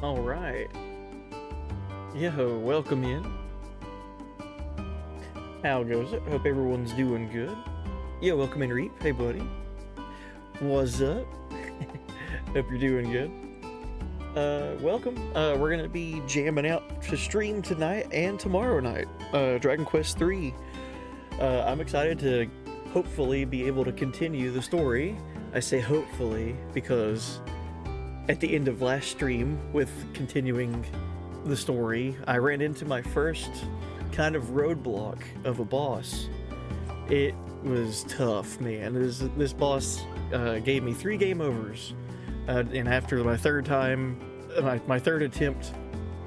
All right. Yo, welcome in. How goes it? Hope everyone's doing good. Yo, welcome in, Reap. Hey, buddy. What's up? Hope you're doing good. Welcome. We're gonna be jamming out to stream tonight and tomorrow night. Dragon Quest III. I'm excited to hopefully be able to continue the story. I say hopefully because at the end of last stream, with continuing the story, I ran into my first kind of roadblock of a boss. It was tough, man. This boss gave me 3 game overs, and after my third time, my third attempt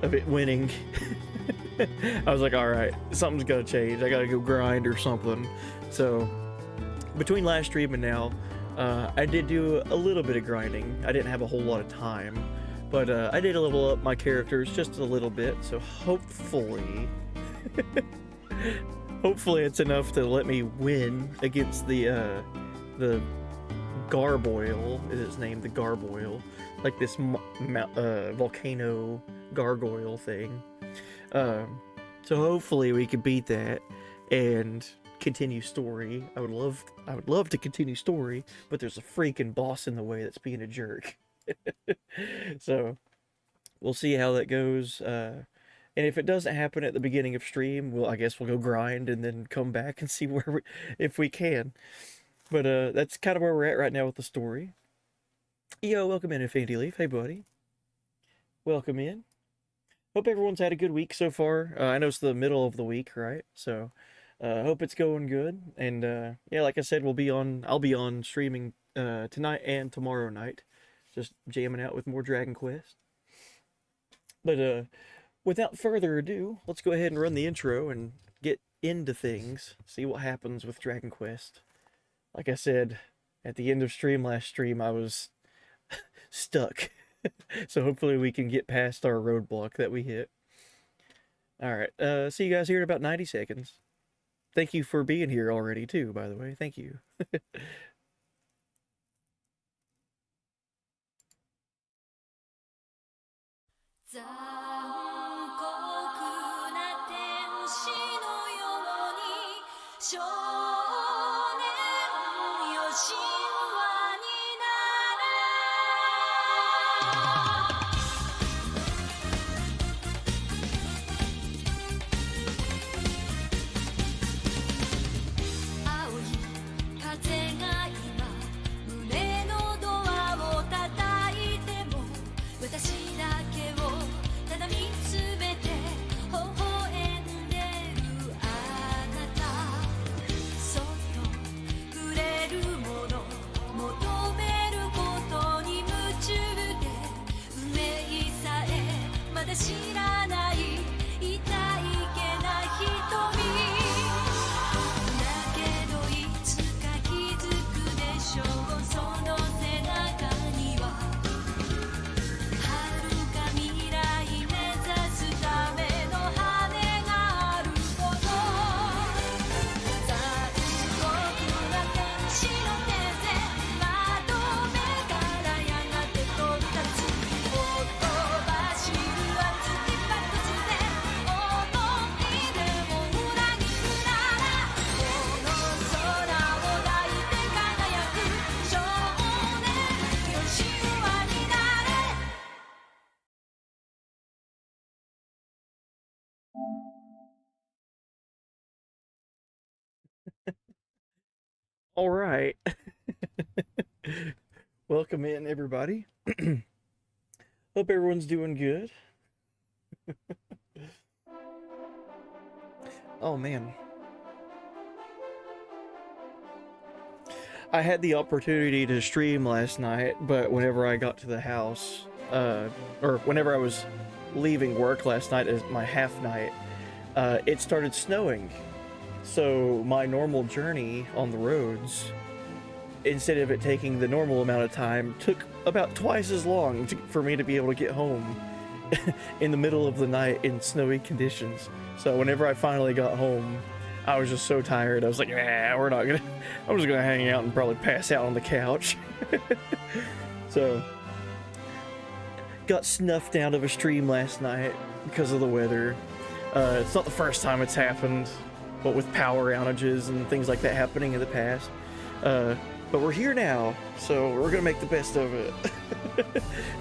of it winning, I was like, all right, something's gotta change. I gotta go grind or something. So between last stream and now, I did do a little bit of grinding. I didn't have a whole lot of time, but I did level up my characters just a little bit, so hopefully hopefully it's enough to let me win against the gargoyle. Is its name the gargoyle? Like this volcano gargoyle thing. So hopefully we can beat that and continue story. I would love to continue story, but there's a freaking boss in the way that's being a jerk. So we'll see how that goes. And if it doesn't happen at the beginning of stream, I guess we'll go grind and then come back and see if we can. But that's kind of where we're at right now with the story. Yo, welcome in, Infinity Leaf. Hey, buddy. Welcome in. Hope everyone's had a good week so far. I know it's the middle of the week, right? So hope it's going good. And yeah, like I said, I'll be on streaming tonight and tomorrow night, just jamming out with more Dragon Quest. But without further ado, let's go ahead and run the intro and get into things, see what happens with Dragon Quest. Like I said, at the end of last stream, I was stuck. So hopefully we can get past our roadblock that we hit. Alright, see you guys here in about 90 seconds. Thank you for being here already, too, by the way. Thank you. All right. Welcome in, everybody. Hope everyone's doing good. Oh, man. I had the opportunity to stream last night, but whenever I got to the house, or whenever I was leaving work last night as my half night, it started snowing. So my normal journey on the roads, instead of it taking the normal amount of time, took about twice as long for me to be able to get home in the middle of the night in snowy conditions. So whenever I finally got home, I was just so tired. I was like, yeah, I'm just gonna hang out and probably pass out on the couch. So got snuffed out of a stream last night because of the weather. It's not the first time it's happened, but with power outages and things like that happening in the past. But we're here now, so we're gonna make the best of it.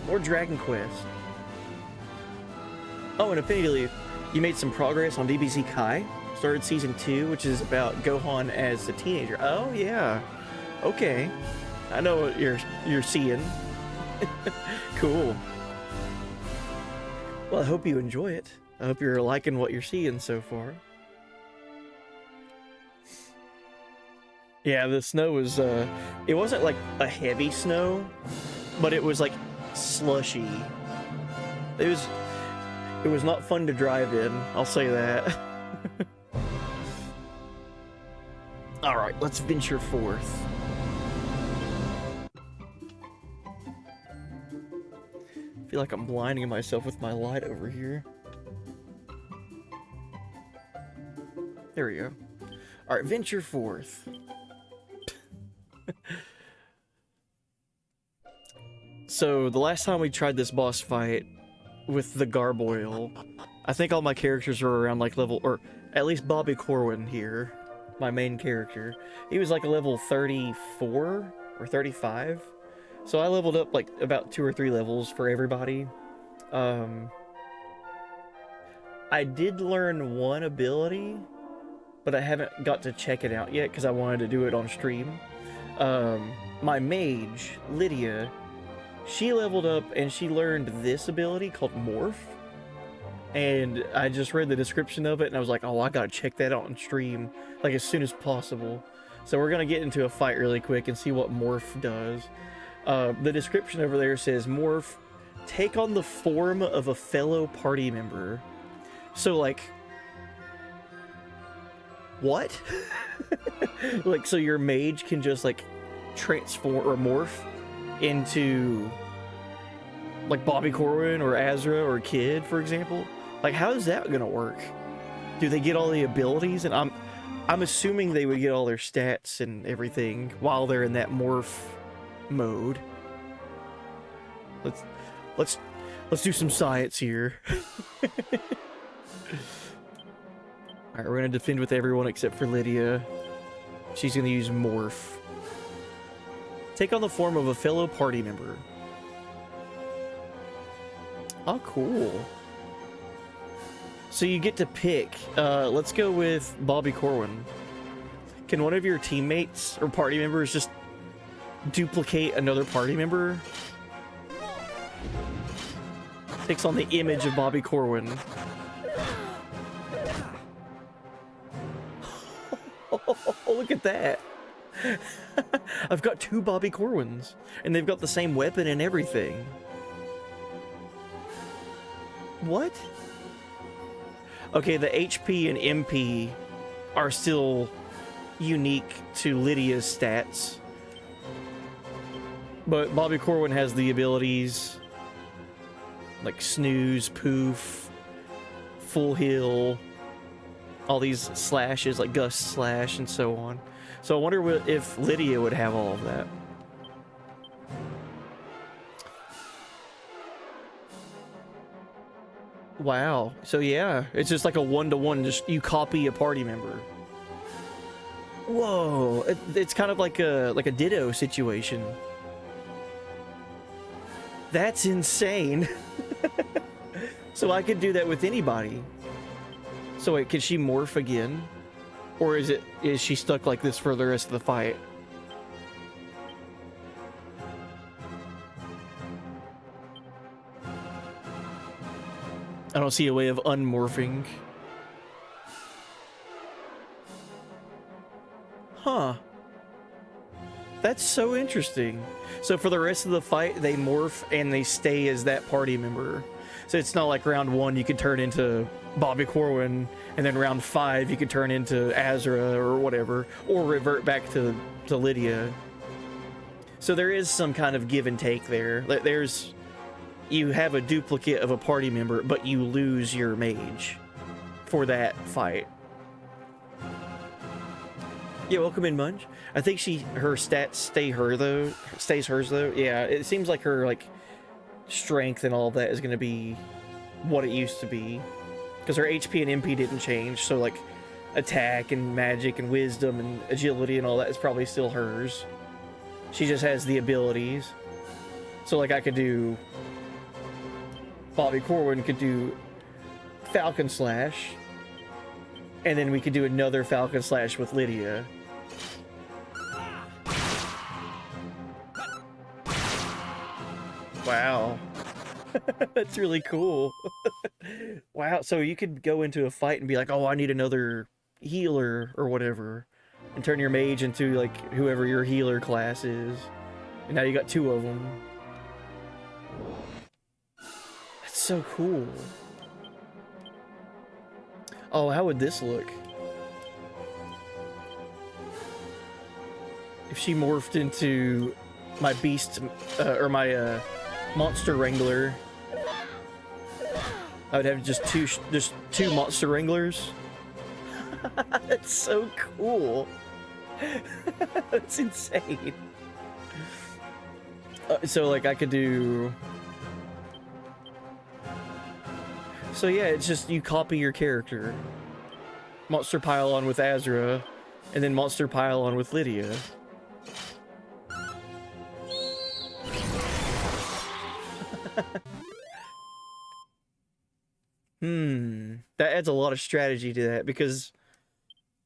More Dragon Quest. Oh, and Affinity, you made some progress on DBZ Kai. Started season 2, which is about Gohan as a teenager. Oh yeah, okay. I know what you're seeing. Cool. Well, I hope you enjoy it. I hope you're liking what you're seeing so far. Yeah, the snow was, it wasn't like a heavy snow, but it was like slushy. It was not fun to drive in, I'll say that. Alright, let's venture forth. I feel like I'm blinding myself with my light over here. There we go. Alright, venture forth. So, the last time we tried this boss fight with the gargoyle, I think all my characters were around like level, or at least Bobby Corwin here, my main character. He was like a level 34 or 35. So I leveled up like about 2 or 3 levels for everybody. I did learn one ability, but I haven't got to check it out yet because I wanted to do it on stream. My mage, Lydia, she leveled up and she learned this ability called Morph. And I just read the description of it and I was like, oh, I gotta check that out on stream, like as soon as possible. So we're gonna get into a fight really quick and see what Morph does. The description over there says, Morph, take on the form of a fellow party member. So like, what? Like, so your mage can just like transform or morph into like Bobby Corwin or Azra or Kid, for example? Like, how is that gonna work? Do they get all the abilities? And I'm assuming they would get all their stats and everything while they're in that morph mode. Let's do some science here. Alright, we're gonna defend with everyone except for Lydia. She's gonna use Morph. Take on the form of a fellow party member. Oh, cool. So you get to pick. Let's go with Bobby Corwin. Can one of your teammates or party members just duplicate another party member? Takes on the image of Bobby Corwin. Oh, look at that. I've got 2 Bobby Corwins, and they've got the same weapon and everything. What? Okay, the HP and MP are still unique to Lydia's stats. But Bobby Corwin has the abilities like Snooze, Poof, Full Heal, all these slashes like Gust Slash and so on. So I wonder if Lydia would have all of that. Wow. So yeah, it's just like a one-to-one, just you copy a party member. Whoa, it's kind of like a Ditto situation. That's insane. So I could do that with anybody. So wait, can she morph again? Or is she stuck like this for the rest of the fight? I don't see a way of unmorphing. Huh. That's so interesting. So for the rest of the fight, they morph and they stay as that party member. So it's not like round 1 you could turn into Bobby Corwin, and then round 5 you could turn into Azra or whatever, or revert back to Lydia. So there is some kind of give and take there. You have a duplicate of a party member, but you lose your mage for that fight. Yeah, welcome in, Munch. I think her stats stays hers though. Yeah, it seems like her strength and all that is going to be what it used to be. Because her HP and MP didn't change, so like attack and magic and wisdom and agility and all that is probably still hers. She just has the abilities. So like I could do... Bobby Corwin could do Falcon Slash, and then we could do another Falcon Slash with Lydia. Wow. That's really cool. Wow, so you could go into a fight and be like, oh, I need another healer or whatever, and turn your mage into like whoever your healer class is. And now you got 2 of them. That's so cool. Oh, how would this look? If she morphed into my beast, or my monster wrangler, I would have just two monster wranglers. That's so cool. That's insane. So like I could do... So yeah, it's just you copy your character. Monster Pylon with Azra, and then Monster Pylon with Lydia. That adds a lot of strategy to that, because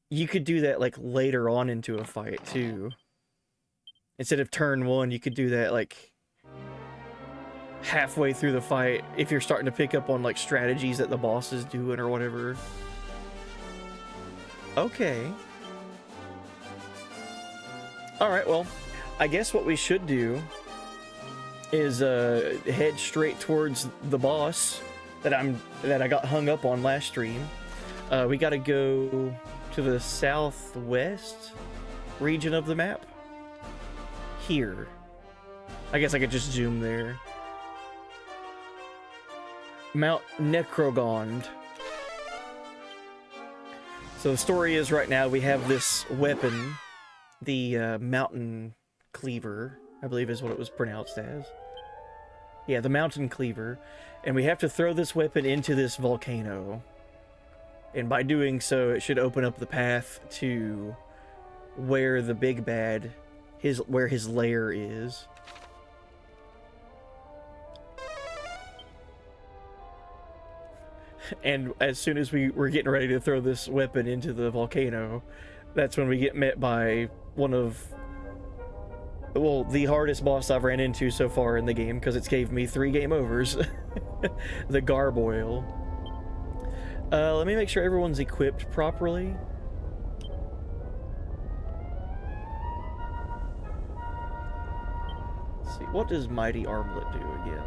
you could do that like later on into a fight too. Instead of turn 1, you could do that like halfway through the fight if you're starting to pick up on like strategies that the boss is doing or whatever. Okay. Alright, well, I guess what we should do is head straight towards the boss that I got hung up on last stream. We gotta go to the southwest region of the map. Here. I guess I could just zoom there. Mount Necrogond. So the story is right now we have this weapon, the Mountain Cleaver, I believe is what it was pronounced as. Yeah, the Mountain Cleaver. And we have to throw this weapon into this volcano. And by doing so, it should open up the path to where the big bad, where his lair is. And as soon as we're getting ready to throw this weapon into the volcano, that's when we get met by one of, well, the hardest boss I've ran into so far in the game, because it's gave me 3 game overs. The Garboil. Let me make sure everyone's equipped properly. Let's see, what does Mighty Armlet do again?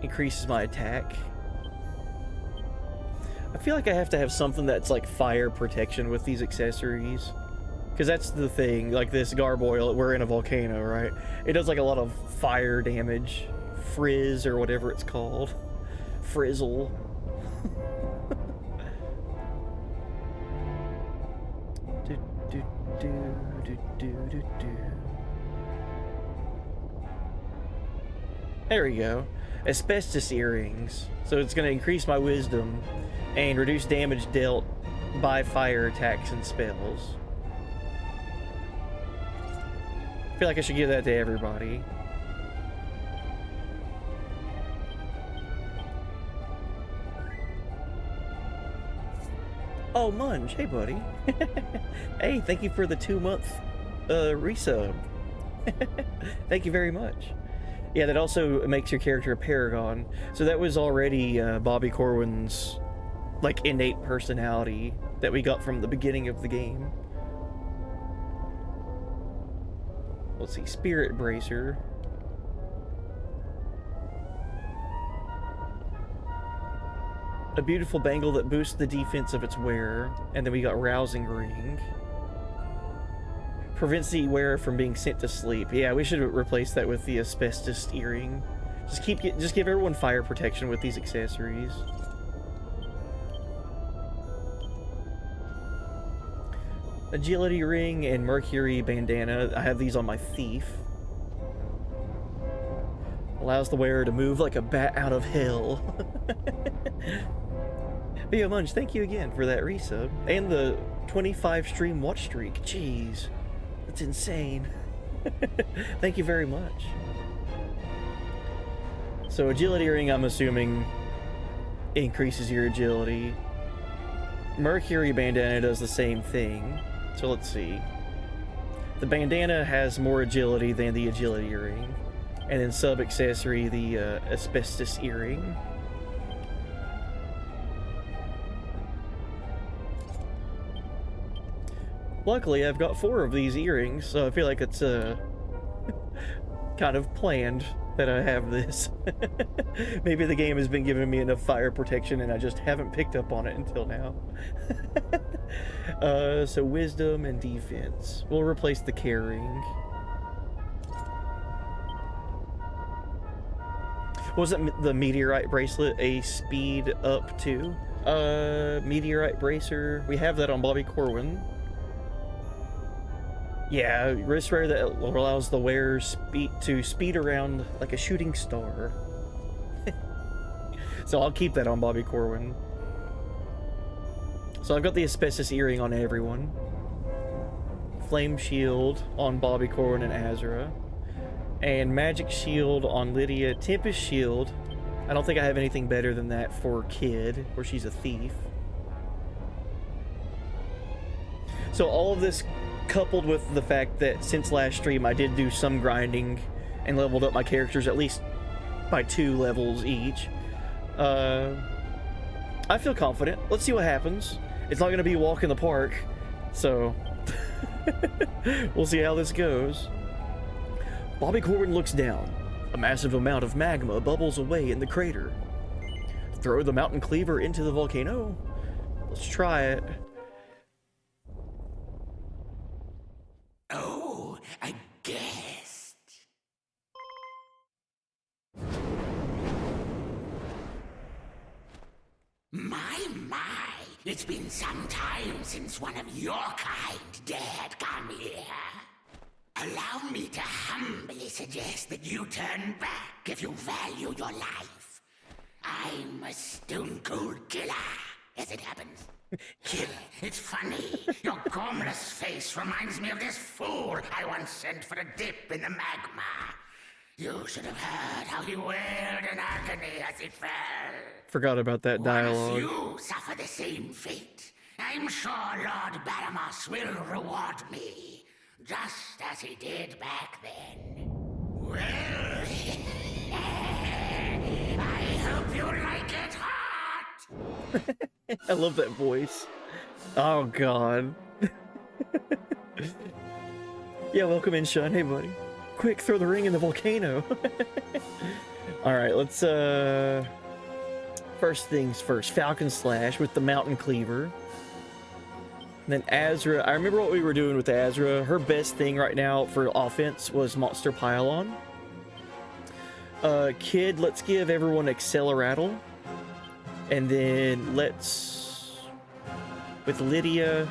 Increases my attack. I feel like I have to have something that's like fire protection with these accessories. Because that's the thing, like this Garboil, we're in a volcano, right? It does like a lot of fire damage. Frizz, or whatever it's called. Frizzle. There we go. Asbestos earrings. So it's going to increase my wisdom and reduce damage dealt by fire attacks and spells. I feel like I should give that to everybody. Oh, Munch, hey buddy. Hey, thank you for the 2-month resub. Thank you very much. Yeah, that also makes your character a paragon. So that was already Bobby Corwin's like innate personality that we got from the beginning of the game. Let's see, Spirit Bracer. A beautiful bangle that boosts the defense of its wearer. And then we got Rousing Ring. Prevents the wearer from being sent to sleep. Yeah, we should replace that with the Asbestos Earring. Just give everyone fire protection with these accessories. Agility ring and Mercury bandana. I have these on my thief. Allows the wearer to move like a bat out of hell. Vio Munch, thank you again for that resub. And the 25 stream watch streak. Jeez. That's insane. Thank you very much. So agility ring, I'm assuming, increases your agility. Mercury bandana does the same thing. So let's see. The bandana has more agility than the agility ring. And then sub-accessory, the asbestos earring. Luckily, I've got 4 of these earrings, so I feel like it's kind of planned that I have this. Maybe the game has been giving me enough fire protection and I just haven't picked up on it until now. So wisdom and defense. We'll replace the care ring. Wasn't the meteorite bracelet a speed up too? Meteorite bracer. We have that on Bobby Corwin. Yeah, wrist wear that allows the wearer to speed around like a shooting star. So I'll keep that on Bobby Corwin. So I've got the asbestos earring on everyone. Flame shield on Bobby Corwin and Azra. And magic shield on Lydia. Tempest shield. I don't think I have anything better than that for Kid, where she's a thief. So all of this coupled with the fact that since last stream I did do some grinding and leveled up my characters at least by 2 levels each. I feel confident. Let's see what happens. It's not going to be a walk in the park, so we'll see how this goes. Bobby Corwin looks down. A massive amount of magma bubbles away in the crater. Throw the mountain cleaver into the volcano? Let's try it. Oh, a guest. My, it's been some time since one of your kind dared come here. Allow me to humbly suggest that you turn back if you value your life. I'm a stone-cold killer, as it happens. It's funny. Your gormless face reminds me of this fool I once sent for a dip in the magma. You should have heard how he wailed in agony as he fell. Forgot about that dialogue. Once you suffer the same fate, I'm sure Lord Baramos will reward me, just as he did back then. Well, I hope you like it hot. I love that voice. Oh god. Yeah, welcome in, Sean. Hey, buddy. Quick, throw the ring in the volcano. Alright, let's first things first. Falcon Slash with the Mountain Cleaver. And then Azra. I remember what we were doing with Azra. Her best thing right now for offense was Monster Pylon. Kid, let's give everyone Acceleratle. And then let's, with Lydia,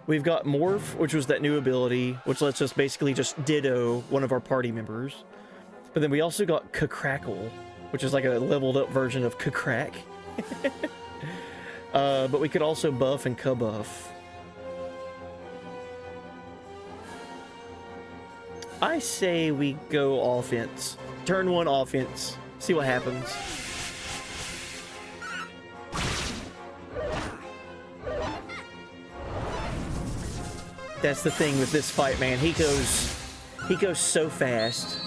we've got Morph, which was that new ability, which lets us basically just ditto one of our party members. But then we also got Crackle, which is like a leveled up version of Crack. But we could also buff and buff. I say we go offense. Turn 1 offense. See what happens. That's the thing with this fight, man. He goes so fast.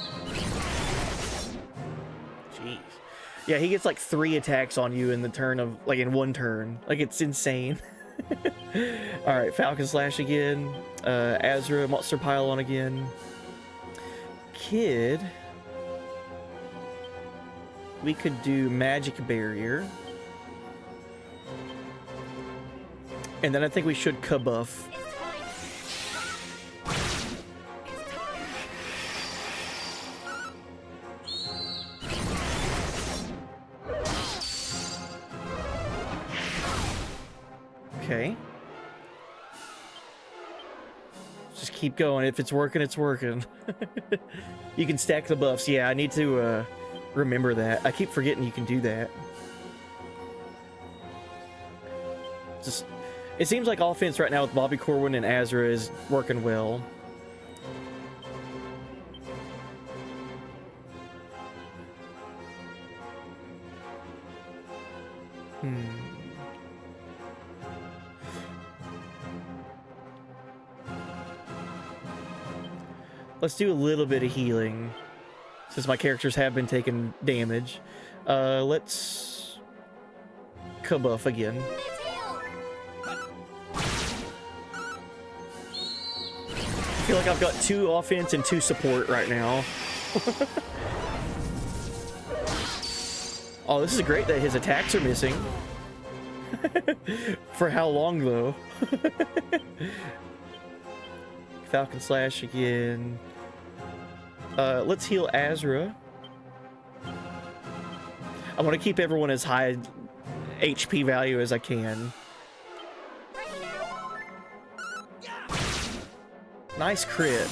Jeez. Yeah, he gets like 3 attacks on you in the turn of, like in one turn. Like, it's insane. Alright, Falcon Slash again. Azra, Monster Pylon again. Kid. We could do Magic Barrier. And then I think we should buff. Okay. Just keep going. If it's working, it's working. You can stack the buffs. Yeah, I need to remember that. I keep forgetting you can do that. Just, it seems like offense right now with Bobby Corwin and Azra is working well. Let's do a little bit of healing, since my characters have been taking damage. Let's kabuff again. I feel like I've got 2 offense and 2 support right now. Oh, this is great that his attacks are missing. For how long, though? Falcon Slash again. Let's heal Azra. I want to keep everyone as high HP value as I can. Nice crit.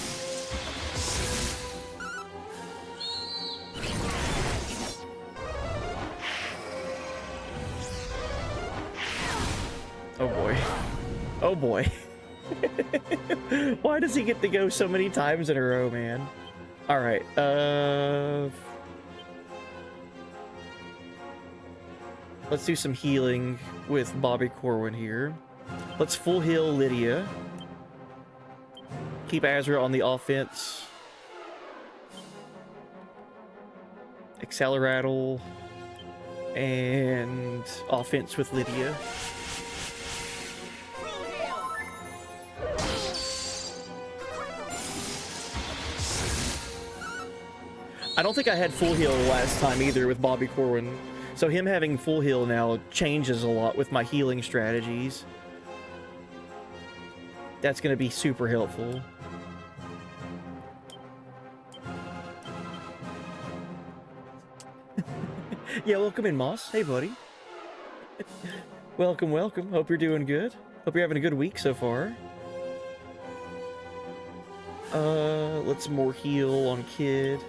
Oh boy. Oh boy. Why does he get to go so many times in a row, man? Alright, let's do some healing with Bobby Corwin here. Let's full heal Lydia. Keep Azra on the offense. Acceleratle. And offense with Lydia. I don't think I had full heal last time either with Bobby Corwin. So him having full heal now changes a lot with my healing strategies. That's going to be super helpful. Yeah, welcome in, Moss. Hey, buddy. Welcome, welcome. Hope you're doing good. Hope you're having a good week so far. Let's more heal on Kid.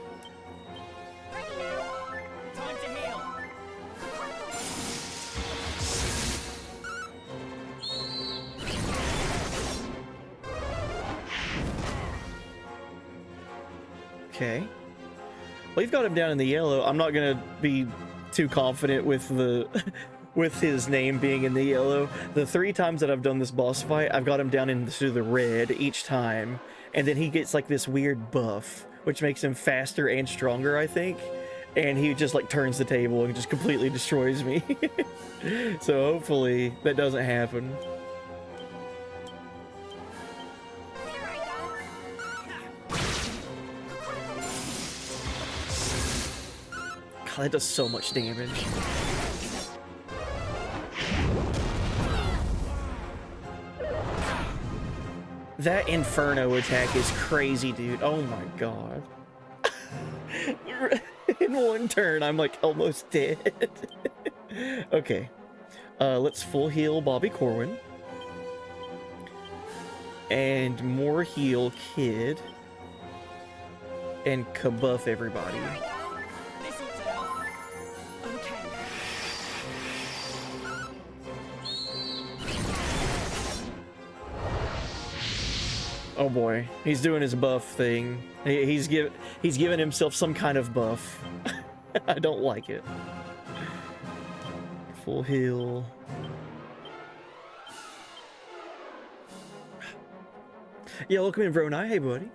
Okay. Well, you've got him down in the yellow. I'm not gonna be too confident with the with his name being in the yellow. The 3 times that I've done this boss fight, I've got him down into the red each time, and then he gets like this weird buff, which makes him faster and stronger, I think. And he just like turns the table and just completely destroys me. So hopefully that doesn't happen. God, that does so much damage. That Inferno attack is crazy, dude. Oh my god. In one turn, I'm like almost dead. Okay. Let's full heal Bobby Corwin. And more heal Kid. And kabuff everybody. Oh boy, he's doing his buff thing. He's giving himself some kind of buff. I don't like it. Full heal. Yeah, welcome in, Bronai. Hey, buddy.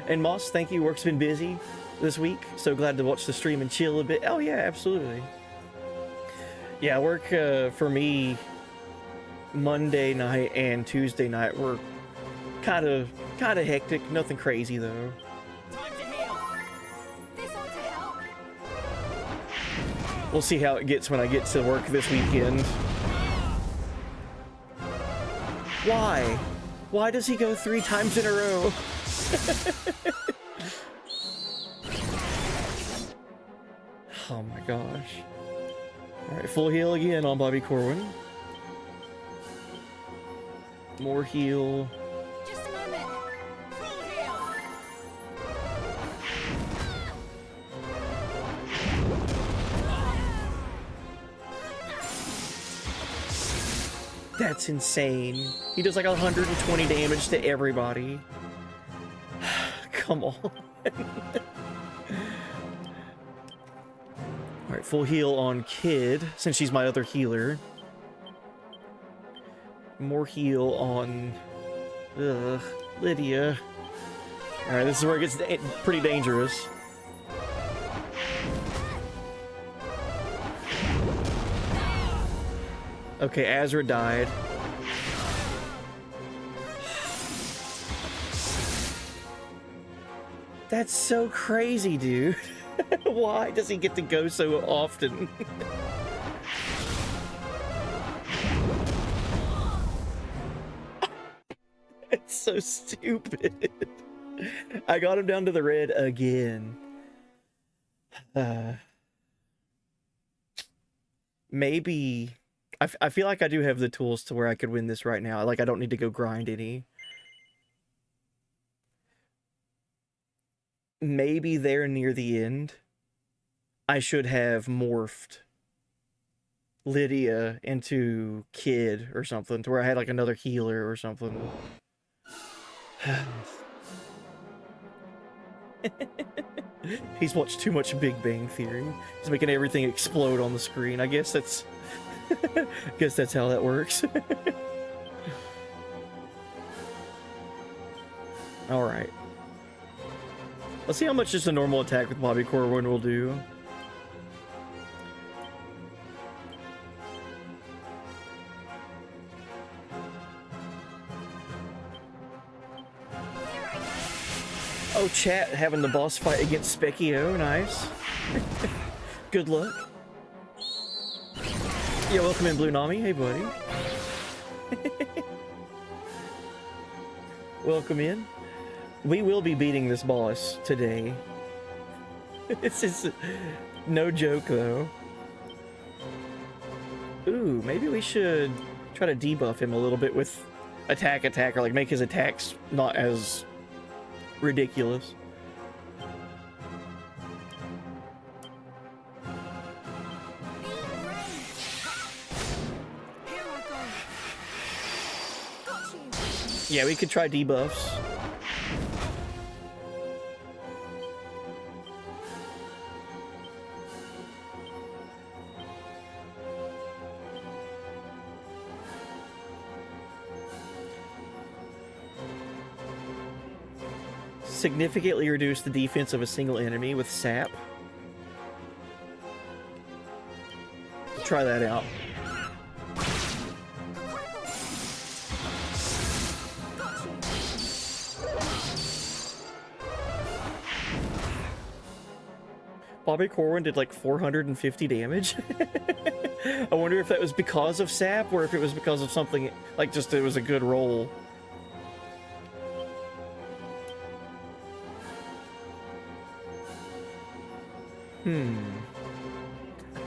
And Moss, thank you. Work's been busy this week, so glad to watch the stream and chill a bit. Oh yeah, absolutely. Yeah, work for me Monday night and Tuesday night were kind of hectic. Nothing crazy though. Time to heal. This ought to help. We'll see how it gets when I get to work this weekend. Why? Why does he go 3 times in a row? Oh my gosh. Alright, full heal again on Bobby Corwin. More heal. Just a moment. Full heal. That's insane. He does like 120 damage to everybody. Come on. Alright, full heal on Kid, since she's my other healer. More heal on... Lydia. Alright, this is where it gets pretty dangerous. Okay, Azra died. That's so crazy, dude. Why does he get to go so often? It's so stupid. I got him down to the red again. Maybe... I feel like I do have the tools to where I could win this right now. Like, I don't need to go grind any. Maybe there near the end, I should have morphed Lydia into Kid or something, to where I had like another healer or something. He's watched too much Big Bang Theory. He's making everything explode on the screen. I guess that's... I guess that's how that works. Alright. Let's see how much just a normal attack with Bobby Corwin will do. Oh, chat having the boss fight against Specchio. Nice. Good luck. Yeah, welcome in, Blue Nami. Hey, buddy. Welcome in. We will be beating this boss today. This is no joke, though. Ooh, maybe we should try to debuff him a little bit with attack, or like make his attacks not as ridiculous. Yeah, we could try debuffs. Significantly reduce the defense of a single enemy with sap. Try that out. Bobby Corwin did like 450 damage. I wonder if that was because of sap or if it was because of something, like just it was a good roll.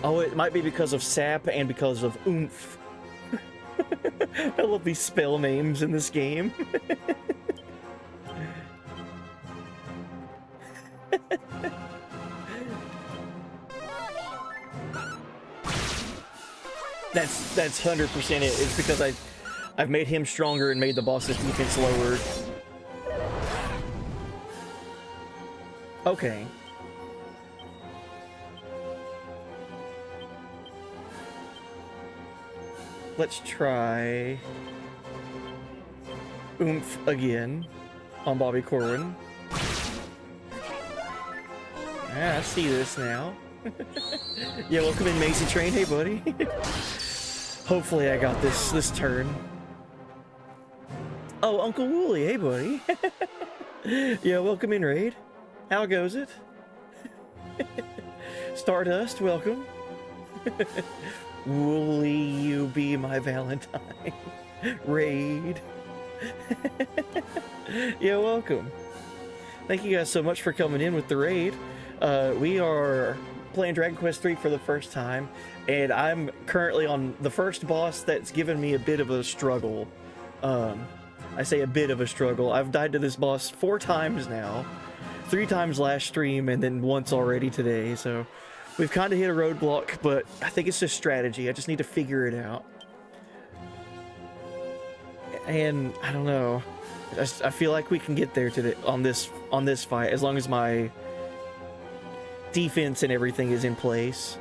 Oh, it might be because of sap and because of oomph. I love these spell names in this game. That's 100% it. It's because I've made him stronger and made the boss's defense lower. Okay. Let's try oomph again on Bobby Corwin. Ah, I see this now. Yeah, welcome in, Macy Train. Hey, buddy. Hopefully I got this turn. Oh, Uncle Wooly. Hey, buddy. Yeah, welcome in, Raid. How goes it? Stardust, welcome. Will you be my Valentine? Raid. Yeah, welcome. Thank you guys so much for coming in with the raid. We are playing Dragon Quest III for the first time, and I'm currently on the first boss that's given me a bit of a struggle. I say a bit of a struggle. I've died to this boss 4 times now. 3 times last stream and then once already today, so we've kind of hit a roadblock, but I think it's just strategy. I just need to figure it out. And I don't know. I feel like we can get there today on this fight as long as my defense and everything is in place.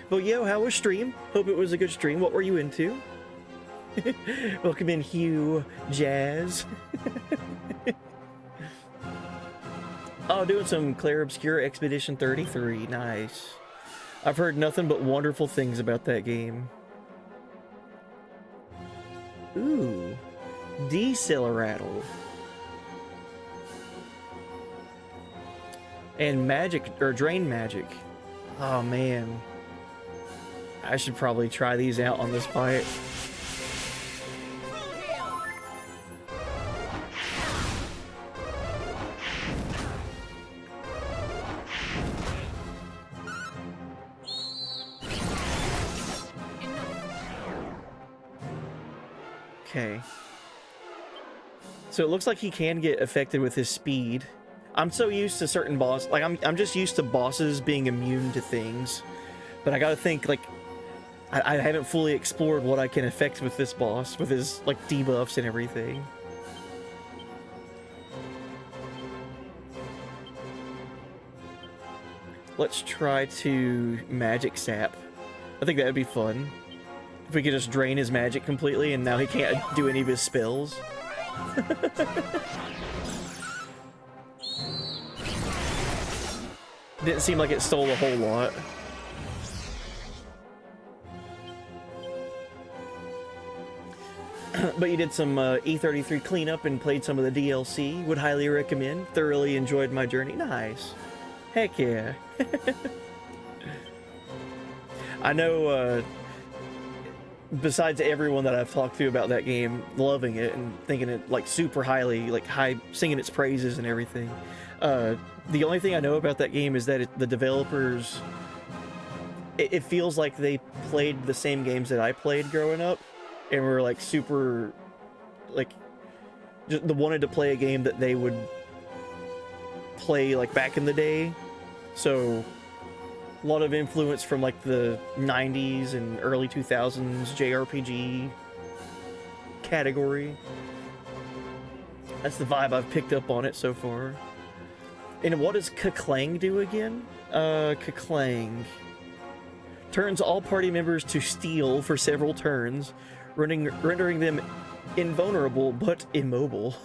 But yo, how was stream? Hope it was a good stream. What were you into? Welcome in, Hugh Jazz. Oh, doing some Clair Obscure Expedition 33. Nice. I've heard nothing but wonderful things about that game. Ooh. Decelerate. And magic, or drain magic. Oh man. I should probably try these out on this fight. Okay. So it looks like he can get affected with his speed. I'm so used to certain bosses, like I'm just used to bosses being immune to things. But I gotta think, like, I haven't fully explored what I can affect with this boss, with his, like, debuffs and everything. Let's try to magic sap. I think that would be fun. If we could just drain his magic completely and now he can't do any of his spells. Didn't seem like it stole a whole lot. But you did some E33 cleanup and played some of the DLC. Would highly recommend. Thoroughly enjoyed my journey. Nice. Heck yeah. I know, besides everyone that I've talked to about that game, loving it and thinking it, like, super highly, like, singing its praises and everything. The only thing I know about that game is that the developers, it feels like they played the same games that I played growing up, and were, like, super, like, just wanted to play a game that they would play, like, back in the day. So a lot of influence from, like, the 90s and early 2000s JRPG category. That's the vibe I've picked up on it so far. And what does Kaklang do again? Kaklang turns all party members to steel for several turns, rendering them invulnerable but immobile.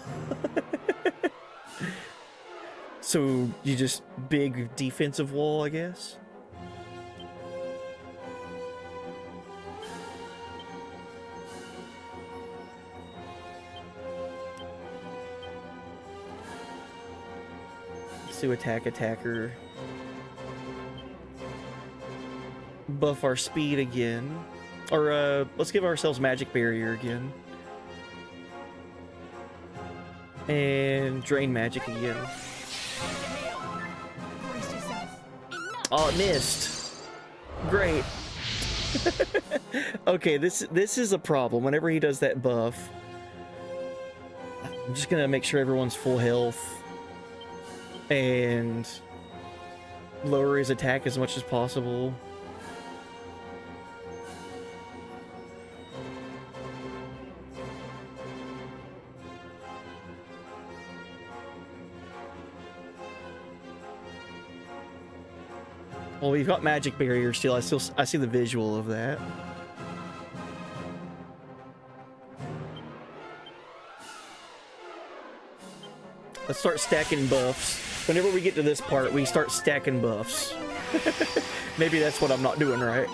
So you just big defensive wall, I guess? Let's do attacker. Buff our speed again. Or, let's give ourselves magic barrier again. And drain magic again. Oh, it missed. Great. Okay, this is a problem. Whenever he does that buff, I'm just gonna make sure everyone's full health and lower his attack as much as possible. Well, we've got magic barrier still. I see the visual of that. Let's start stacking buffs. Whenever we get to this part, we start stacking buffs. Maybe that's what I'm not doing right.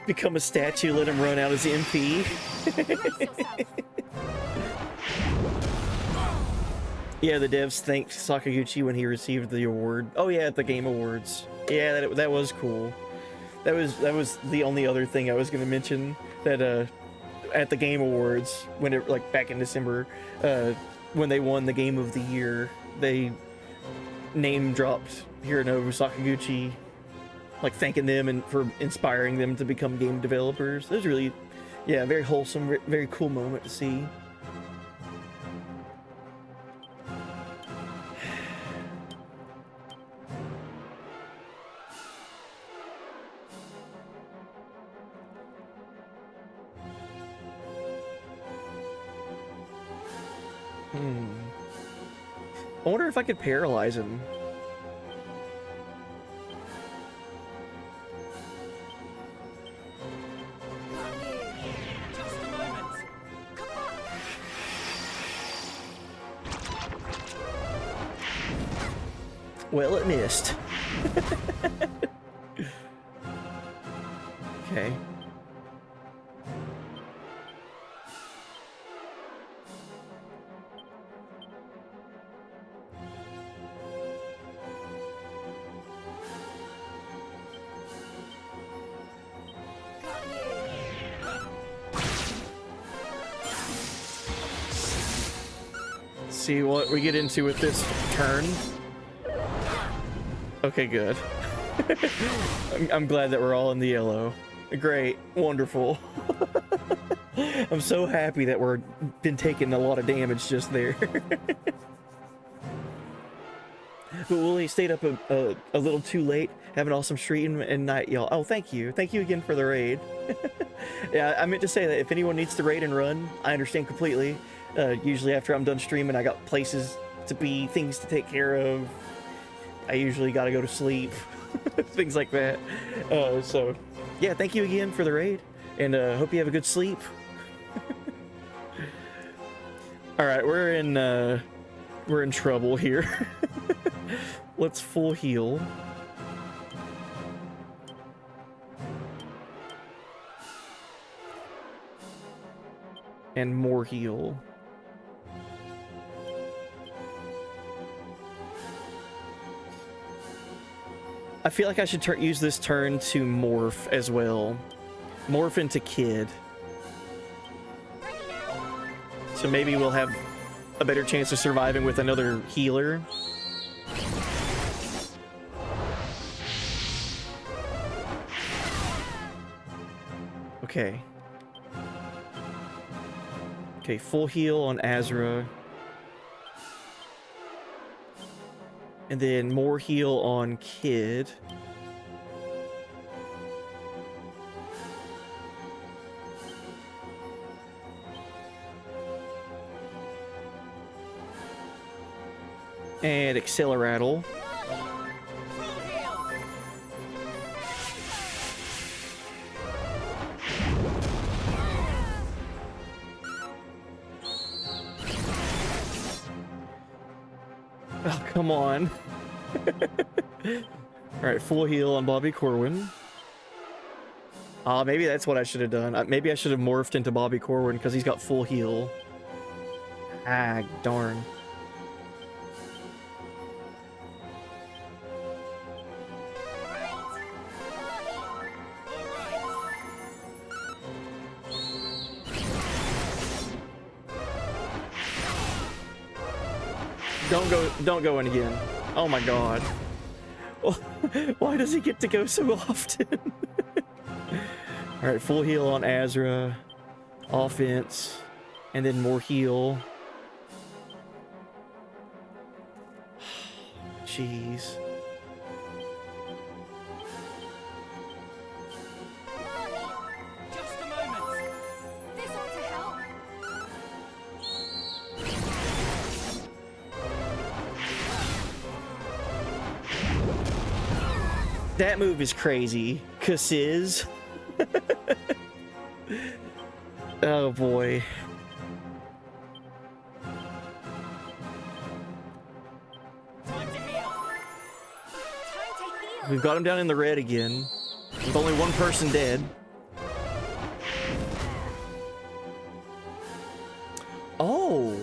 Become a statue, let him run out as MP. Yeah, the devs thanked Sakaguchi when he received the award. Oh yeah, at the Game Awards. Yeah, that was cool. That was the only other thing I was gonna mention, that at the Game Awards, when it, like, back in December, when they won the Game of the Year, they name dropped Hironobu Sakaguchi, like thanking them and for inspiring them to become game developers. It was really, yeah, very wholesome, very cool moment to see. I wonder if I could paralyze him. Just a moment. Come on. Well, it missed. Okay. See what we get into with this turn. Okay, good. I'm glad that we're all in the yellow. Great, wonderful. I'm so happy that we're been taking a lot of damage just there. But Wooly stayed up a little too late. Have an awesome stream and night, y'all. Oh, thank you. Thank you again for the raid. Yeah, I meant to say that if anyone needs to raid and run, I understand completely. Usually after I'm done streaming, I got places to be, things to take care of. I usually gotta go to sleep. Things like that. So, yeah, thank you again for the raid. And hope you have a good sleep. Alright, we're in trouble here. Let's full heal. And more heal. I feel like I should use this turn to morph as well. Morph into Kid. So maybe we'll have a better chance of surviving with another healer. Okay. Okay, full heal on Azra. And then more heal on Kid. And Acceleratle. Oh, come on. Alright, full heal on Bobby Corwin. Maybe that's what I should have done. Maybe I should have morphed into Bobby Corwin because he's got full heal. Ah, darn. Don't go in again. Oh my god. Why does he get to go so often? Alright, full heal on Azra. Offense. And then more heal. Jeez. Just a moment. This ought to help. That move is crazy. Cassiz. Oh boy. Time to heal. Time to heal. We've got him down in the red again. With only one person dead. Oh.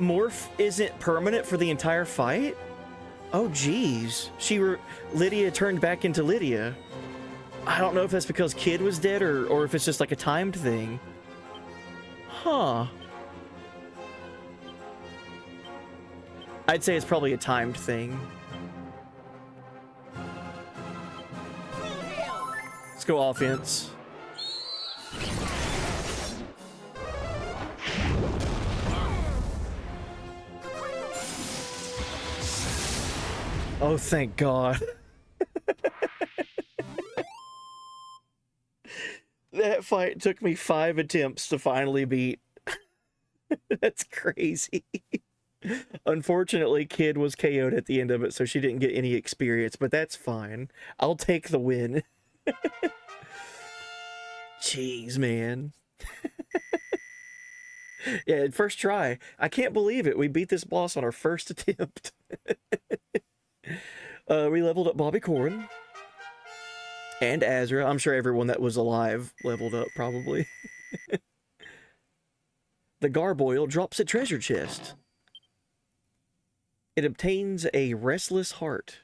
Morph isn't permanent for the entire fight? Oh, geez. Lydia turned back into Lydia. I don't know if that's because Kid was dead or if it's just like a timed thing. Huh. I'd say it's probably a timed thing. Let's go offense. Oh, thank God. That fight took me 5 attempts to finally beat. That's crazy. Unfortunately, Kid was KO'd at the end of it, so she didn't get any experience, but that's fine. I'll take the win. Jeez, man. Yeah, first try. I can't believe it. We beat this boss on our first attempt. We leveled up Bobby Corrin. And Azra. I'm sure everyone that was alive leveled up, probably. The gargoyle drops a treasure chest. It obtains a restless heart.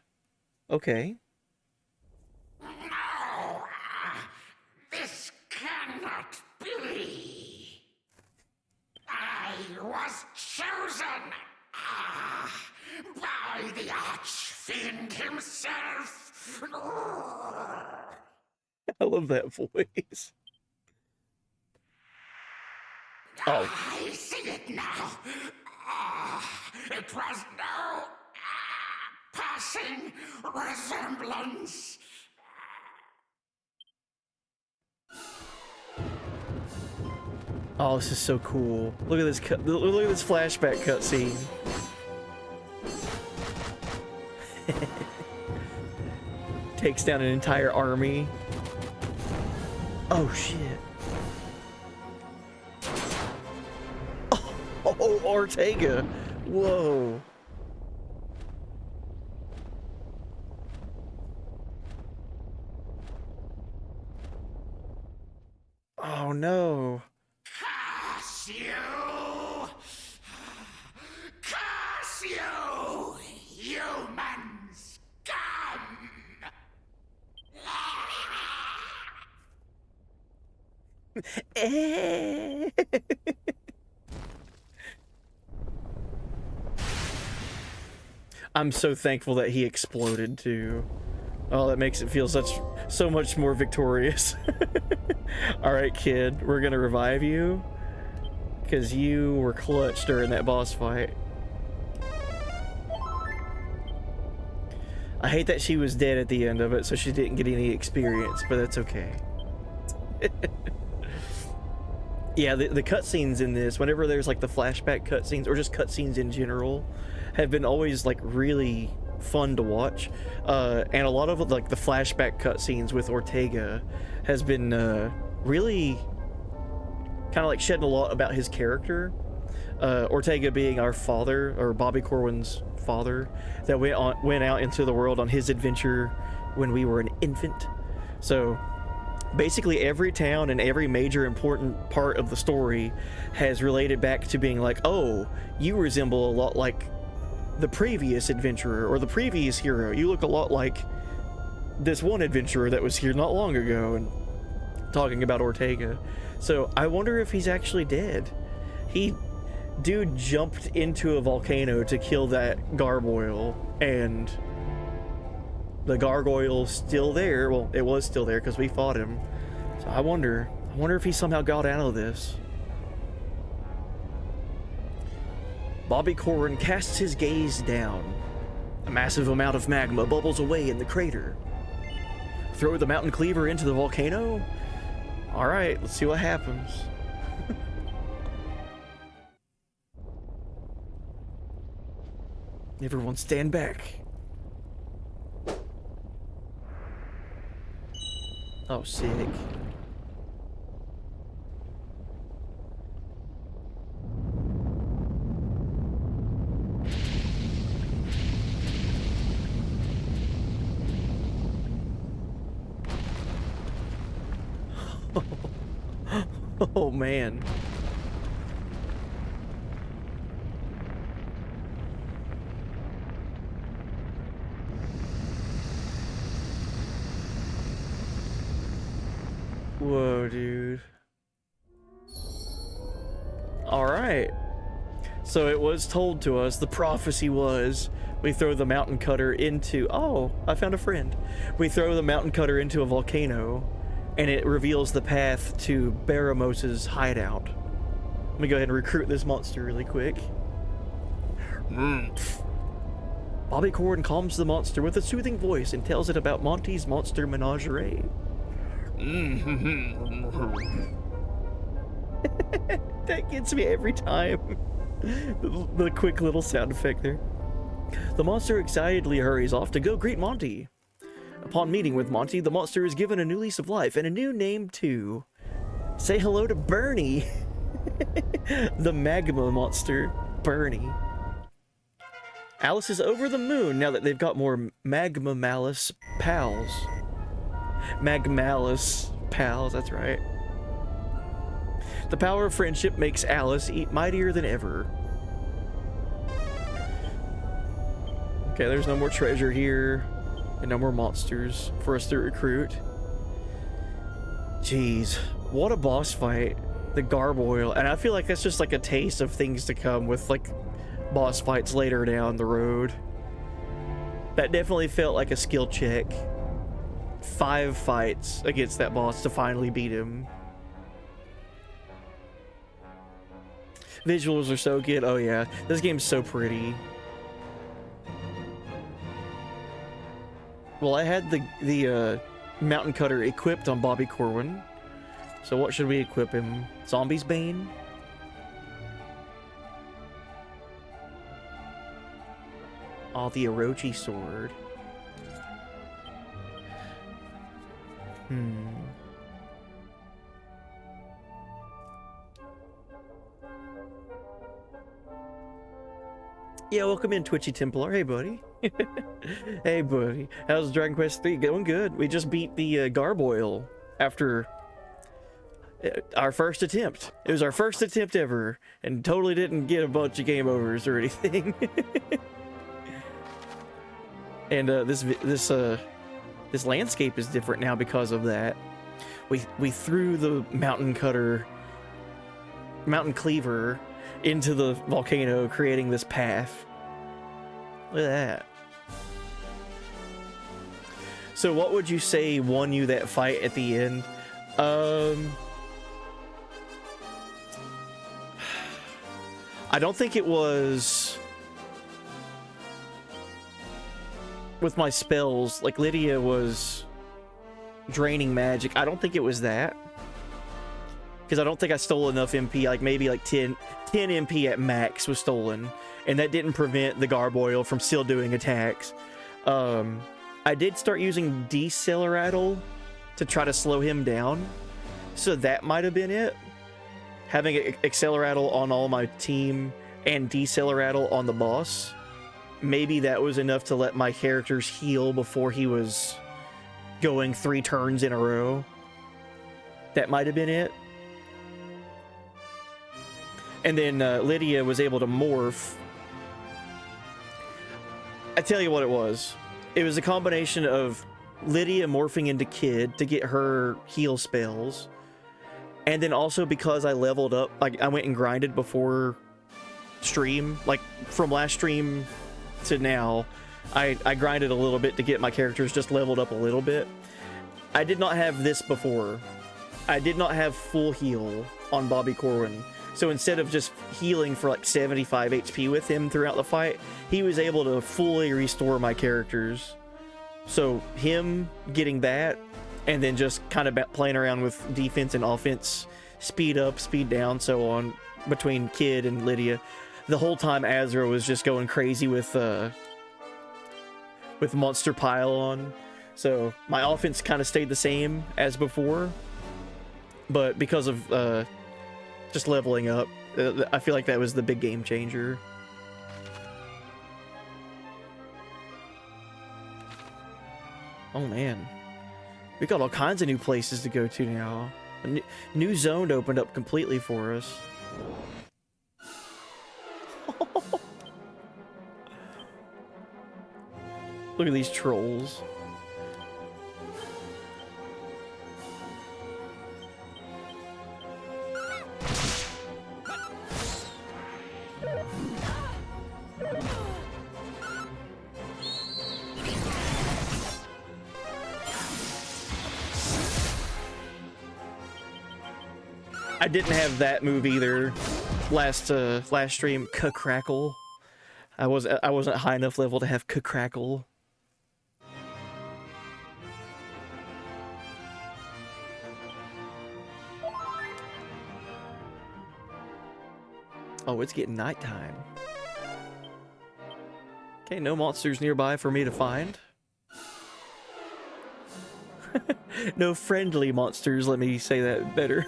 Okay. No! This cannot be! I was chosen by the Archfiend himself! I love that voice. Oh. I see it now. It was no passing resemblance. Oh, this is so cool. Look at this look at this flashback cutscene. Takes down an entire army. Oh shit. Oh, Ortega. Whoa. Oh no. Curse you! Curse you! Human scum! I'm so thankful that he exploded too. Oh, that makes it feel so much more victorious. All right, Kid, we're gonna revive you because you were clutch during that boss fight. I hate that she was dead at the end of it, so she didn't get any experience, but that's okay. Yeah, the cutscenes in this, whenever there's like the flashback cutscenes or just cutscenes in general, have been always like really fun to watch. And a lot of like the flashback cutscenes with Ortega has been really kind of like shedding a lot about his character. Ortega being our father, or Bobby Corwin's father, that went out into the world on his adventure when we were an infant. So basically every town and every major important part of the story has related back to being like, oh, you resemble a lot like the previous adventurer or the previous hero. You look a lot like this one adventurer that was here not long ago, and talking about Ortega. So I wonder if he's actually dead. Dude jumped into a volcano to kill that gargoyle, and the gargoyle's still there. Well, it was still there because we fought him. So I wonder if he somehow got out of this. Bobby Corrin casts his gaze down. A massive amount of magma bubbles away in the crater. Throw the mountain cleaver into the volcano? Alright, let's see what happens. Everyone stand back. Oh, sick. Oh man. go, dude. Alright. So it was told to us, the prophecy was, we throw the mountain cutter into... Oh, I found a friend. We throw the mountain cutter into a volcano, and it reveals the path to Baramos's hideout. Let me go ahead and recruit this monster really quick. Bobby Corwin calms the monster with a soothing voice and tells it about Monty's monster menagerie. That gets me every time. The quick little sound effect there. The monster excitedly hurries off to go greet Monty. Upon meeting with Monty, the monster is given a new lease of life and a new name too. Say hello to Bernie. The magma monster, Bernie. Alice is over the moon now that they've got more Magma Malice pals. Magmalice pals, that's right. The power of friendship makes Alice mightier than ever. Okay, there's no more treasure here, and no more monsters for us to recruit. Jeez, what a boss fight. The gargoyle, and I feel like that's just like a taste of things to come with like boss fights later down the road. That definitely felt like a skill check. 5 fights against that boss to finally beat him. Visuals are so good. Oh yeah, this game's so pretty. Well, I had the mountain cutter equipped on Bobby Corwin. So what should we equip him? Zombie's Bane? Oh, the Orochi sword. Yeah, welcome in, Twitchy Templar. Hey, buddy. Hey, buddy. How's Dragon Quest 3? Going good. We just beat the gargoyle after our first attempt. It was our first attempt ever, and totally didn't get a bunch of game overs or anything. And this landscape is different now because of that. We threw the mountain cleaver into the volcano, creating this path. Look at that. So what would you say won you that fight at the end? I don't think it was with my spells. Like, Lydia was draining magic. I don't think it was that, because I don't think I stole enough MP. Like, maybe like 10 MP at max was stolen, and that didn't prevent the gargoyle from still doing attacks. I did start using Decelerate to try to slow him down, so that might have been it. Having Accelerate on all my team and Decelerate on the boss, maybe that was enough to let my characters heal before he was going 3 turns in a row. That might have been it. And then Lydia was able to morph. I tell you what it was. It was a combination of Lydia morphing into Kid to get her heal spells. And then also because I leveled up, like I went and grinded before stream, like from last stream to now, I grinded a little bit to get my characters just leveled up a little bit. I did not have this before. I did not have full heal on Bobby Corwin. So instead of just healing for like 75 HP with him throughout the fight, he was able to fully restore my characters. So him getting that, and then just kind of playing around with defense and offense, speed up, speed down, so on, between Kid and Lydia. The whole time Azra was just going crazy with monster pile on. So my offense kind of stayed the same as before, but because of just leveling up, I feel like that was the big game changer. Oh man, we got all kinds of new places to go to now. A new zone opened up completely for us. Look at these trolls. I didn't have that move either. Last stream, crackle. I wasn't high enough level to have crackle. Oh, it's getting nighttime. Okay, no monsters nearby for me to find. No friendly monsters, let me say that better.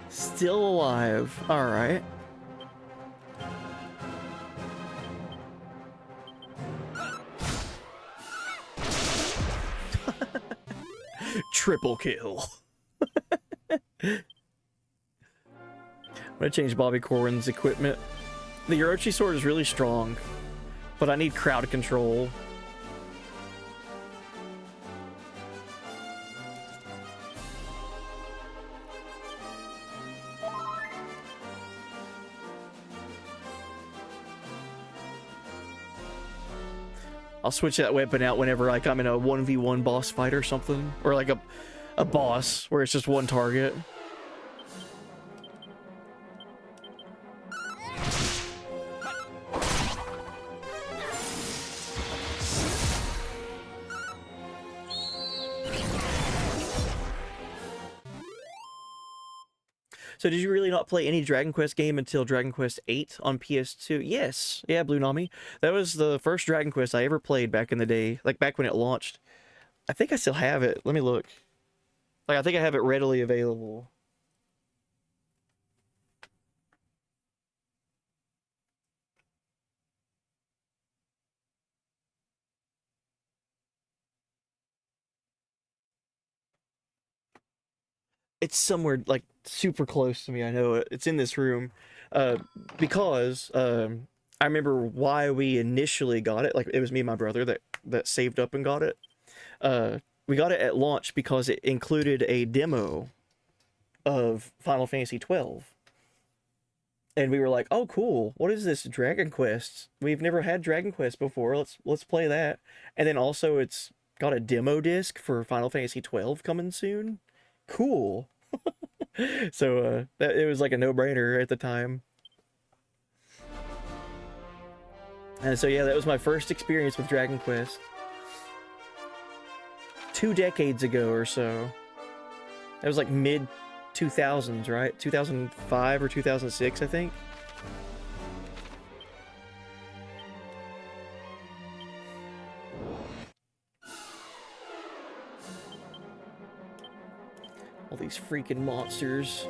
Still alive. All right. Triple kill. I'm gonna change Bobby Corwin's equipment. The Orochi sword is really strong, but I need crowd control. I'll switch that weapon out whenever like I'm in a 1v1 boss fight or something, or like a boss where it's just one target. So did you really not play any Dragon Quest game until Dragon Quest VIII on PS2? Yes. Yeah, Blue Nami. That was the first Dragon Quest I ever played back in the day, like back when it launched. I think I still have it. Let me look. Like, I think I have it readily available. It's somewhere like super close to me. I know it. It's in this room, because I remember why we initially got it. Like, it was me and my brother that saved up and got it. We got it at launch because it included a demo of Final Fantasy 12. And we were like, "Oh, cool! What is this Dragon Quest? We've never had Dragon Quest before. Let's play that." And then also, it's got a demo disc for Final Fantasy 12 coming soon. Cool. So it was like a no-brainer at the time. And so yeah, that was my first experience with Dragon Quest. 2 decades ago or so. That was like mid 2000s, right? 2005 or 2006, I think. All these freaking monsters.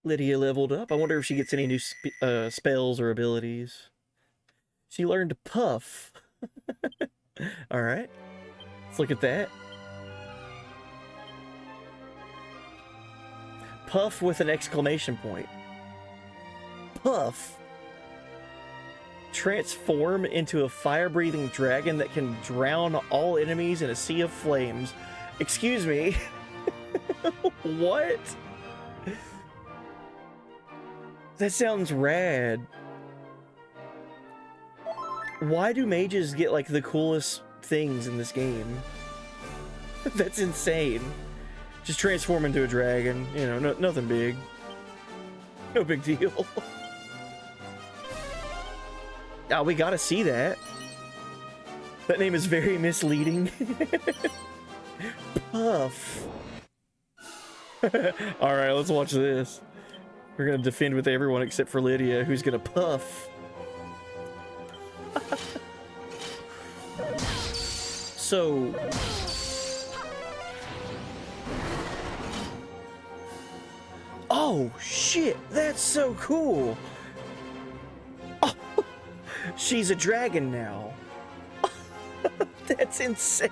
Lydia leveled up. I wonder if she gets any new spells or abilities. She learned Puff. Alright. Let's look at that. Puff with an exclamation point. Puff. Transform into a fire-breathing dragon that can drown all enemies in a sea of flames. Excuse me. What? That sounds rad. Why do mages get like the coolest things in this game? That's insane. Just transform into a dragon, you know, nothing big. No big deal. Oh, we gotta see that. That name is very misleading. Puff. Alright, let's watch this. We're gonna defend with everyone except for Lydia, who's gonna puff. So... Oh, shit! That's so cool! Oh, she's a dragon now. That's insane!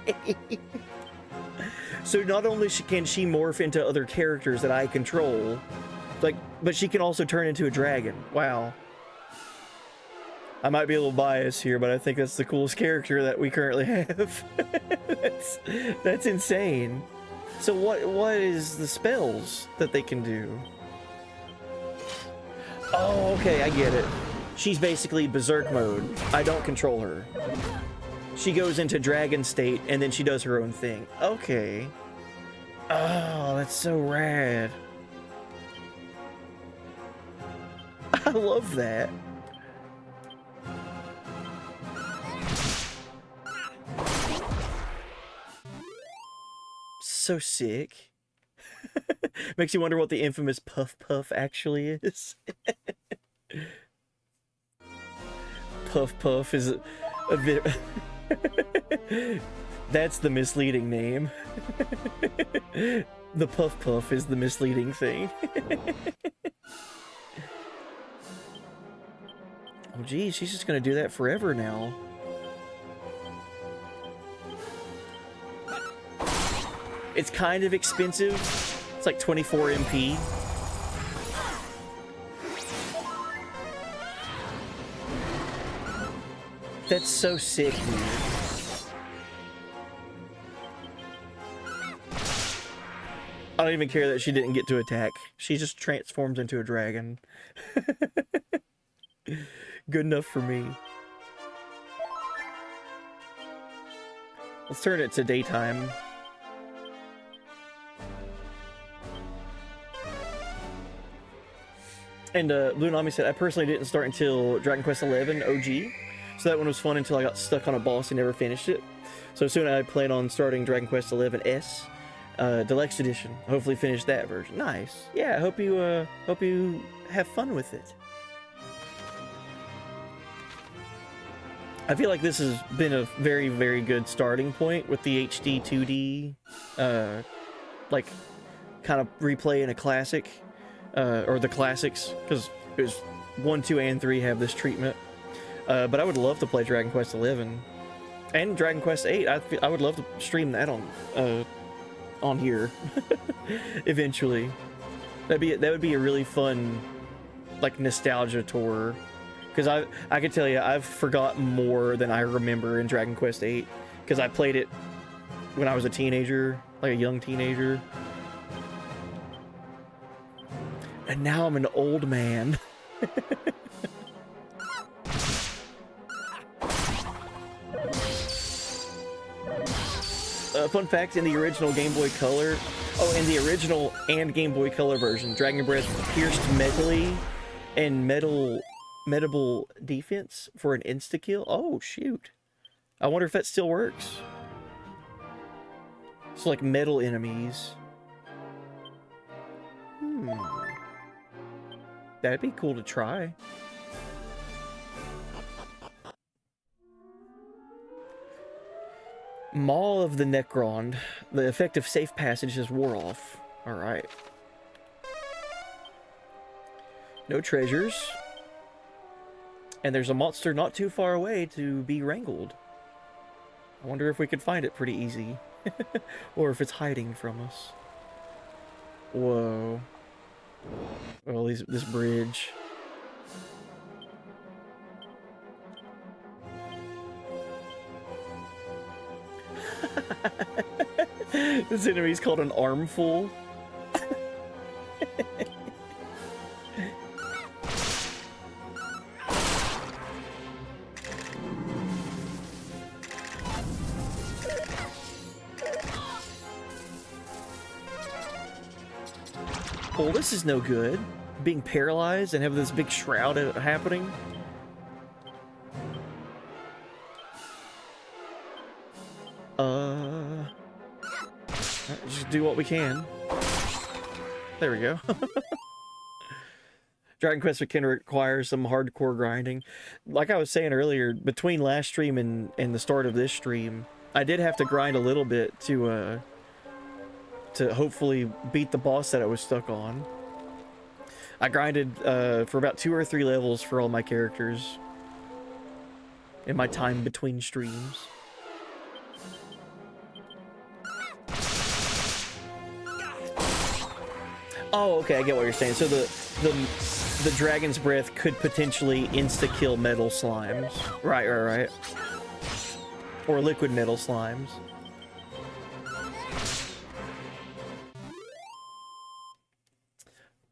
So not only can she morph into other characters that I control, but she can also turn into a dragon. Wow. I might be a little biased here, but I think that's the coolest character that we currently have. that's insane. So what is the spells that they can do? Oh, okay, I get it. She's basically berserk mode. I don't control her. She goes into dragon state and then she does her own thing. Okay. Oh, that's so rad. I love that. So sick. Makes you wonder what the infamous Puff Puff actually is. Puff Puff is a bit... That's the misleading name. The Puff Puff is the misleading thing. Oh geez, she's just gonna do that forever now. It's kind of expensive. It's like 24 MP. That's so sick, dude. I don't even care that she didn't get to attack. She just transforms into a dragon. Good enough for me. Let's turn it to daytime. And Lunami said, I personally didn't start until Dragon Quest XI OG. So that one was fun until I got stuck on a boss and never finished it. So soon I plan on starting Dragon Quest XI S. Deluxe Edition. Hopefully finish that version. Nice. Yeah, I hope you have fun with it. I feel like this has been a very, very good starting point with the HD-2D, like, kind of replaying a classic, or the classics, because it was 1, 2, and 3 have this treatment. But I would love to play Dragon Quest XI and Dragon Quest VIII. I would love to stream that on here eventually. That would be a really fun, like, nostalgia tour. Because I can tell you, I've forgotten more than I remember in Dragon Quest VIII. Because I played it when I was a teenager, like a young teenager. And now I'm an old man. Fun fact, in the original Game Boy Color... Oh, in the original and Game Boy Color version, Dragon Breath pierced metally and medable defense for an insta-kill. Oh, shoot. I wonder if that still works. So, like, metal enemies. That'd be cool to try. Maw of the Necron. The effective safe passage has wore off. Alright. No treasures. And there's a monster not too far away to be wrangled. I wonder if we could find it pretty easy. Or if it's hiding from us. Whoa. Well, this bridge. This enemy's called an armful. Well, this is no good. Being paralyzed and have this big shroud happening. Just do what we can. There we go. Dragon Quest can require some hardcore grinding. Like I was saying earlier, between last stream and the start of this stream, I did have to grind a little bit to hopefully beat the boss that I was stuck on. I grinded for about 2 or 3 levels for all my characters in my time between streams. Oh, okay, I get what you're saying. So the dragon's breath could potentially insta-kill metal slimes. Right. Or liquid metal slimes.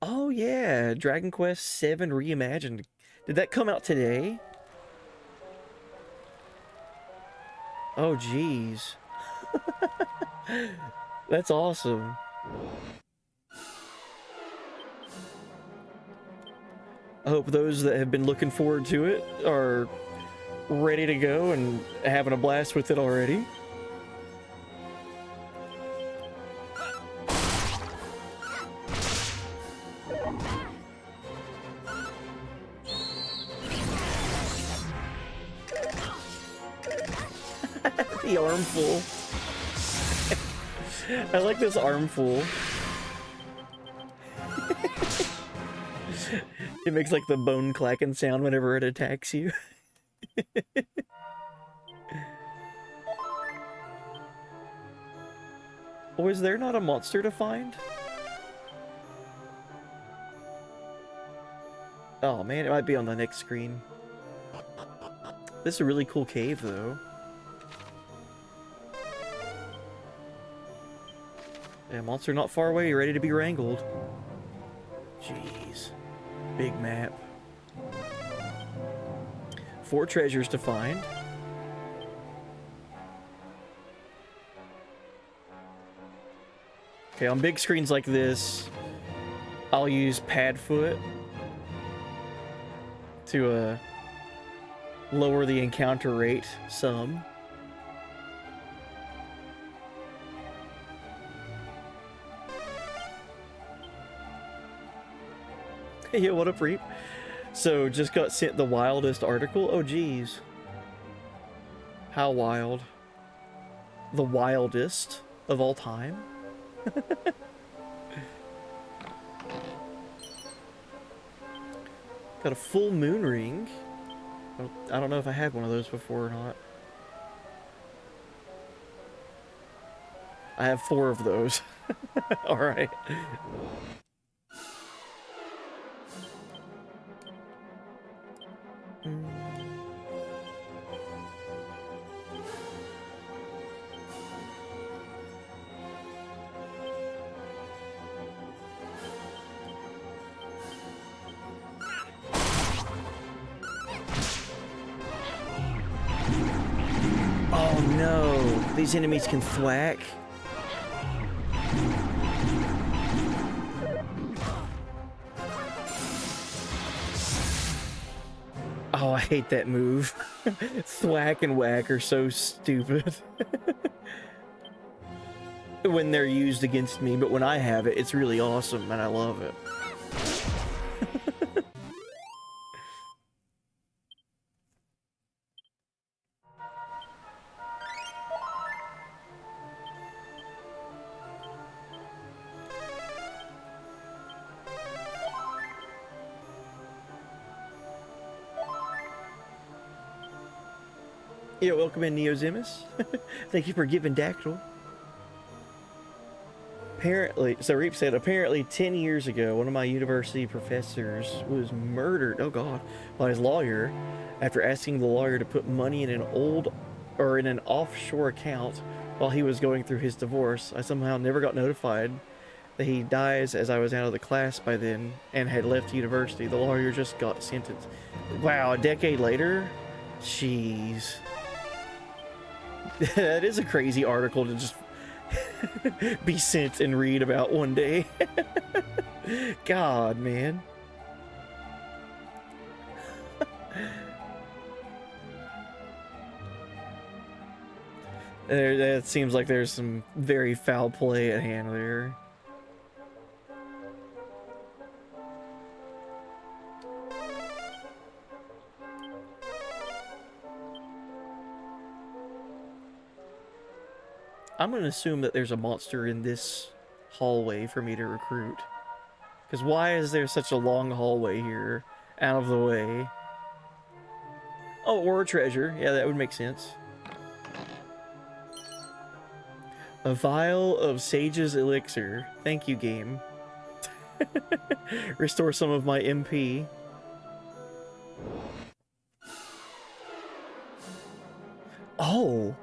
Oh yeah, Dragon Quest VII Reimagined. Did that come out today? Oh geez. That's awesome. I hope those that have been looking forward to it are ready to go and having a blast with it already. The armful. I like this armful. It makes like the bone clacking sound whenever it attacks you. Oh, is there not a monster to find? Oh man, it might be on the next screen. This is a really cool cave though. Yeah, monster not far away, ready to be wrangled. Jeez. Big map. 4 treasures to find. Okay, on big screens like this, I'll use pad foot to lower the encounter rate some. Yeah, what up, Reap? So, just got sent the wildest article. Oh, geez. How wild. The wildest of all time? Got a full moon ring. I don't know if I had one of those before or not. I have 4 of those. Alright. Oh no, these enemies can thwack. Oh, I hate that move. Thwack and whack are so stupid. When they're used against me, but when I have it, it's really awesome and I love it. Yeah, welcome in, Neozimus. Thank you for giving Dactyl. Apparently, so Reap said, apparently 10 years ago, one of my university professors was murdered, oh god, by his lawyer after asking the lawyer to put money in an offshore account while he was going through his divorce. I somehow never got notified that he dies as I was out of the class by then and had left university. The lawyer just got sentenced. Wow, a decade later? Jeez. That is a crazy article to just be sent and read about one day. God, man. That seems like there's some very foul play at hand there. I'm gonna assume that there's a monster in this hallway for me to recruit. Because why is there such a long hallway here, out of the way? Oh, or a treasure. Yeah, that would make sense. A vial of Sage's elixir. Thank you, game. Restore some of my MP. Oh!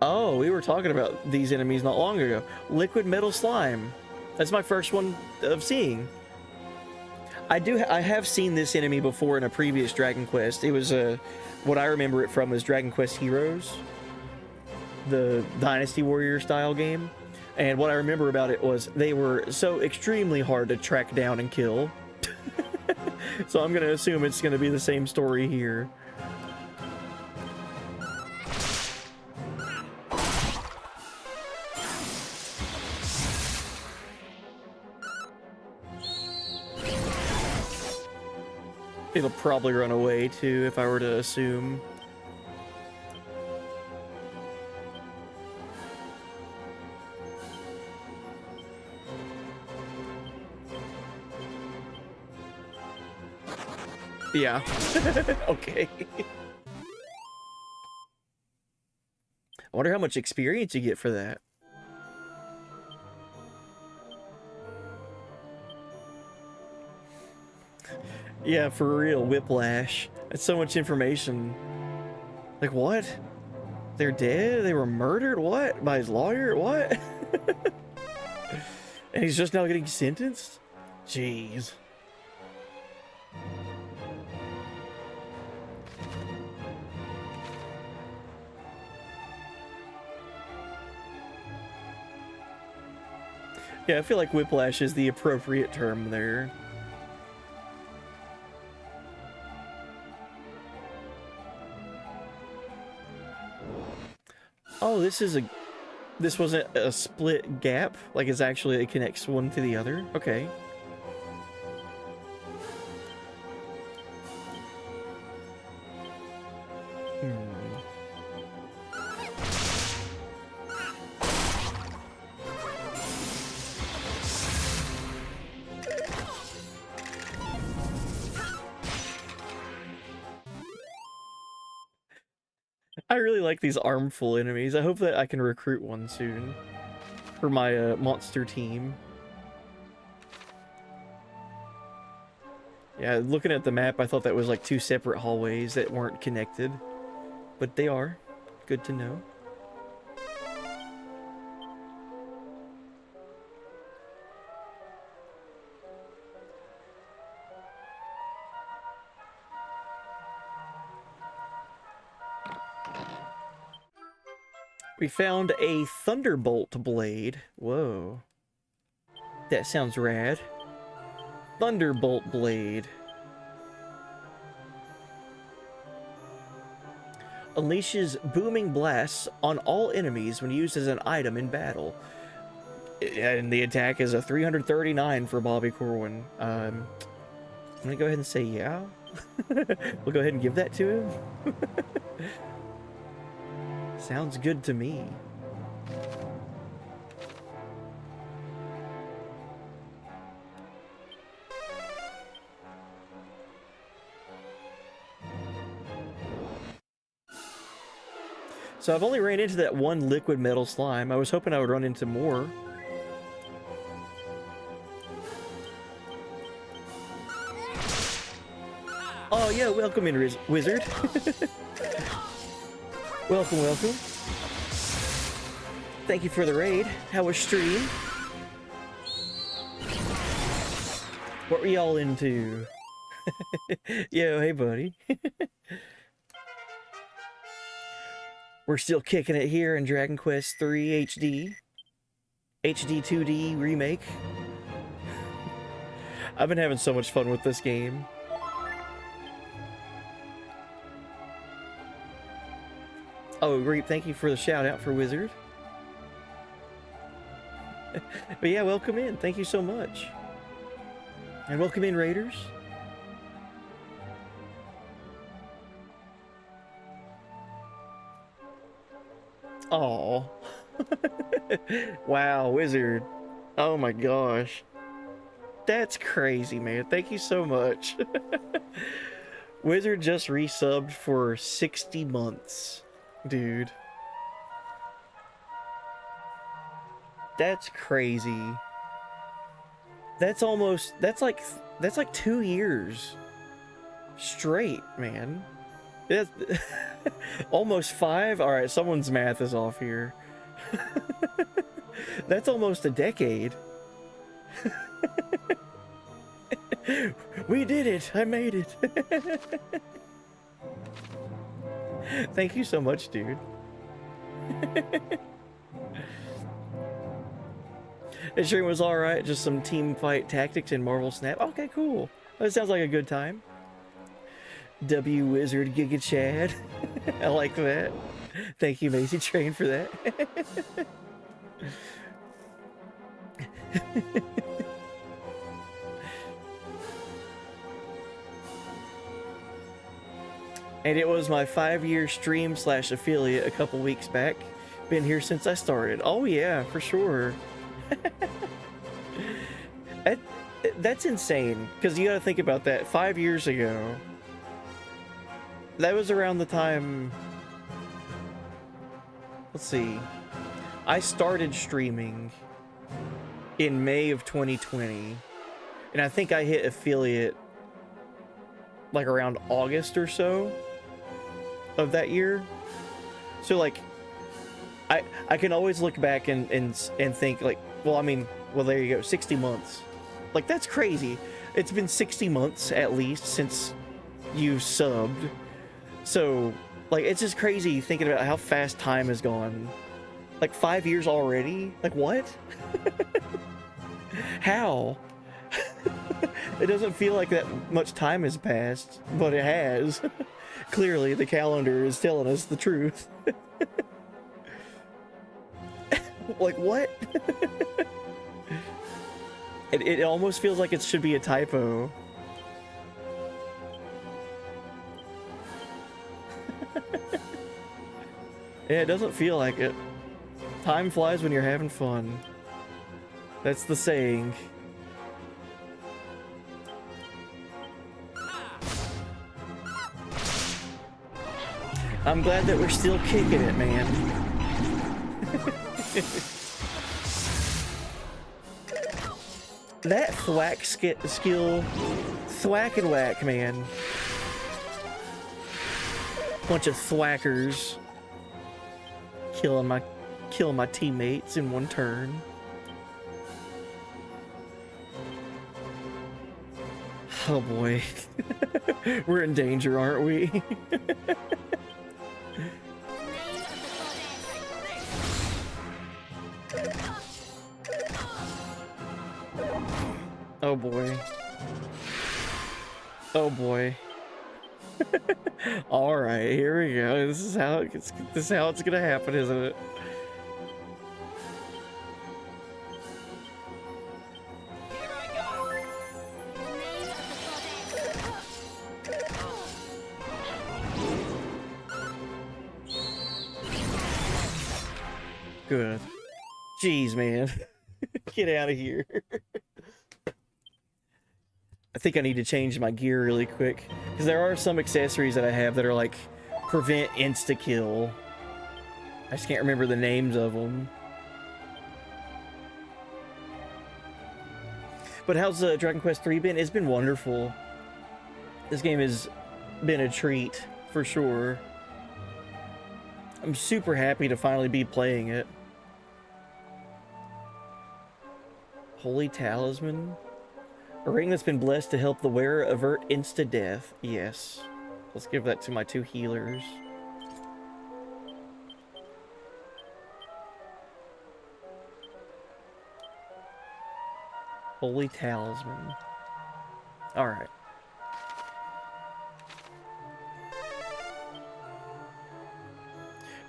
Oh, we were talking about these enemies not long ago. Liquid metal slime. That's my first one of seeing. I have seen this enemy before in a previous Dragon Quest. It was what I remember it from was Dragon Quest Heroes, the Dynasty Warrior style game. And what I remember about it was they were so extremely hard to track down and kill. So I'm gonna assume it's gonna be the same story here. It'll probably run away too, if I were to assume. Yeah. Okay. I wonder how much experience you get for that. Yeah, for real, Whiplash. That's so much information. Like, what? They're dead? They were murdered? What? By his lawyer? What? And he's just now getting sentenced? Jeez. Yeah, I feel like Whiplash is the appropriate term there. Oh, this wasn't a split gap? Like it's actually, it connects one to the other? Okay. I really like these armful enemies. I hope that I can recruit one soon for my monster team. Yeah, looking at the map, I thought that was like two separate hallways that weren't connected, but they are. Good to know. We found a Thunderbolt blade. Whoa. That sounds rad. Thunderbolt blade. Unleashes booming blasts on all enemies when used as an item in battle. And the attack is a 339 for Bobby Corwin. I'm gonna go ahead and say yeah. We'll go ahead and give that to him. Sounds good to me. So I've only ran into that one liquid metal slime. I was hoping I would run into more. Oh yeah, welcome in, wizard. Welcome, welcome. Thank you for the raid. How was stream? What were y'all into? Yo, hey buddy. We're still kicking it here in Dragon Quest III HD. HD-2D remake. I've been having so much fun with this game. Oh, Reap, thank you for the shout out for Wizard. But yeah, welcome in. Thank you so much. And welcome in, Raiders. Aww. Wow, Wizard. Oh my gosh. That's crazy, man. Thank you so much. Wizard just resubbed for 60 months. Dude. That's crazy. That's like 2 years straight, man. That's almost 5. All right, someone's math is off here. That's almost a decade. We did it. I made it. Thank you so much, dude. The stream was alright, just some team fight tactics and Marvel Snap. Okay, cool. That sounds like a good time. W Wizard Giga Chad. I like that. Thank you, Macy Train, for that. And it was my 5-year stream / affiliate a couple weeks back. Been here since I started. Oh yeah, for sure. That's insane, because you gotta think about that. 5 years ago, that was around the time, let's see, I started streaming in May of 2020, and I think I hit affiliate like around August or so of that year. So like, I can always look back and think like, well, I mean, well, there you go, 60 months. Like, that's crazy. It's been 60 months at least since you subbed. So, like, it's just crazy thinking about how fast time has gone. Like, 5 years already? Like, what? How? It doesn't feel like that much time has passed, but it has. Clearly, the calendar is telling us the truth. Like, what? It almost feels like it should be a typo. Yeah, it doesn't feel like it. Time flies when you're having fun. That's the saying. I'm glad that we're still kicking it, man. That thwack skill, thwack and whack, man. Bunch of thwackers killing my teammates in one turn. Oh boy, we're in danger, aren't we? Oh boy. Oh boy. All right, here we go. This is how it's gonna happen, isn't it? Here I go. Good. Jeez, man. Get out of here. I think I need to change my gear really quick, because there are some accessories that I have that are like prevent insta-kill. I just can't remember the names of them. But how's Dragon Quest 3 been? It's been wonderful. This game has been a treat, for sure. I'm super happy to finally be playing it. Holy Talisman? A ring that's been blessed to help the wearer avert insta-death. Yes. Let's give that to my 2 healers. Holy Talisman. Alright.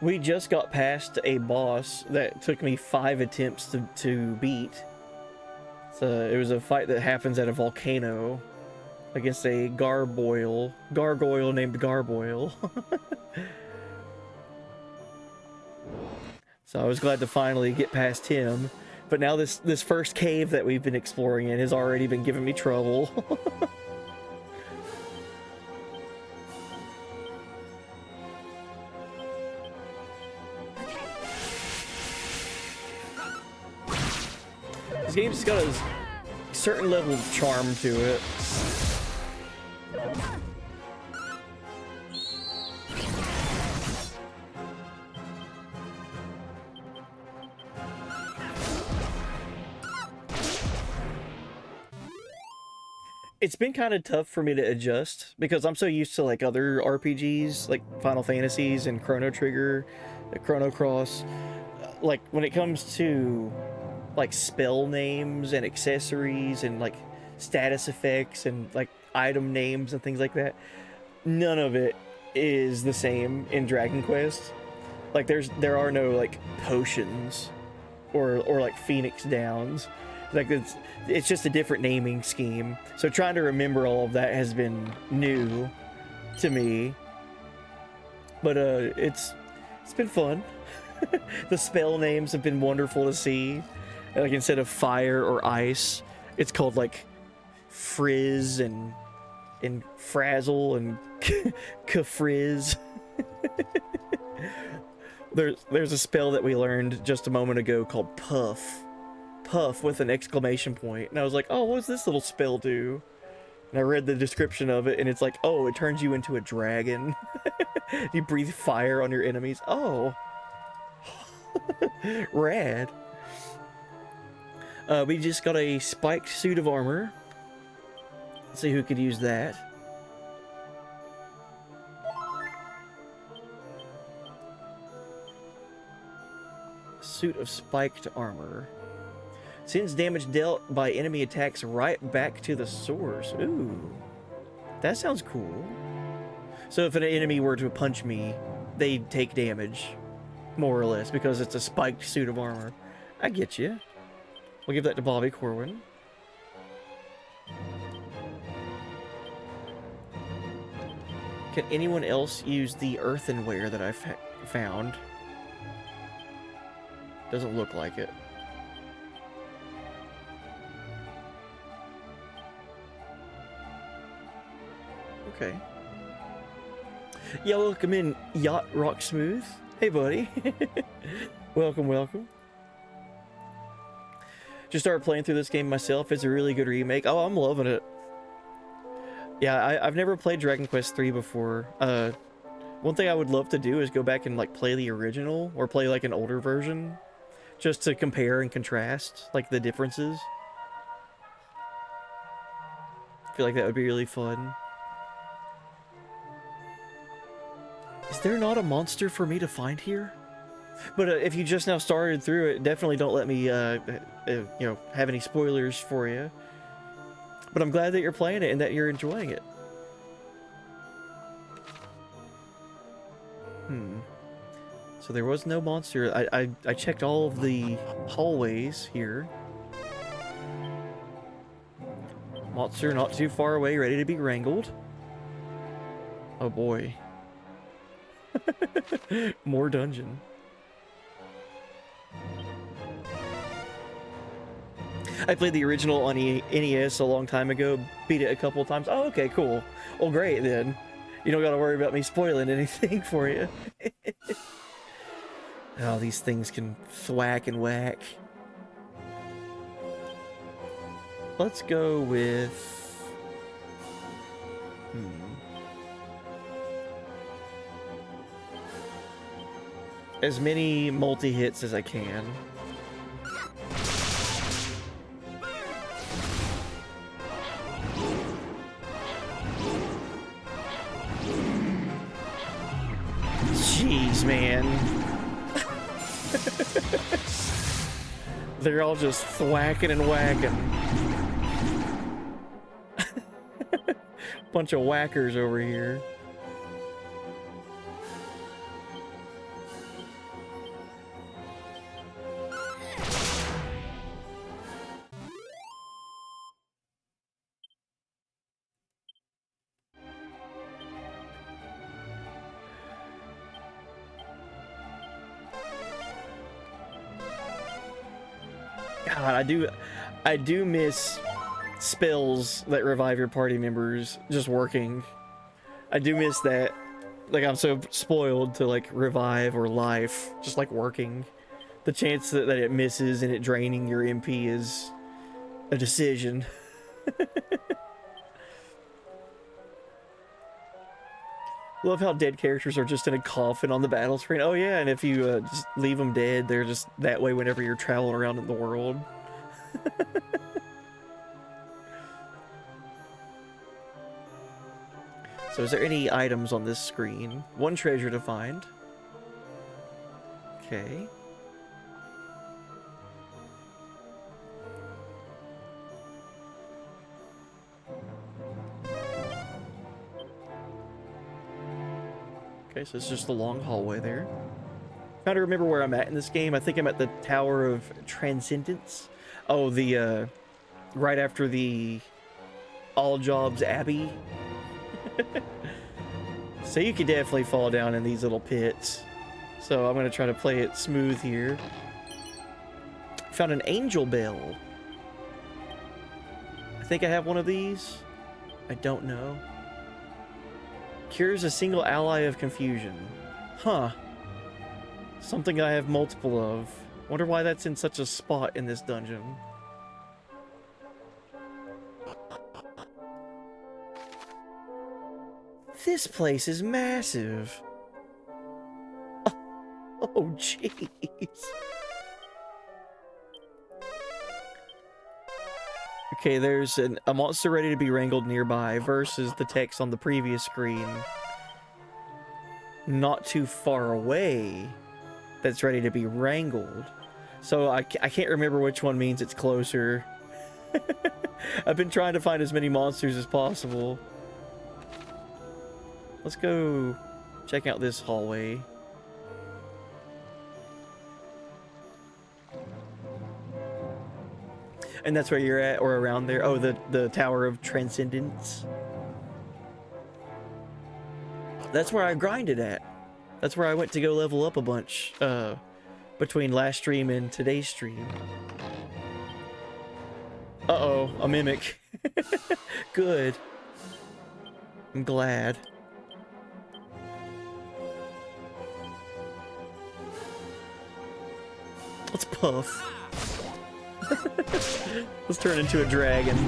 We just got past a boss that took me 5 attempts to beat. So it was a fight that happens at a volcano against a gargoyle named Gargoyle. So I was glad to finally get past him. But now this first cave that we've been exploring in has already been giving me trouble. This game's got a certain level of charm to it. It's been kind of tough for me to adjust because I'm so used to like other RPGs like Final Fantasies and Chrono Trigger, Chrono Cross. Like when it comes to like spell names and accessories and like status effects and like item names and things like that, none of it is the same in Dragon Quest. Like there are no like potions or like Phoenix Downs. Like it's just a different naming scheme. So trying to remember all of that has been new to me. But it's been fun. The spell names have been wonderful to see. Like instead of fire or ice, it's called like frizz and frazzle and kafrizz. There's a spell that we learned just a moment ago called puff. Puff with an exclamation point. And I was like, oh, what does this little spell do? And I read the description of it and it's like, oh, it turns you into a dragon. You breathe fire on your enemies. Oh. Rad. We just got a spiked suit of armor. Let's see who could use that. Suit of spiked armor. Sends damage dealt by enemy attacks right back to the source. Ooh. That sounds cool. So if an enemy were to punch me, they'd take damage. More or less, because it's a spiked suit of armor. I get you. We'll give that to Bobby Corwin. Can anyone else use the earthenware that I've found? Doesn't look like it. Okay. Yeah, welcome in, Yacht Rock Smooth. Hey, buddy. Welcome, welcome. Just started playing through this game myself. It's a really good remake. Oh, I'm loving it. Yeah, I've never played Dragon Quest III before. One thing I would love to do is go back and like play the original or play like an older version, just to compare and contrast like the differences. I feel like that would be really fun. Is there not a monster for me to find here? But if you just now started through it, definitely don't let me, you know, have any spoilers for you. But I'm glad that you're playing it and that you're enjoying it. So there was no monster. I checked all of the hallways here. Monster not too far away, ready to be wrangled. Oh boy. More dungeon. I played the original on NES a long time ago, beat it a couple of times. Oh, okay, cool. Well, great then. You don't gotta worry about me spoiling anything for you. Oh, these things can thwack and whack. Let's go with... as many multi-hits as I can. Jeez, man. They're all just thwacking and whacking. Bunch of whackers over here. God, I do miss spells that revive your party members just working. I do miss that. Like, I'm so spoiled to, like, revive or life just, like, working. The chance that it misses and it draining your MP is a decision. Love how dead characters are just in a coffin on the battle screen. Oh yeah, and if you just leave them dead, they're just that way whenever you're traveling around in the world. So is there any items on this screen? One treasure to find. Okay. Okay, so it's just the long hallway there. Trying to remember where I'm at in this game. I think I'm at the Tower of Transcendence. Oh, the, right after the All Jobs Abbey. So you could definitely fall down in these little pits. So I'm going to try to play it smooth here. Found an angel bell. I think I have one of these. I don't know. Cures a single ally of confusion. Huh. Something I have multiple of. Wonder why that's in such a spot in this dungeon. This place is massive. Oh, jeez. Okay, there's a monster ready to be wrangled nearby versus the text on the previous screen. Not too far away that's ready to be wrangled. So I can't remember which one means it's closer. I've been trying to find as many monsters as possible. Let's go check out this hallway. And that's where you're at, or around there. Oh, the Tower of Transcendence. That's where I grinded at. That's where I went to go level up a bunch, between last stream and today's stream. Uh-oh, a mimic. Good. I'm glad. Let's puff. Let's turn into a dragon.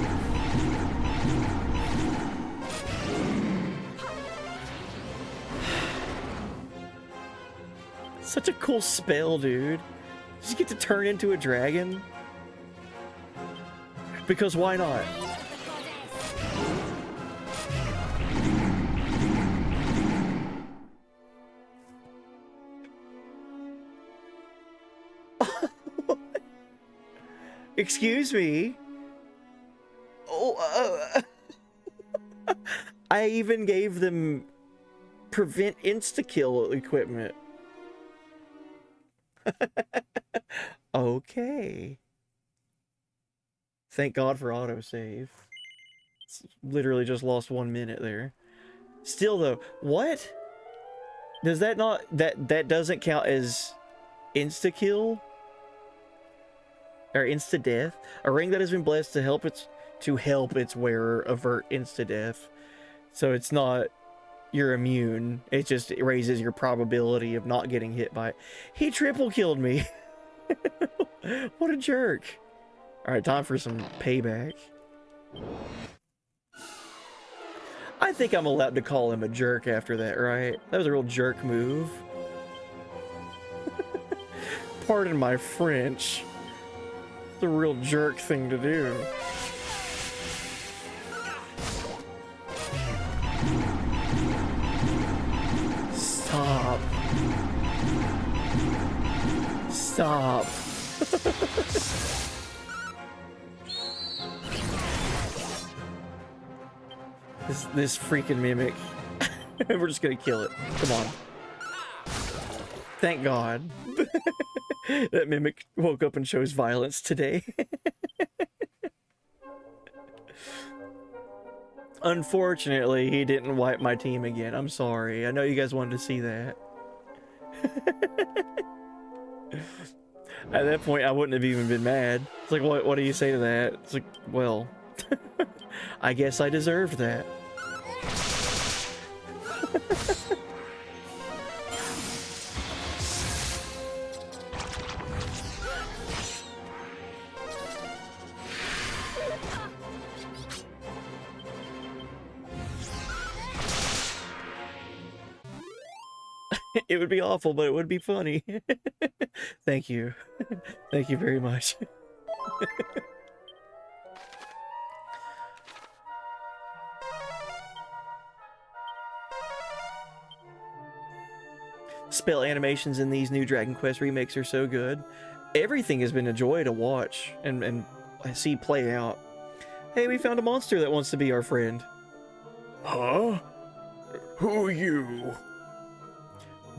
Such a cool spell, dude. Just get to turn into a dragon. Because why not? Excuse me. Oh, I even gave them prevent insta-kill equipment. Okay. Thank God for autosave. Literally just lost 1 minute there. Still though, what? Does that not that doesn't count as insta-kill? Or insta-death? A ring that has been blessed to help its wearer avert insta-death. So it's not you're immune. It just raises your probability of not getting hit by it. He triple killed me. What a jerk. Alright, time for some payback. I think I'm allowed to call him a jerk after that, right? That was a real jerk move. Pardon my French. It's a real jerk thing to do. Stop. Stop. This freaking mimic. We're just gonna kill it. Come on. Thank God. That mimic woke up and chose violence today. Unfortunately, he didn't wipe my team again. I'm sorry. I know you guys wanted to see that. At that point, I wouldn't have even been mad. It's like, what do you say to that? It's like, well, I guess I deserved that. It would be awful, but it would be funny. Thank you. Thank you very much. Spell animations in these new Dragon Quest remakes are so good. Everything has been a joy to watch and see play out. Hey, we found a monster that wants to be our friend. Huh? Who are you?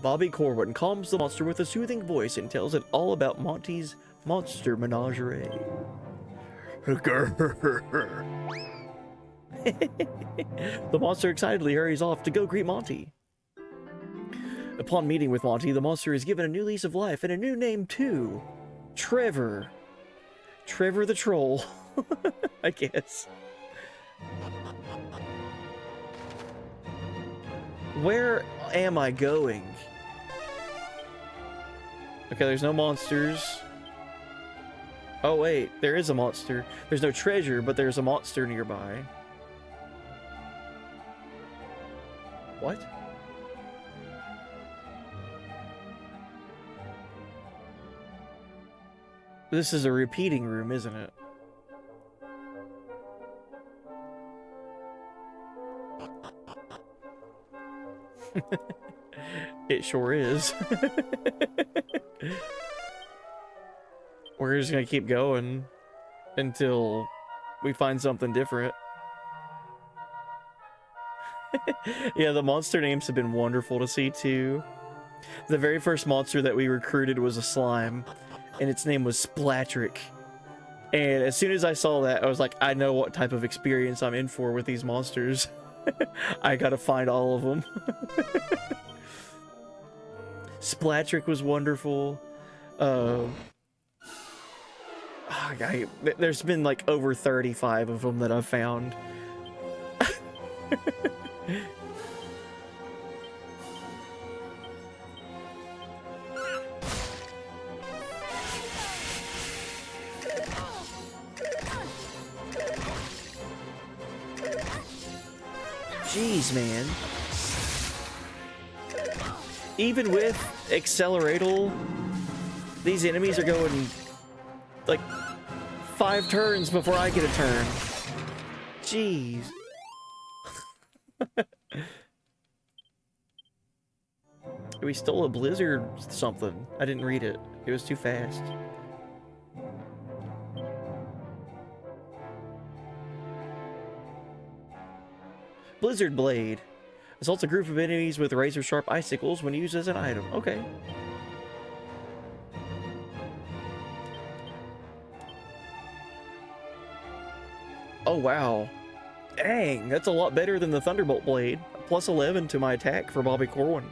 Bobby Corwin calms the monster with a soothing voice and tells it all about Monty's monster menagerie. Grrr. The monster excitedly hurries off to go greet Monty. Upon meeting with Monty, the monster is given a new lease of life and a new name too. Trevor. Trevor the Troll, I guess. Where am I going? Okay, there's no monsters. Oh wait, there is a monster. There's no treasure, but there's a monster nearby. What? This is a repeating room, isn't it? It sure is. We're just gonna keep going until we find something different. Yeah, the monster names have been wonderful to see too. The very first monster that we recruited was a slime, and its name was Splattrick. And as soon as I saw that, I was like, I know what type of experience I'm in for with these monsters. I gotta find all of them. Splattrick was wonderful. There's been like over 35 of them that I've found. Jeez, man. Even with Acceleratal, these enemies are going like 5 turns before I get a turn. Jeez. We stole a blizzard something. I didn't read it. It was too fast. Blizzard Blade. Assaults a group of enemies with razor-sharp icicles when used as an item. Okay. Oh, wow. Dang, that's a lot better than the Thunderbolt Blade. Plus 11 to my attack for Bobby Corwin.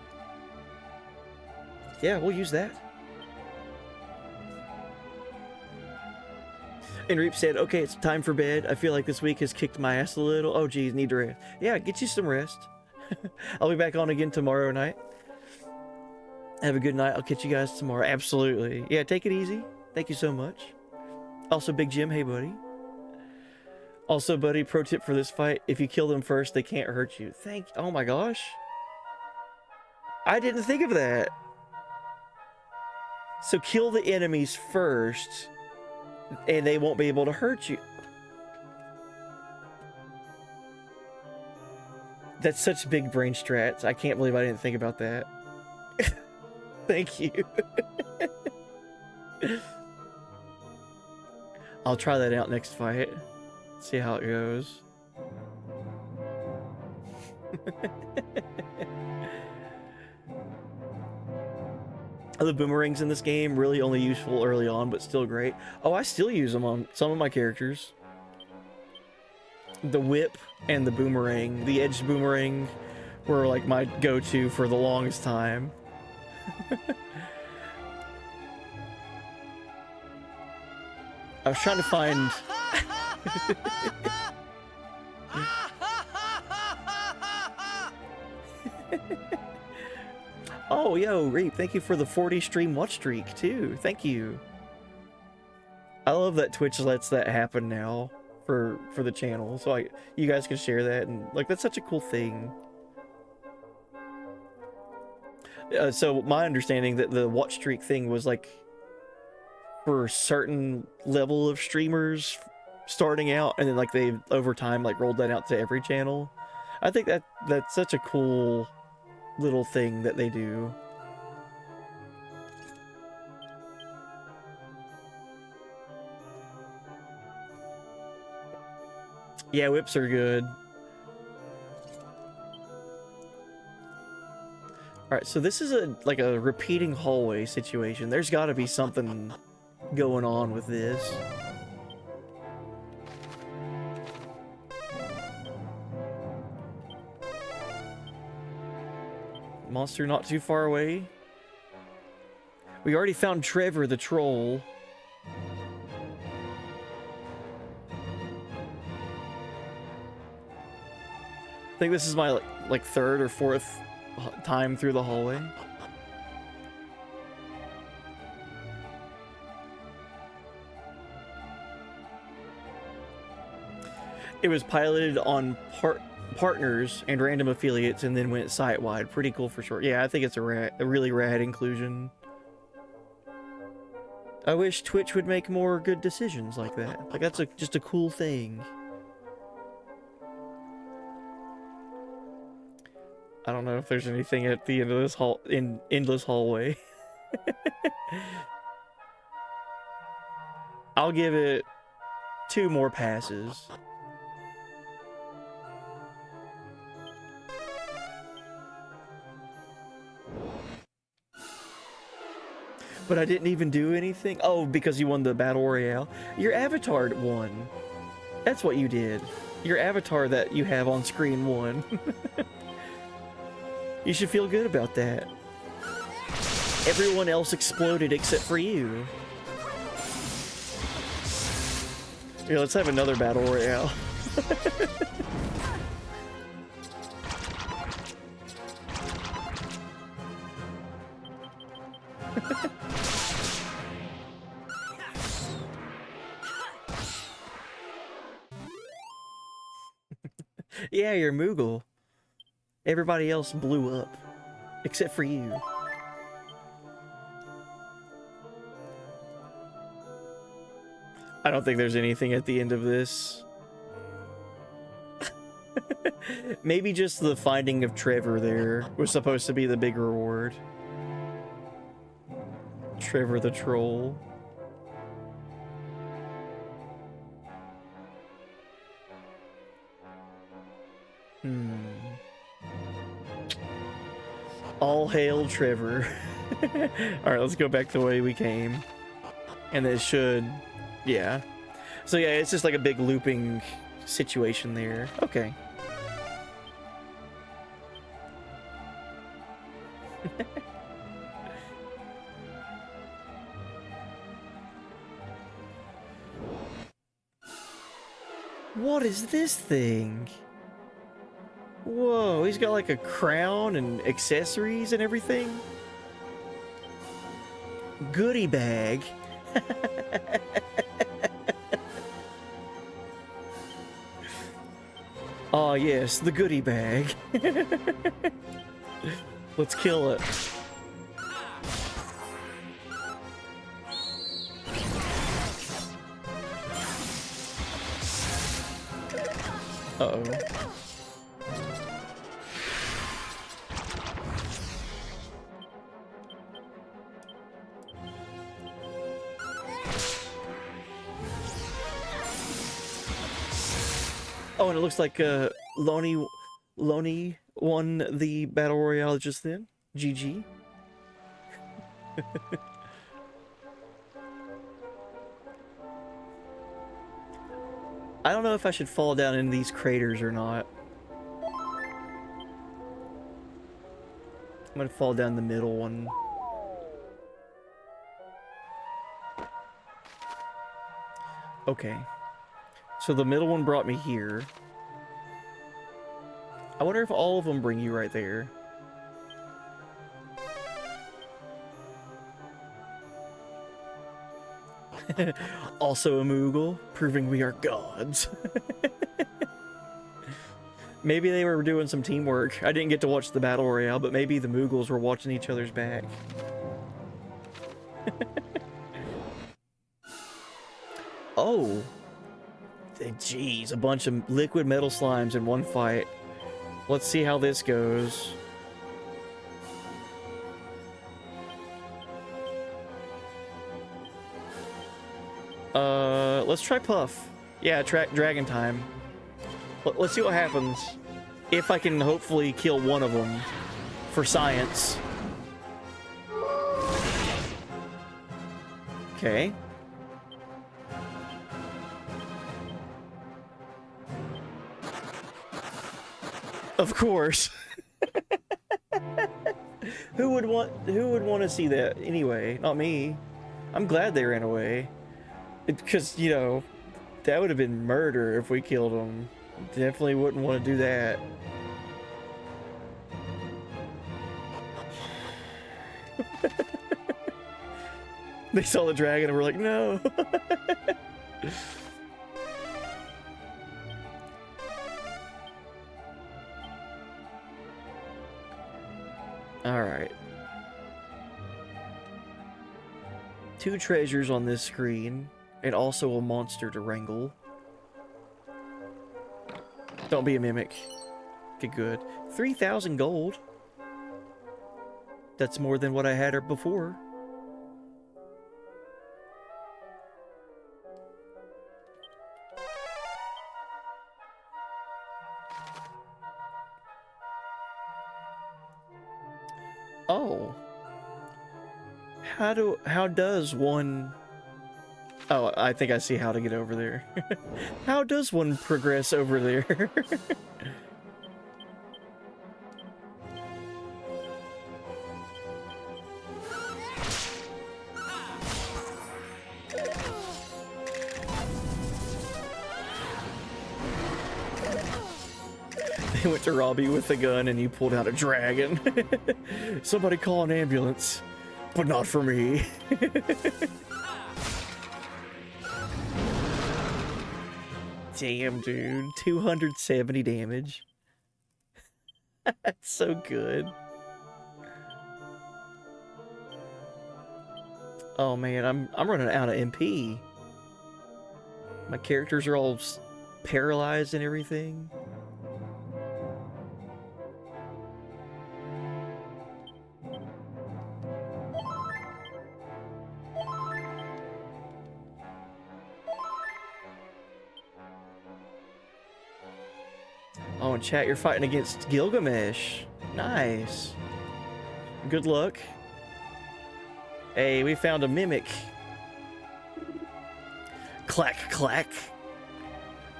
Yeah, we'll use that. And Reap said, okay, it's time for bed. I feel like this week has kicked my ass a little. Oh, geez, need to rest. Yeah, get you some rest. I'll be back on again tomorrow night. Have a good night. I'll catch you guys tomorrow. Absolutely. Yeah, take it easy. Thank you so much. Also, Big Jim, hey, buddy. Also, buddy, pro tip for this fight. If you kill them first, they can't hurt you. Oh, my gosh. I didn't think of that. So kill the enemies first, and they won't be able to hurt you. That's such big brain strats. I can't believe I didn't think about that. Thank you. I'll try that out next fight. See how it goes. The boomerangs in this game really only useful early on, but still great. Oh, I still use them on some of my characters. The whip and the boomerang, the edged boomerang, were like my go-to for the longest time. I was trying to find. Oh, yo, Reap, thank you for the 40 stream watch streak, too. Thank you. I love that Twitch lets that happen now for the channel, so you guys can share that, and like that's such a cool thing. So my understanding that the watch streak thing was like for a certain level of streamers starting out, and then like they over time like rolled that out to every channel. I think that's such a cool little thing that they do. Yeah, whips are good. Alright, so this is like a repeating hallway situation. There's gotta be something going on with this. Monster not too far away. We already found Trevor the troll. I think this is my like third or fourth time through the hallway. It was piloted on partners and random affiliates and then went site-wide. Pretty cool for sure. Yeah, I think it's a really rad inclusion. I wish Twitch would make more good decisions like that. Like that's just a cool thing. I don't know if there's anything at the end of this endless hallway. I'll give it 2 more passes. But I didn't even do anything? Oh, because you won the Battle Royale? Your avatar won. That's what you did. Your avatar that you have on screen won. You should feel good about that. Everyone else exploded except for you. Here, let's have another Battle Royale. Yeah, you're Moogle. Everybody else blew up. Except for you. I don't think there's anything at the end of this. Maybe just the finding of Trevor there was supposed to be the big reward. Trevor the troll. All hail Trevor. Alright, let's go back the way we came. And it should... yeah. So yeah, it's just like a big looping situation there. Okay. What is this thing? Whoa, he's got like a crown and accessories and everything. Goodie bag. Oh yes, the goodie bag. Let's kill it. Uh-oh. Oh, and it looks like Loney won the Battle Royale just then. GG. I don't know if I should fall down in these craters or not. I'm gonna fall down the middle one. Okay. So the middle one brought me here. I wonder if all of them bring you right there. Also a Moogle, proving we are gods. Maybe they were doing some teamwork. I didn't get to watch the battle royale, but maybe the Moogles were watching each other's back. Oh. Jeez, a bunch of liquid metal slimes in one fight. Let's see how this goes. Let's try Puff. Yeah, Dragon time. Let's see what happens. If I can hopefully kill one of them for science. Okay. Of course. Who would want to see that anyway? Not me. I'm glad they ran away. Because, you know, that would have been murder if we killed them. Definitely wouldn't want to do that. They saw the dragon and were like, no. All right. 2 treasures on this screen, and also a monster to wrangle. Don't be a mimic. Get good. 3,000 gold. That's more than what I had before. Oh. How does one... Oh, I think I see how to get over there. How does one progress over there? They went to rob you with a gun and you pulled out a dragon. Somebody call an ambulance, but not for me. Damn, dude. 270 damage. That's so good. Oh man, I'm running out of MP. My characters are all paralyzed and everything. Oh, and chat, you're fighting against Gilgamesh. Nice. Good luck. Hey, we found a mimic. Clack, clack.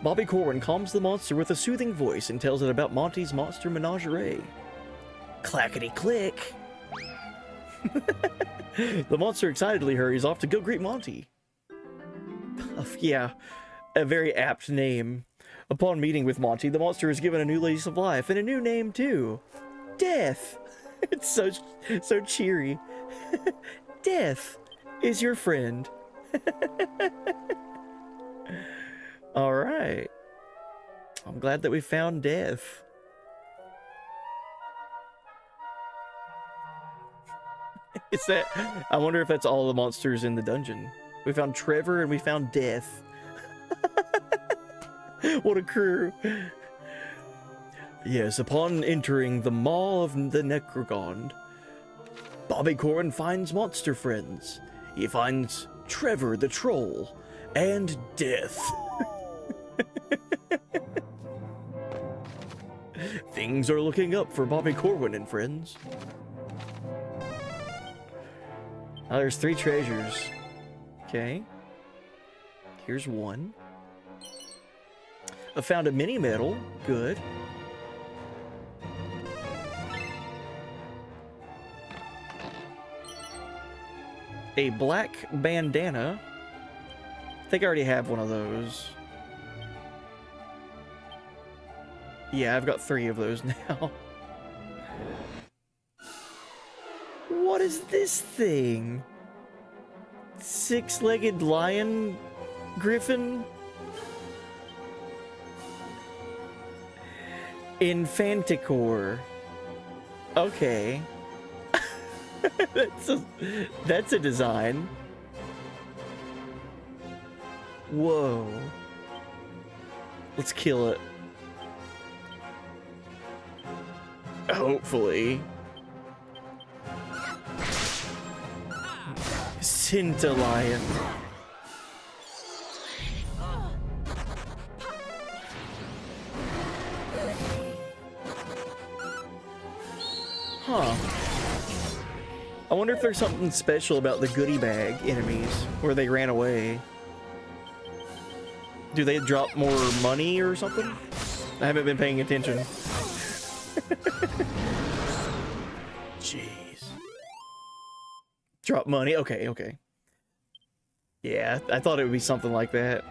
Bobby Corwin calms the monster with a soothing voice and tells it about Monty's monster menagerie. Clackety click. The monster excitedly hurries off to go greet Monty. Yeah, a very apt name. Upon meeting with Monty, the monster is given a new lease of life and a new name too. Death. It's so cheery. Death is your friend. All right. I'm glad that we found Death. Is that? I wonder if that's all the monsters in the dungeon. We found Trevor and we found Death. What a crew. Yes, upon entering the Maw of the Necrogond, Bobby Corwin finds monster friends. He finds Trevor the Troll and Death. Things are looking up for Bobby Corwin and friends. Oh, there's 3 treasures. Okay. Here's one. I found a mini medal. Good. A black bandana. I think I already have one of those. Yeah, I've got 3 of those now. What is this thing? 6-legged lion griffin? Infanticore. Okay. That's a design. Whoa. Let's kill it. Hopefully. Scintilion. Huh. I wonder if there's something special about the goodie bag enemies where they ran away. Do they drop more money or something? I haven't been paying attention. Jeez. Drop money? Okay, okay. Yeah, I thought it would be something like that.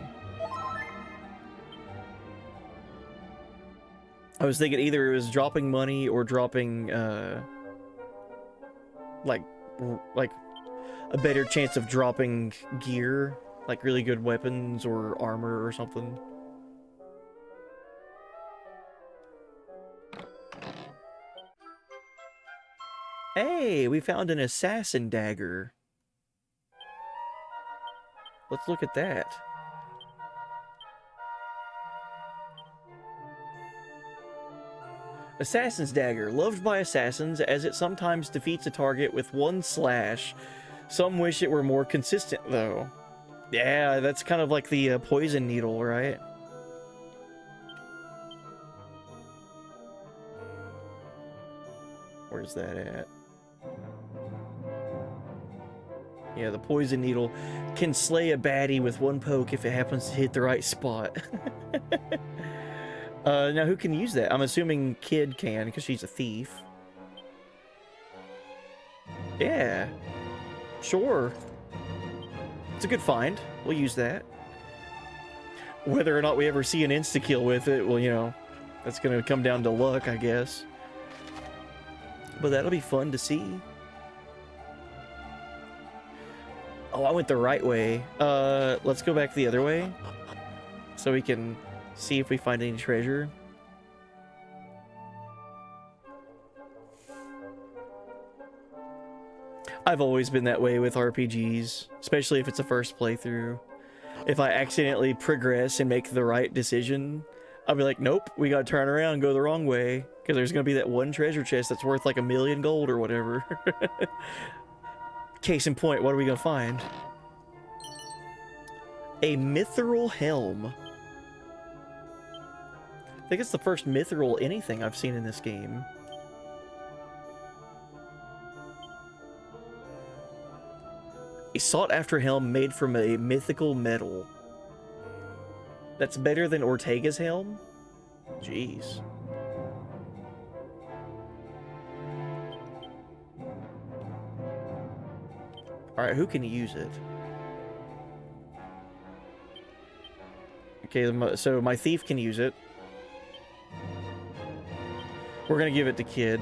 I was thinking either it was dropping money or dropping, like a better chance of dropping gear, like really good weapons or armor or something. Hey, we found an assassin dagger. Let's look at that. Assassin's Dagger, loved by assassins as it sometimes defeats a target with 1 slash. Some wish it were more consistent though. Yeah, that's kind of like the poison needle, right? Where's that at? Yeah, the poison needle can slay a baddie with 1 poke if it happens to hit the right spot. Now who can use that? I'm assuming Kid can, because she's a thief. Yeah. Sure. It's a good find. We'll use that. Whether or not we ever see an insta-kill with it, well, you know, that's gonna come down to luck, I guess. But that'll be fun to see. Oh, I went the right way. Let's go back the other way. So we can see if we find any treasure. I've always been that way with RPGs, especially if it's a first playthrough. If I accidentally progress and make the right decision, I'll be like, nope, we gotta turn around and go the wrong way, because there's gonna be that 1 treasure chest that's worth like 1,000,000 gold or whatever. Case in point, what are we gonna find? A mithril helm. I think it's the first mithril anything I've seen in this game. A sought-after helm made from a mythical metal. That's better than Ortega's helm? Jeez. Alright, who can use it? Okay, so my thief can use it. We're gonna give it to Kid.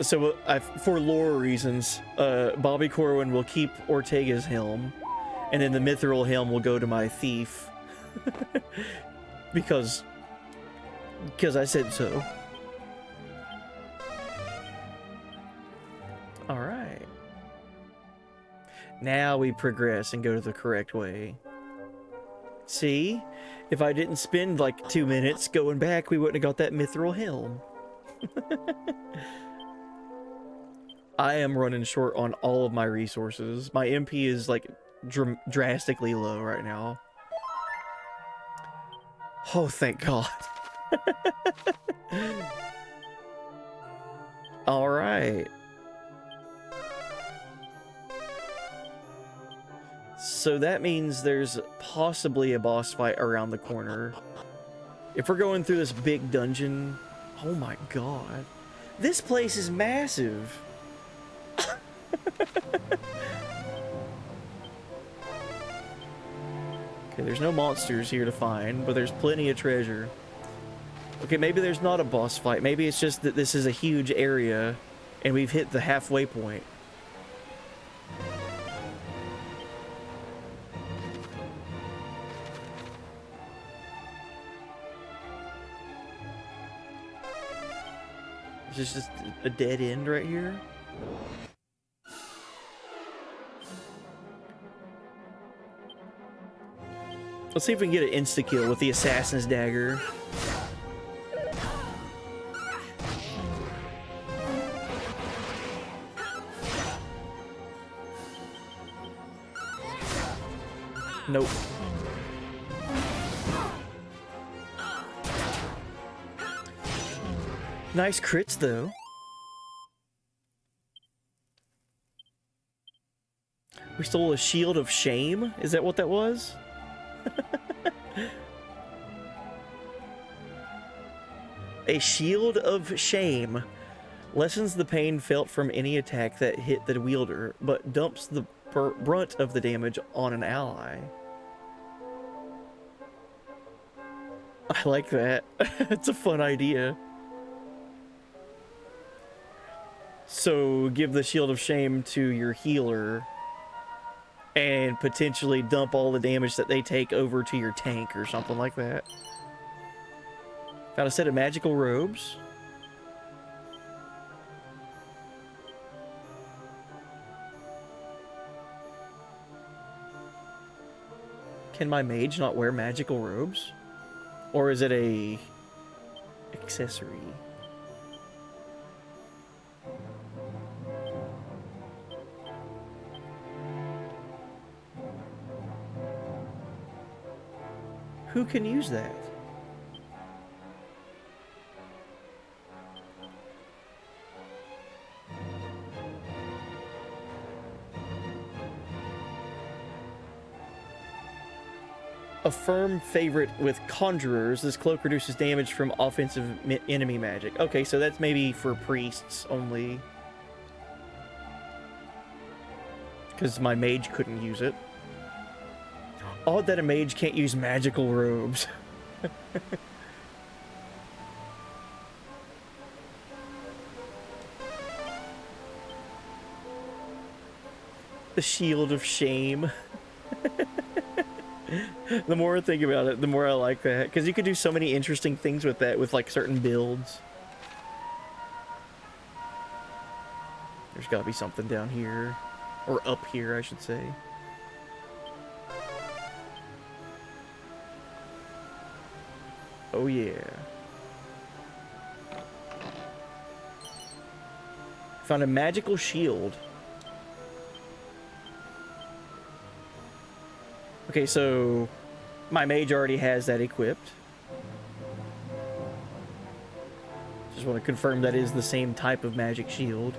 So, for lore reasons, Bobby Corwin will keep Ortega's helm, and then the mithril helm will go to my thief. because I said so. Alright. Now we progress and go to the correct way. See? If I didn't spend like 2 minutes going back, we wouldn't have got that mithril helm. I am running short on all of my resources. My MP is like drastically low right now. Oh, thank God. All right. So that means there's possibly a boss fight around the corner. If we're going through this big dungeon... Oh my God. This place is massive. Okay, there's no monsters here to find, but there's plenty of treasure. Okay, maybe there's not a boss fight. Maybe it's just that this is a huge area and we've hit the halfway point. Is this just a dead end right here? Let's see if we can get an insta-kill with the Assassin's Dagger. Nope. Nice crits, though. We stole a shield of shame? Is that what that was? A shield of shame lessens the pain felt from any attack that hit the wielder, but dumps the brunt of the damage on an ally. I like that. It's a fun idea. So give the shield of shame to your healer and potentially dump all the damage that they take over to your tank or something like that. Got a set of magical robes. Can my mage not wear magical robes? Or is it a accessory? Who can use that? A firm favorite with conjurers, this cloak reduces damage from offensive enemy magic. Okay, so that's maybe for priests only. Because my mage couldn't use it. Odd that a mage can't use magical robes. The shield of shame. The more I think about it, the more I like that. Because you could do so many interesting things with that, with like certain builds. There's gotta be something down here. Or up here, I should say. Oh yeah. Found a magical shield. Okay, so my mage already has that equipped. Just want to confirm that is the same type of magic shield.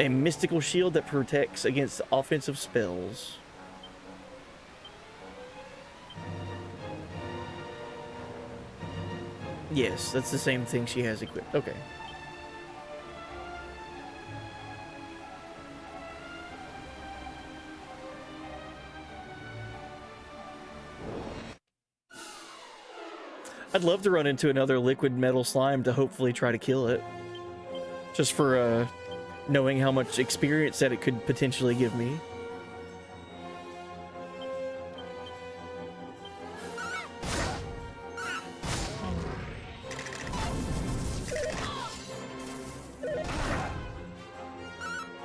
A mystical shield that protects against offensive spells. Yes, that's the same thing she has equipped. Okay. I'd love to run into another liquid metal slime to hopefully try to kill it. Just for knowing how much experience that it could potentially give me.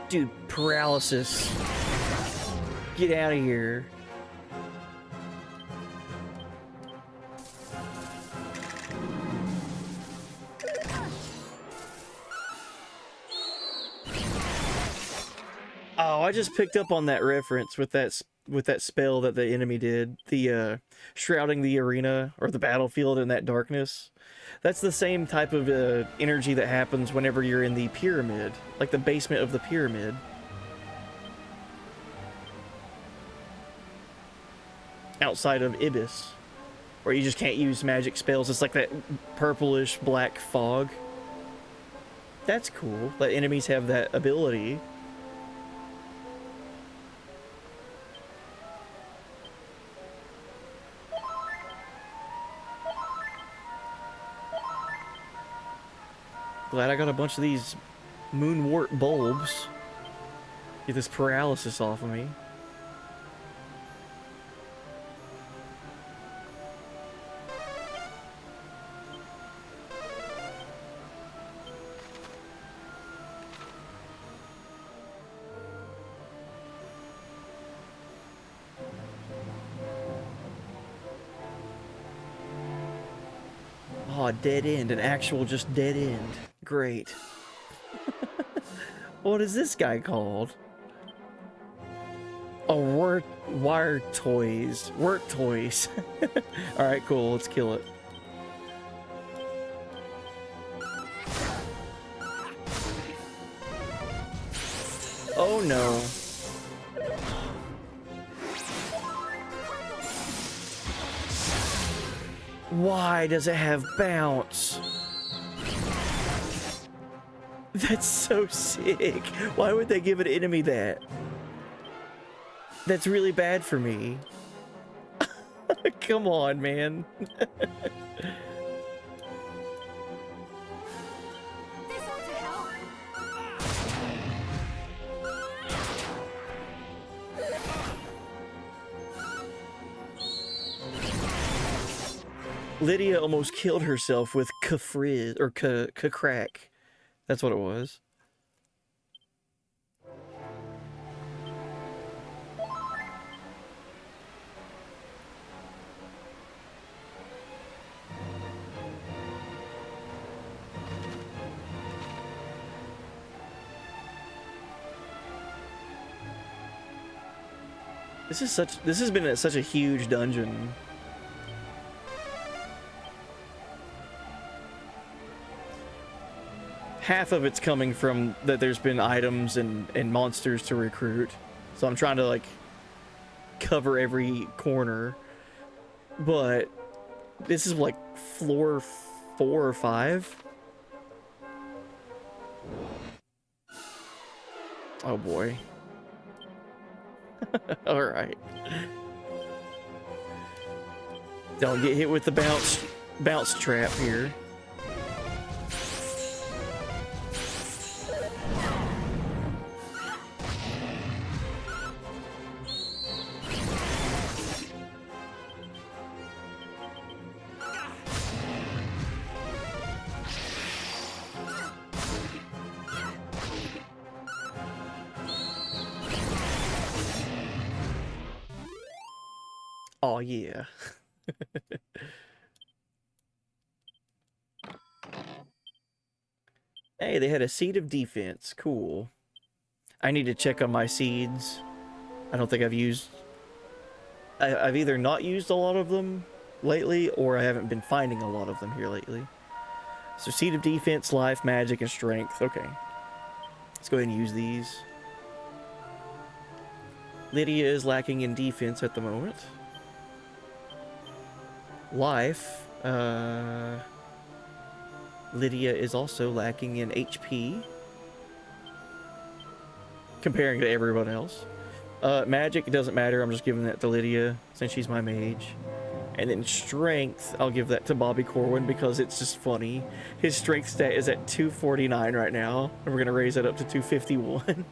Dude, paralysis. Get out of here. Oh, I just picked up on that reference with that spell that the enemy did. The shrouding the arena or the battlefield in that darkness. That's the same type of energy that happens whenever you're in the pyramid, like the basement of the pyramid. Outside of Ibis, where you just can't use magic spells. It's like that purplish black fog. That's cool that enemies have that ability. Glad I got a bunch of these moonwort bulbs. Get this paralysis off of me. Oh, dead end. An actual just dead end. Great. What is this guy called? Oh, wire toys. Work toys. Alright, cool. Let's kill it. Oh no. Why does it have bounce? That's so sick. Why would they give an enemy that? That's really bad for me. Come on, man. This ought to help. Lydia almost killed herself with K-Frizz, or K-Crack. That's what it was. This has been such a huge dungeon. Half of it's coming from that there's been items and monsters to recruit. So I'm trying to like cover every corner. But this is like floor 4 or 5. Oh boy. Alright. Don't get hit with the bounce trap here. Oh yeah. Hey, they had a seed of defense. Cool. I need to check on my seeds. I don't think I've used... I've either not used a lot of them lately, or I haven't been finding a lot of them here lately. So seed of defense, life, magic, and strength. Okay. Let's go ahead and use these. Lydia is lacking in defense at the moment. Life, Lydia is also lacking in HP, comparing to everyone else. Magic, it doesn't matter, I'm just giving that to Lydia, since she's my mage. And then strength, I'll give that to Bobby Corwin, because it's just funny. His strength stat is at 249 right now, and we're gonna raise that up to 251.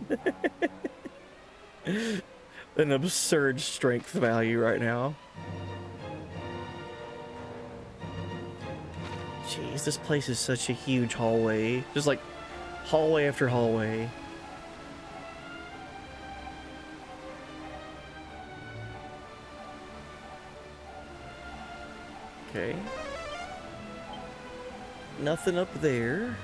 An absurd strength value right now. Jeez, this place is such a huge hallway. Just like hallway after hallway. Okay. Nothing up there.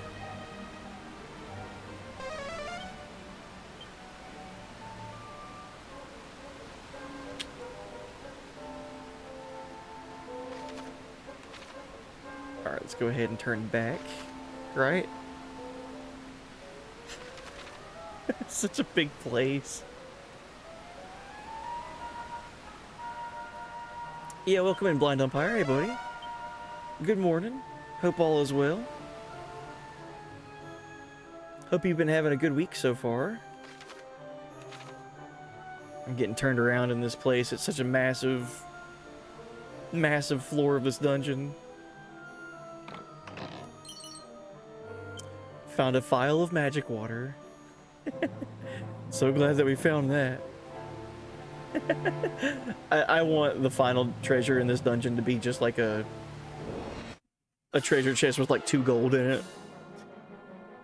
Alright, let's go ahead and turn back. Right? Such a big place. Yeah, welcome in, Blind Umpire. Hey, buddy. Good morning. Hope all is well. Hope you've been having a good week so far. I'm getting turned around in this place. It's such a massive, massive floor of this dungeon. found a phial of magic water. So glad that we found that. I want the final treasure in this dungeon to be just like a treasure chest with like 2 gold in it.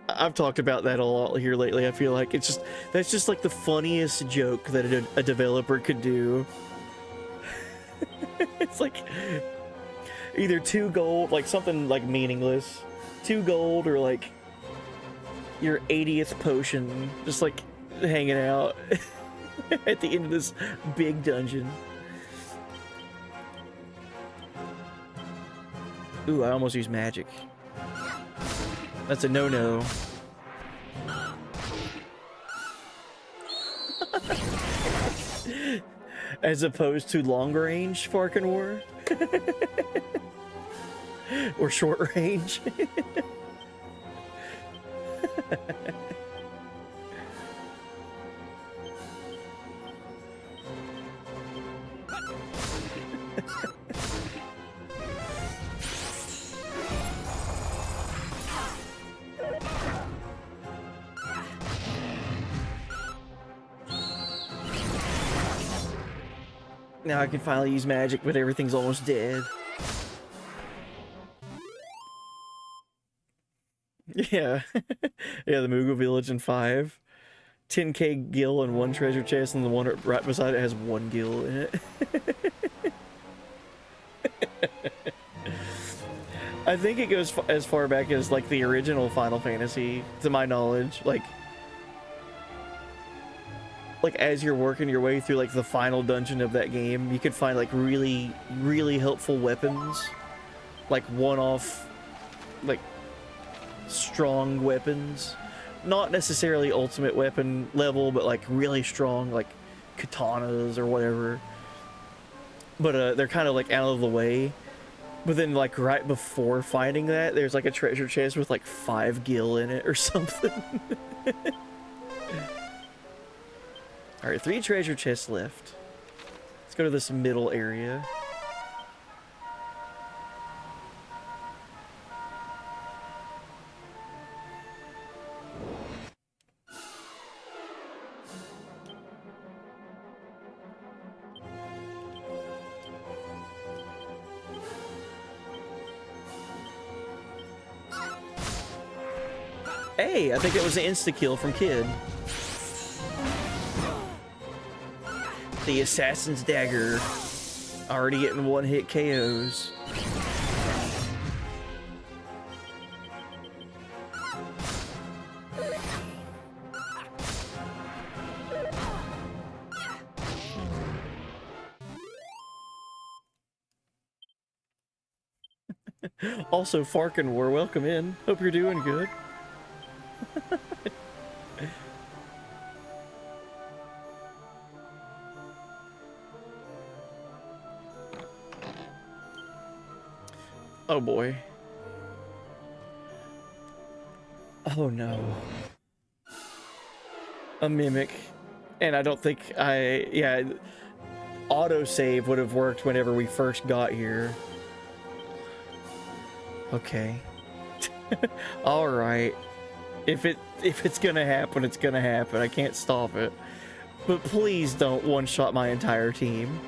I've talked about that a lot here lately. I feel like that's just like the funniest joke that a developer could do. It's like either 2 gold, like something like meaningless, 2 gold, or like your 80th potion, just like hanging out at the end of this big dungeon. Ooh, I almost used magic. That's a no-no. As opposed to long range Farkin War? Or short range? Now I can finally use magic, but everything's almost dead. Yeah. Yeah, the Moogle Village in 5. 10k gil and 1 treasure chest, and the one right beside it has 1 gil in it. I think it goes as far back as like the original Final Fantasy, to my knowledge. Like as you're working your way through like the final dungeon of that game, you could find like really, really helpful weapons, like one-off, like strong weapons, not necessarily ultimate weapon level, but like really strong, like katanas or whatever. But they're kind of like out of the way. But then like right before finding that, there's like a treasure chest with like 5 gil in it or something. Alright, 3 treasure chests left. Let's go to this middle area. Hey, I think it was an insta-kill from Kid. The Assassin's Dagger. Already getting 1-hit KOs. Also, Farkin War, welcome in. Hope you're doing good. Oh boy. Oh no. A mimic. And I don't think yeah, autosave would have worked whenever we first got here. Okay. All right. If it's gonna happen, it's gonna happen. I can't stop it. But please don't one-shot my entire team.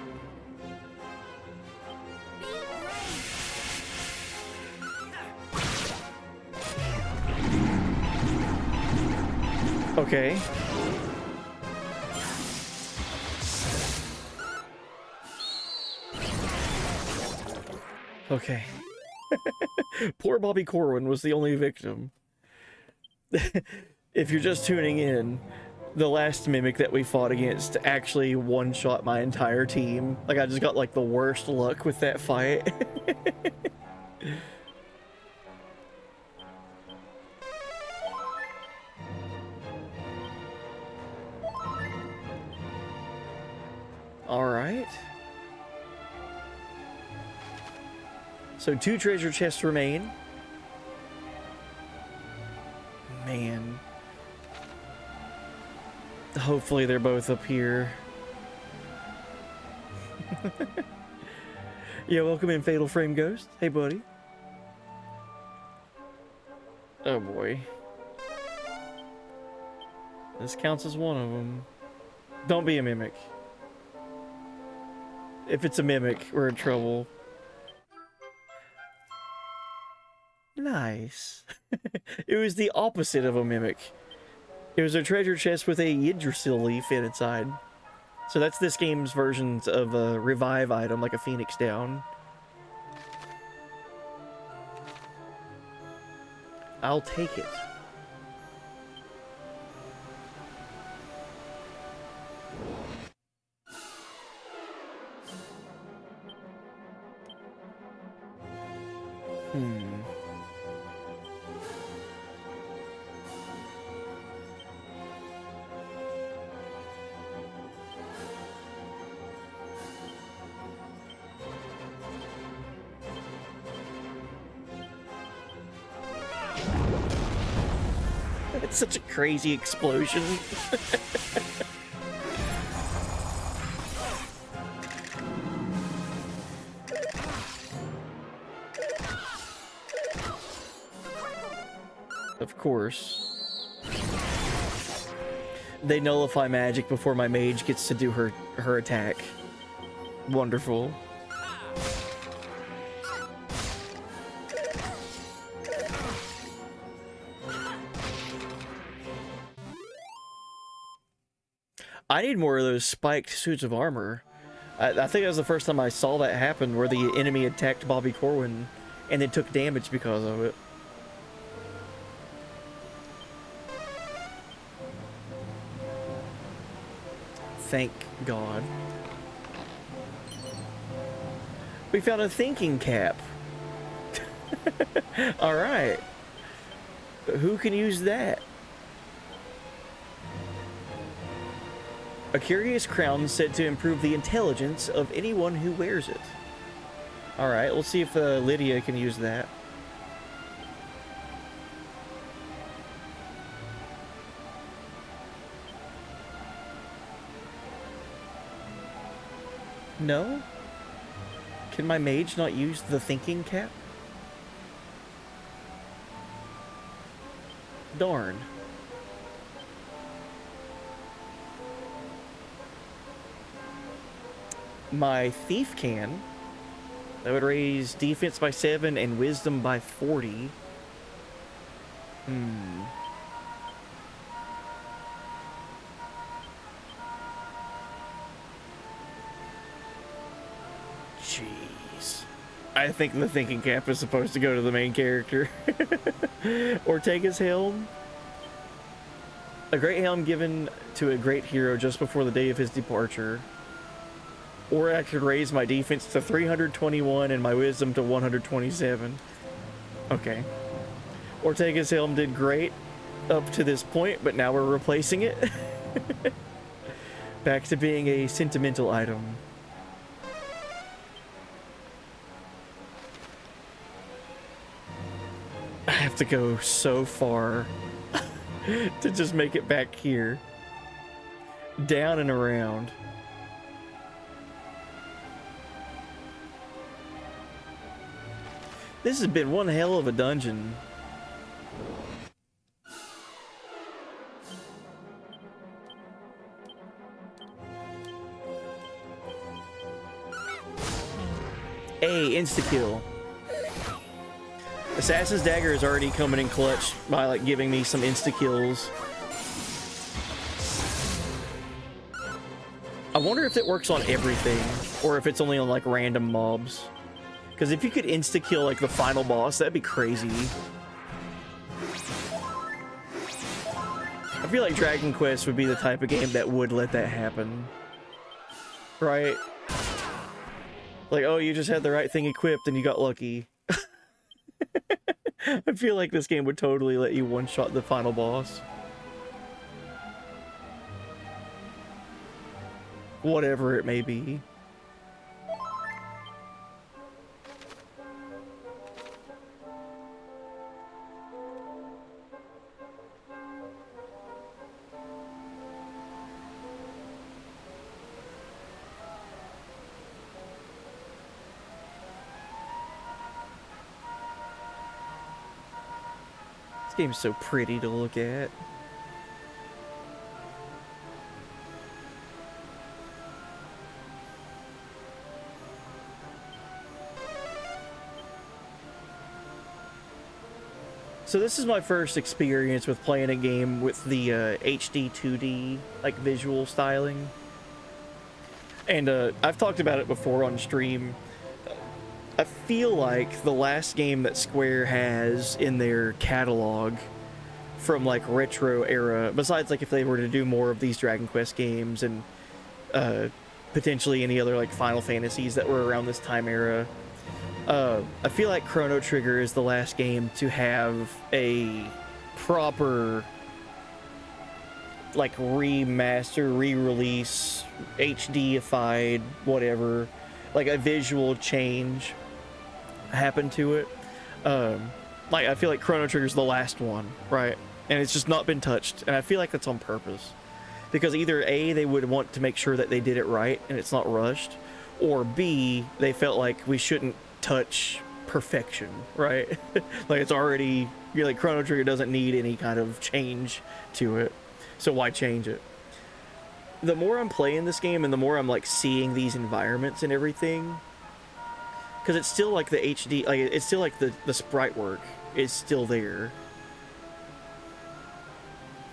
Okay. Okay. Poor Bobby Corwin was the only victim. If you're just tuning in, the last mimic that we fought against actually one-shot my entire team. Like, I just got like the worst luck with that fight. Alright. So 2 treasure chests remain. Man. Hopefully they're both up here. Yeah, welcome in, Fatal Frame Ghost. Hey, buddy. Oh boy. This counts as one of them. Don't be a mimic. If it's a mimic, we're in trouble. Nice. It was the opposite of a mimic. It was a treasure chest with a Yggdrasil leaf inside. So that's this game's version of a revive item, like a Phoenix Down. I'll take it. It's such a crazy explosion. Of course. They nullify magic before my mage gets to do her attack. Wonderful. I need more of those spiked suits of armor. I think that was the first time I saw that happen, where the enemy attacked Bobby Corwin and then took damage because of it. Thank God. We found a thinking cap. Alright. Who can use that? A curious crown said to improve the intelligence of anyone who wears it. Alright, we'll see if Lydia can use that. No? Can my mage not use the thinking cap? Darn. My thief can. That would raise defense by 7 and wisdom by 40. Jeez. I think the thinking cap is supposed to go to the main character. Or take his helm. A great helm given to a great hero just before the day of his departure. Or I could raise my defense to 321 and my wisdom to 127. Okay. Ortega's helm did great up to this point, but now we're replacing it. Back to being a sentimental item. I have to go so far to just make it back here. Down and around. This has been one hell of a dungeon. Insta-kill. Assassin's Dagger is already coming in clutch by like giving me some insta-kills. I wonder if it works on everything, or if it's only on like random mobs. Because if you could insta-kill like the final boss, that'd be crazy. I feel like Dragon Quest would be the type of game that would let that happen. Right? Like, oh, you just had the right thing equipped and you got lucky. I feel like this game would totally let you one-shot the final boss. Whatever it may be. This game's so pretty to look at. So this is my first experience with playing a game with the HD-2D like visual styling, and I've talked about it before on stream. I feel like the last game that Square has in their catalog from like retro era, besides like if they were to do more of these Dragon Quest games and potentially any other like Final Fantasies that were around this time era, I feel like Chrono Trigger is the last game to have a proper like remaster, re-release, HD-ified, whatever, like a visual change happen to it. Like I feel like Chrono Trigger's the last one, right? And it's just not been touched, and I feel like that's on purpose. Because either A, they would want to make sure that they did it right and it's not rushed, or B, they felt like we shouldn't touch perfection, right? Like it's already, you're like, Chrono Trigger doesn't need any kind of change to it, so why change it? The more I'm playing this game and the more I'm like seeing these environments and everything, because it's still like the HD, like it's still like the sprite work is still there.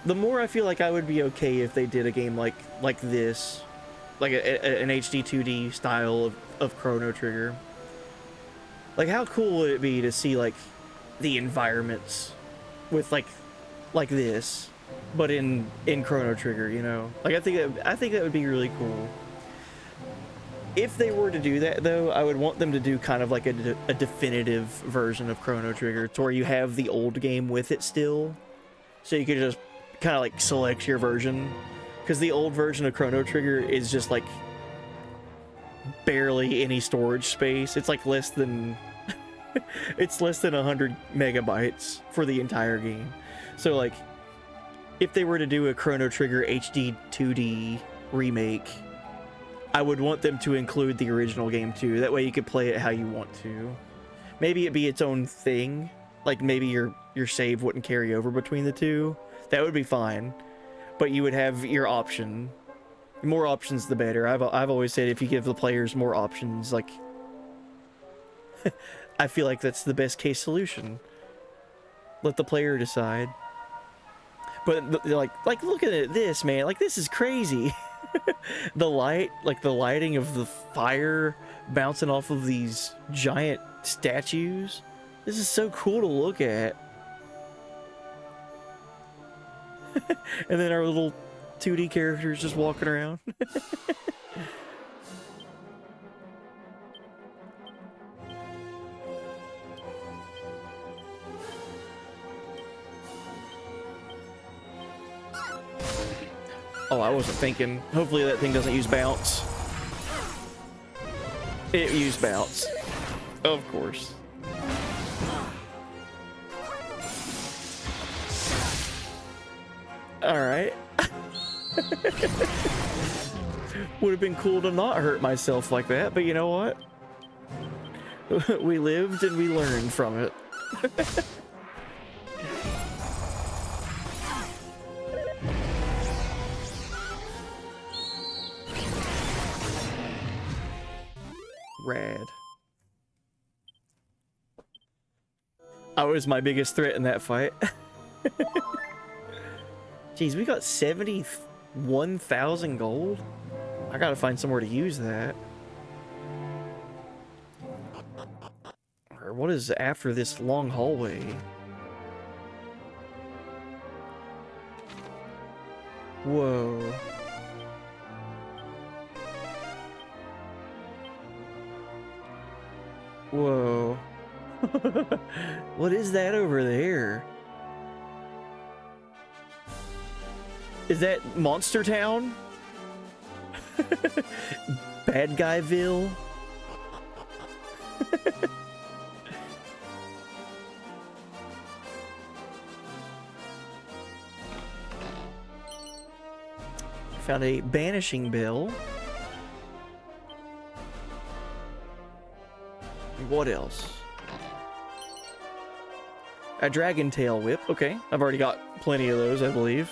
The more I feel like I would be okay if they did a game like this, like an HD-2D style of Chrono Trigger. Like how cool would it be to see like the environments with like this, but in Chrono Trigger, you know? Like I think that would be really cool. If they were to do that though, I would want them to do kind of like a definitive version of Chrono Trigger, to where you have the old game with it still, so you could just kind of like select your version, because the old version of Chrono Trigger is just like barely any storage space. It's like less than it's less than 100 megabytes for the entire game. So like if they were to do a Chrono Trigger HD 2D remake, I would want them to include the original game too. That way you could play it how you want to. Maybe it be its own thing, like maybe your save wouldn't carry over between the two. That would be fine, but you would have your option. The more options, the better. I've always said if you give the players more options, like I feel like that's the best case solution. Let the player decide. But like look at this, man. Like this is crazy. The light, like the lighting of the fire bouncing off of these giant statues. This is so cool to look at. And then our little 2D characters just walking around. Oh, I wasn't thinking. Hopefully that thing doesn't use bounce. It used bounce. Of course. Alright. Would have been cool to not hurt myself like that, but you know what? We lived and we learned from it. Rad. I was my biggest threat in that fight. Jeez, we got 71,000 gold? I gotta find somewhere to use that. Or what is after this long hallway? Whoa. Whoa. What is that over there? Is that Monster Town? Bad Guyville? Found a banishing bell. What else? A dragon tail whip. Okay, I've already got plenty of those, I believe.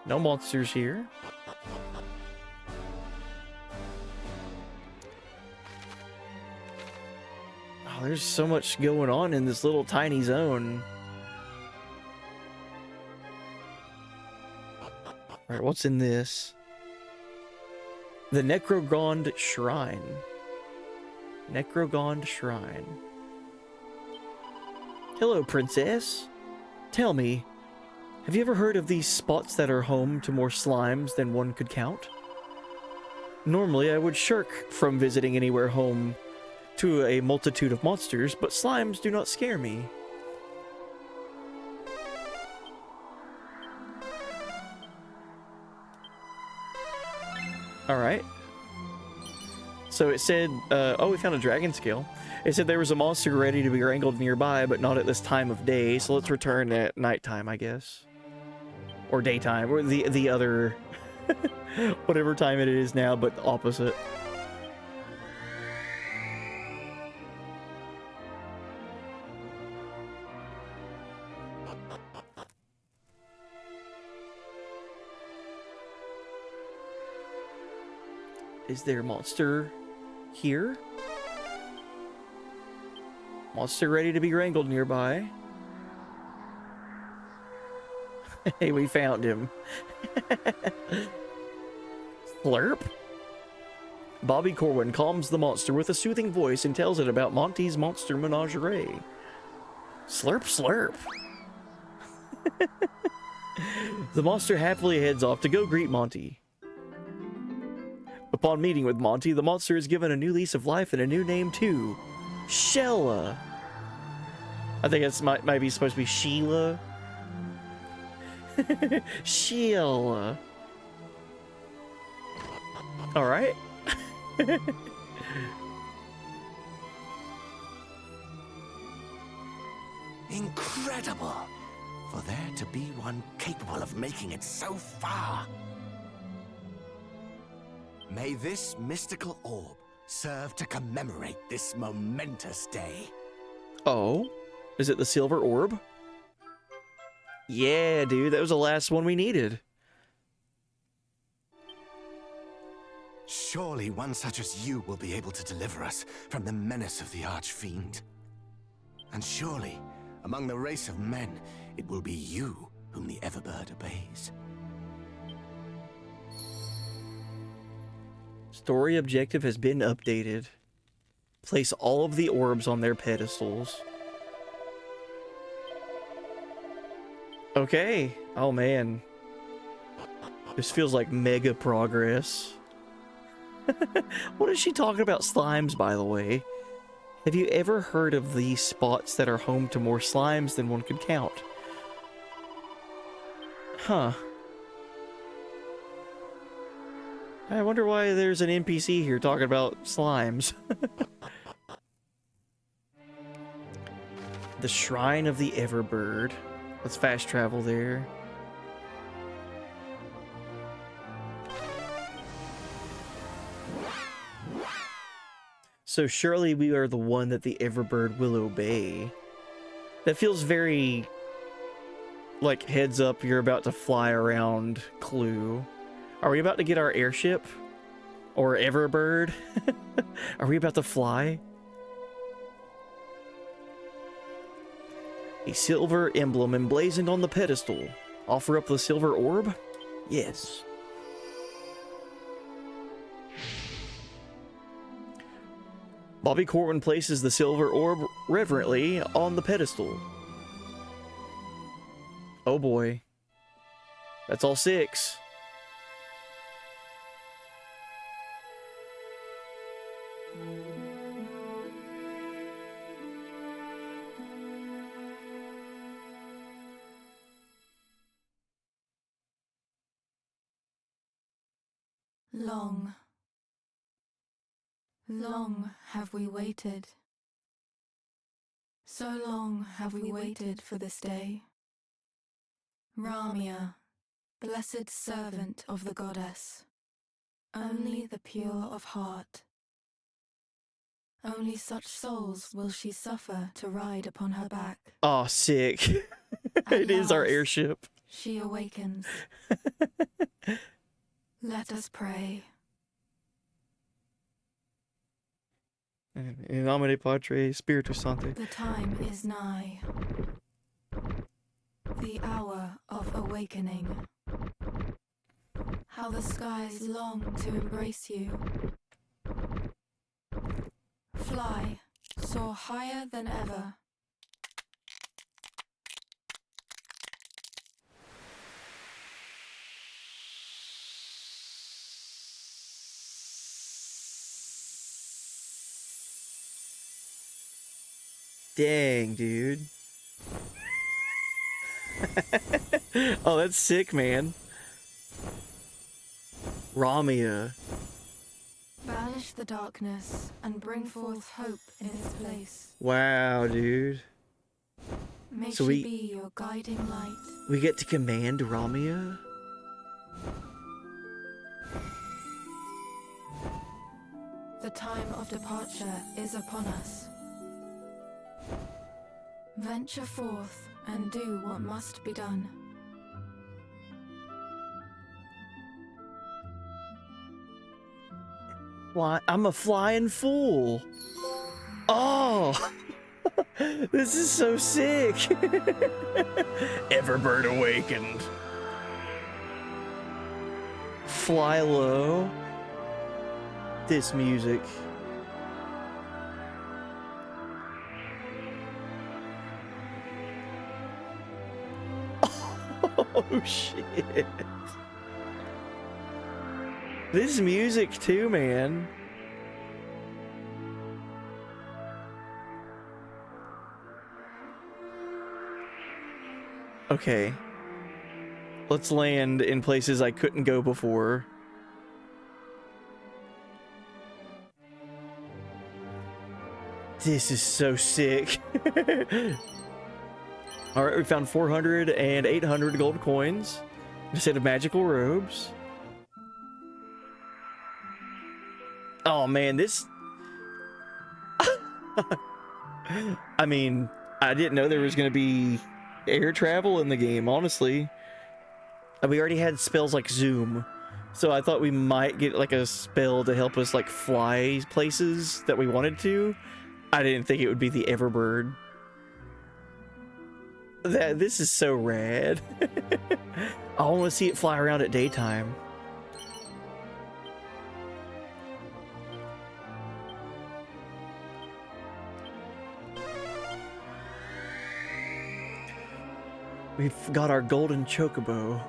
No monsters here. Oh, there's so much going on in this little tiny zone. Alright, what's in this? The Necrogond Shrine. Necrogond Shrine. Hello, Princess. Tell me, have you ever heard of these spots that are home to more slimes than one could count? Normally, I would shirk from visiting anywhere home to a multitude of monsters, but slimes do not scare me. Alright. So it said, oh, we found a dragon scale. It said there was a monster ready to be wrangled nearby, but not at this time of day, so let's return at nighttime, I guess. Or daytime, or the other... whatever time it is now, but the opposite. Is there a monster here? Monster ready to be wrangled nearby. Hey, we found him. Slurp? Bobby Corwin calms the monster with a soothing voice and tells it about Monty's monster menagerie. Slurp, slurp. The monster happily heads off to go greet Monty. Upon meeting with Monty, the monster is given a new lease of life and a new name too. Shella. I think it's might be supposed to be Sheila. Sheila. All right. Incredible! For there to be one capable of making it so far. May this mystical orb serve to commemorate this momentous day. Oh, is it the silver orb? Yeah, dude, that was the last one we needed. Surely one such as you will be able to deliver us from the menace of the Archfiend. And surely, among the race of men, it will be you whom the Everbird obeys. Story objective has been updated. Place all of the orbs on their pedestals. Okay. Oh, man. This feels like mega progress. What is she talking about slimes, by the way? Have you ever heard of these spots that are home to more slimes than one could count? Huh. I wonder why there's an NPC here talking about slimes. The Shrine of the Everbird. Let's fast travel there. So surely we are the one that the Everbird will obey. That feels very... like heads up, you're about to fly around clue. Are we about to get our airship? Or Everbird? Are we about to fly? A silver emblem emblazoned on the pedestal. Offer up the silver orb? Yes. Bobby Corwin places the silver orb reverently on the pedestal. Oh boy. That's all 6. Long, long have we waited. So long have we waited for this day. Ramia, blessed servant of the goddess, only the pure of heart. Only such souls will she suffer to ride upon her back. Aw, sick. It is our last, airship. She awakens. Let us pray. In nomine Patre Spiritus Sancte. The time is nigh. The hour of awakening. How the skies long to embrace you. Fly, soar higher than ever. Dang, dude. Oh, that's sick, man. Ramia. Banish the darkness and bring forth hope in its place. Wow, dude. May So she be your guiding light. We get to command Ramia? The time of departure is upon us. Venture forth and do what must be done. I'm a flying fool. Oh, this is so sick. Everbird awakened. Fly low. This music. Oh shit. This music too, man. Okay. Let's land in places I couldn't go before. This is so sick. Alright, we found 400 and 800 gold coins. A set of magical robes. Oh man, this... I mean, I didn't know there was going to be air travel in the game, honestly. We already had spells like Zoom, so I thought we might get like a spell to help us like fly places that we wanted to. I didn't think it would be the Everbird. This is so rad. I want to see it fly around at daytime. We've got our golden chocobo.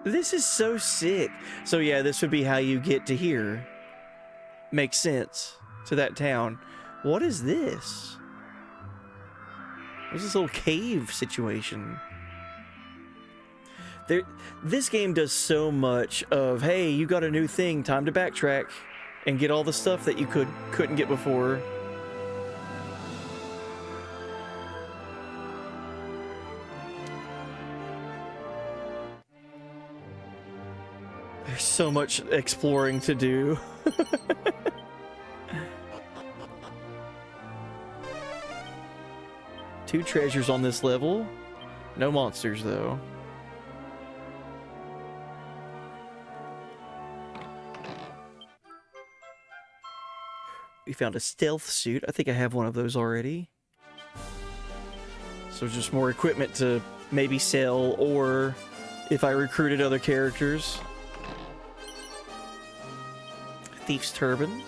This is so sick. So yeah, this would be how you get to here. Makes sense. To that town. What is this? What's this little cave situation? This game does so much of, hey, you got a new thing, time to backtrack and get all the stuff that you couldn't get before. There's so much exploring to do. Two treasures on this level. No monsters, though. We found a stealth suit. I think I have one of those already. So just more equipment to maybe sell, or if I recruited other characters. Thief's turban.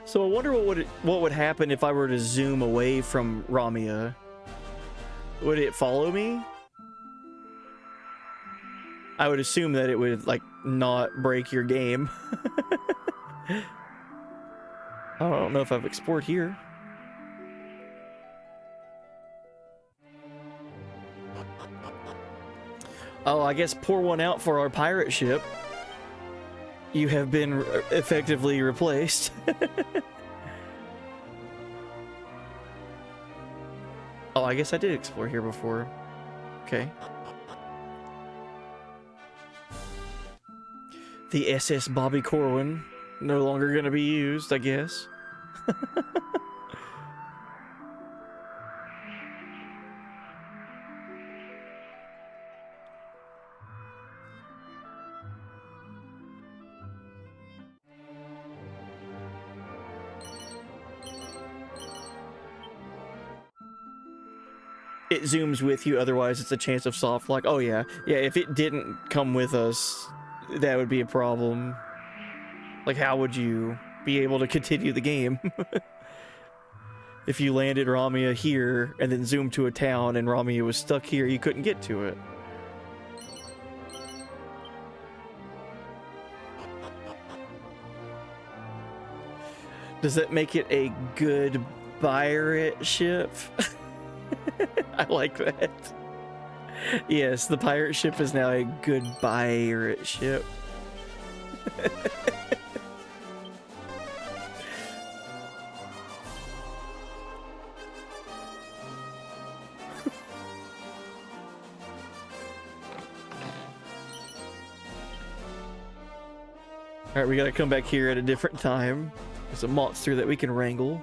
So I wonder what would happen if I were to zoom away from Ramia. Would it follow me? I would assume that it would, like, not break your game. I don't know if I've explored here. Oh, I guess pour one out for our pirate ship. You have been effectively replaced. Oh, I guess I did explore here before. Okay. The SS Bobby Corwin. No longer gonna be used, I guess. It zooms with you, otherwise it's a chance of soft lock. Oh yeah. Yeah, if it didn't come with us, that would be a problem. Like, how would you be able to continue the game? If you landed Ramia here and then zoomed to a town and Ramia was stuck here, you couldn't get to it. Does that make it a good pirate ship? I like that. Yes, the pirate ship is now a good pirate ship. Alright, we gotta come back here at a different time. There's a monster that we can wrangle.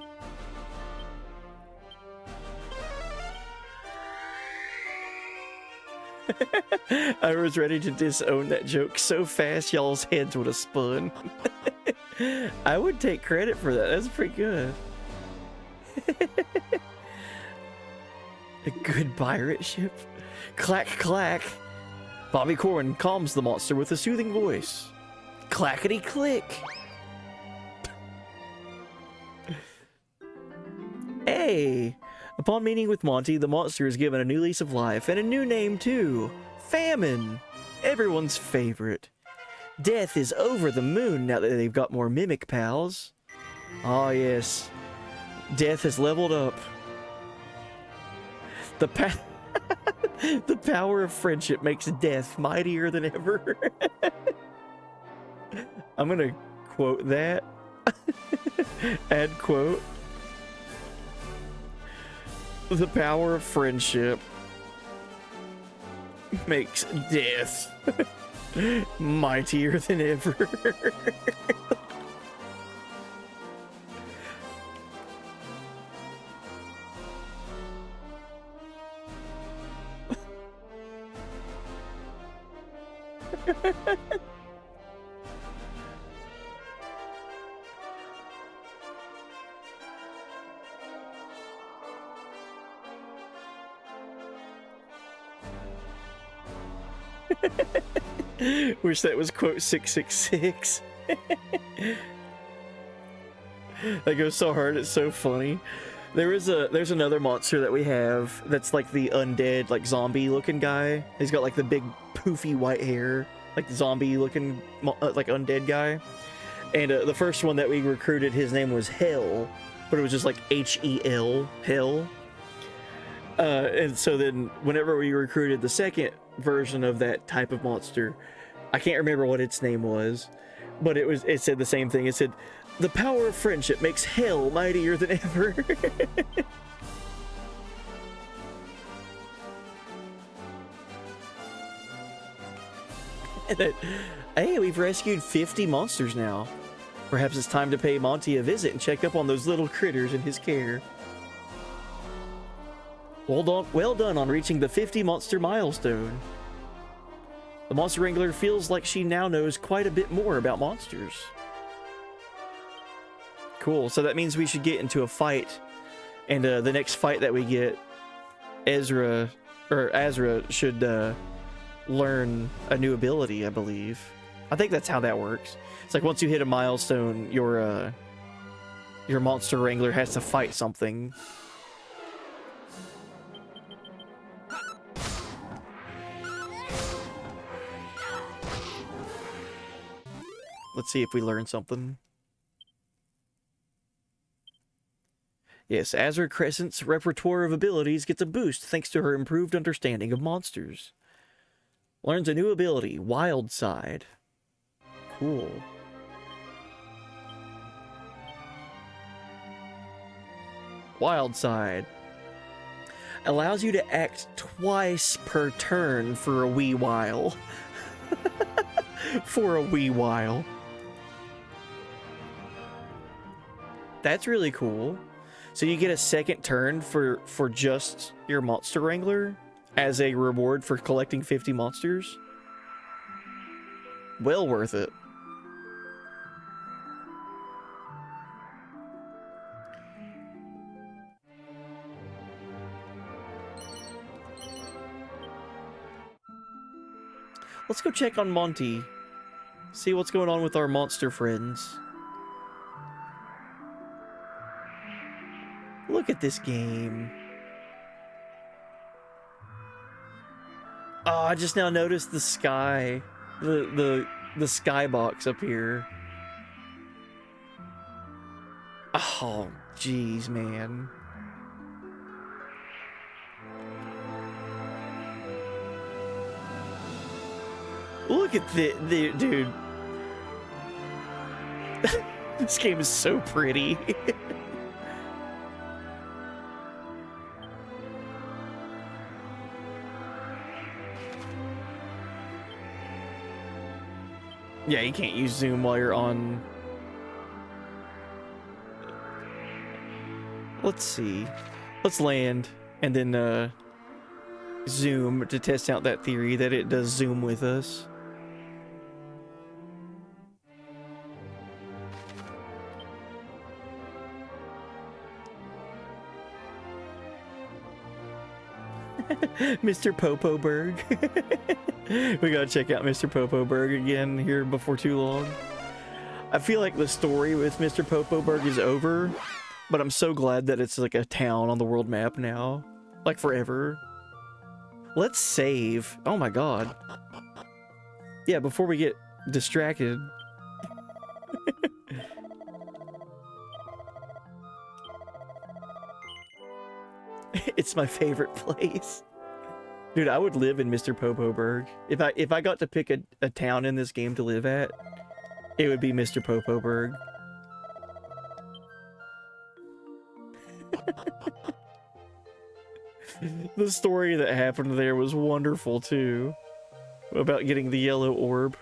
I was ready to disown that joke so fast y'all's heads would have spun. I would take credit for that. That's pretty good. A good pirate ship. Clack, clack. Bobby Corwin calms the monster with a soothing voice. Clackety click. Hey! Upon meeting with Monty, the monster is given a new lease of life and a new name too. Famine! Everyone's favorite. Death is over the moon now that they've got more mimic pals. Ah yes. Death has leveled up. The power of friendship makes death mightier than ever. I'm gonna quote that. Add quote. The power of friendship makes death mightier than ever. Wish that was quote 666. That goes so hard, it's so funny. There's another monster that we have that's like the undead, like zombie looking guy. He's got like the big poofy white hair, like zombie looking like undead guy. And the first one that we recruited, his name was Hell, but it was just like H-E-L, Hell. And so then whenever we recruited the second version of that type of monster, I can't remember what its name was, but it said the same thing. It said, the power of friendship makes hell mightier than ever. And then, hey, we've rescued 50 monsters now. Perhaps it's time to pay Monty a visit and check up on those little critters in his care. Well done on reaching the 50 monster milestone. The Monster Wrangler feels like she now knows quite a bit more about monsters. Cool, so that means we should get into a fight. And the next fight that we get, Azra should learn a new ability, I believe. I think that's how that works. It's like once you hit a milestone, your Monster Wrangler has to fight something. Let's see if we learn something. Yes, Azra Crescent's repertoire of abilities gets a boost thanks to her improved understanding of monsters. Learns a new ability, Wild Side. Cool. Wild Side. Allows you to act twice per turn for a wee while. For a wee while. That's really cool. So you get a second turn for just your monster wrangler as a reward for collecting 50 monsters. Well worth it. Let's go check on Monty. See what's going on with our monster friends. Look at this game. Oh, I just now noticed the sky. The skybox up here. Oh, jeez, man. Look at the dude. This game is so pretty. Yeah, you can't use zoom while you're on. Let's see. Let's land and then zoom to test out that theory that it does zoom with us. Mr. Popoberg. We gotta check out Mr. Popoberg again here before too long. I feel like the story with Mr. Popoberg is over, but I'm so glad that it's like a town on the world map now. Like forever. Let's save. Oh my god. Yeah, before we get distracted. It's my favorite place. Dude, I would live in Mr. Popoberg. If I got to pick a town in this game to live at, it would be Mr. Popoberg. The story that happened there was wonderful too. About getting the yellow orb.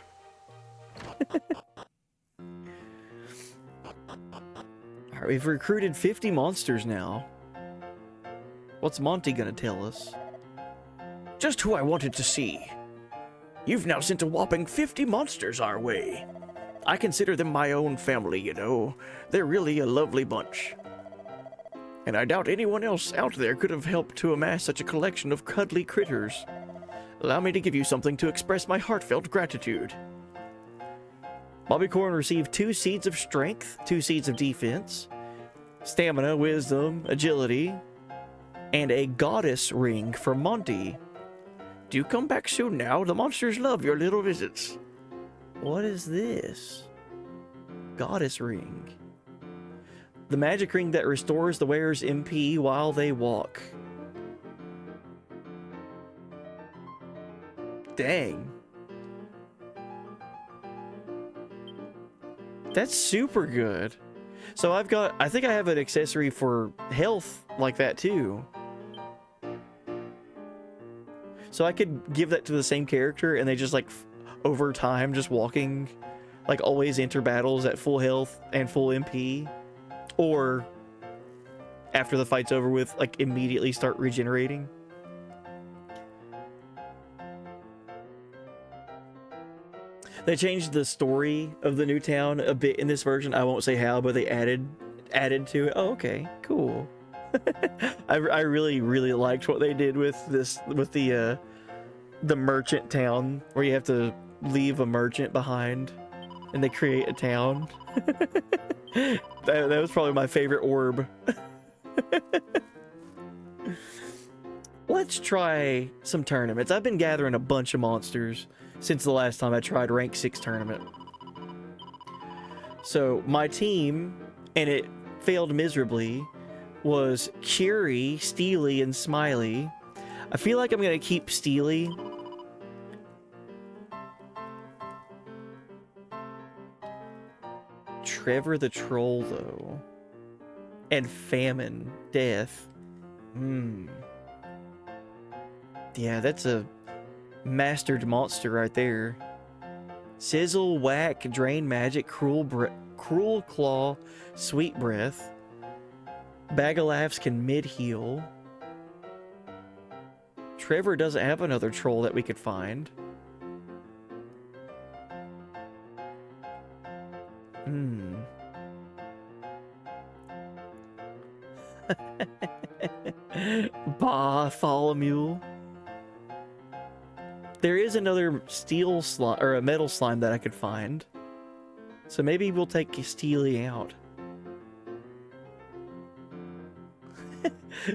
Alright, we've recruited 50 monsters now. What's Monty gonna tell us? Just who I wanted to see. You've now sent a whopping 50 monsters our way. I consider them my own family, you know. They're really a lovely bunch. And I doubt anyone else out there could have helped to amass such a collection of cuddly critters. Allow me to give you something to express my heartfelt gratitude. Bobbycorn received 2 seeds of strength, 2 seeds of defense, stamina, wisdom, agility, and a goddess ring from Monty. Do come back soon now. The monsters love your little visits. What is this? Goddess ring. The magic ring that restores the wearer's MP while they walk. Dang. That's super good. So I think I have an accessory for health like that too. So I could give that to the same character and they just like over time just walking, like always enter battles at full health and full MP. Or after the fight's over with, like immediately start regenerating. They changed the story of the new town a bit in this version. I won't say how, but they added to it. Oh, okay, cool. I really liked what they did with this, with the merchant town, where you have to leave a merchant behind and they create a town. That was probably my favorite orb. Let's try some tournaments. I've been gathering a bunch of monsters since the last time I tried rank 6 tournament. So my team, and it failed miserably, was Curie, Steely, and Smiley. I feel like I'm gonna keep Steely. Trevor the Troll, though. And Famine, Death. Yeah, that's a mastered monster right there. Sizzle, Whack, Drain Magic, Cruel Claw, Sweet Breath. Bag of Laughs can mid-heal. Trevor doesn't have another troll that we could find. Bartholomew. There is another steel slime, or a metal slime that I could find. So maybe we'll take Steely out.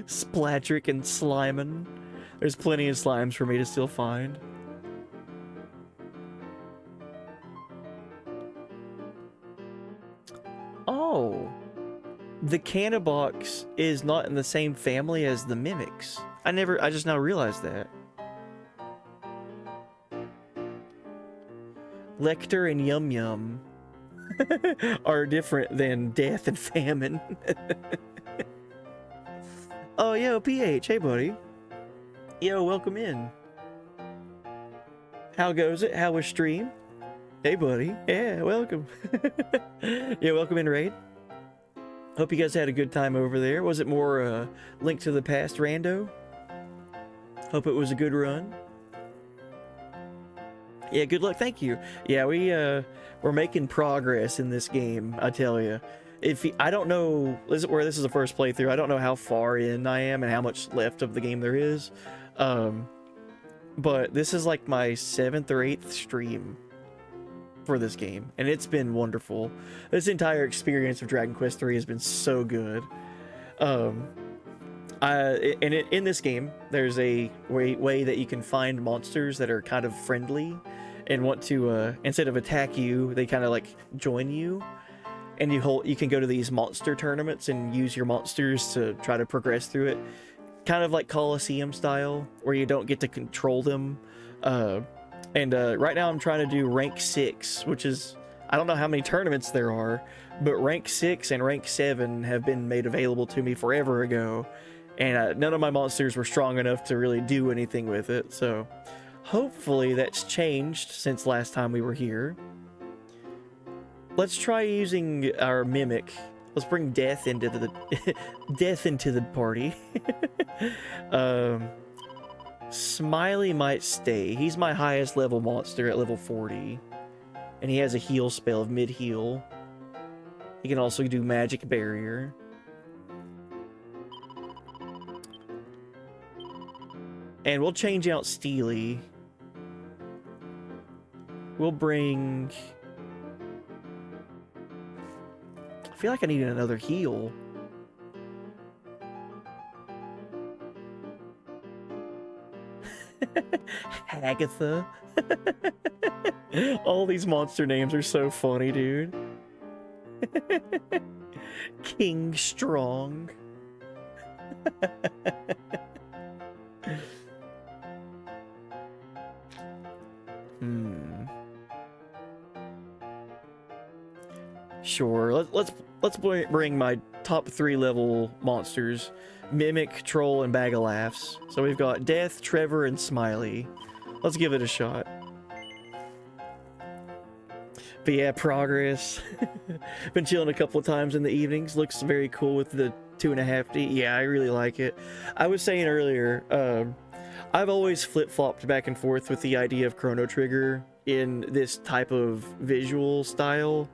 Splatrick and Slimin. There's plenty of slimes for me to still find. Oh. The Cannabox is not in the same family as the Mimics. I just now realized that. Lecter and Yum Yum are different than Death and Famine. Oh, yo, PH, hey buddy. Yo, welcome in. How goes it? How was stream? Hey buddy. Yeah, welcome. Yeah, welcome in, Raid. Hope you guys had a good time over there. Was it more Link to the Past rando? Hope it was a good run. Yeah, good luck. Thank you. Yeah, we're making progress in this game, I tell you. I don't know where this is the first playthrough. I don't know how far in I am and how much left of the game there is. But this is like my 7th or 8th stream for this game, and it's been wonderful. This entire experience of Dragon Quest III has been so good. In this game, there's a way that you can find monsters that are kind of friendly and want to, instead of attack you, they kind of like join you. And you can go to these monster tournaments and use your monsters to try to progress through it. Kind of like Colosseum style, where you don't get to control them. Right now I'm trying to do rank 6, which is, I don't know how many tournaments there are, but rank 6 and rank 7 have been made available to me forever ago. And none of my monsters were strong enough to really do anything with it. So hopefully that's changed since last time we were here. Let's try using our Mimic. Let's bring Death into the Death into the party. Smiley might stay. He's my highest level monster at level 40. And he has a heal spell of mid-heal. He can also do Magic Barrier. And we'll change out Steely. We'll bring... I feel like I need another heal. Agatha. All these monster names are so funny, dude. King Strong. Sure, let's bring my top 3 level monsters: Mimic, Troll, and Bag of Laughs. So we've got Death, Trevor, and Smiley. Let's give it a shot. But yeah, progress. Been chilling a couple of times in the evenings. Looks very cool with the 2.5D. Yeah, I really like it. I was saying earlier, I've always flip-flopped back and forth with the idea of Chrono Trigger in this type of visual style.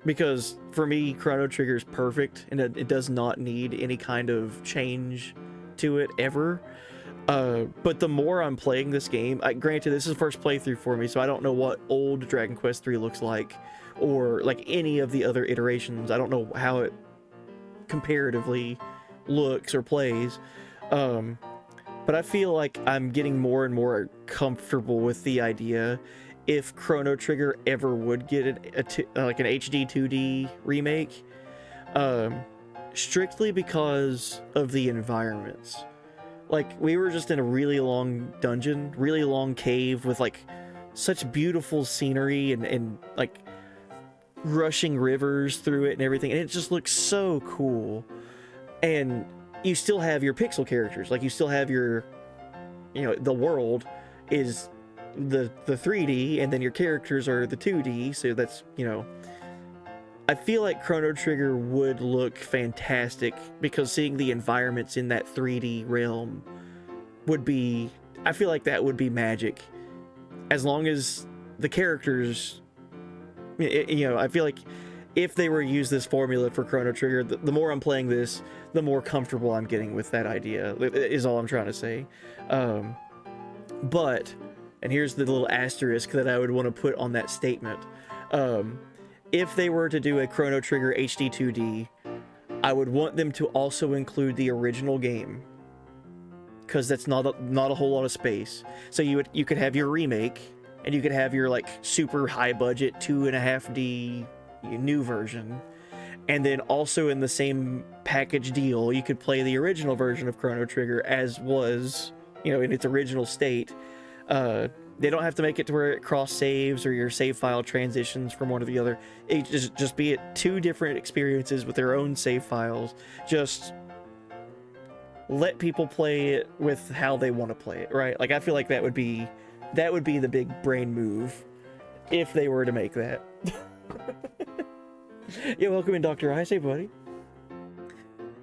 Because for me, Chrono Trigger is perfect, and it does not need any kind of change to it ever. But the more I'm playing this game, granted this is the first playthrough for me, so I don't know what old Dragon Quest III looks like, or like any of the other iterations. I don't know how it comparatively looks or plays. But I feel like I'm getting more and more comfortable with the idea, if Chrono Trigger ever would get like an HD-2D remake, strictly because of the environments. Like, we were just in a really long dungeon, really long cave with like such beautiful scenery and like rushing rivers through it and everything, and it just looks so cool. And you still have your pixel characters, like you still have your, the world is the 3D, and then your characters are the 2D. So that's, you know, I feel like Chrono Trigger would look fantastic because seeing the environments in that 3D realm would be, I feel like that would be magic. As long as the characters, you know, I feel like if they were to use this formula for Chrono Trigger, the more I'm playing this, the more comfortable I'm getting with that idea, is all I'm trying to say. But, and here's the little asterisk that I would want to put on that statement. If they were to do a Chrono Trigger HD-2D, I would want them to also include the original game, because that's not a whole lot of space. So you could have your remake, and you could have your like super high budget 2.5D new version, and then also in the same package deal, you could play the original version of Chrono Trigger as was, you know, in its original state. They don't have to make it to where it cross saves or your save file transitions from one to the other. It just be it two different experiences with their own save files. Just let people play it with how they want to play it, right? Like, I feel like that would be the big brain move if they were to make that. Yeah, welcome in, Dr. Ice. Hey, buddy.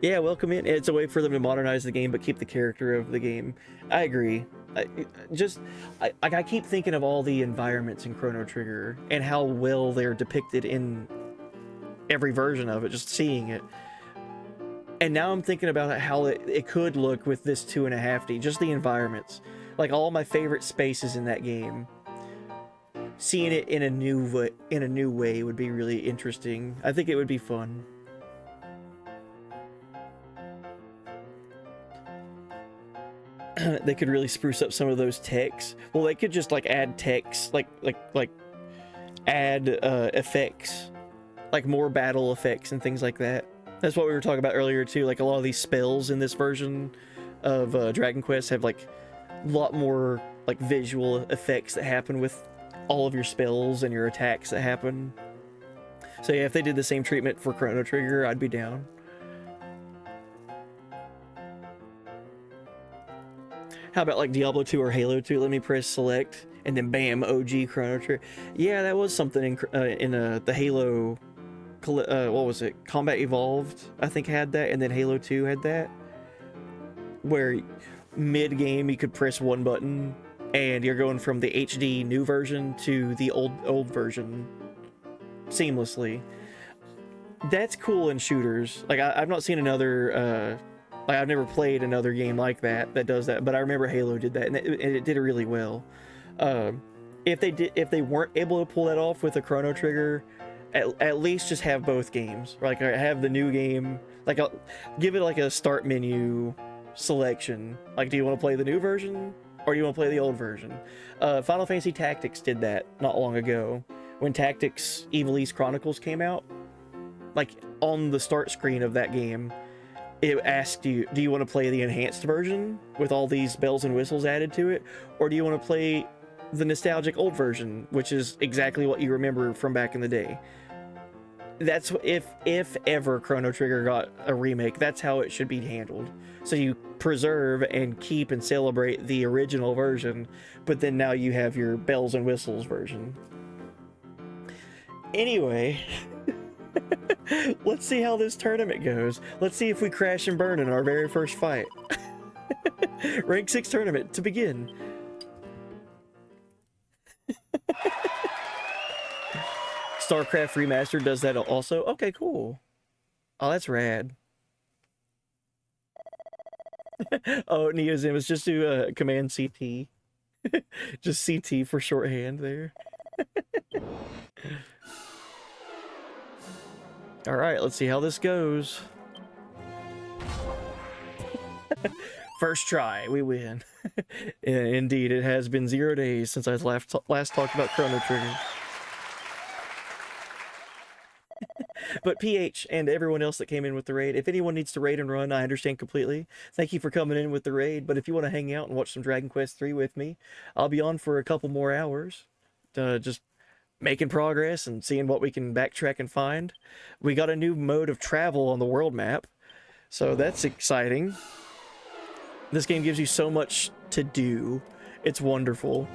Yeah, welcome in. It's a way for them to modernize the game but keep the character of the game. I agree. I keep thinking of all the environments in Chrono Trigger and how well they're depicted in every version of it, just seeing it. And now I'm thinking about how it could look with this 2.5D, just the environments. Like all my favorite spaces in that game. Seeing it in a new way would be really interesting. I think it would be fun. They could really spruce up some of those techs. Well, they could just like add techs, like add effects, like more battle effects and things like that. That's what we were talking about earlier too. Like a lot of these spells in this version of Dragon Quest have like a lot more like visual effects that happen with all of your spells and your attacks that happen. So yeah, if they did the same treatment for Chrono Trigger, I'd be down. How about like Diablo 2 or Halo 2? Let me press select and then bam, OG Chrono Trigger. Yeah, that was something in the Halo, what was it? Combat Evolved, I think, had that, and then Halo 2 had that, where mid-game you could press one button and you're going from the HD new version to the old version seamlessly. That's cool in shooters. Like I've not seen another like I've never played another game like that does that, but I remember Halo did that, and it did it really well. If they weren't able to pull that off with a Chrono Trigger, at least just have both games. Like have the new game, like give it like a start menu selection. Like, do you want to play the new version or do you want to play the old version? Final Fantasy Tactics did that not long ago when Tactics Evil East Chronicles came out. Like on the start screen of that game, it asked you, do you want to play the enhanced version with all these bells and whistles added to it, or do you want to play the nostalgic old version, which is exactly what you remember from back in the day? That's if ever Chrono Trigger got a remake, that's how it should be handled. So you preserve and keep and celebrate the original version, but then now you have your bells and whistles version. Anyway, let's see how this tournament goes. Let's see if we crash and burn in our very first fight. Rank 6 tournament to begin. StarCraft Remastered does that also? Okay, cool. Oh, that's rad. Oh, Neozim is just do Command CT. Just CT for shorthand there. All right, let's see how this goes. First try, we win. Indeed, it has been 0 days since I last talked about Chrono Trigger. But PH and everyone else that came in with the raid, if anyone needs to raid and run, I understand completely. Thank you for coming in with the raid, but if you want to hang out and watch some Dragon Quest 3 with me, I'll be on for a couple more hours. Just making progress and seeing what we can backtrack and find. We got a new mode of travel on the world map, so that's exciting. This game gives you so much to do. It's wonderful.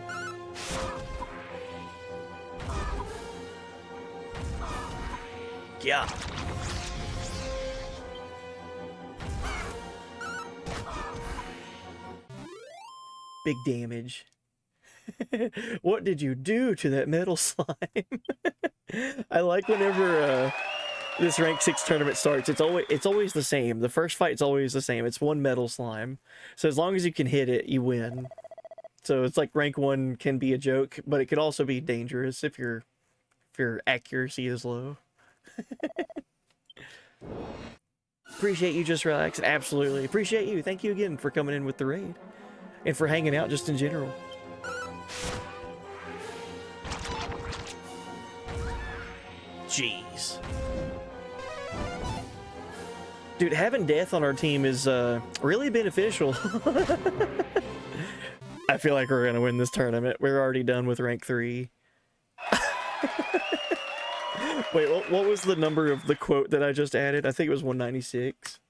Yeah. Big damage. What did you do to that metal slime? I like whenever this rank 6 tournament starts, it's always the same. The first fight's always the same. It's one metal slime. So as long as you can hit it, you win. So it's like rank 1 can be a joke, but it could also be dangerous if your accuracy is low. Appreciate you, Just Relax. Absolutely. Appreciate you. Thank you again for coming in with the raid. And for hanging out just in general. Jeez. Dude, having death on our team is really beneficial. I feel like we're gonna win this tournament. We're already done with rank 3. Wait, what was the number of the quote that I just added? I think it was 196.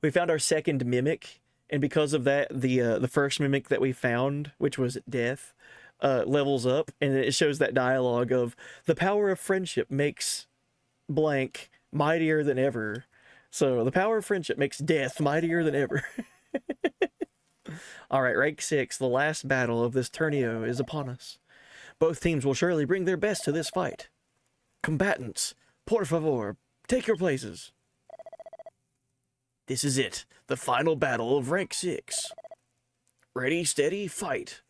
We found our second mimic, and because of that, the first mimic that we found, which was death, levels up, and it shows that dialogue of the power of friendship makes blank mightier than ever. So the power of friendship makes death mightier than ever. All right, rank 6, the last battle of this tourneo is upon us. Both teams will surely bring their best to this fight. Combatants, por favor, take your places. This is it, the final battle of rank 6. Ready, steady, fight.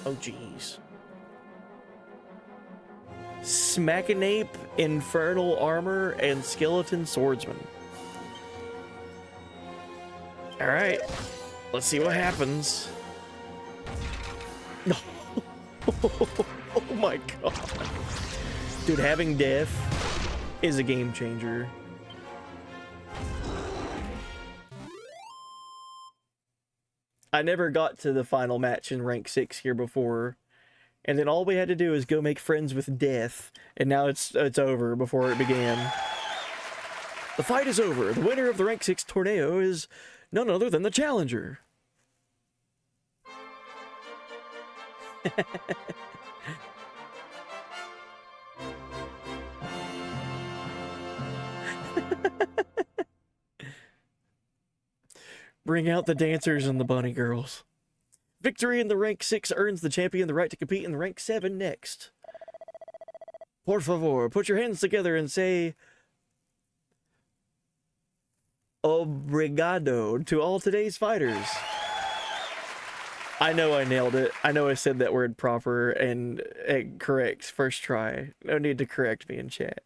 Oh, jeez. Smackinape, Infernal Armor, and Skeleton Swordsman. Alright, let's see what happens. Oh my god. Dude, having death is a game changer. I never got to the final match in rank 6 here before. And then all we had to do is go make friends with death, and now it's over before it began. The fight is over. The winner of the rank 6 tornado is none other than the challenger. Bring out the dancers and the bunny girls. Victory in the rank 6 earns the champion the right to compete in the rank 7 next. Por favor, put your hands together and say obrigado to all today's fighters. I know I nailed it. I know I said that word proper and correct first try. No need to correct me in chat.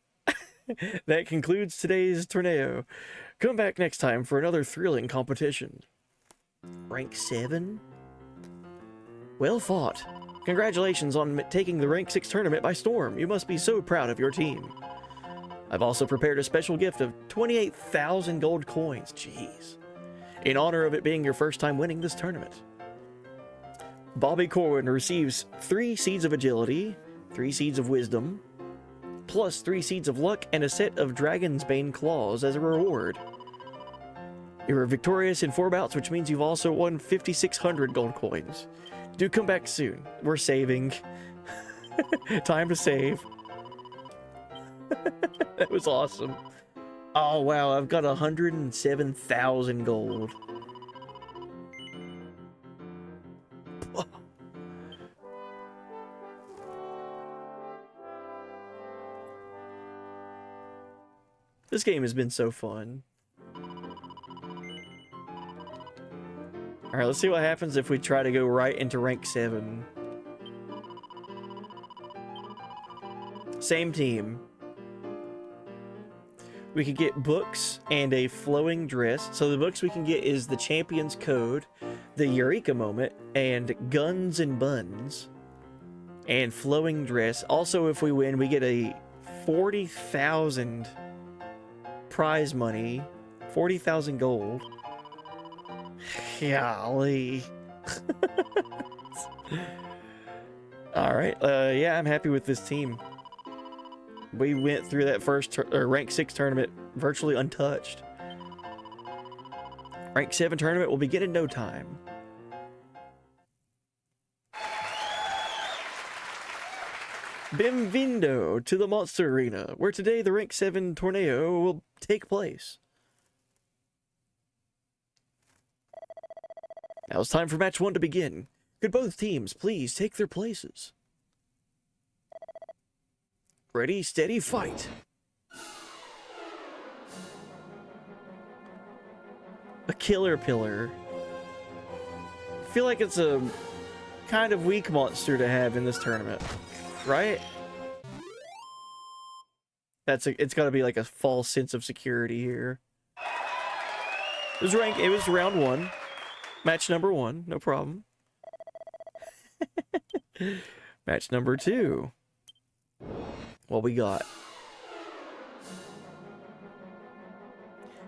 That concludes today's torneo. Come back next time for another thrilling competition. Rank 7? Well fought. Congratulations on taking the rank 6 tournament by storm. You must be so proud of your team. I've also prepared a special gift of 28,000 gold coins. Jeez. In honor of it being your first time winning this tournament. Bobby Corwin receives 3 seeds of agility, 3 seeds of wisdom, plus 3 seeds of luck and a set of Dragon's Bane claws as a reward. You were victorious in 4 bouts, which means you've also won 5,600 gold coins. Do come back soon. We're saving. Time to save. That was awesome. Oh wow, I've got 107,000 gold. This game has been so fun. Alright, let's see what happens if we try to go right into rank 7. Same team. We could get books and a flowing dress. So the books we can get is the Champion's Code, the Eureka Moment, and Guns and Buns. And flowing dress. Also, if we win, we get a 40,000 prize money. 40,000 gold. Golly. Alright, yeah, I'm happy with this team. We went through that first rank 6 tournament virtually untouched. Rank 7 tournament will begin in no time. Bienvenido to the Monster Arena, where today the Rank 7 tornado will take place. Now it's time for match 1 to begin. Could both teams please take their places? Ready, steady, fight! A killer pillar. I feel like it's a kind of weak monster to have in this tournament, right? It's got to be like a false sense of security here. It was round 1. Match number 1, no problem. Match number 2. What we got?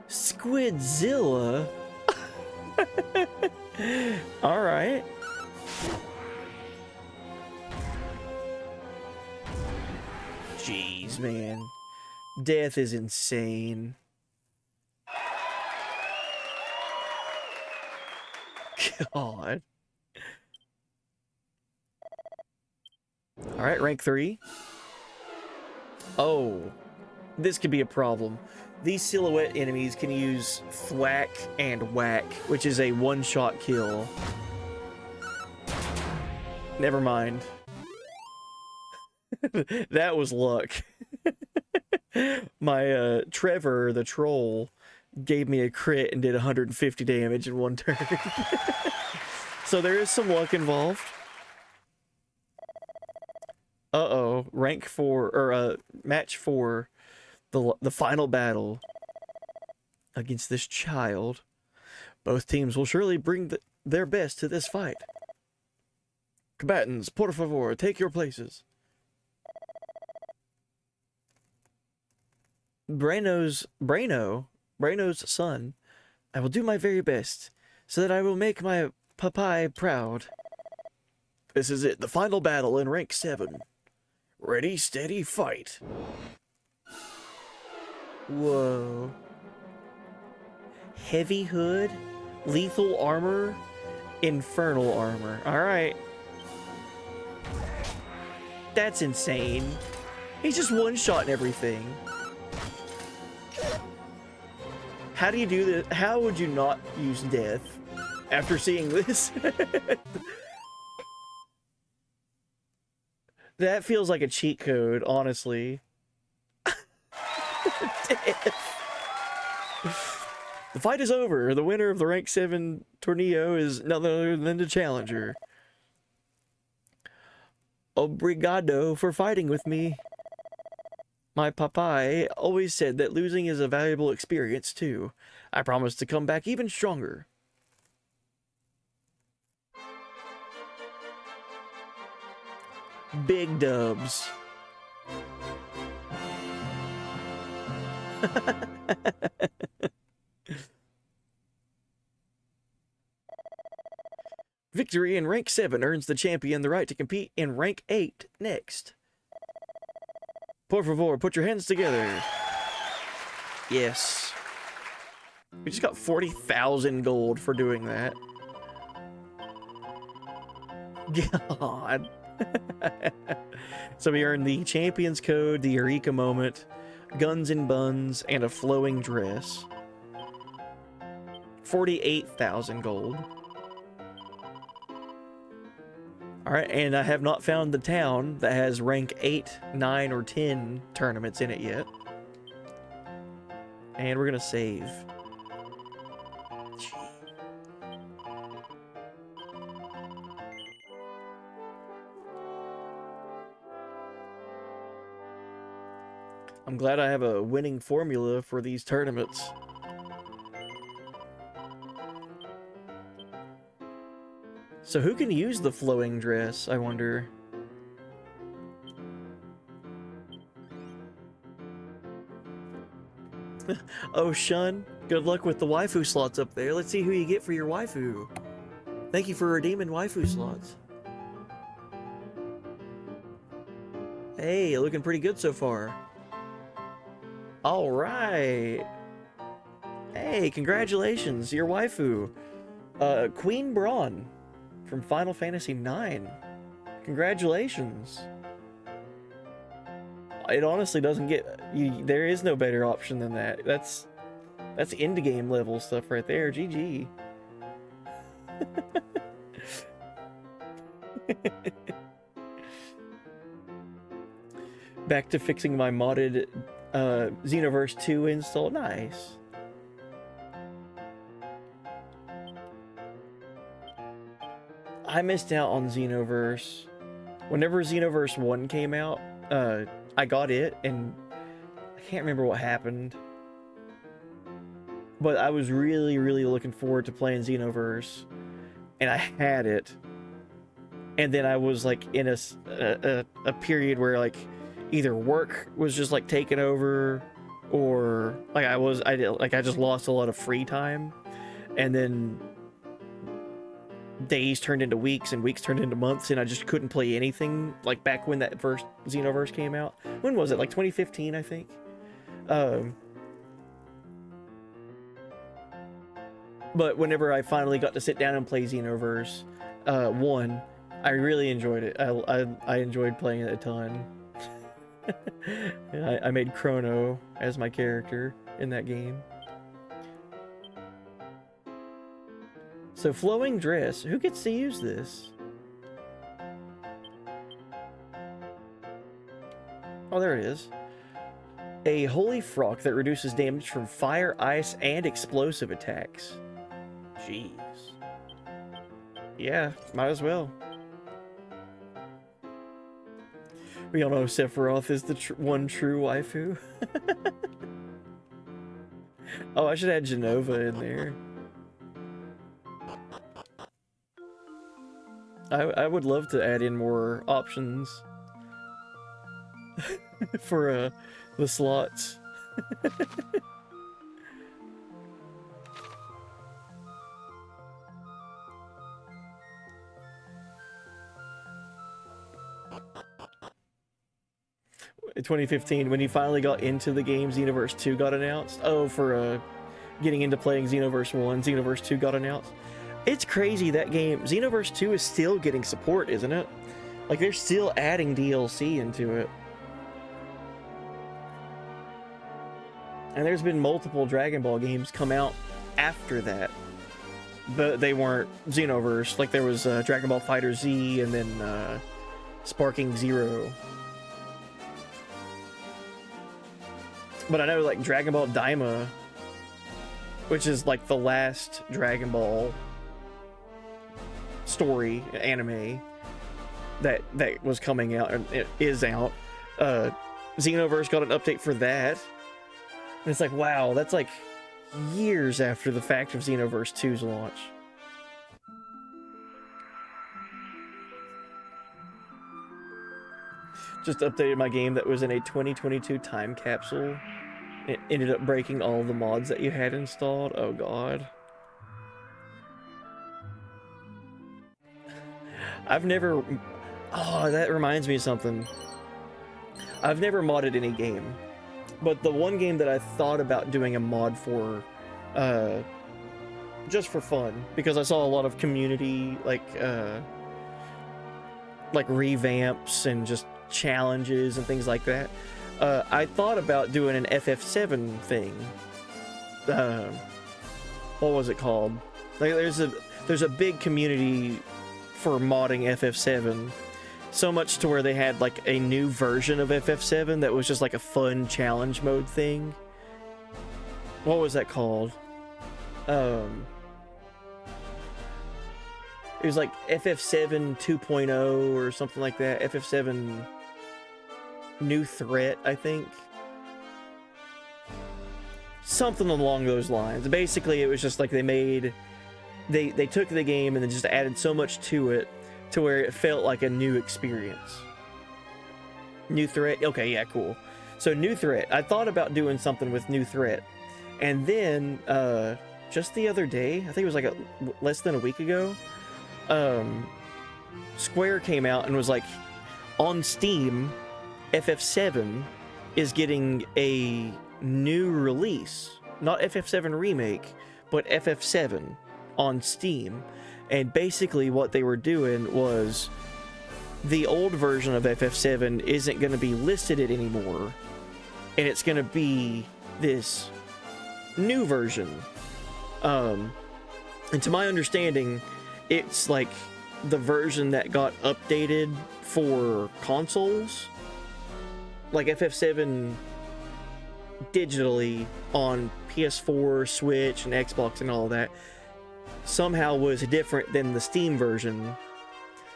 Squidzilla. All right. Jeez, man. Death is insane. God. All right, rank 3. Oh, this could be a problem. These silhouette enemies can use thwack and whack, which is a one-shot kill. Never mind. That was luck. My Trevor, the troll, gave me a crit and did 150 damage in one turn. So there is some luck involved. Uh-oh, rank 4, or match 4, the final battle against this child. Both teams will surely bring their best to this fight. Combatants, por favor, take your places. Brano's son, I will do my very best, so that I will make my papai proud. This is it, the final battle in rank 7. Ready, steady, fight. Whoa. Heavy hood, lethal armor, infernal armor. Alright. That's insane. He's just one-shotting everything. How do you do this? How would you not use death after seeing this? That feels like a cheat code, honestly. The fight is over. The winner of the Rank 7 torneo is none other than the challenger. Obrigado for fighting with me. My papai always said that losing is a valuable experience, too. I promise to come back even stronger. Big dubs. Victory in Rank 7 earns the champion the right to compete in Rank 8 next. Por favor, put your hands together. Yes. We just got 40,000 gold for doing that. God. So we earned the Champion's Code, the Eureka Moment, Guns and Buns, and a flowing dress. 48,000 gold. Alright, and I have not found the town that has rank 8, 9, or 10 tournaments in it yet. And we're gonna save. I'm glad I have a winning formula for these tournaments. So who can use the flowing dress, I wonder? Oh, Shun, good luck with the waifu slots up there. Let's see who you get for your waifu. Thank you for redeeming waifu slots. Hey, looking pretty good so far. All right. Hey, congratulations, your waifu. Queen Braun from Final Fantasy IX. Congratulations. it honestly doesn't get you. There is no better option than that. That's end game level stuff right there. GG. Back to fixing my modded Xenoverse 2 install. Nice. I missed out on Xenoverse. Whenever Xenoverse 1 came out, I got it, and I can't remember what happened. But I was really, really looking forward to playing Xenoverse, and I had it. And then I was like in a period where like either work was just like taking over, or like I just lost a lot of free time, and then days turned into weeks and weeks turned into months, and I just couldn't play anything. Like back when that first Xenoverse came out, when was it? Like 2015, I think. But whenever I finally got to sit down and play Xenoverse 1, I really enjoyed it. I enjoyed playing it a ton. I made Chrono as my character in that game. So flowing dress, who gets to use this? Oh, there it is. A holy frock that reduces damage from fire, ice, and explosive attacks. Jeez. Yeah, might as well. We all know Sephiroth is the one true waifu. Oh, I should add Genova in there. I would love to add in more options for the slots. In 2015, when he finally got into the game, Xenoverse 2 got announced. Oh, for getting into playing Xenoverse 1, Xenoverse 2 got announced. It's crazy that game, Xenoverse 2 is still getting support, isn't it? Like, they're still adding DLC into it. And there's been multiple Dragon Ball games come out after that. But they weren't Xenoverse. Like, there was Dragon Ball FighterZ and then Sparking Zero. But I know, like, Dragon Ball Daima, which is, like, the last Dragon Ball story anime that was coming out, and it is out. Xenoverse got an update for that. And it's like, wow, that's, like, years after the fact of Xenoverse 2's launch. Just updated my game that was in a 2022 time capsule. It ended up breaking all the mods that you had installed. Oh god. I've never... Oh, that reminds me of something. I've never modded any game. But the one game that I thought about doing a mod for, just for fun, because I saw a lot of community, like revamps and just challenges and things like that. I thought about doing an FF7 thing. What was it called? Like, there's a big community for modding FF7, so much to where they had like a new version of FF7 that was just like a fun challenge mode thing. What was that called? It was like FF7 2.0 or something like that. FF7 New Threat, I think. Something along those lines. Basically, it was just like they took the game and then just added so much to it to where it felt like a new experience. New Threat? Okay, yeah, cool. So New Threat. I thought about doing something with New Threat. And then, just the other day, I think it was like less than a week ago, Square came out and was like, on Steam, FF7 is getting a new release. Not FF7 Remake, but FF7 on Steam. And basically what they were doing was the old version of FF7 isn't going to be listed anymore, and it's going to be this new version. And to my understanding, it's like the version that got updated for consoles, like FF7 digitally on PS4, Switch, and Xbox and all that, somehow was different than the Steam version.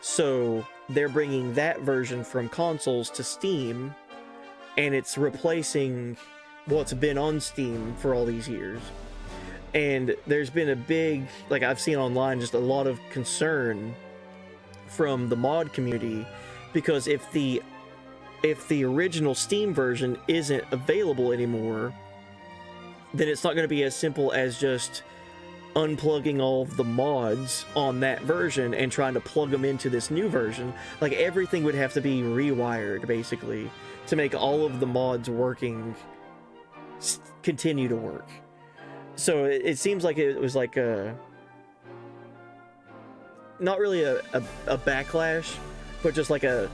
So they're bringing that version from consoles to Steam, and it's replacing what's been on Steam for all these years. And there's been a big, like I've seen online, just a lot of concern from the mod community, because if the original Steam version isn't available anymore, then it's not going to be as simple as just unplugging all of the mods on that version and trying to plug them into this new version. Like, everything would have to be rewired, basically, to make all of the mods working, continue to work. So it seems like it was like not really a backlash, but just like a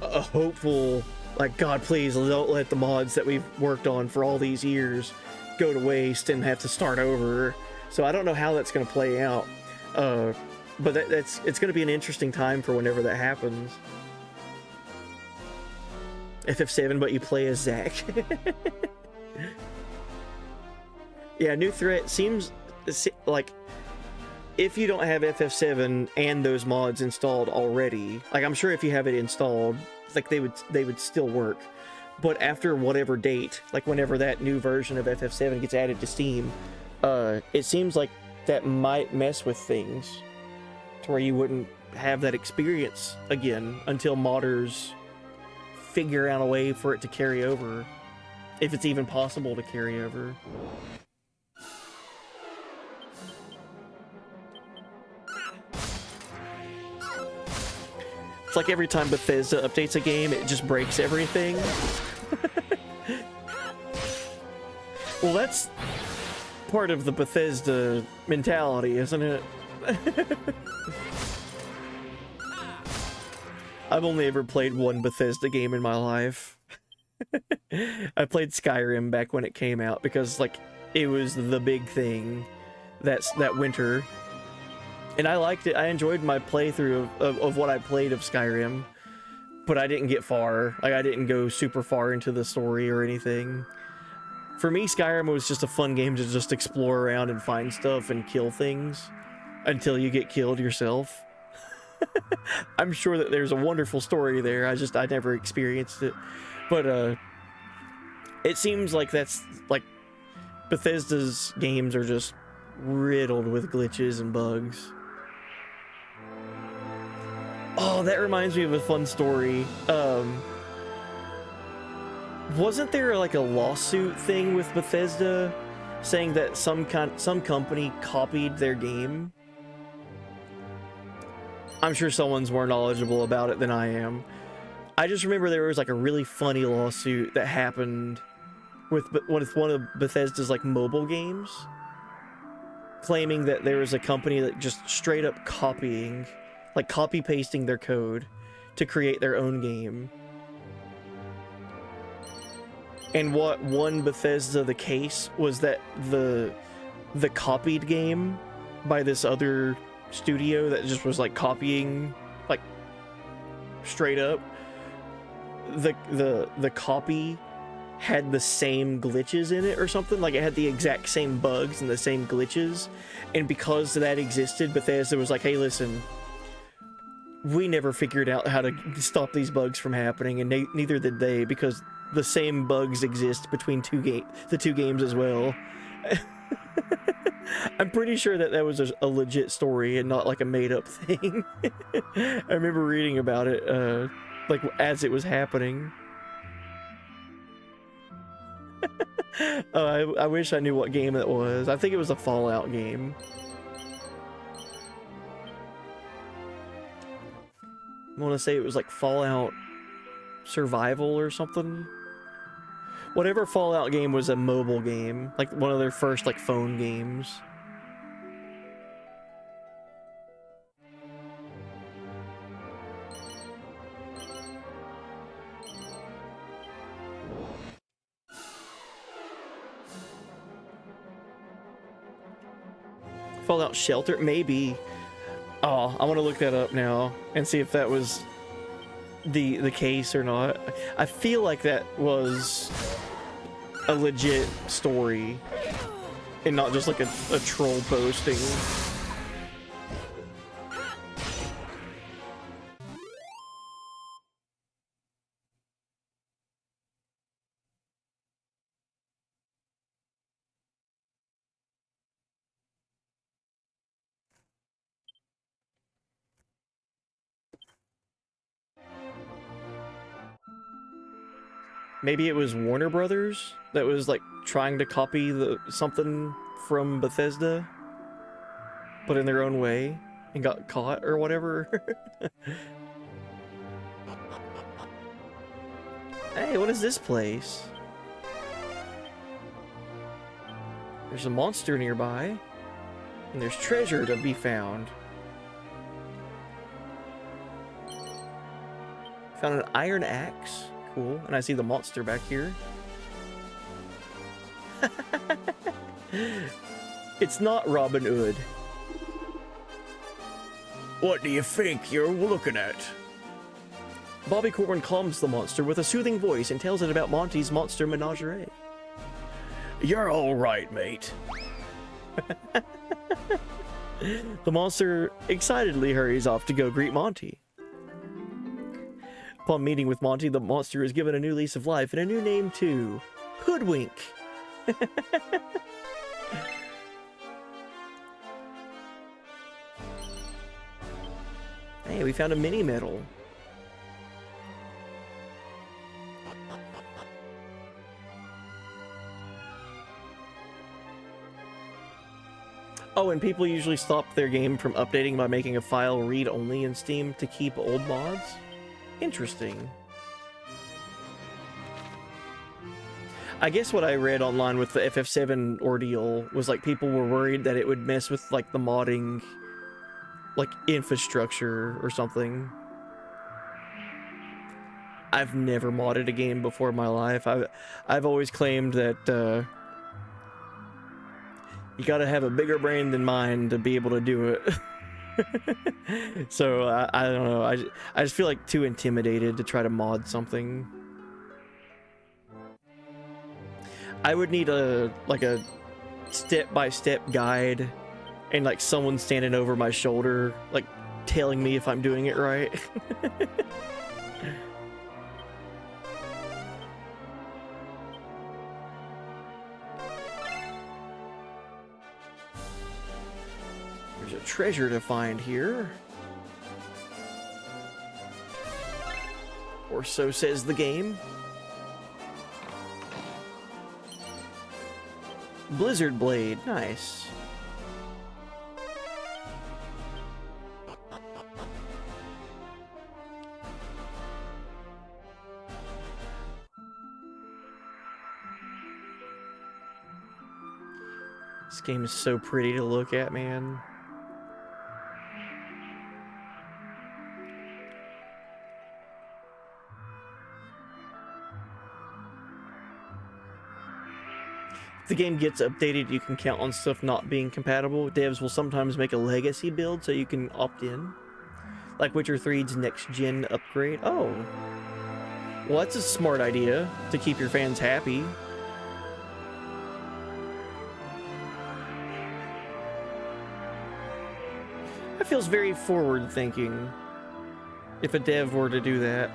hopeful, like, God, please don't let the mods that we've worked on for all these years go to waste and have to start over. So I don't know how that's going to play out, but it's going to be an interesting time for whenever that happens. FF7, but you play as Zack. Yeah, new threat seems like, if you don't have FF7 and those mods installed already, like, I'm sure if you have it installed, like, they would still work. But after whatever date, like whenever that new version of FF7 gets added to Steam, it seems like that might mess with things to where you wouldn't have that experience again until modders figure out a way for it to carry over, if it's even possible to carry over. It's like every time Bethesda updates a game, it just breaks everything. Well, that's part of the Bethesda mentality, isn't it? I've only ever played one Bethesda game in my life. I played Skyrim back when it came out because, like, it was the big thing that winter. And I liked it. I enjoyed my playthrough of what I played of Skyrim, but I didn't get far. Like, I didn't go super far into the story or anything. For me, Skyrim was just a fun game to just explore around and find stuff and kill things until you get killed yourself. I'm sure that there's a wonderful story there. I never experienced it. But it seems like that's, like, Bethesda's games are just riddled with glitches and bugs. Oh, that reminds me of a fun story. Wasn't there like a lawsuit thing with Bethesda saying that some company copied their game? I'm sure someone's more knowledgeable about it than I am. I just remember there was like a really funny lawsuit that happened with one of Bethesda's like mobile games, claiming that there was a company that just straight up copying, like copy pasting their code to create their own game. And what won Bethesda the case was that the copied game by this other studio that just was like copying, like, straight up, the copy had the same glitches in it or something. Like, it had the exact same bugs and the same glitches, and because that existed, Bethesda was like, hey, listen, we never figured out how to stop these bugs from happening, and neither did they, because the same bugs exist between the two games as well. I'm pretty sure that was a legit story and not like a made-up thing. I remember reading about it, like, as it was happening. I wish I knew what game it was. I think it was a Fallout game. I want to say it was like Fallout Survival or something. Whatever Fallout game was a mobile game, like one of their first like phone games. Fallout Shelter? Maybe. Oh, I want to look that up now and see if that was the case or not. I feel like that was a legit story and not just like a troll posting. Maybe it was Warner Brothers that was like trying to copy something from Bethesda, but in their own way, and got caught or whatever. Hey, what is this place? There's a monster nearby, and there's treasure to be found. Found an iron axe. Cool, and I see the monster back here. It's not Robin Hood. What do you think you're looking at? Bobby Corwin calms the monster with a soothing voice and tells it about Monty's monster menagerie. You're all right, mate. The monster excitedly hurries off to go greet Monty. Upon meeting with Monty, the monster is given a new lease of life and a new name too. Hoodwink. Hey, we found a mini medal. Oh, and people usually stop their game from updating by making a file read-only in Steam to keep old mods. Interesting. I guess what I read online with the FF7 ordeal was like people were worried that it would mess with like the modding like infrastructure or something. I've never modded a game before in my life. I've always claimed that you gotta have a bigger brain than mine to be able to do it. So I don't know. I just feel like too intimidated to try to mod something. I would need a step-by-step guide and like someone standing over my shoulder, like telling me if I'm doing it right. There's a treasure to find here. Or so says the game. Blizzard Blade, nice. This game is so pretty to look at, man. If the game gets updated, you can count on stuff not being compatible. Devs will sometimes make a legacy build so you can opt in. Like Witcher 3's next-gen upgrade. Oh. Well, that's a smart idea to keep your fans happy. That feels very forward-thinking if a dev were to do that.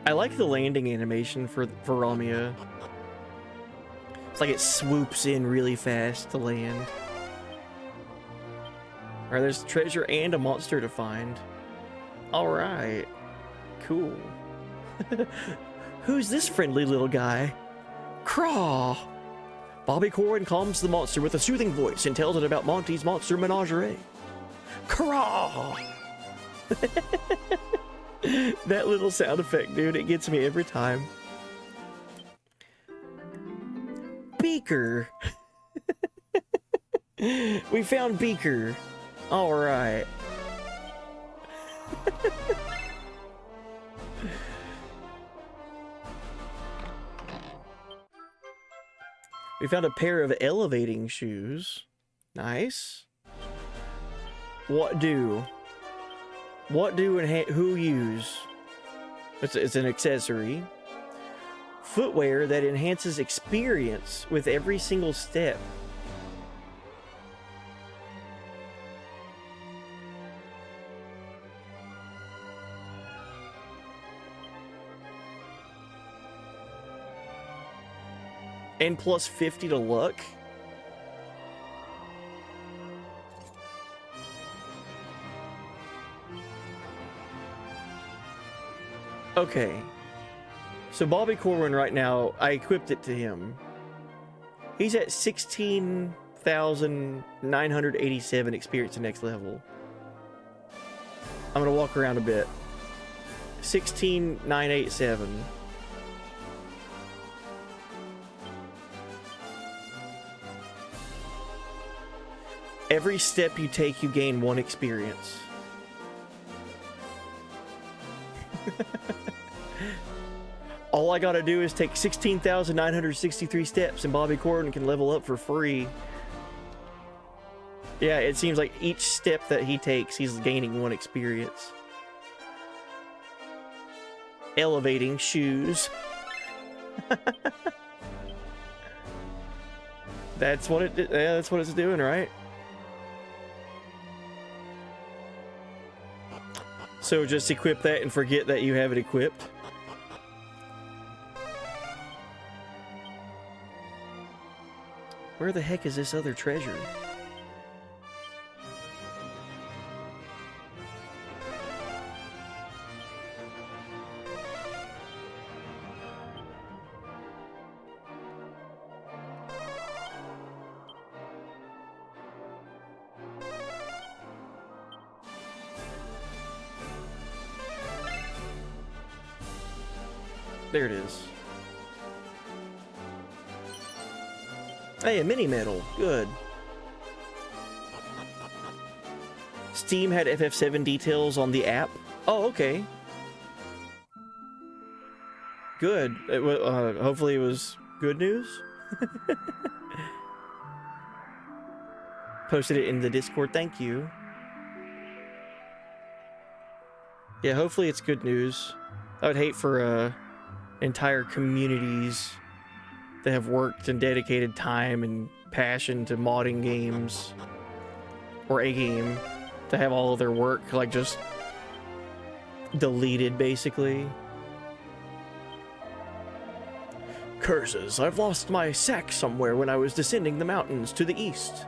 I like the landing animation for Ramia. It's like it swoops in really fast to land. Alright, there's treasure and a monster to find. Alright. Cool. Who's this friendly little guy? Craw! Bobby Corwin calms the monster with a soothing voice and tells it about Monty's monster menagerie. Craw! That little sound effect, dude, it gets me every time. Beaker! We found Beaker. Alright. We found a pair of elevating shoes. Nice. What do? What do and who use? It's an accessory. Footwear that enhances experience with every single step. And plus 50 to luck. Okay. So Bobby Corwin right now, I equipped it to him. He's at 16,987 experience to next level. I'm gonna walk around a bit. 16,987. Every step you take, you gain 1 experience. All I gotta do is take 16,963 steps and Bobby Corwin can level up for free. Yeah, it seems like each step that he takes, he's gaining 1 experience. Elevating shoes. That's what that's what it's doing, right? So just equip that and forget that you have it equipped. Where the heck is this other treasure? There it is. Hey, a mini medal. Good. Steam had FF7 details on the app. Oh, okay. Good. Hopefully it was good news. Posted it in the Discord. Thank you. Yeah, hopefully it's good news. I would hate for entire communities that have worked and dedicated time and passion to modding games or a game to have all of their work like just deleted, basically. Curses, I've lost my sack somewhere when I was descending the mountains to the east.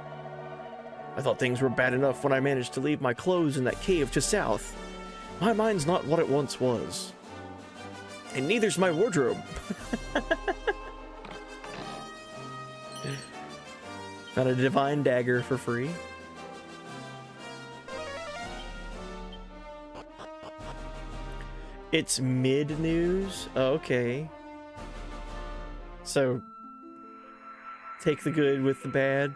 I thought things were bad enough when I managed to leave my clothes in that cave to south. My mind's not what it once was. And neither's my wardrobe. Found a divine dagger for free. It's mid news. Oh, okay. So take the good with the bad.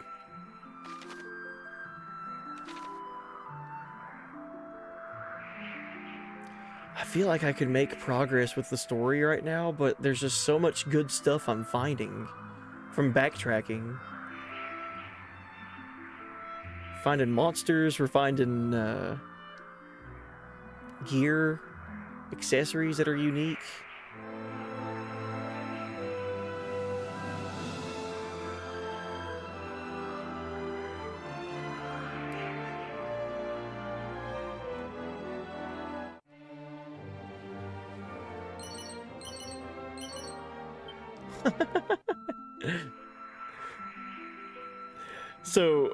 I feel like I could make progress with the story right now, but there's just so much good stuff I'm finding from backtracking. Finding monsters, we're finding gear, accessories that are unique. So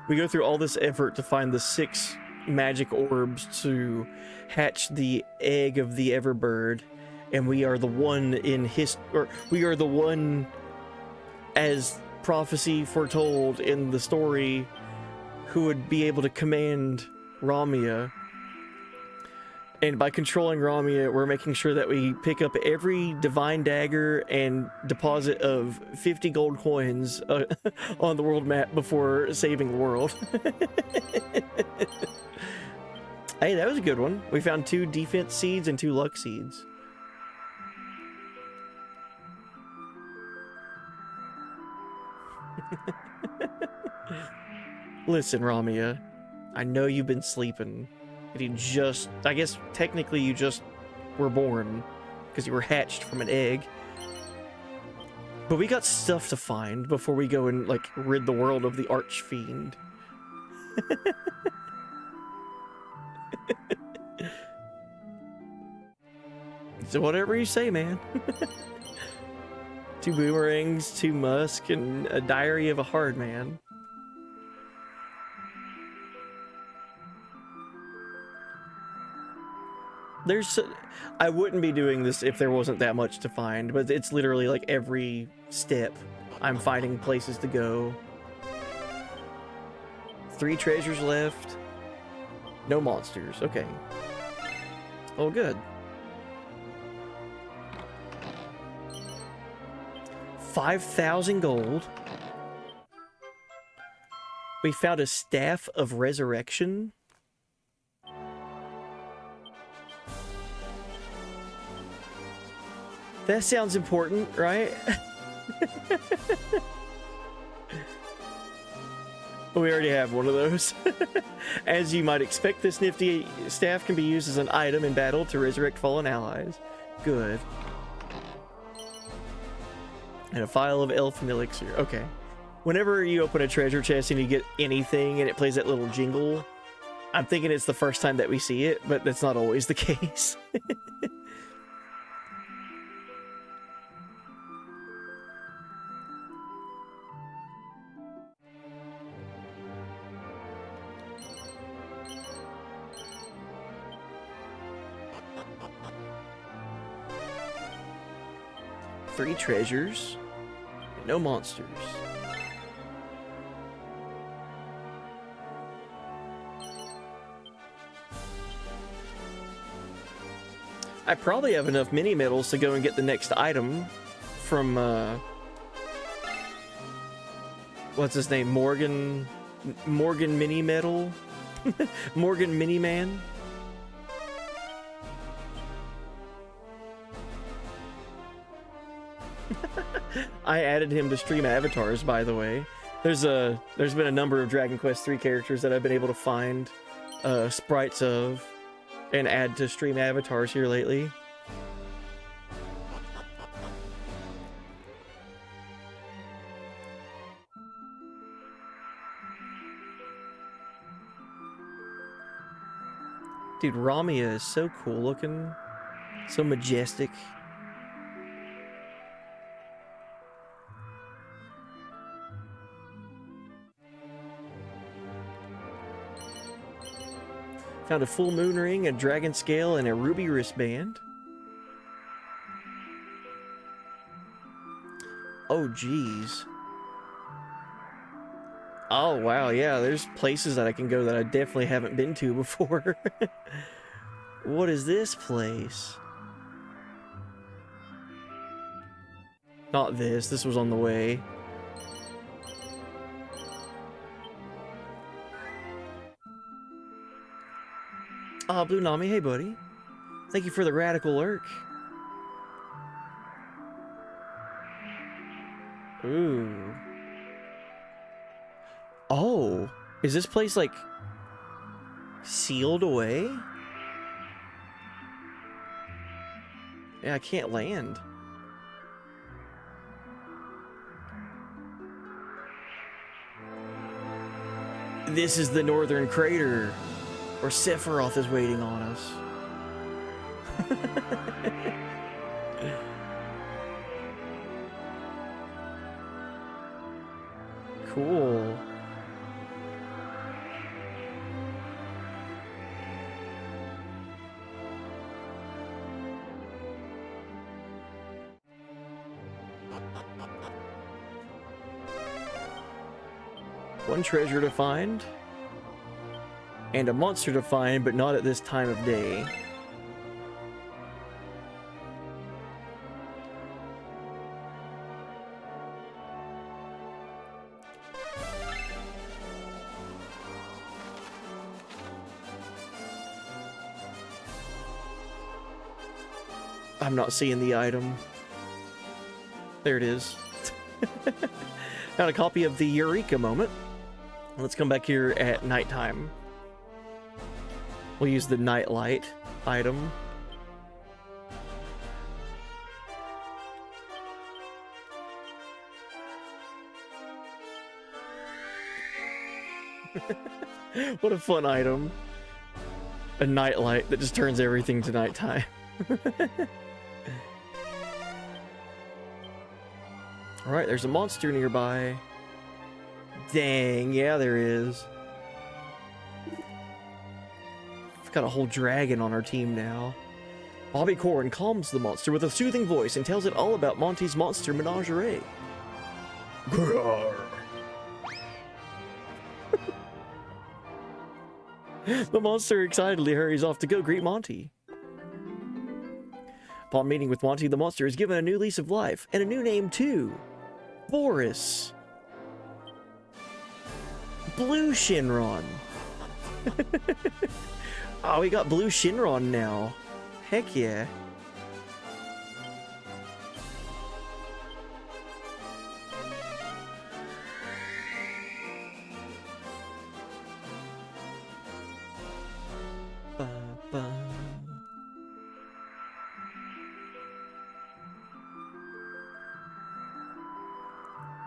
we go through all this effort to find the 6 magic orbs to hatch the egg of the Everbird, and we are the one in we are the one, as prophecy foretold in the story, who would be able to command Ramia. And by controlling Ramia, we're making sure that we pick up every divine dagger and deposit of 50 gold coins on the world map before saving the world. Hey, that was a good one. We found 2 defense seeds and 2 luck seeds. Listen, Ramia, I know you've been sleeping. And you just, I guess technically you just were born because you were hatched from an egg. But we got stuff to find before we go and, like, rid the world of the Archfiend. So whatever you say, man. 2 boomerangs, 2 musk, and a diary of a hard man. I wouldn't be doing this if there wasn't that much to find, but it's literally like every step I'm finding places to go. 3 treasures left. No monsters. Okay. Oh, good. 5,000 gold. We found a staff of resurrection. That sounds important, right? We already have one of those. As you might expect, this nifty staff can be used as an item in battle to resurrect fallen allies. Good. And a vial of elfin elixir. Okay. Whenever you open a treasure chest and you get anything and it plays that little jingle, I'm thinking it's the first time that we see it, but that's not always the case. Three treasures, and no monsters. I probably have enough mini medals to go and get the next item from, what's his name? Morgan Mini Medal? Morgan Mini Man? I added him to stream avatars, by the way. There's been a number of Dragon Quest III characters that I've been able to find sprites of and add to stream avatars here lately. Dude, Ramia is so cool looking, so majestic. Found a full moon ring, a dragon scale, and a ruby wristband. Oh, geez. Oh, wow, yeah, there's places that I can go that I definitely haven't been to before. What is this place? Not this. This was on the way. Ah, Blue Nami, hey buddy. Thank you for the radical lurk. Ooh. Oh, is this place like sealed away? Yeah, I can't land. This is the northern crater, where Sephiroth is waiting on us. Cool. One treasure to find. And a monster to find, but not at this time of day. I'm not seeing the item. There it is. Found a copy of the Eureka moment. Let's come back here at nighttime. We'll use the nightlight item. What a fun item. A nightlight that just turns everything to nighttime. Alright, there's a monster nearby. Dang, yeah, there is. We've got a whole dragon on our team now. Bobby Corn calms the monster with a soothing voice and tells it all about Monty's monster menagerie. The monster excitedly hurries off to go greet Monty. Upon meeting with Monty, the monster is given a new lease of life and a new name too. Boris. Blue Shinron. Oh, we got Blue Shinron now. Heck yeah.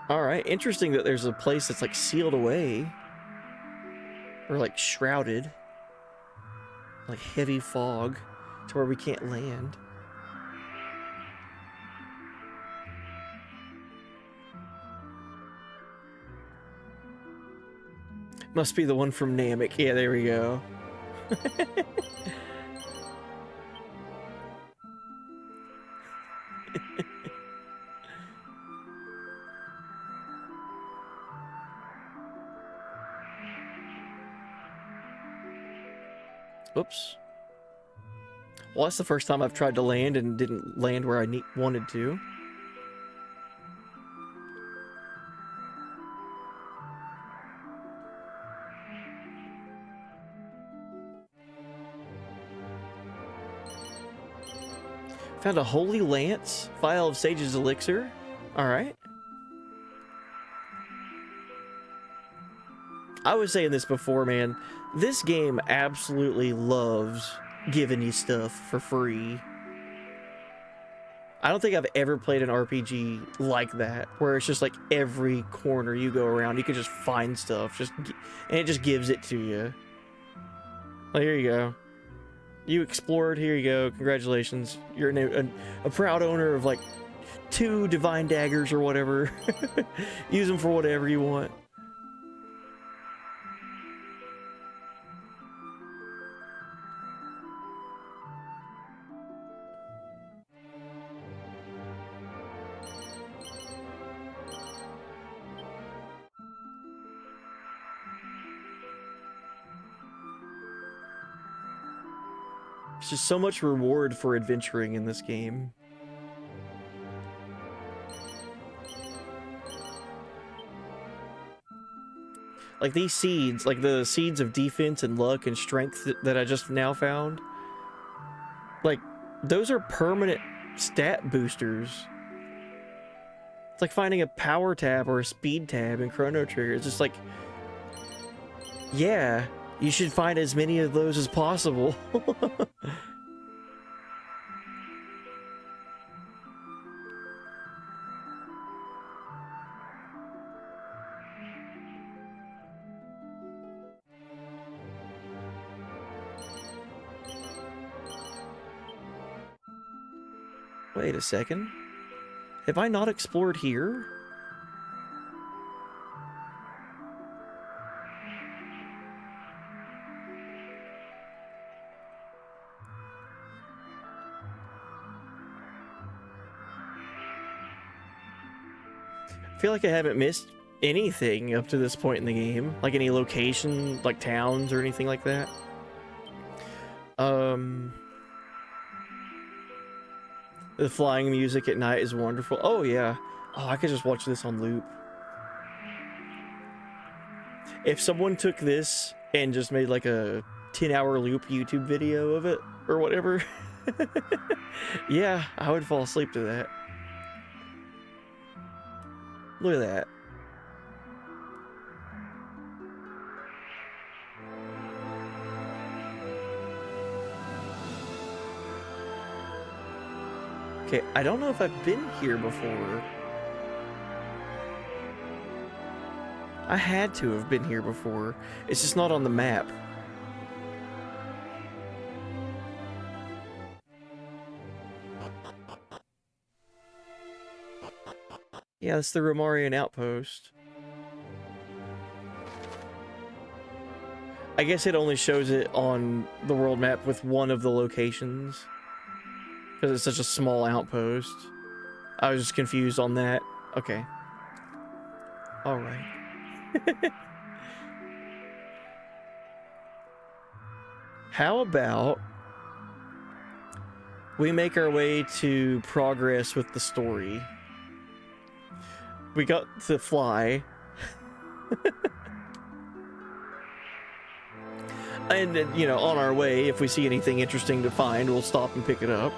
Alright, interesting that there's a place that's like sealed away. Or like shrouded. Like heavy fog to where we can't land. Must be the one from Namek. Yeah, there we go. Oops. Well, that's the first time I've tried to land and didn't land where I wanted to. Found a Holy Lance, Vial of Sage's Elixir. Alright. I was saying this before, man. This game absolutely loves giving you stuff for free. I don't think I've ever played an RPG like that, where it's just like every corner you go around, you can just find stuff, and it just gives it to you. Like, here you go. You explored, here you go, congratulations. You're a proud owner of like 2 divine daggers or whatever. Use them for whatever you want. There's just so much reward for adventuring in this game. Like these seeds, like the seeds of defense and luck and strength that I just now found, like those are permanent stat boosters. It's like finding a power tab or a speed tab in Chrono Trigger. It's just like, yeah, you should find as many of those as possible. Wait a second. Have I not explored here? I feel like I haven't missed anything up to this point in the game. Like any location, like towns or anything like that. The flying music at night is wonderful. Oh, yeah. Oh, I could just watch this on loop. If someone took this and just made like a 10-hour loop YouTube video of it or whatever, yeah, I would fall asleep to that. Look at that. Okay, I don't know if I've been here before. I had to have been here before. It's just not on the map. Yeah, that's the Romarian outpost. I guess it only shows it on the world map with one of the locations. Because it's such a small outpost. I was just confused on that. Okay. Alright. How about we make our way to progress with the story? We got to fly. And, you know, on our way, if we see anything interesting to find, we'll stop and pick it up.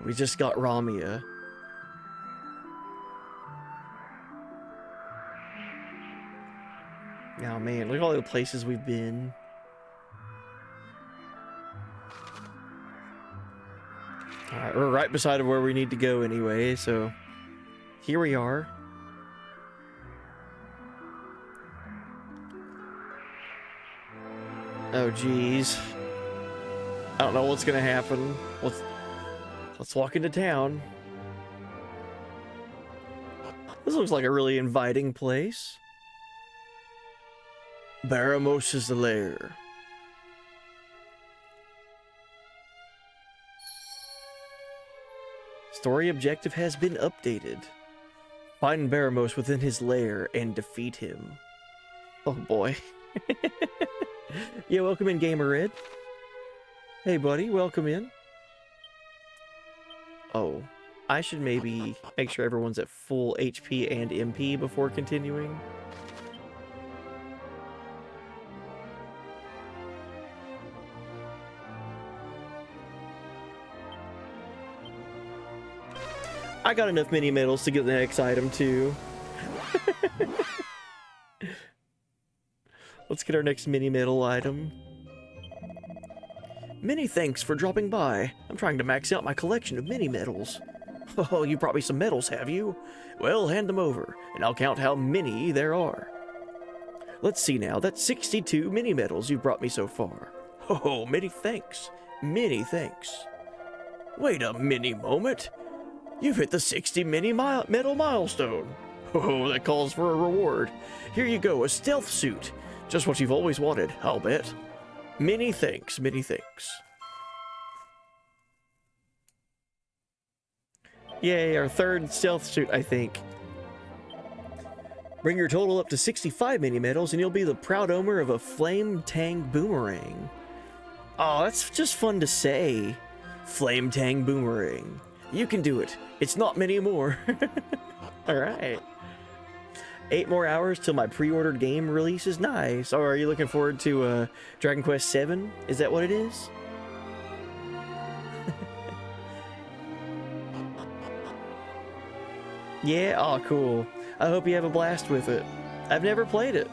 We just got Ramia. Oh man, look at all the places we've been. Alright, we're right beside of where we need to go anyway, so here we are. Oh geez. I don't know what's gonna happen. Let's walk into town. This looks like a really inviting place. Baramos' lair. Story objective has been updated. Find Baramos within his lair and defeat him. Oh boy. Yeah, welcome in, Gamer Red. Hey buddy, welcome in. Oh, I should maybe make sure everyone's at full HP and MP before continuing. I got enough mini medals to get the next item too. Let's get our next mini medal item. Many thanks for dropping by. I'm trying to max out my collection of mini medals. Oh, you brought me some medals, have you? Well, hand them over, and I'll count how many there are. Let's see now, that's 62 mini medals you've brought me so far. Oh, many thanks. Many thanks. Wait a mini moment. You've hit the 60 mini medal milestone. Oh, that calls for a reward. Here you go, a stealth suit. Just what you've always wanted, I'll bet. Many thanks, many thanks. Yay, our third stealth suit, I think. Bring your total up to 65 mini medals and you'll be the proud owner of a Flame Tang Boomerang. Oh, that's just fun to say. Flame Tang Boomerang. You can do it. It's not many more. Alright. 8 more hours till my pre-ordered game release is nice. Oh, are you looking forward to Dragon Quest VII? Is that what it is? Yeah? Oh, cool. I hope you have a blast with it. I've never played it.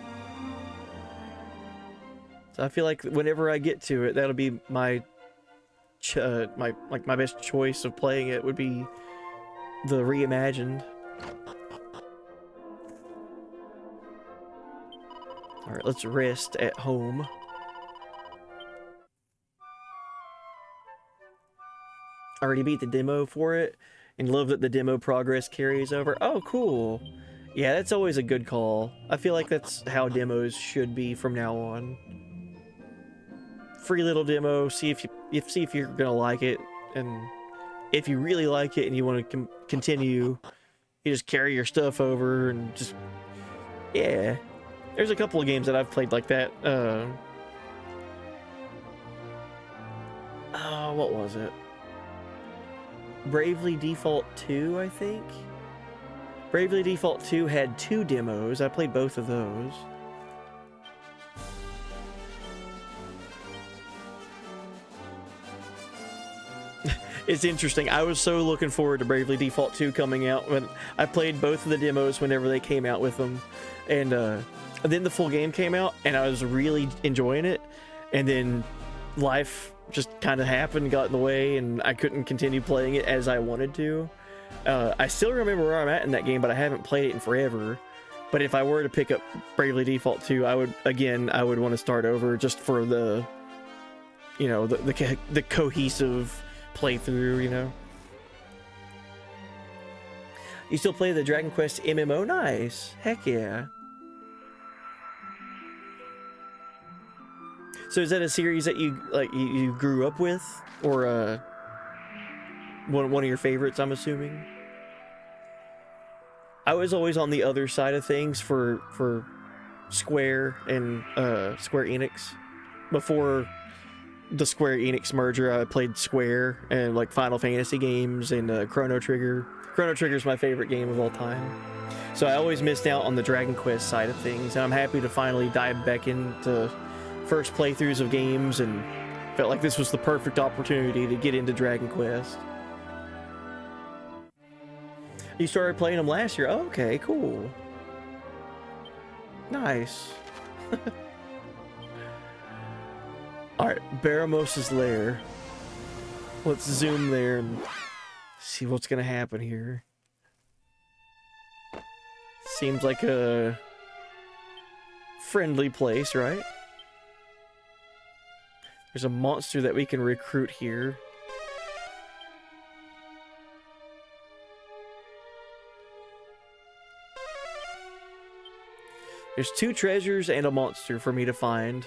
So I feel like whenever I get to it, that'll be my best choice of playing it would be the reimagined. Alright, let's rest at home. Already beat the demo for it, and love that the demo progress carries over. Oh, cool. Yeah, that's always a good call. I feel like that's how demos should be from now on. Free little demo, see if you're gonna like it, and if you really like it and you want to continue, you just carry your stuff over and just, yeah. There's a couple of games that I've played like that. What was it? Bravely Default 2, I think? Bravely Default 2 had 2 demos. I played both of those. It's interesting. I was so looking forward to Bravely Default 2 coming out when I played both of the demos whenever they came out with them. And then the full game came out, and I was really enjoying it, and then life just kind of happened, got in the way, and I couldn't continue playing it as I wanted to. I still remember where I'm at in that game, but I haven't played it in forever. But if I were to pick up Bravely Default 2, I would want to start over just for the, you know, the cohesive playthrough, you know. You still play the Dragon Quest MMO? Nice. Heck yeah. So is that a series that you you grew up with, or one of your favorites, I'm assuming? I was always on the other side of things for Square and Square Enix. Before the Square Enix merger, I played Square and like Final Fantasy games and Chrono Trigger. Chrono Trigger is my favorite game of all time. So I always missed out on the Dragon Quest side of things, and I'm happy to finally dive back into first playthroughs of games, and felt like this was the perfect opportunity to get into Dragon Quest. You started playing them last year? Oh, okay, cool. Nice. Alright, Baramos's lair. Let's zoom there and see what's gonna happen here. Seems like a friendly place, right? There's a monster that we can recruit here. There's 2 treasures and a monster for me to find.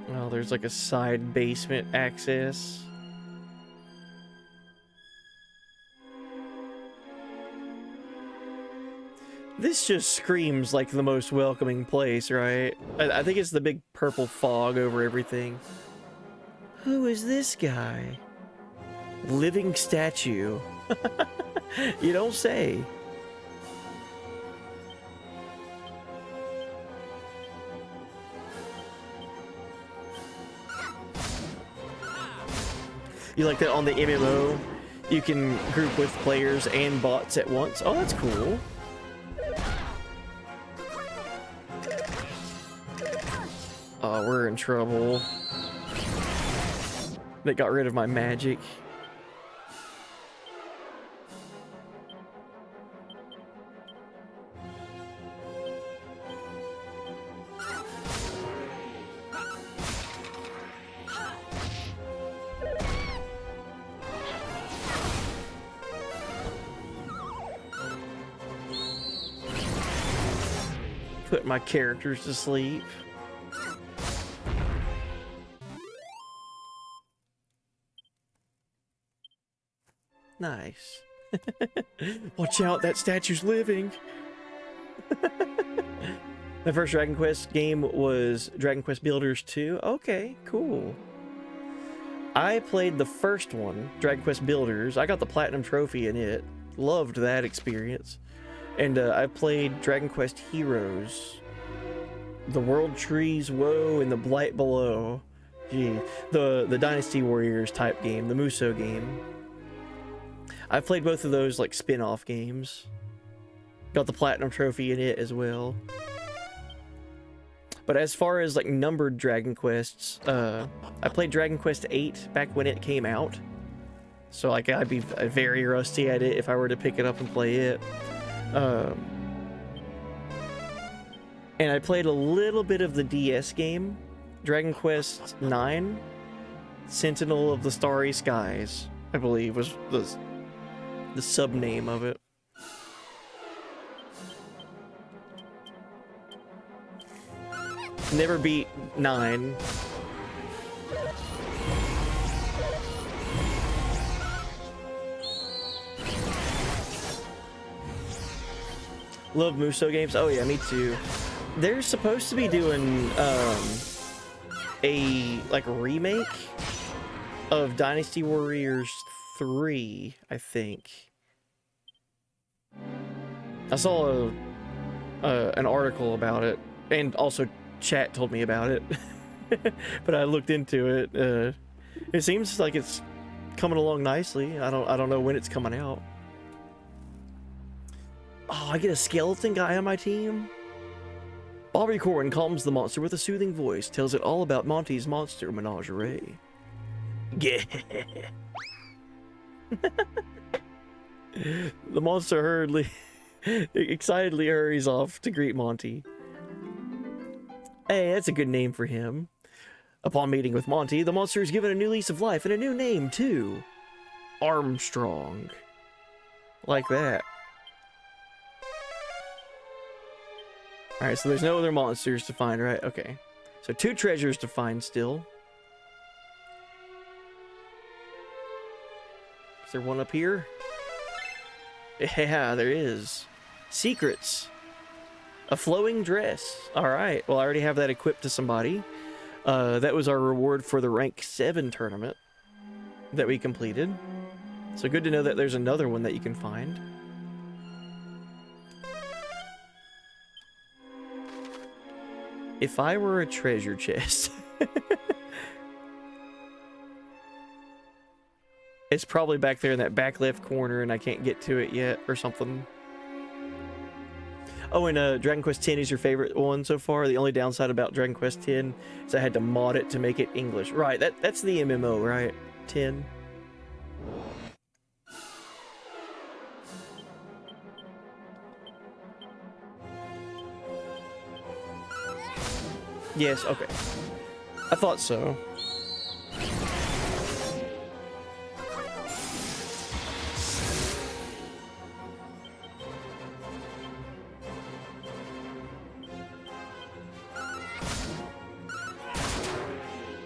Well, there's like a side basement access. This just screams like the most welcoming place, right? I think it's the big purple fog over everything. Who is this guy? Living statue. You don't say. You like that on the MMO? You can group with players and bots at once. Oh, that's cool. Oh, we're in trouble. They got rid of my magic. Put my characters to sleep. Nice. Watch out, that statue's living. My first Dragon Quest game was Dragon Quest Builders 2. Okay, cool. I played the first one, Dragon Quest Builders. I got the Platinum Trophy in it. Loved that experience. And I played Dragon Quest Heroes. The World Trees Woe and the Blight Below. Gee, the Dynasty Warriors type game, the Musou game. I've played both of those like spin-off games. Got the Platinum Trophy in it as well. But as far as like numbered Dragon Quests, I played Dragon Quest 8 back when it came out. So like I'd be very rusty at it if I were to pick it up and play it. And I played a little bit of the DS game, Dragon Quest 9, Sentinel of the Starry Skies, I believe was the sub-name of it. Never beat 9. Love Musou games. Oh yeah, me too. They're supposed to be doing a like remake of Dynasty Warriors 3, I think. I saw an article about it, and also chat told me about it. But I looked into it. It seems like it's coming along nicely. I don't know when it's coming out. Oh, I get a skeleton guy on my team? Bobby Corrin calms the monster with a soothing voice, tells it all about Monty's monster menagerie. Yeah. The monster hurriedly, excitedly hurries off to greet Monty. Hey, that's a good name for him. Upon meeting with Monty, the monster is given a new lease of life and a new name, too. Armstrong. Like that. Alright, so there's no other monsters to find, right? Okay. So 2 treasures to find still. Is there one up here? Yeah, there is. Secrets. A flowing dress. Alright, well I already have that equipped to somebody. That was our reward for the rank 7 tournament that we completed. So good to know that there's another one that you can find. If I were a treasure chest... It's probably back there in that back left corner and I can't get to it yet or something. Oh, and Dragon Quest X is your favorite one so far? The only downside about Dragon Quest X is I had to mod it to make it English. Right, that's the MMO, right? 10. Yes, okay. I thought so.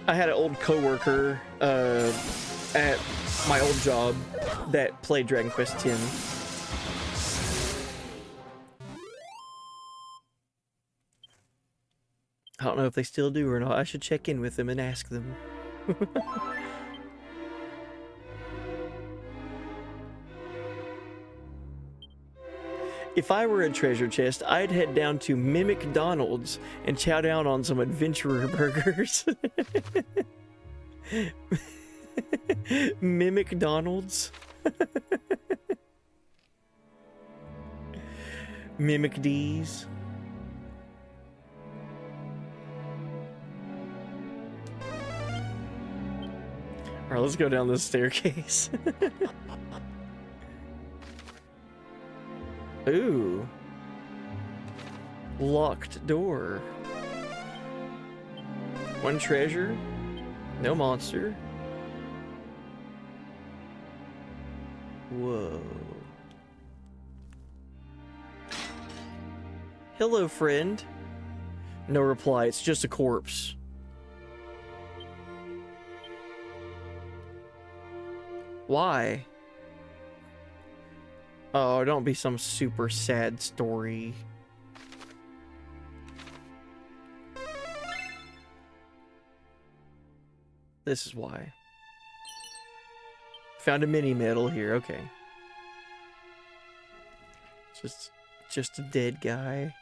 I had an old coworker at my old job that played Dragon Quest X. I don't know if they still do or not. I should check in with them and ask them. If I were a treasure chest, I'd head down to Mimic Donald's and chow down on some adventurer burgers. Mimic Donald's? Mimic D's? Alright, let's go down this staircase. Ooh. Locked door. 1 treasure. No monster. Whoa. Hello, friend. No reply, it's just a corpse. Why? Oh, don't be some super sad story. This is why. Found a mini medal here, okay. Just a dead guy.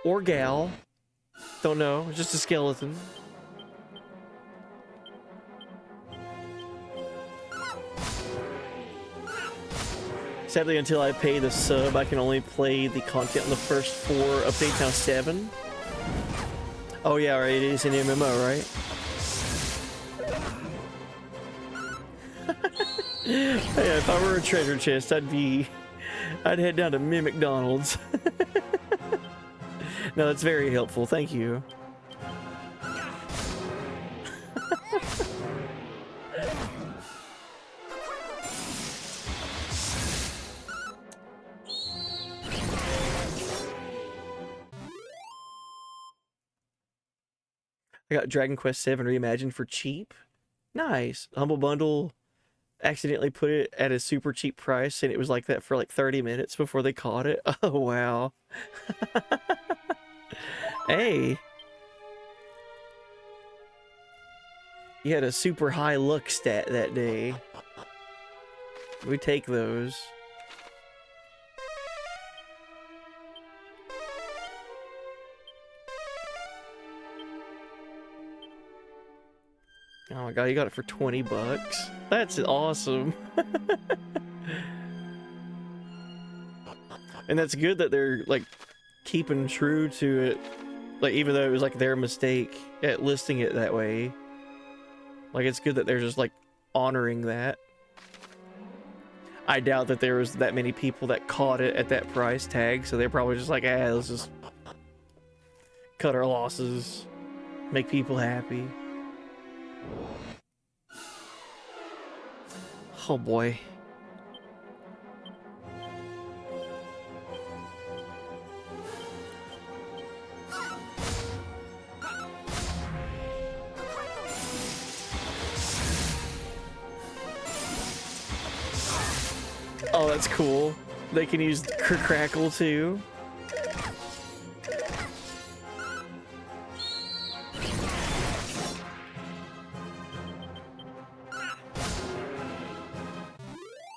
Or gal. Don't know, just a skeleton. Sadly, until I pay the sub, I can only play the content in the first 4 updates, now 7. Oh yeah, right, it is an MMO, right? Yeah, if I were a treasure chest, I'd head down to Mimic Donald's. No, that's very helpful, thank you. I got Dragon Quest VII Reimagined for cheap. Nice. Humble Bundle accidentally put it at a super cheap price, and it was like that for like 30 minutes before they caught it. Oh, wow. Hey. You had a super high luck stat that day. We take those. Oh my god, you got it for 20 bucks. That's awesome. And that's good that they're like keeping true to it. Like even though it was like their mistake at listing it that way. Like it's good that they're just like honoring that. I doubt that there was that many people that caught it at that price tag, so they're probably just like, let's just cut our losses, make people happy. Oh boy. Oh, that's cool. They can use crackle too.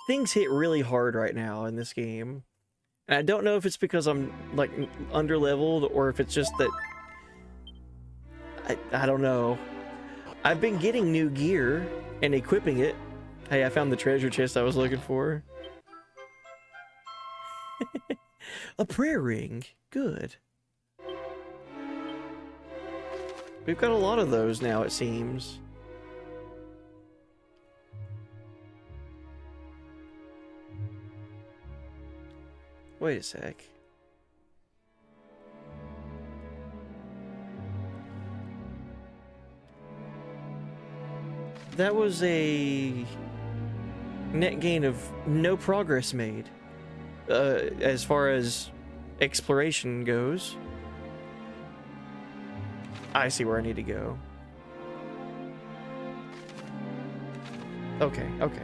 Things hit really hard right now in this game. And I don't know if it's because I'm like under-leveled or if it's just that I don't know. I've been getting new gear and equipping it. Hey, I found the treasure chest I was looking for. A prayer ring. Good. We've got a lot of those now, it seems. Wait a sec. That was a net gain of no progress made. As far as exploration goes. I see where I need to go. Okay, okay.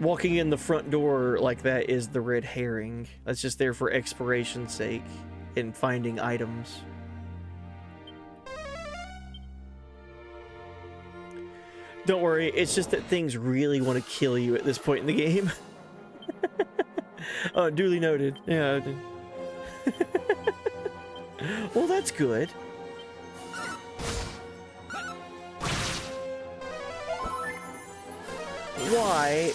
Walking in the front door like that is the red herring. That's just there for exploration's sake and finding items. Don't worry, it's just that things really want to kill you at this point in the game. Oh, duly noted. Yeah. Well, that's good. Why?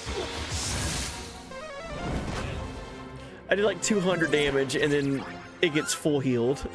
I did like 200 damage and then it gets full healed.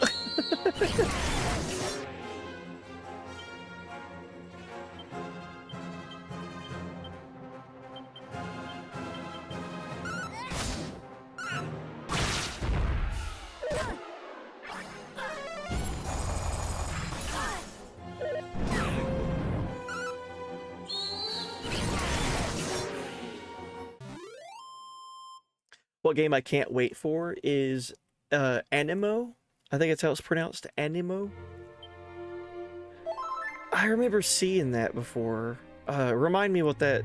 What game I can't wait for is Animo. I think that's how it's pronounced, Animo. I remember seeing that before. Remind me what that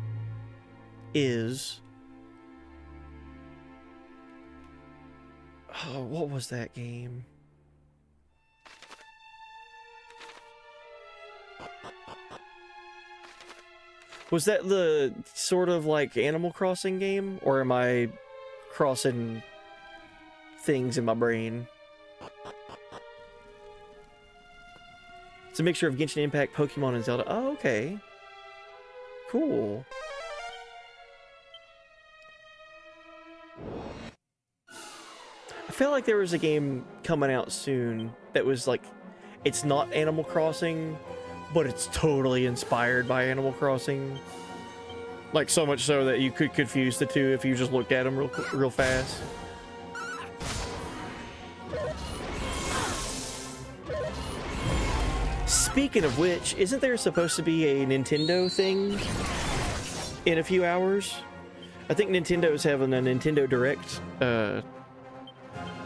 is. Oh, what was that game? Was that the sort of like Animal Crossing game? Or am I crossing things in my brain? It's a mixture of Genshin Impact, Pokemon, and Zelda. Oh, okay. Cool. I felt like there was a game coming out soon that was like, it's not Animal Crossing, but it's totally inspired by Animal Crossing. Like so much so that you could confuse the two if you just looked at them real fast. Speaking of which, isn't there supposed to be a Nintendo thing in a few hours? I think Nintendo's having a Nintendo Direct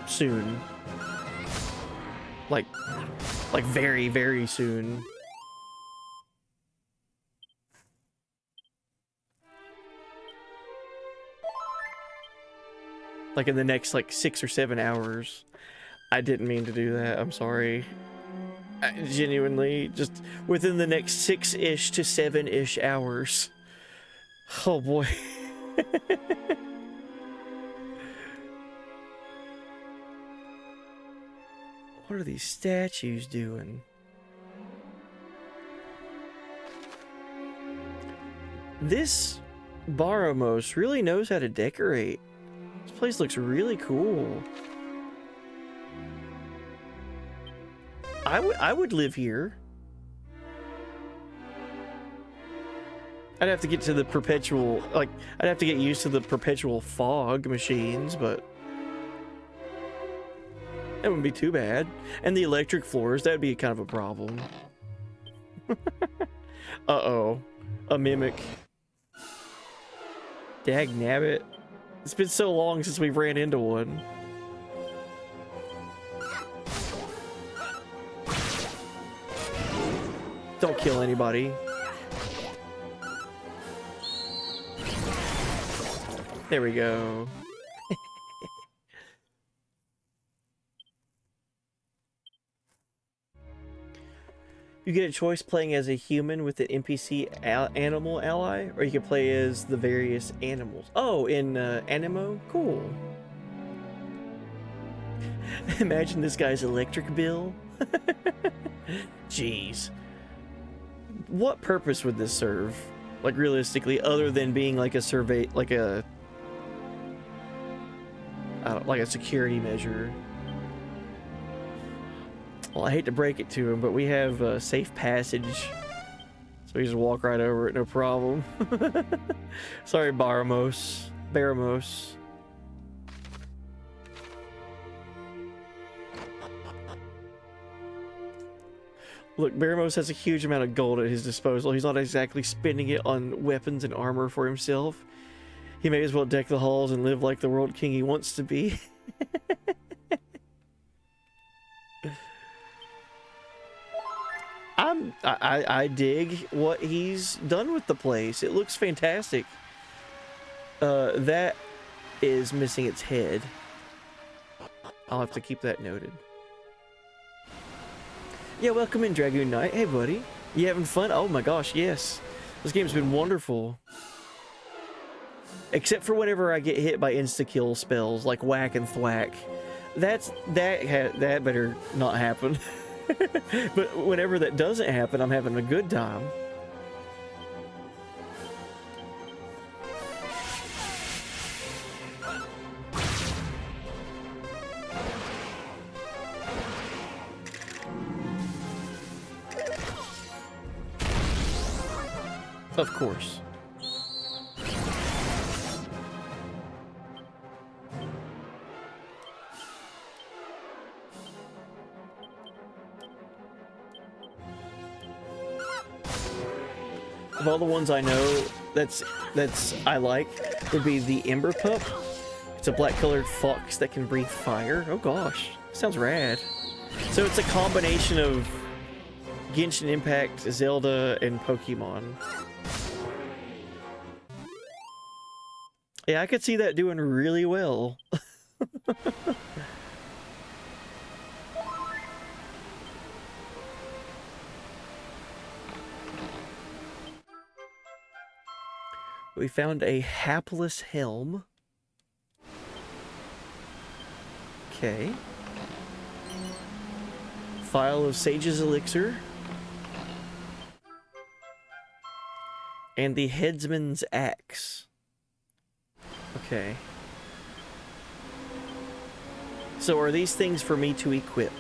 soon. Like very, very soon. Like in the next like 6 or 7 hours. I didn't mean to do that. I'm sorry. Genuinely, just within the next 6-ish to 7-ish hours. Oh boy. What are these statues doing? This Baramos really knows how to decorate. This place looks really cool. I would live here. I'd have to get to the perpetual, like, I'd have to get used to the perpetual fog machines, but that wouldn't be too bad. And the electric floors, that'd be kind of a problem. Uh-oh. A mimic. Dagnabbit. It's been so long since we ran into one. Don't kill anybody. There we go. You get a choice playing as a human with an NPC animal ally, or you can play as the various animals. Oh, in Animo? Cool. Imagine this guy's electric bill. Jeez. What purpose would this serve? Like, realistically, other than being like a survey, like a security measure. Well, I hate to break it to him, but we have a safe passage, so we just walk right over it, no problem. Sorry, Baramos. Look, Baramos has a huge amount of gold at his disposal. He's not exactly spending it on weapons and armor for himself. He may as well deck the halls and live like the world king he wants to be. I dig what he's done with the place. It looks fantastic. That is missing its head. I'll have to keep that noted. Yeah, welcome in, Dragoon Knight. Hey, buddy. You having fun? Oh my gosh, yes. This game's been wonderful. Except for whenever I get hit by insta-kill spells like whack and thwack. That better not happen. But whenever that doesn't happen, I'm having a good time. Of course. Of all the ones I know that's I like would be the Ember Pup. It's a black colored fox that can breathe fire. Oh gosh, sounds rad. So it's a combination of Genshin Impact, Zelda, and Pokemon. Yeah, I could see that doing really well. We found a hapless helm. Okay. Phial of Sage's Elixir. And the Headsman's Axe. Okay. So are these things for me to equip?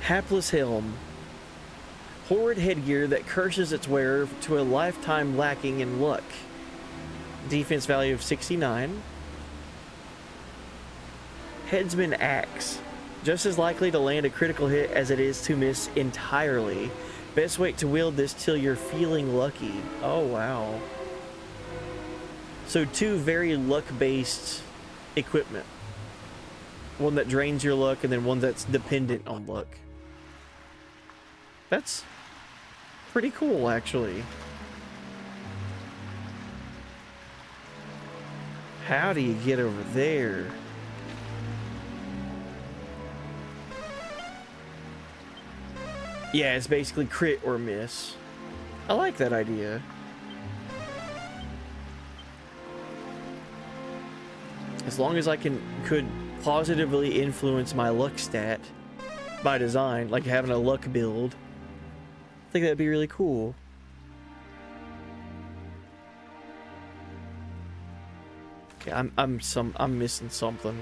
Hapless Helm. Horrid headgear that curses its wearer to a lifetime lacking in luck. Defense value of 69. Headsman Axe. Just as likely to land a critical hit as it is to miss entirely. Best way to wield this till you're feeling lucky. Oh, wow. So two very luck-based equipment. One that drains your luck and then one that's dependent on luck. That's pretty cool, actually. How do you get over there? Yeah, it's basically crit or miss. I like that idea. As long as I could positively influence my luck stat by design, like having a luck build. I think that'd be really cool. Okay, I'm missing something.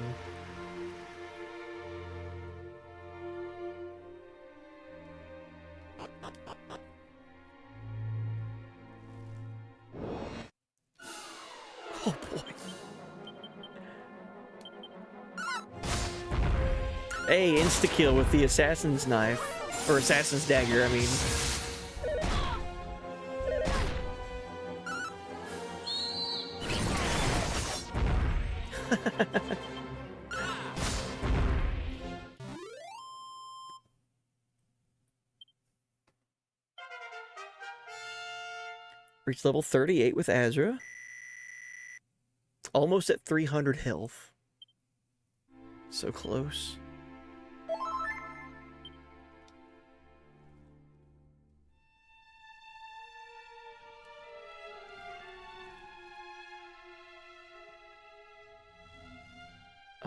Oh boy. Hey, insta-kill with the assassin's knife. Or assassin's dagger, I mean. Reach level 38 with Azra. Almost at 300 health. So close.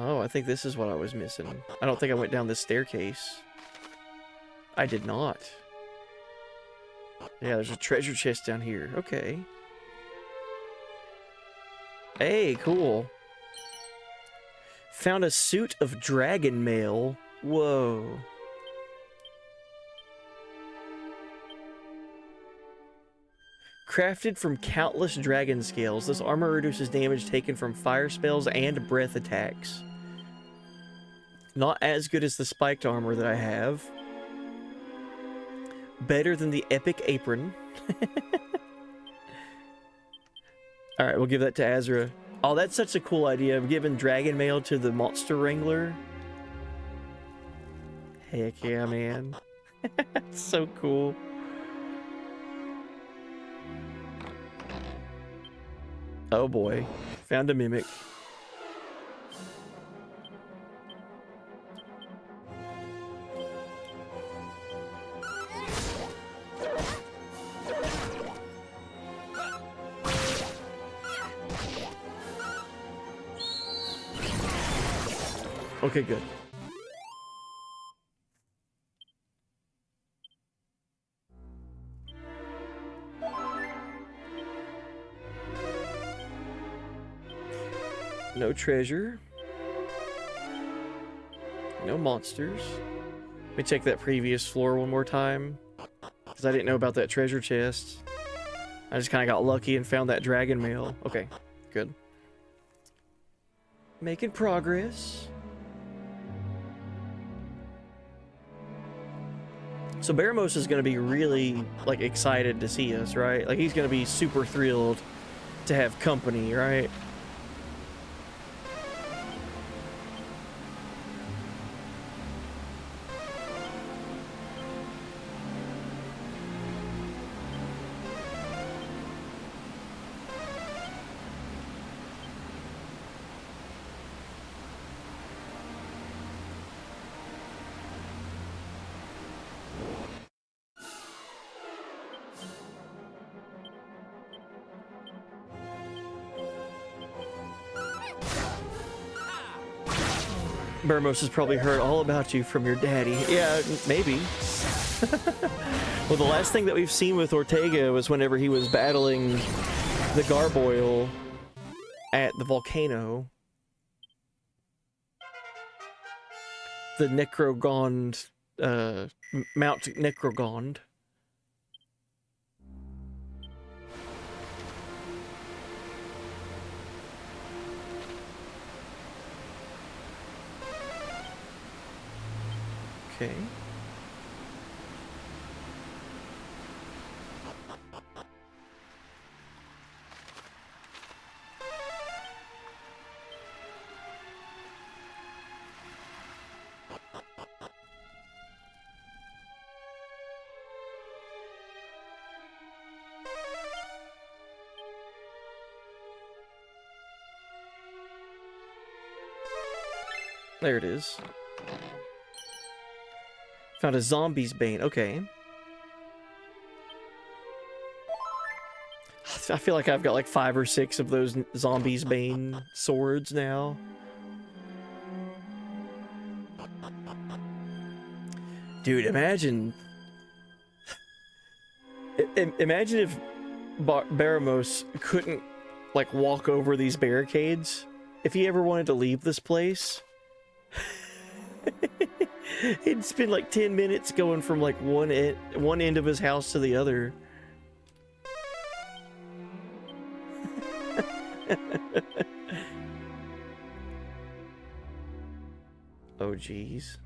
Oh, I think this is what I was missing. I don't think I went down this staircase. I did not. Yeah, there's a treasure chest down here. Okay. Hey, cool. Found a suit of dragon mail. Whoa. Crafted from countless dragon scales, this armor reduces damage taken from fire spells and breath attacks. Not as good as the spiked armor that I have. Better than the epic apron. Alright, we'll give that to Azra. Oh, that's such a cool idea of giving dragon mail to the monster wrangler. Heck yeah, man. That's so cool. Oh boy. Found a mimic. Okay, good. No treasure. No monsters. Let me check that previous floor one more time, because I didn't know about that treasure chest. I just kind of got lucky and found that dragon mail. Okay, good. Making progress. So Baramos is going to be really, like, excited to see us, right? Like, he's going to be super thrilled to have company, right? Baramos has probably heard all about you from your daddy. Yeah, maybe. Well, the last thing that we've seen with Ortega was whenever he was battling the gargoyle at the volcano. The Necrogond, Mount Necrogond. Okay. There it is. Found a zombie's bane. Okay. I feel like I've got like 5 or 6 of those zombies bane swords now. Dude, imagine... Imagine if Baramos couldn't, like, walk over these barricades. If he ever wanted to leave this place... He'd spend like 10 minutes going from like one end of his house to the other. Oh jeez.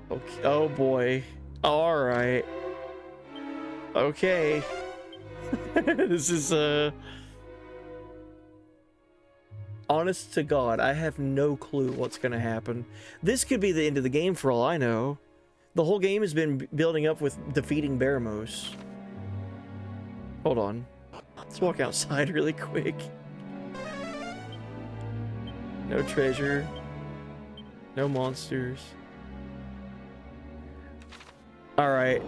Okay. Oh boy. All right. Okay. This is honest to God, I have no clue what's going to happen. This could be the end of the game for all I know. The whole game has been building up with defeating Baramos. Hold on. Let's walk outside really quick. No treasure. No monsters. Alright.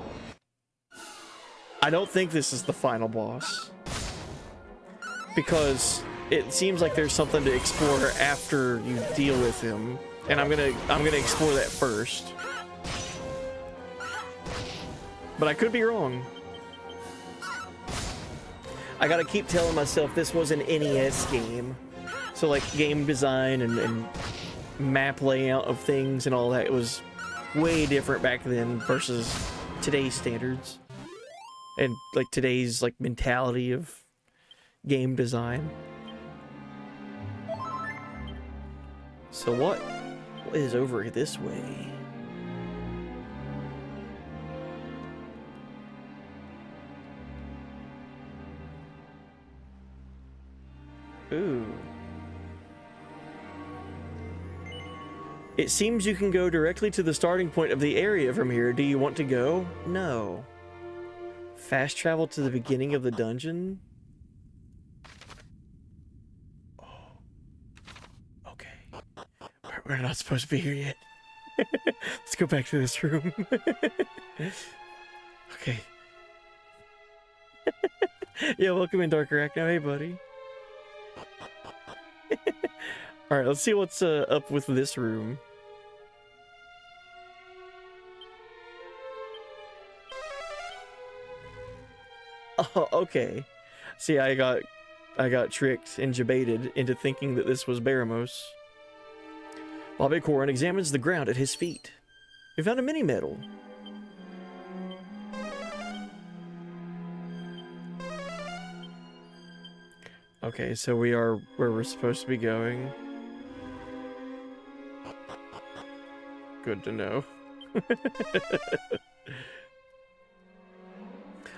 I don't think this is the final boss. Because... it seems like there's something to explore after you deal with him, and I'm gonna explore that first. But I could be wrong. I gotta keep telling myself this was an NES game, so like game design and map layout of things and all that was way different back then versus today's standards and like today's like mentality of game design. So what is over this way? Ooh. It seems you can go directly to the starting point of the area from here. Do you want to go? No. Fast travel to the beginning of the dungeon? We're not supposed to be here yet. Let's go back to this room. Okay. Yeah, welcome in, Dark Arachno. Hey, buddy. Alright, let's see what's up with this room. Oh, okay. See, I got tricked and jebaited into thinking that this was Baramos. Bobby Corrin examines the ground at his feet. We found a mini medal. Okay, so we are where we're supposed to be going. Good to know.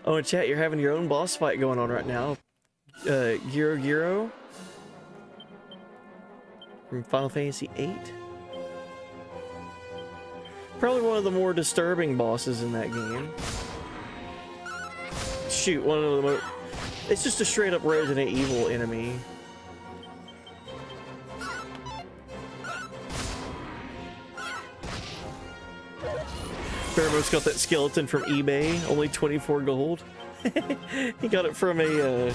Oh, and chat, you're having your own boss fight going on right now. Giro from Final Fantasy VIII. Probably one of the more disturbing bosses in that game. Shoot, one of the most... It's just a straight up Resident Evil enemy. Baramos got that skeleton from eBay, only 24 gold. He got it from a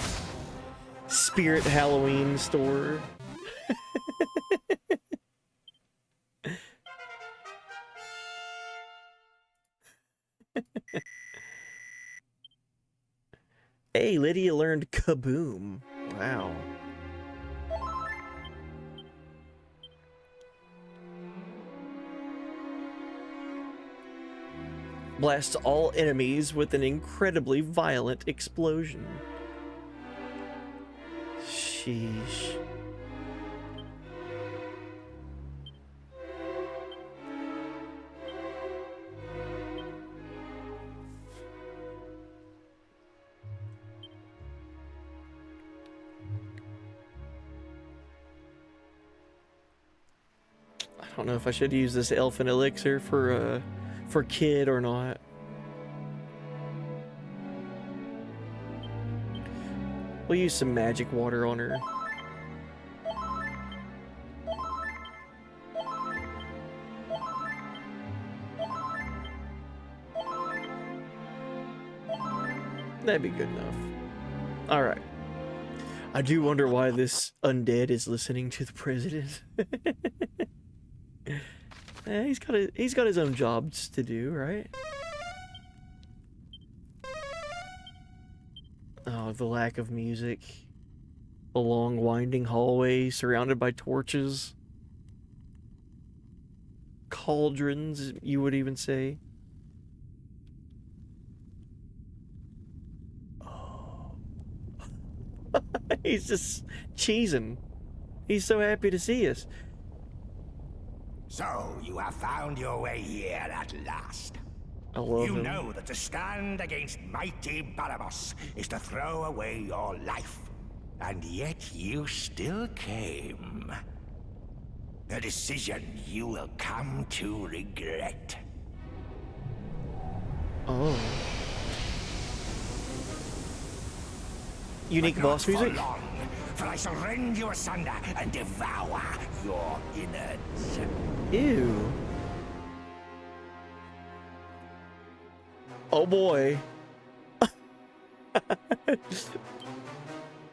Spirit Halloween store. Hey, Lydia learned kaboom. Wow. Blasts all enemies with an incredibly violent explosion. Sheesh. I don't know if I should use this elfin elixir for Kid or not. We'll use some magic water on her. That'd be good enough. Alright. I do wonder why this undead is listening to the president. He's got his own jobs to do, right? Oh, the lack of music. A long winding hallway surrounded by torches. Cauldrons, you would even say. Oh. He's just cheesing. He's so happy to see us. So, you have found your way here at last. I love You him. know that to stand against mighty Barabas is to throw away your life. And yet you still came. A decision you will come to regret. Oh. Unique But boss not music? for long, for I shall rend you asunder and devour your innards. Ew. Oh boy.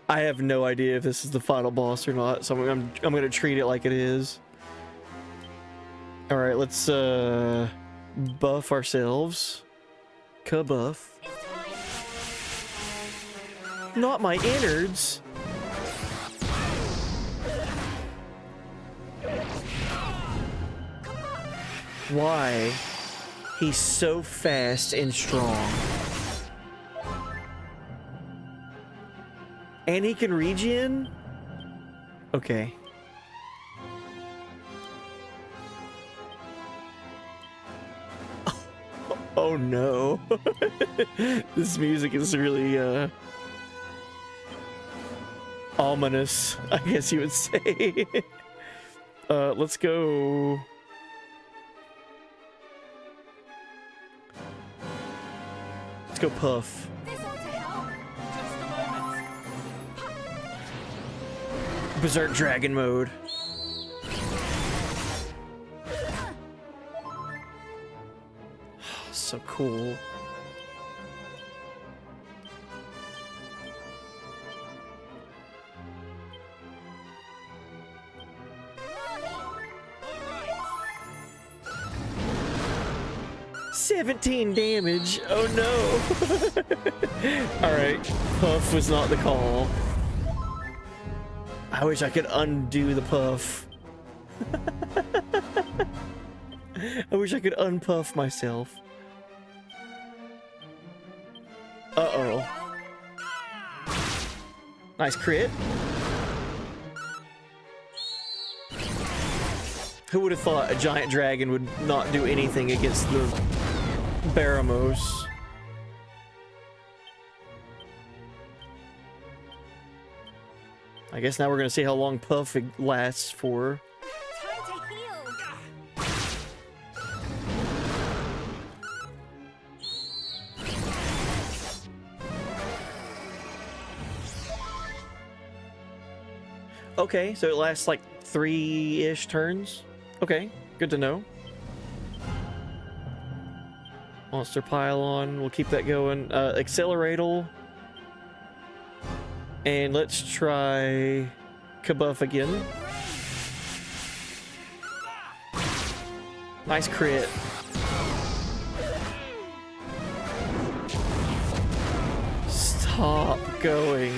I have no idea if this is the final boss or not, so I'm gonna treat it like it is. All right, let's buff ourselves. Ka-buff. Not my innards. Why? He's so fast and strong. And he can regen? Okay. Oh no. This music is really ominous, I guess you would say. Let's go. Let's go Puff. This ought to help. Just a moment. Berserk Dragon mode. So cool. All 17 damage. Oh no. Alright. Puff was not the call. I wish I could undo the puff. I wish I could unpuff myself. Uh-oh. Nice crit. Who would have thought a giant dragon would not do anything against the Baramos? I guess now we're gonna see how long Puff lasts for. Time to heal. Okay, so it lasts like 3-ish turns. Okay, good to know. Monster Pylon, we'll keep that going. Acceleratal. And let's try Kabuff again. Nice crit. Stop going.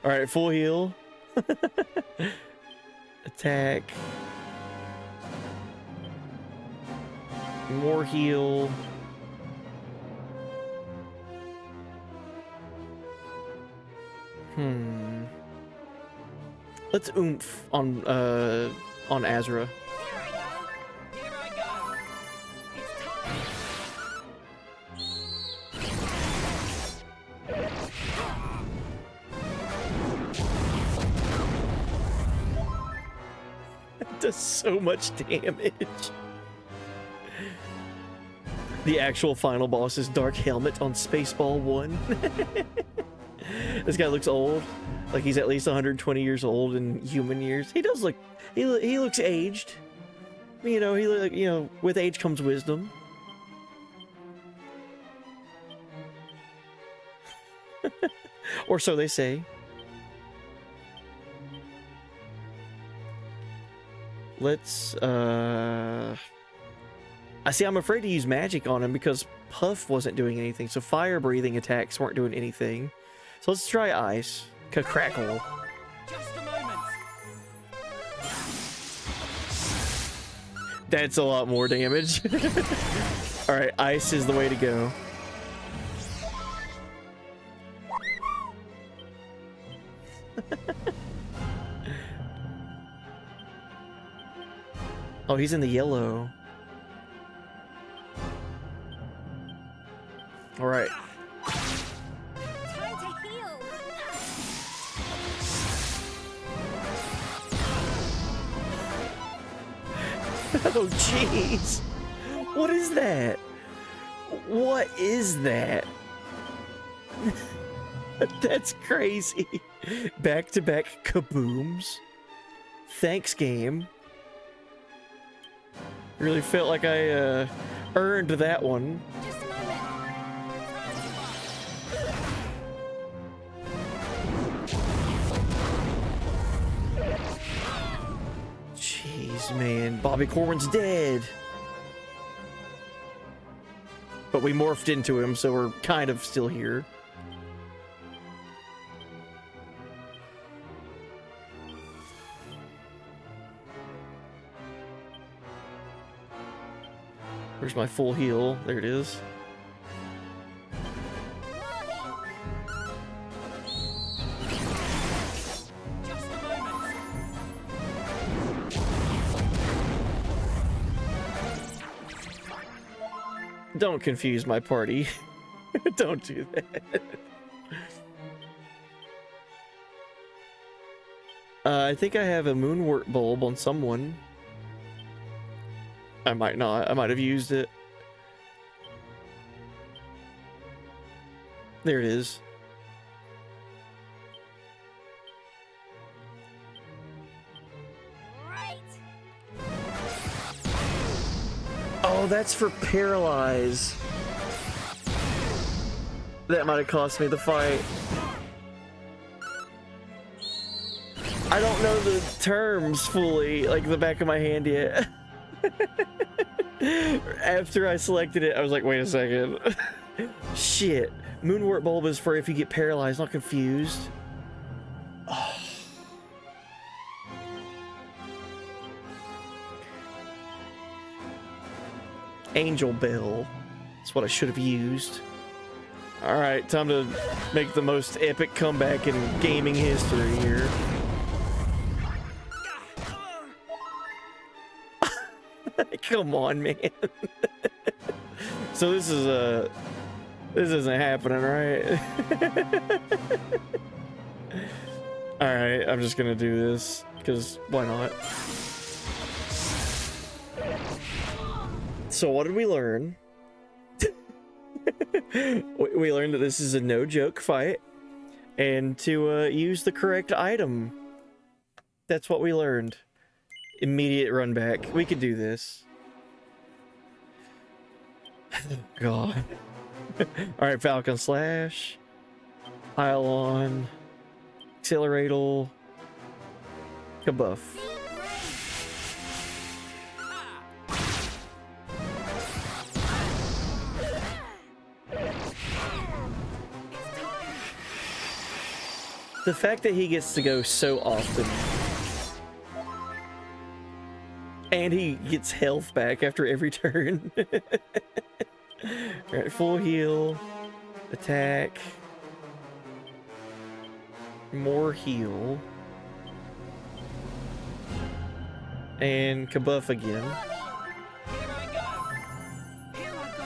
Alright, full heal. Attack. More heal. Let's oomph on Azra. Here I go. It's time. It does so much damage. The actual final boss is Dark Helmet on Spaceball 1. This guy looks old. Like he's at least 120 years old in human years. He does look... He looks aged. You know, with age comes wisdom. Or so they say. Let's, I see, I'm afraid to use magic on him because Puff wasn't doing anything, so fire-breathing attacks weren't doing anything. So let's try ice. Crackle. Just a moment. That's a lot more damage. Alright, ice is the way to go. Oh, he's in the yellow. Alright. Time to heal. Oh, jeez. What is that? What is that? That's crazy. Back-to-back kabooms. Thanks, game. Really felt like I earned that one. Just a moment. Jeez, man. Bobby Corwin's dead. But we morphed into him, so we're kind of still here. Where's my full heal? There it is. Just a moment. Don't confuse my party. Don't do that. I think I have a moonwort bulb on someone. I might not. I might have used it. There it is. Right. Oh, that's for paralyze. That might have cost me the fight. I don't know the terms fully, like the back of my hand yet. After I selected it, I was like, wait a second. Shit. Moonwort bulb is for if you get paralyzed, not confused. Oh. Angel Bell. That's what I should have used. Alright, time to make the most epic comeback in gaming history here. Come on, man. So this isn't happening, right? Alright, I'm just gonna do this, because why not? So what did we learn? We learned that this is a no-joke fight, and to use the correct item. That's what we learned. Immediate run back. We could do this. God. Alright, Falcon Slash. Pile on. Accelerator. Kabuff. The fact that he gets to go so often. And he gets health back after every turn. Alright, full heal. Attack. More heal. And kabuff again. Here I go. Here I go.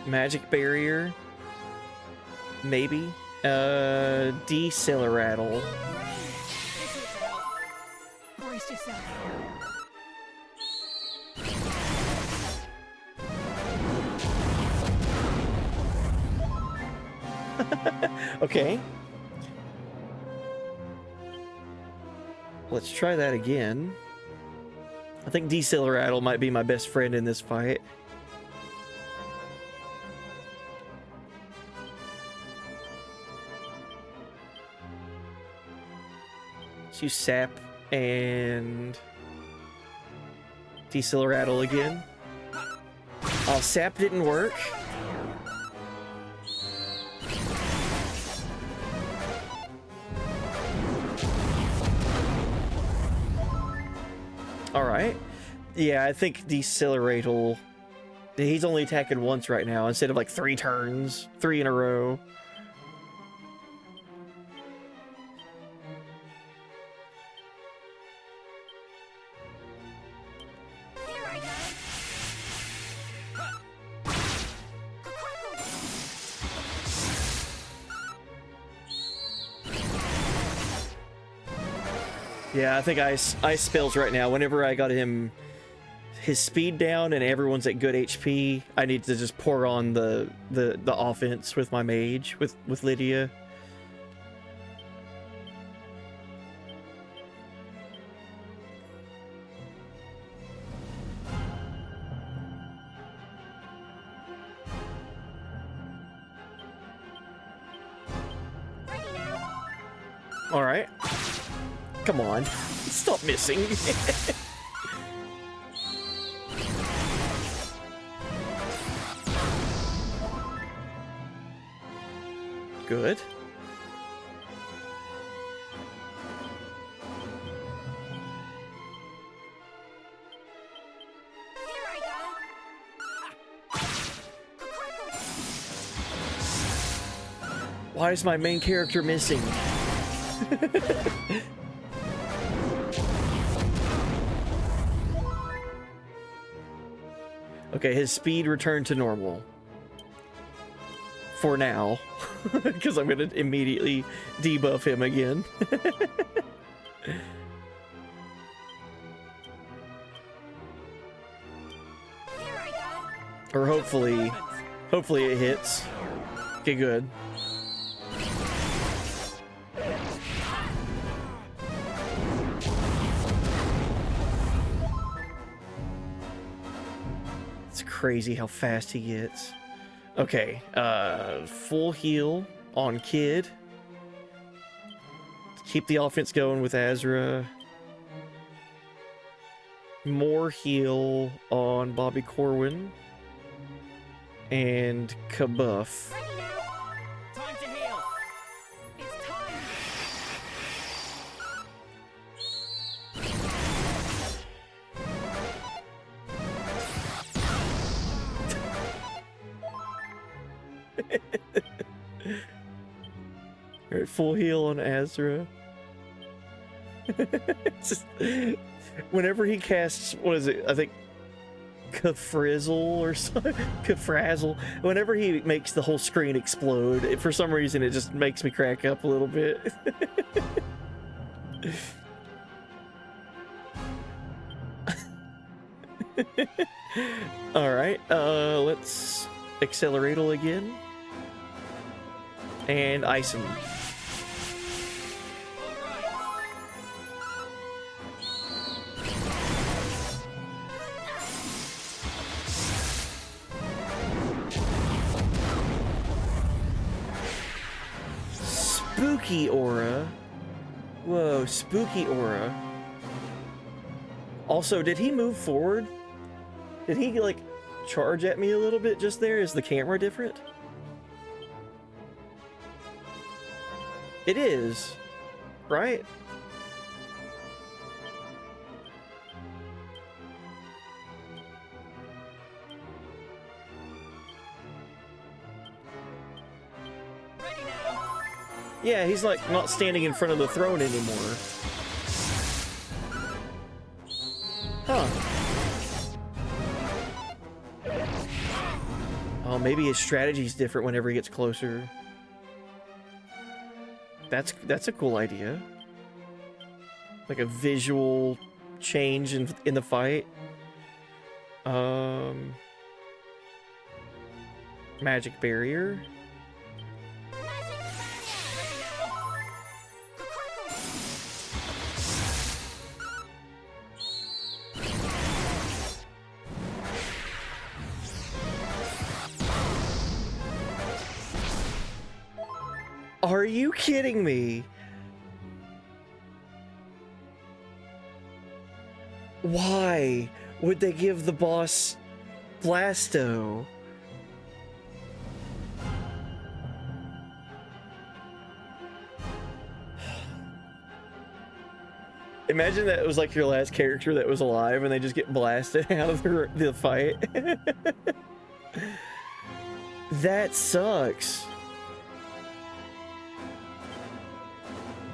Magic barrier. Maybe. Decelerate. Brace yourself. Okay. Let's try that again. I think Decelerate might be my best friend in this fight. Let's use Sap and Decelerate again. Oh, Sap didn't work. Alright. Yeah, I think Decelerate will... He's only attacking once right now instead of like 3 turns. 3 in a row. Here I go. Yeah, I think ice spells right now. Whenever I got him his speed down and everyone's at good HP, I need to just pour on the offense with my mage, with Lydia. Ready now. All right. Come on. Stop missing. Good. Here I go. Why is my main character missing? Okay, his speed returned to normal. For now. Because I'm going to immediately debuff him again. Here I go. Or hopefully it hits. Okay, good. It's crazy how fast he gets. Okay, full heal on Kid. Keep the offense going with Azra. More heal on Bobby Corwin. And Kabuff. Ready now. Time to heal. It's time. Alright, full heal on Azra. It's just, whenever he casts, what is it? I think Kafrizzle or something. Kafrazzle. Whenever he makes the whole screen explode, for some reason it just makes me crack up a little bit. Alright, let's accelerate again. And ice him. Spooky aura. Whoa, spooky aura. Also, did he move forward? Did he, like, charge at me a little bit just there? Is the camera different? It is, right? Ready now. Yeah, he's like not standing in front of the throne anymore. Huh. Oh, maybe his strategy's different whenever he gets closer. That's a cool idea. Like a visual change in the fight. Magic barrier. Now. Are you kidding me? Why would they give the boss Blasto? Imagine that it was like your last character that was alive and they just get blasted out of the fight. That sucks.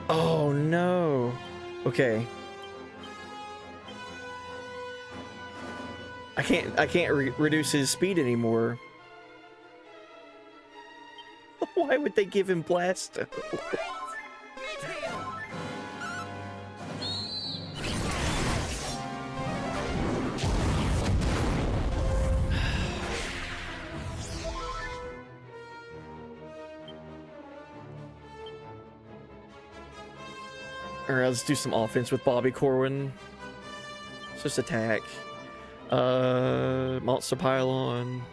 Oh no. Okay. I can't reduce his speed anymore. Why would they give him Blasto? Alright, let's do some offense with Bobby Corwin. Let's just attack. Monster Pylon.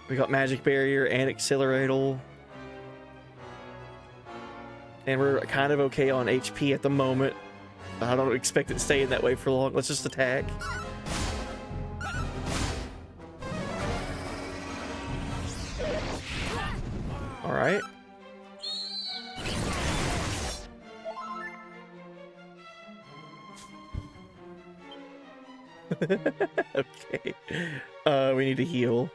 We got Magic Barrier and Acceleratal. And we're kind of okay on HP at the moment. I don't expect it staying that way for long. Let's just attack. Alright. Okay. We need to heal.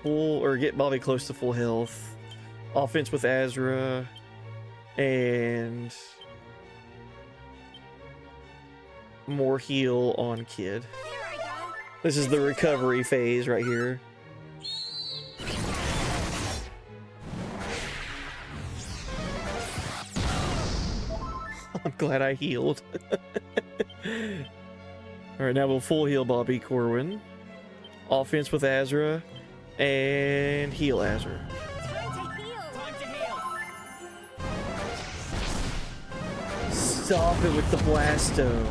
Get Bobby close to full health. Offense with Azra. And more heal on Kid. This is the recovery phase right here. I'm glad I healed. Alright, now we'll full heal Bobby Corwin. Offense with Azra. And heal Azra. Time to heal. Time to heal. Stop it with the Blasto.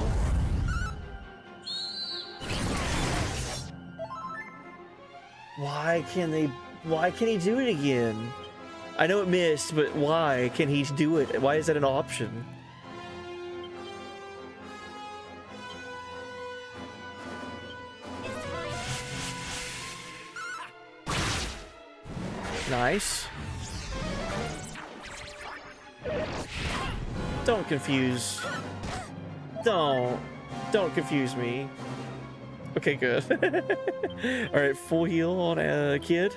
Why can he do it again? I know it missed, but why can he do it? Why is that an option? Nice. Don't confuse. Don't confuse me. Okay, good. Alright, full heal on a Kid.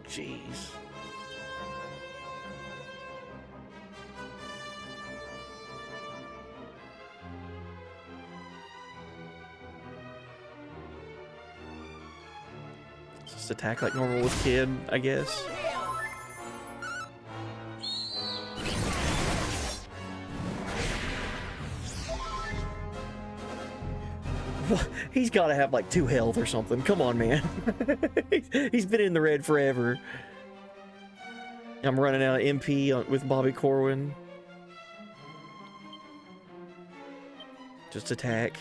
Jeez. Just attack like normal with Kid, I guess. He's got to have like 2 health or something. Come on, man. He's been in the red forever. I'm running out of MP with Bobby Corwin. Just attack.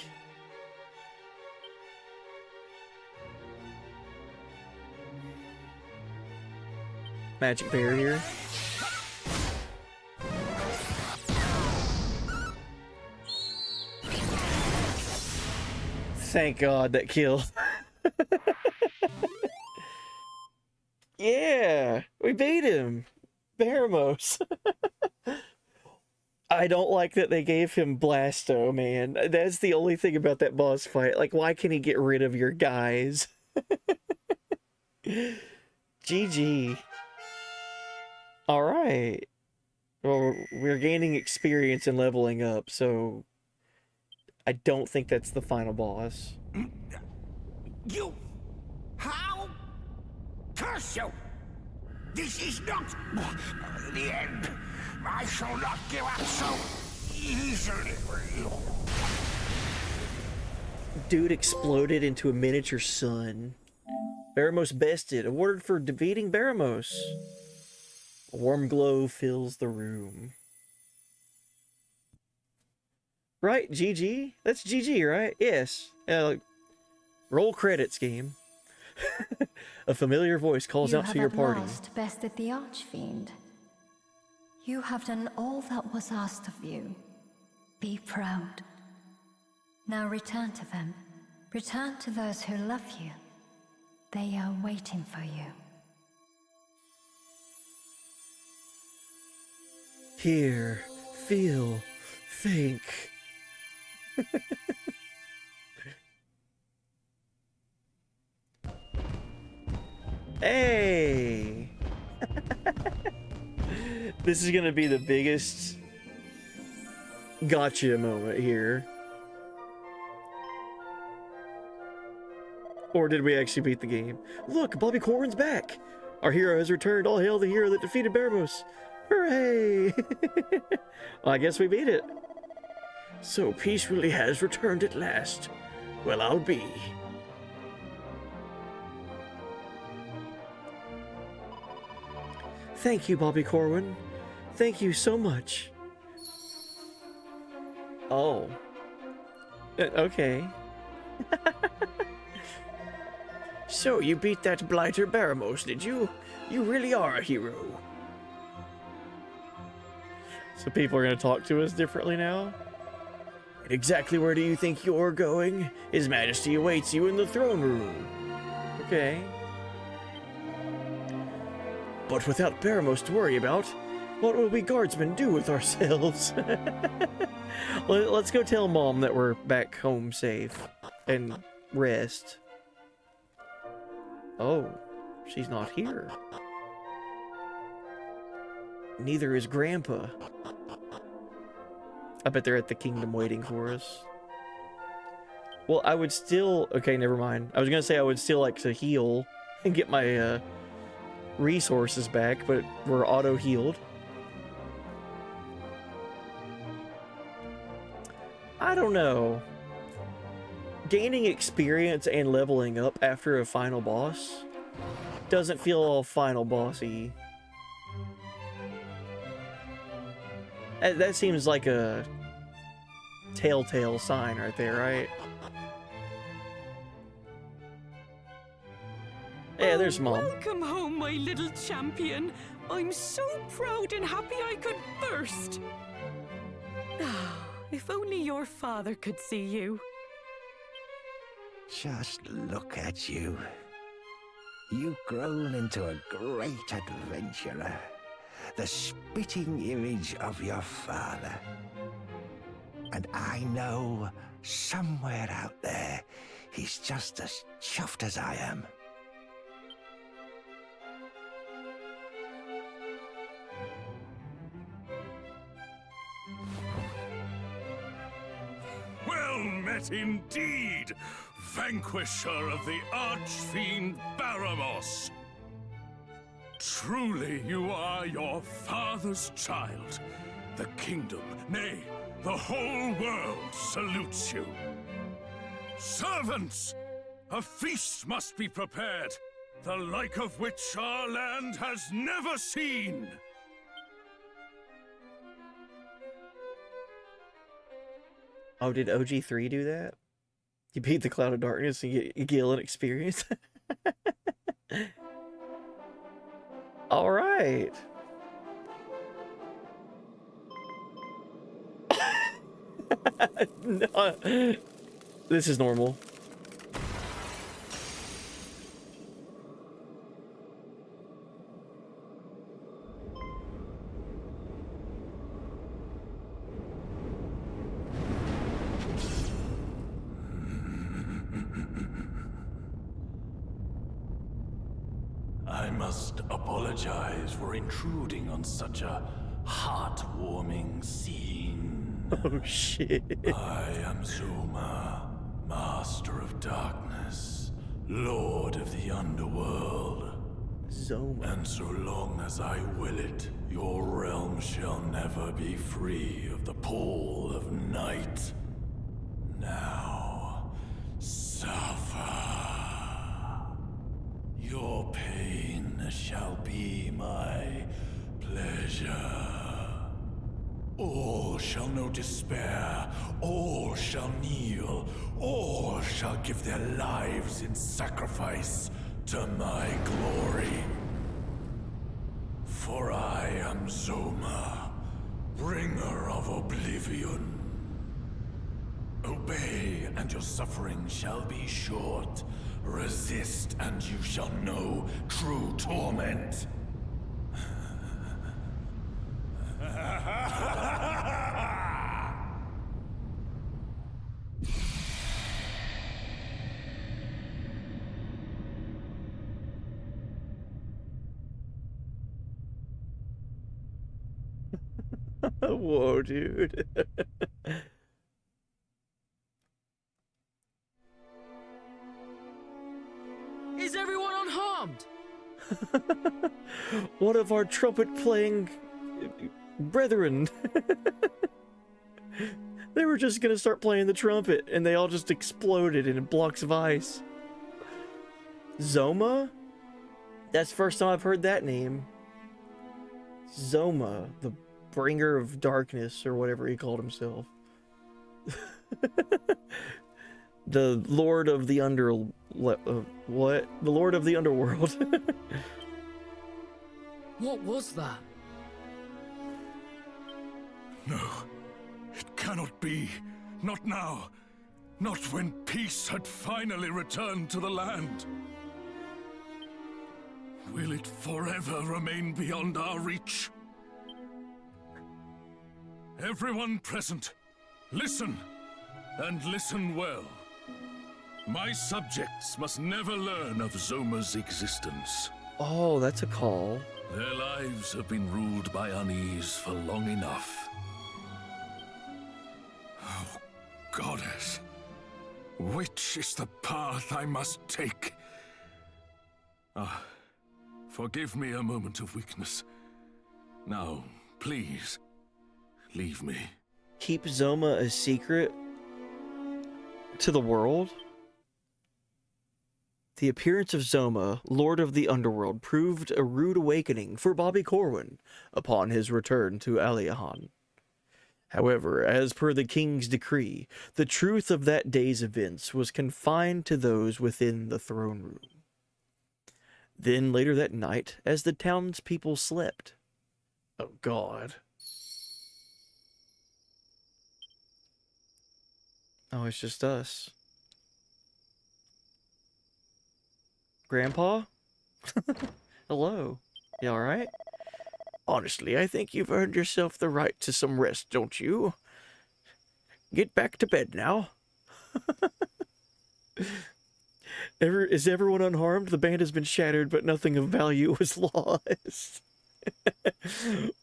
Magic Barrier. Thank God that killed. Yeah, we beat him. Baramos. I don't like that they gave him Blasto, man. That's the only thing about that boss fight. Like, why can't he get rid of your guys? GG. Alright. Well, we're gaining experience and leveling up, so I don't think that's the final boss. You... How? Curse you! This is not the end. I shall not give up so easily. Dude exploded into a miniature sun. Baramos bested. Awarded for defeating Baramos. A warm glow fills the room. Right, GG? That's GG, right? Yes. Roll credits, game. A familiar voice calls out to your party. You have at last bested the Archfiend. You have done all that was asked of you. Be proud. Now return to them. Return to those who love you. They are waiting for you. Hear, feel, think. Hey! This is gonna be the biggest gotcha moment here. Or did we actually beat the game? Look, Bobby Corwin's back! Our hero has returned. All hail the hero that defeated Baramos! Hooray! Well, I guess we beat it. So peace really has returned at last. Well, I'll be. Thank you, Bobby Corwin. Thank you so much. Oh. Okay. So you beat that blighter Baramos, did you? You really are a hero. So people are going to talk to us differently now? And exactly where do you think you're going? His Majesty awaits you in the throne room. Okay. But without Baramos to worry about, what will we guardsmen do with ourselves? Let's go tell Mom that we're back home safe and rest. Oh, she's not here. Neither is Grandpa. I bet they're at the kingdom waiting for us. Well, I would still... Okay, never mind. I was gonna say I would still like to heal and get my resources back, but we're auto-healed. I don't know. Gaining experience and leveling up after a final boss doesn't feel all final bossy. That seems like a telltale sign right there, right? Yeah, there's Mom. Welcome home, my little champion. I'm so proud and happy I could burst. Ah, if only your father could see you. Just look at you. You've grown into a great adventurer. The spitting image of your father. And I know, somewhere out there, he's just as chuffed as I am. Well met indeed, vanquisher of the Archfiend Baramos. Truly you are your father's child. The kingdom, nay, the whole world salutes you. Servants, a feast must be prepared, the like of which our land has never seen. Oh, did OG3 do that? You beat the Cloud of Darkness and get Gil an experience? Alright. No, this is normal. I must apologize for intruding on such a heartwarming scene. Oh shit. I am Zuma, Master of Darkness, Lord of the Underworld. Zoma. And so long as I will it, your realm shall never be free of the pull of night. Now, suffer. Your pain shall be my pleasure. All All shall know despair, all shall kneel, all shall give their lives in sacrifice to my glory. For I am Zoma, bringer of oblivion. Obey, and your suffering shall be short. Resist, and you shall know true torment. Whoa, dude. Is everyone unharmed? One of our trumpet-playing brethren. They were just gonna start playing the trumpet, and they all just exploded in blocks of ice. Zoma? That's the first time I've heard that name. Zoma, the bringer of darkness, or whatever he called himself. The Lord of the what? The Lord of the Underworld. What was that? No, it cannot be. Not now. Not when peace had finally returned to the land. Will it forever remain beyond our reach? Everyone present, listen, and listen well. My subjects must never learn of Zoma's existence. Oh, that's a call. Their lives have been ruled by unease for long enough. Oh, Goddess, which is the path I must take? Forgive me a moment of weakness. Now, please, leave me. Keep Zoma a secret to the world? The appearance of Zoma, Lord of the Underworld, proved a rude awakening for Bobby Corwin upon his return to Aliahan. However, as per the king's decree, the truth of that day's events was confined to those within the throne room. Then later that night, as the townspeople slept... Oh God. Oh, it's just us. Grandpa? Hello. You alright? Honestly, I think you've earned yourself the right to some rest, don't you? Get back to bed now. Is everyone unharmed? The band has been shattered, but nothing of value was lost.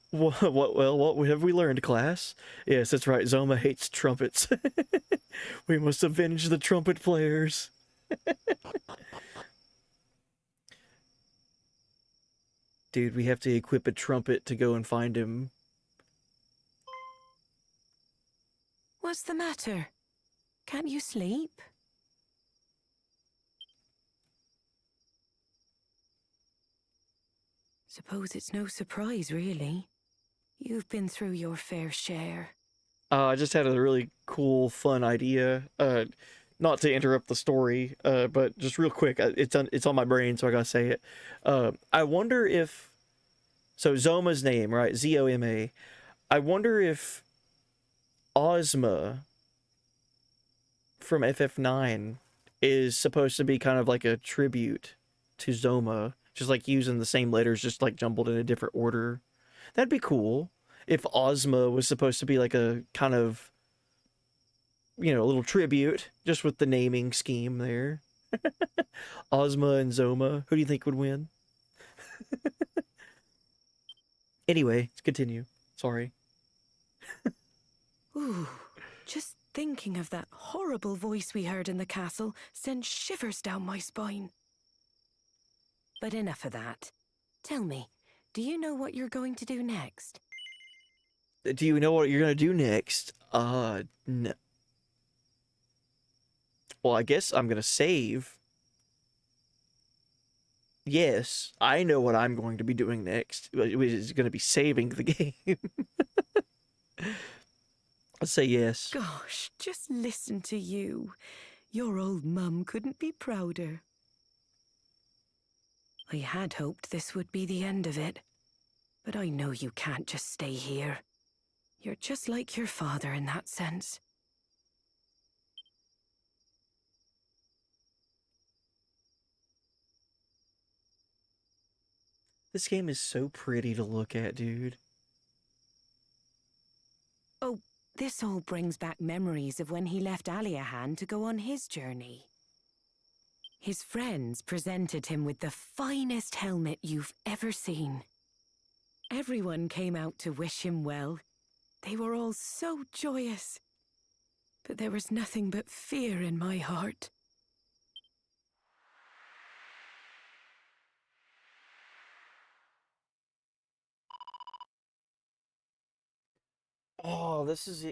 What have we learned, class? Yes, that's right, Zoma hates trumpets. We must avenge the trumpet players. Dude, we have to equip a trumpet to go and find him. What's the matter? Can't you sleep? Suppose it's no surprise, really. You've been through your fair share. I just had a really cool, fun idea. Not to interrupt the story, but just real quick, it's on my brain, so I gotta say it. I wonder if... So Zoma's name, right? Z-O-M-A. I wonder if Ozma from FF9 is supposed to be kind of like a tribute to Zoma. Just like using the same letters, just like jumbled in a different order. That'd be cool. If Ozma was supposed to be like a kind of, you know, a little tribute, just with the naming scheme there. Ozma and Zoma. Who do you think would win? Anyway, let's continue. Sorry. Ooh, just thinking of that horrible voice we heard in the castle sent shivers down my spine. But enough of that. Tell me, do you know what you're going to do next? Do you know what you're gonna do next? No. Well, I guess I'm gonna save. Yes, I know what I'm going to be doing next. Which is gonna be saving the game. Let's say yes. Gosh, just listen to you. Your old mum couldn't be prouder. I had hoped this would be the end of it. But I know you can't just stay here. You're just like your father in that sense. This game is so pretty to look at, dude. Oh, this all brings back memories of when he left Aliahan to go on his journey. His friends presented him with the finest helmet you've ever seen. Everyone came out to wish him well. They were all so joyous. But there was nothing but fear in my heart. Oh, this is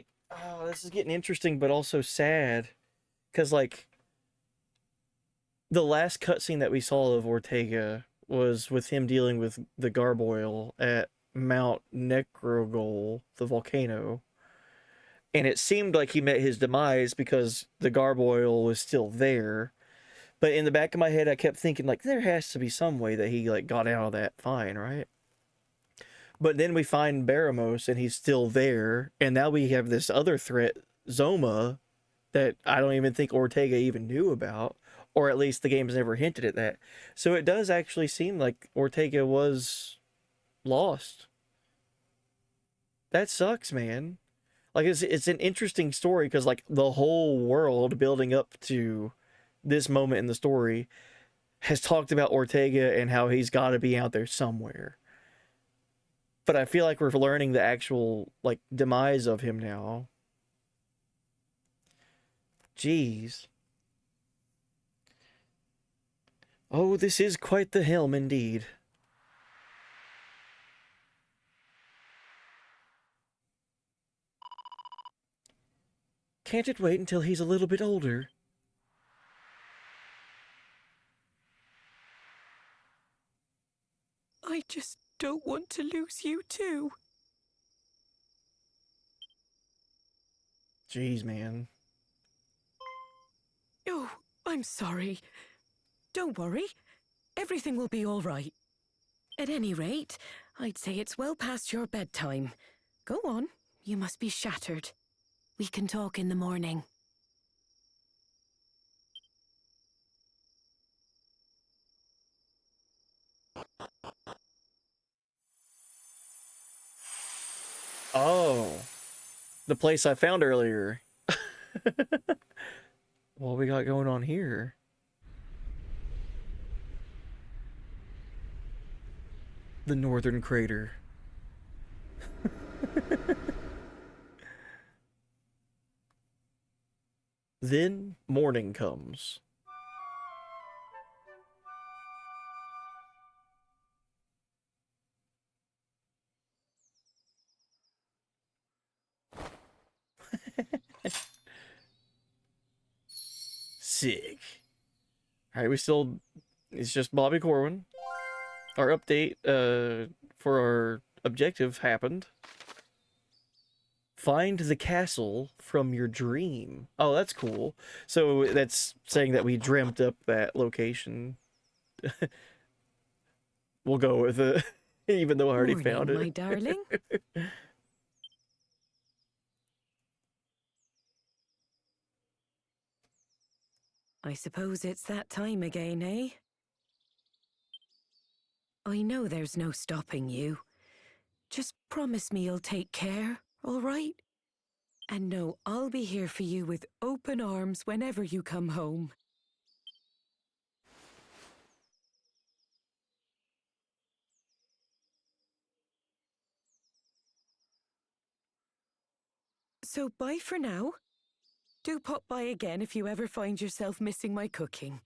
getting interesting, but also sad, because like the last cutscene that we saw of Ortega was with him dealing with the gargoyle at Mount Necrogol, the volcano, and it seemed like he met his demise because the gargoyle was still there. But in the back of my head, I kept thinking like there has to be some way that he like got out of that fine, right? But then we find Baramos and he's still there, and now we have this other threat, Zoma, that I don't even think Ortega even knew about, or at least the game's never hinted at that. So it does actually seem like Ortega was lost. That sucks, man. Like it's an interesting story because like the whole world building up to this moment in the story has talked about Ortega and how he's got to be out there somewhere. But I feel like we're learning the actual, like, demise of him now. Jeez. Oh, this is quite the helm indeed. Can't it wait until he's a little bit older? I just don't want to lose you too. Jeez, man. Oh, I'm sorry. Don't worry. Everything will be all right. At any rate, I'd say it's well past your bedtime. Go on. You must be shattered. We can talk in the morning. Oh. The place I found earlier. What we got going on here? The Northern Crater. Then morning comes. Sick. Alright, it's just Bobby Corwin. Our update for our objective happened. Find the castle from your dream. Oh, that's cool. So that's saying that we dreamt up that location. We'll go with it, even though I already Morning, found it. my darling. I suppose it's that time again, eh? I know there's no stopping you. Just promise me you'll take care, all right? And know I'll be here for you with open arms whenever you come home. So bye for now. Do pop by again if you ever find yourself missing my cooking.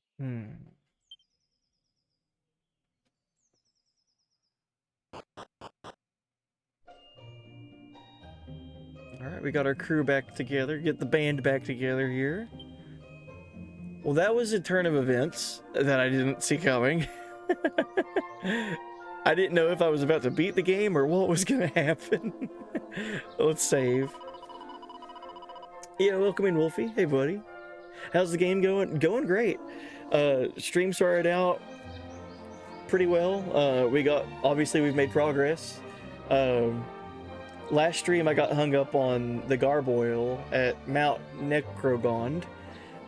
Alright, we got our crew back together. Get the band back together here. Well, that was a turn of events that I didn't see coming. I didn't know if I was about to beat the game or what was going to happen. Let's save. Yeah, welcome in, Wolfie. Hey, buddy. How's the game going? Going great. Stream started out pretty well. Obviously we've made progress. Last stream I got hung up on the gargoyle at Mount Necrogond,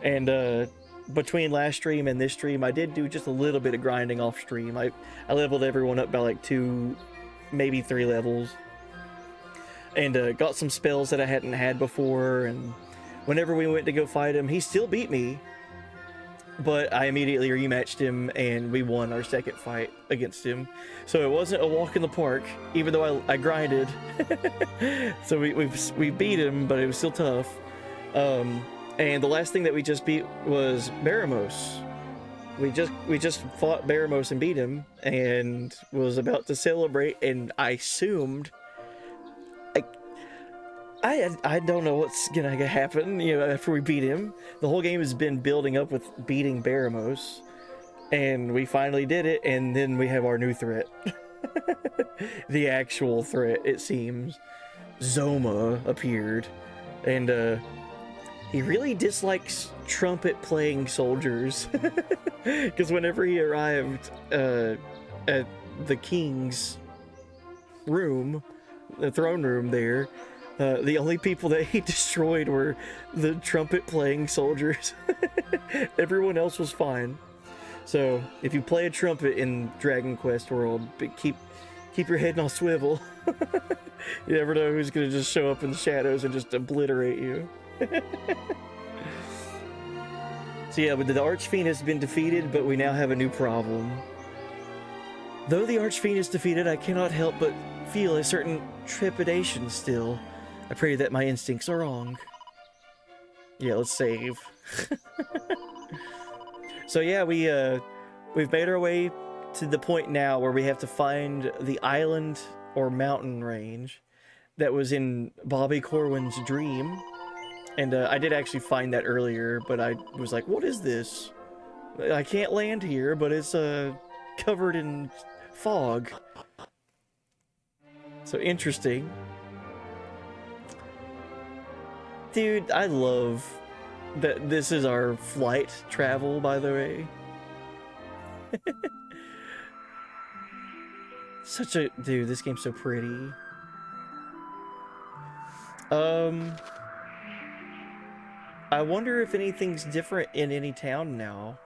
and between last stream and this stream I did do just a little bit of grinding off stream. I leveled everyone up by like 2, maybe 3 levels, and got some spells that I hadn't had before, and whenever we went to go fight him, he still beat me, but I immediately rematched him and we won our second fight against him. So it wasn't a walk in the park, even though I grinded. So we beat him, but it was still tough. And the last thing that we just beat was Baramos. We just fought Baramos and beat him, and was about to celebrate, and I assumed I don't know what's gonna happen, you know, after we beat him. The whole game has been building up with beating Baramos, and we finally did it, and then we have our new threat. The actual threat, it seems. Zoma appeared, and he really dislikes trumpet-playing soldiers. Because whenever he arrived at the king's room, the throne room there, the only people that he destroyed were the trumpet-playing soldiers. Everyone else was fine. So, if you play a trumpet in Dragon Quest World, keep your head on a swivel. You never know who's gonna just show up in the shadows and just obliterate you. So yeah, but the Archfiend has been defeated, but we now have a new problem. Though the Archfiend is defeated, I cannot help but feel a certain trepidation still. I pray that my instincts are wrong. Yeah, let's save. So yeah, we've made our way to the point now where we have to find the island or mountain range that was in Bobby Corwin's dream. And I did actually find that earlier, but I was like, what is this? I can't land here, but it's covered in fog. So interesting. Dude, I love that this is our flight travel, by the way. Dude, this game's so pretty. I wonder if anything's different in any town now.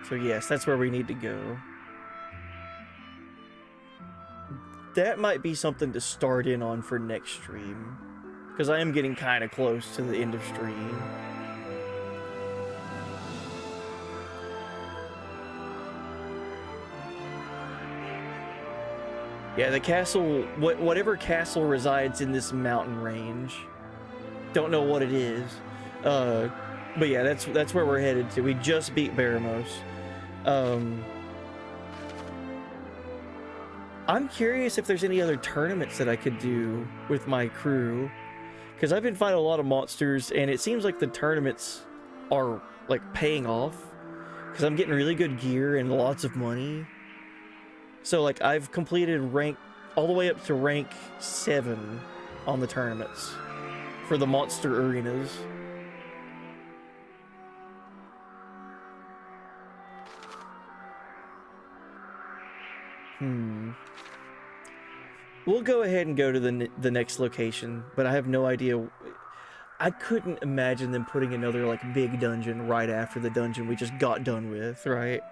So yes, that's where we need to go. That might be something to start in on for next stream, because I am getting kind of close to the end of stream. Yeah, the castle, whatever castle resides in this mountain range, don't know what it is, but yeah, that's where we're headed to. We just beat Baramos. I'm curious if there's any other tournaments that I could do with my crew, because I've been fighting a lot of monsters, and it seems like the tournaments are like paying off, because I'm getting really good gear and lots of money. So like I've completed rank all the way up to rank 7 on the tournaments for the monster arenas. We'll go ahead and go to the next location, but I have no idea. I couldn't imagine them putting another like big dungeon right after the dungeon we just got done with, right?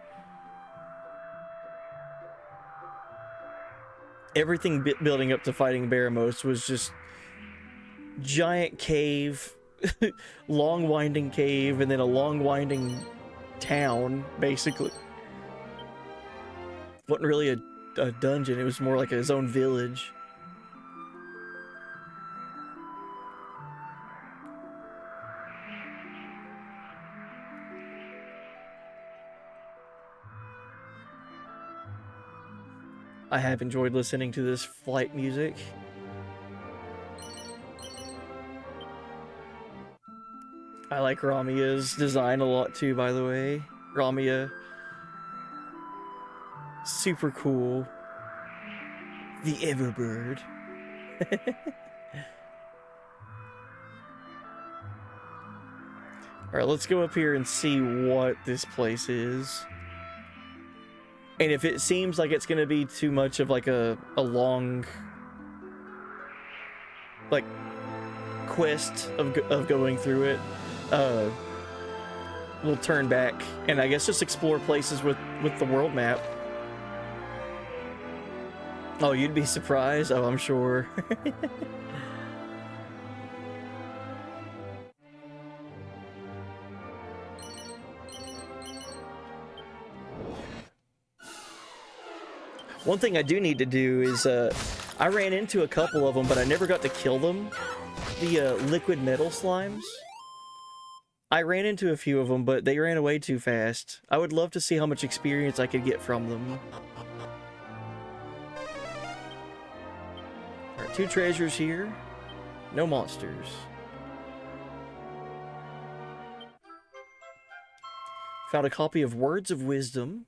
Everything building up to fighting Baramos was just giant cave, long winding cave, and then a long winding town, basically. Wasn't really a dungeon, it was more like his own village. I have enjoyed listening to this flight music. I like Ramia's design a lot too, by the way. Ramia, super cool. The Everbird. Alright, let's go up here and see what this place is. And if it seems like it's gonna be too much of like a long like quest of going through it, we'll turn back and I guess just explore places with the world map. Oh, you'd be surprised? Oh, I'm sure. One thing I do need to do is, I ran into a couple of them, but I never got to kill them. The liquid metal slimes. I ran into a few of them, but they ran away too fast. I would love to see how much experience I could get from them. Alright, 2 treasures here. No monsters. Found a copy of Words of Wisdom.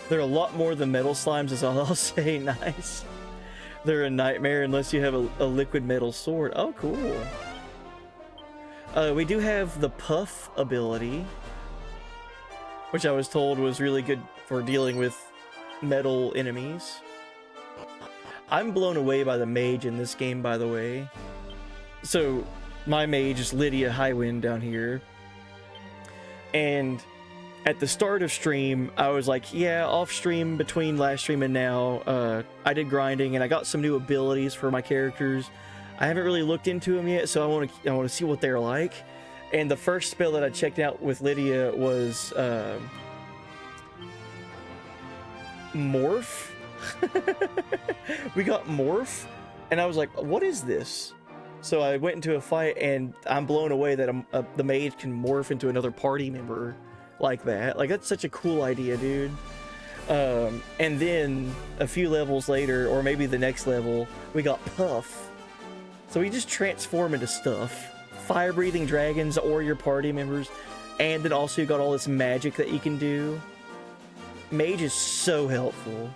They're a lot more than metal slimes is all I'll say. Nice. They're a nightmare unless you have a liquid metal sword. Oh, cool. We do have the puff ability, which I was told was really good for dealing with metal enemies. I'm blown away by the mage in this game, by the way. So my mage is Lydia Highwind down here. And at the start of stream, I was like, yeah, off stream between last stream and now, I did grinding and I got some new abilities for my characters. I haven't really looked into them yet, so I want to see what they're like. And the first spell that I checked out with Lydia was Morph. We got Morph, and I was like, what is this? So I went into a fight, and I'm blown away that the mage can morph into another party member like that. Like, that's such a cool idea, dude. And then a few levels later, or maybe the next level, we got Puff. So we just transform into stuff. Fire-breathing dragons or your party members. And then also you got all this magic that you can do. Mage is so helpful.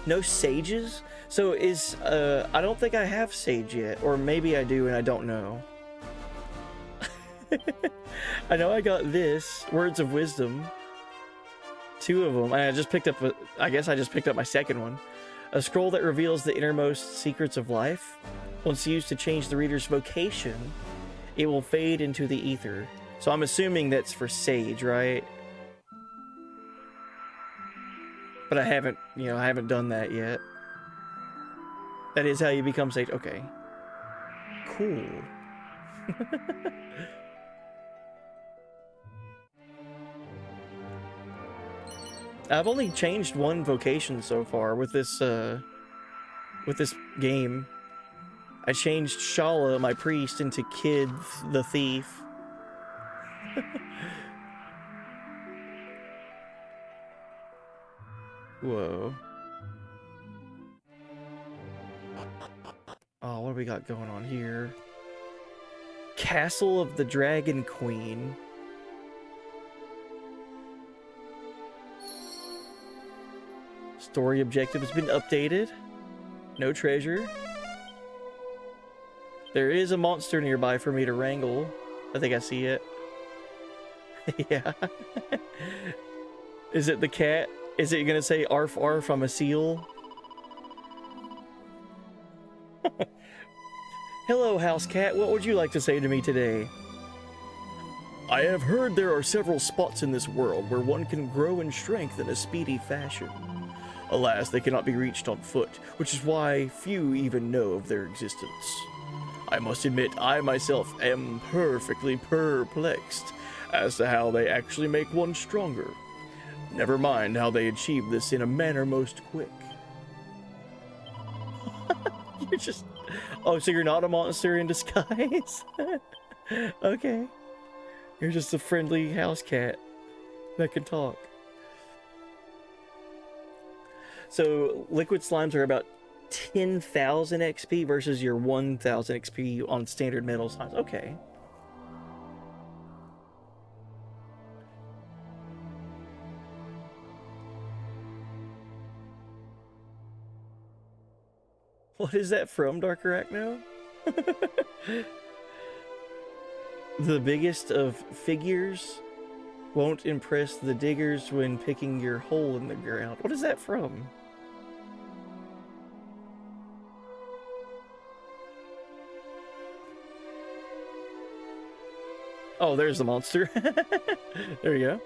No sages? So is, I don't think I have Sage yet, or maybe I do and I don't know. I know I got this, Words of Wisdom. 2 of them, and I just picked up, I guess I just picked up my second one. A scroll that reveals the innermost secrets of life. Once used to change the reader's vocation, it will fade into the ether. So I'm assuming that's for Sage, right? But I haven't, I haven't done that yet. That is how you become Sage. Okay. Cool. I've only changed 1 vocation so far with this game. I changed Shala, my priest, into Kid the Thief. Whoa. Oh, what do we got going on here? Castle of the Dragon Queen. Story objective has been updated. No treasure. There is a monster nearby for me to wrangle. I think I see it. Yeah. Is it the cat? Is it gonna say arf arf, I'm a seal? Hello, house cat. What would you like to say to me today? I have heard there are several spots in this world where one can grow in strength in a speedy fashion. Alas, they cannot be reached on foot, which is why few even know of their existence. I must admit, I myself am perfectly perplexed as to how they actually make one stronger. Never mind how they achieve this in a manner most quick. You're just... Oh, so you're not a monster in disguise? Okay. You're just a friendly house cat that can talk. So, liquid slimes are about 10,000 XP versus your 1,000 XP on standard metal signs. Okay. What is that from, Dark Arachno? The biggest of figures won't impress the diggers when picking your hole in the ground. What is that from? Oh, there's the monster. There you go.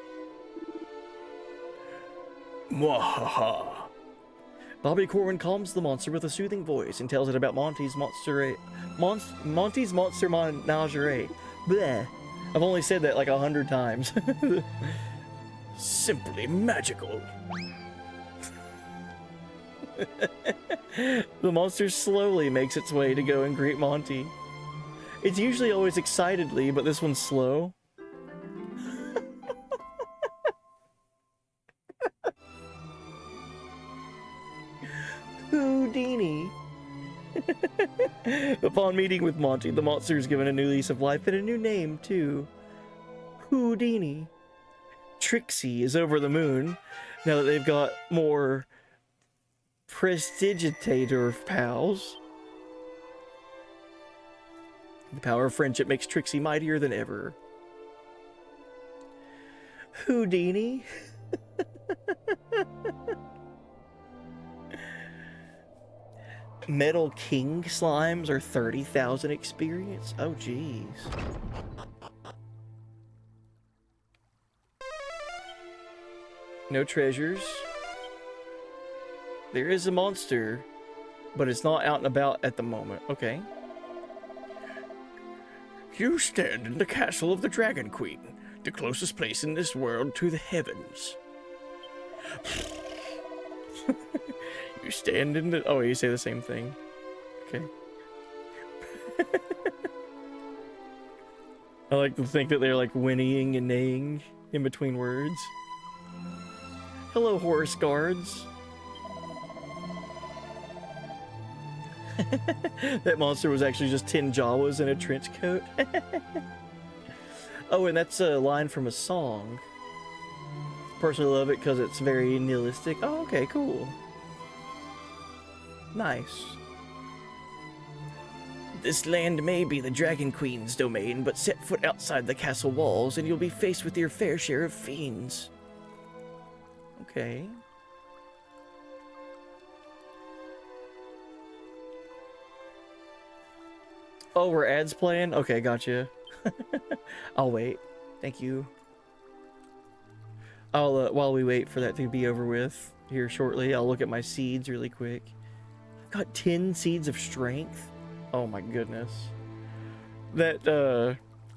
Mwahaha. Bobby Corwin calms the monster with a soothing voice and tells it about Monty's Monster Menagerie. Bleh. I've only said that like 100 times. Simply magical. The monster slowly makes its way to go and greet Monty. It's usually always excitedly, but this one's slow. Houdini. Upon meeting with Monty, the monster is given a new lease of life and a new name, too. Houdini. Trixie is over the moon now that they've got more Prestigitator pals. The power of friendship makes Trixie mightier than ever. Houdini? Metal King slimes are 30,000 experience? Oh, jeez. No treasures. There is a monster, but it's not out and about at the moment. Okay. You stand in the castle of the Dragon Queen, the closest place in this world to the heavens. You stand in the... Oh, you say the same thing. Okay. I like to think that they're like whinnying and neighing in between words. Hello, horse guards. That monster was actually just 10 Jawas in a trench coat. Oh, and that's a line from a song. Personally love it because it's very nihilistic. Oh, okay, cool. Nice. This land may be the Dragon Queen's domain, but set foot outside the castle walls and you'll be faced with your fair share of fiends. Okay. Oh, we're ads playing? Okay, gotcha. I'll wait. Thank you. I'll, while we wait for that to be over with here shortly, I'll look at my seeds really quick. I've got 10 seeds of strength. Oh my goodness. That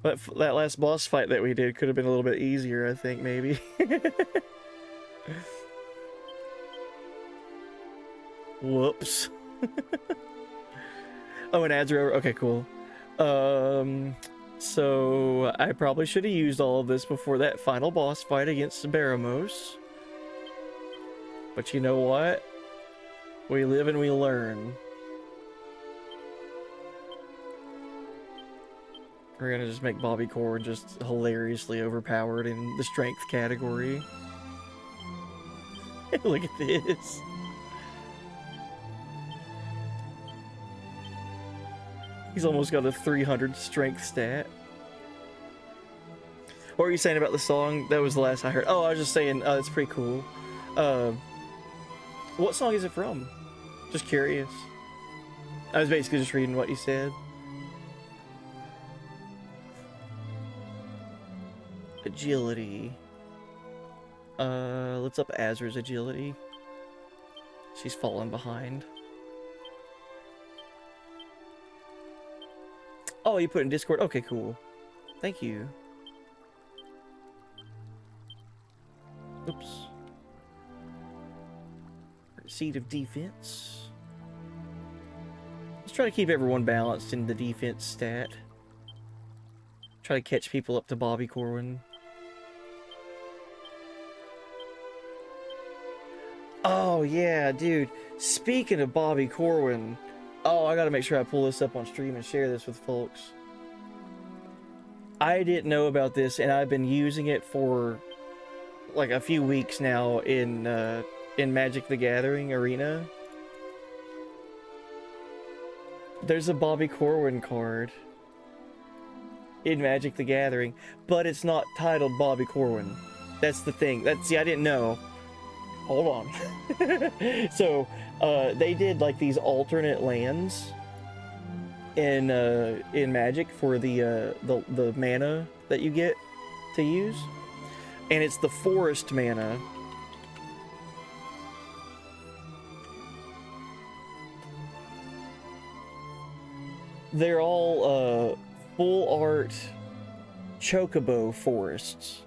last boss fight that we did could have been a little bit easier, I think, maybe. Whoops. Oh, and ads are over. Okay, cool. So I probably should have used all of this before that final boss fight against Baramos. But you know what? We live and we learn. We're gonna just make Bobby Corwin just hilariously overpowered in the strength category. Look at this. He's almost got a 300 strength stat. What were you saying about the song? That was the last I heard. Oh, I was just saying, it's pretty cool. What song is it from? Just curious. I was basically just reading what you said. Agility. Let's up Azra's agility. She's fallen behind. Oh, you put in Discord? Okay, cool. Thank you. Oops. Seed of defense. Let's try to keep everyone balanced in the defense stat. Try to catch people up to Bobby Corwin. Oh yeah, dude. Speaking of Bobby Corwin, oh, I gotta make sure I pull this up on stream and share this with folks. I didn't know about this, and I've been using it for like a few weeks now in Magic the Gathering arena. There's a Bobby Corwin card in Magic the Gathering, but it's not titled Bobby Corwin. That's the thing. See, I didn't know. Hold on. So, they did like these alternate lands in Magic for the mana that you get to use, and it's the forest mana. They're all full art chocobo forests.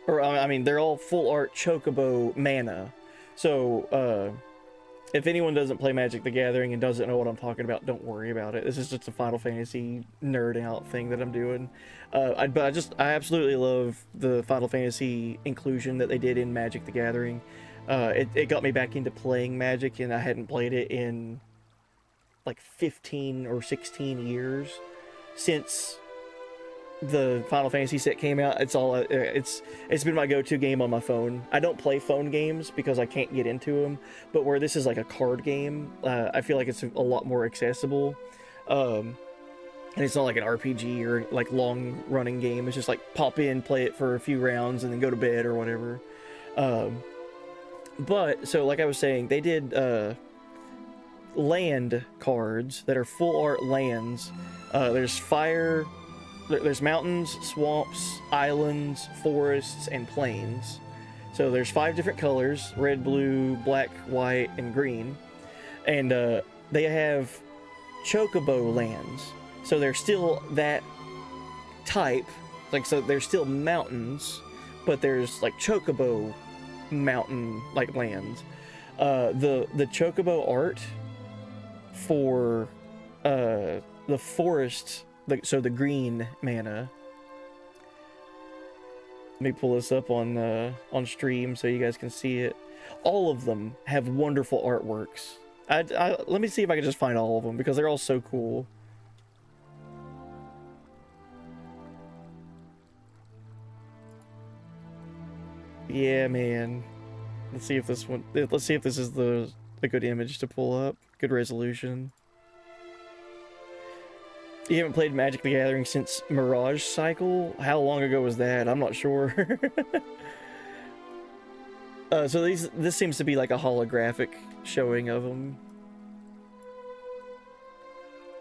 Or, I mean, they're all full art chocobo mana. So, if anyone doesn't play Magic the Gathering and doesn't know what I'm talking about, don't worry about it. This is just a Final Fantasy nerd out thing that I'm doing. But I absolutely love the Final Fantasy inclusion that they did in Magic the Gathering. It got me back into playing Magic, and I hadn't played it in like 15 or 16 years since the Final Fantasy set came out. It's been my go-to game on my phone. I don't play phone games because I can't get into them, but where this is like a card game, I feel like it's a lot more accessible. And it's not like an RPG or like long-running game. It's just like pop in, play it for a few rounds, and then go to bed or whatever. But so like I was saying, they did land cards that are full art lands. There's fire. There's mountains, swamps, islands, forests, and plains. So there's 5 different colors: red, blue, black, white, and green. And they have chocobo lands. So they're still that type. Like, so there's still mountains, but there's like chocobo mountain like lands. The chocobo art for the forest, so the green mana. Let me pull this up on stream so you guys can see it. All of them have wonderful artworks. Let me see if I can just find all of them because they're all so cool. Yeah, man. Let's see if this is a good image to pull up. Good resolution. You haven't played Magic the Gathering since Mirage Cycle? How long ago was that? I'm not sure. So this seems to be like a holographic showing of them.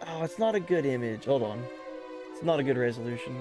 Oh, it's not a good image. Hold on. It's not a good resolution.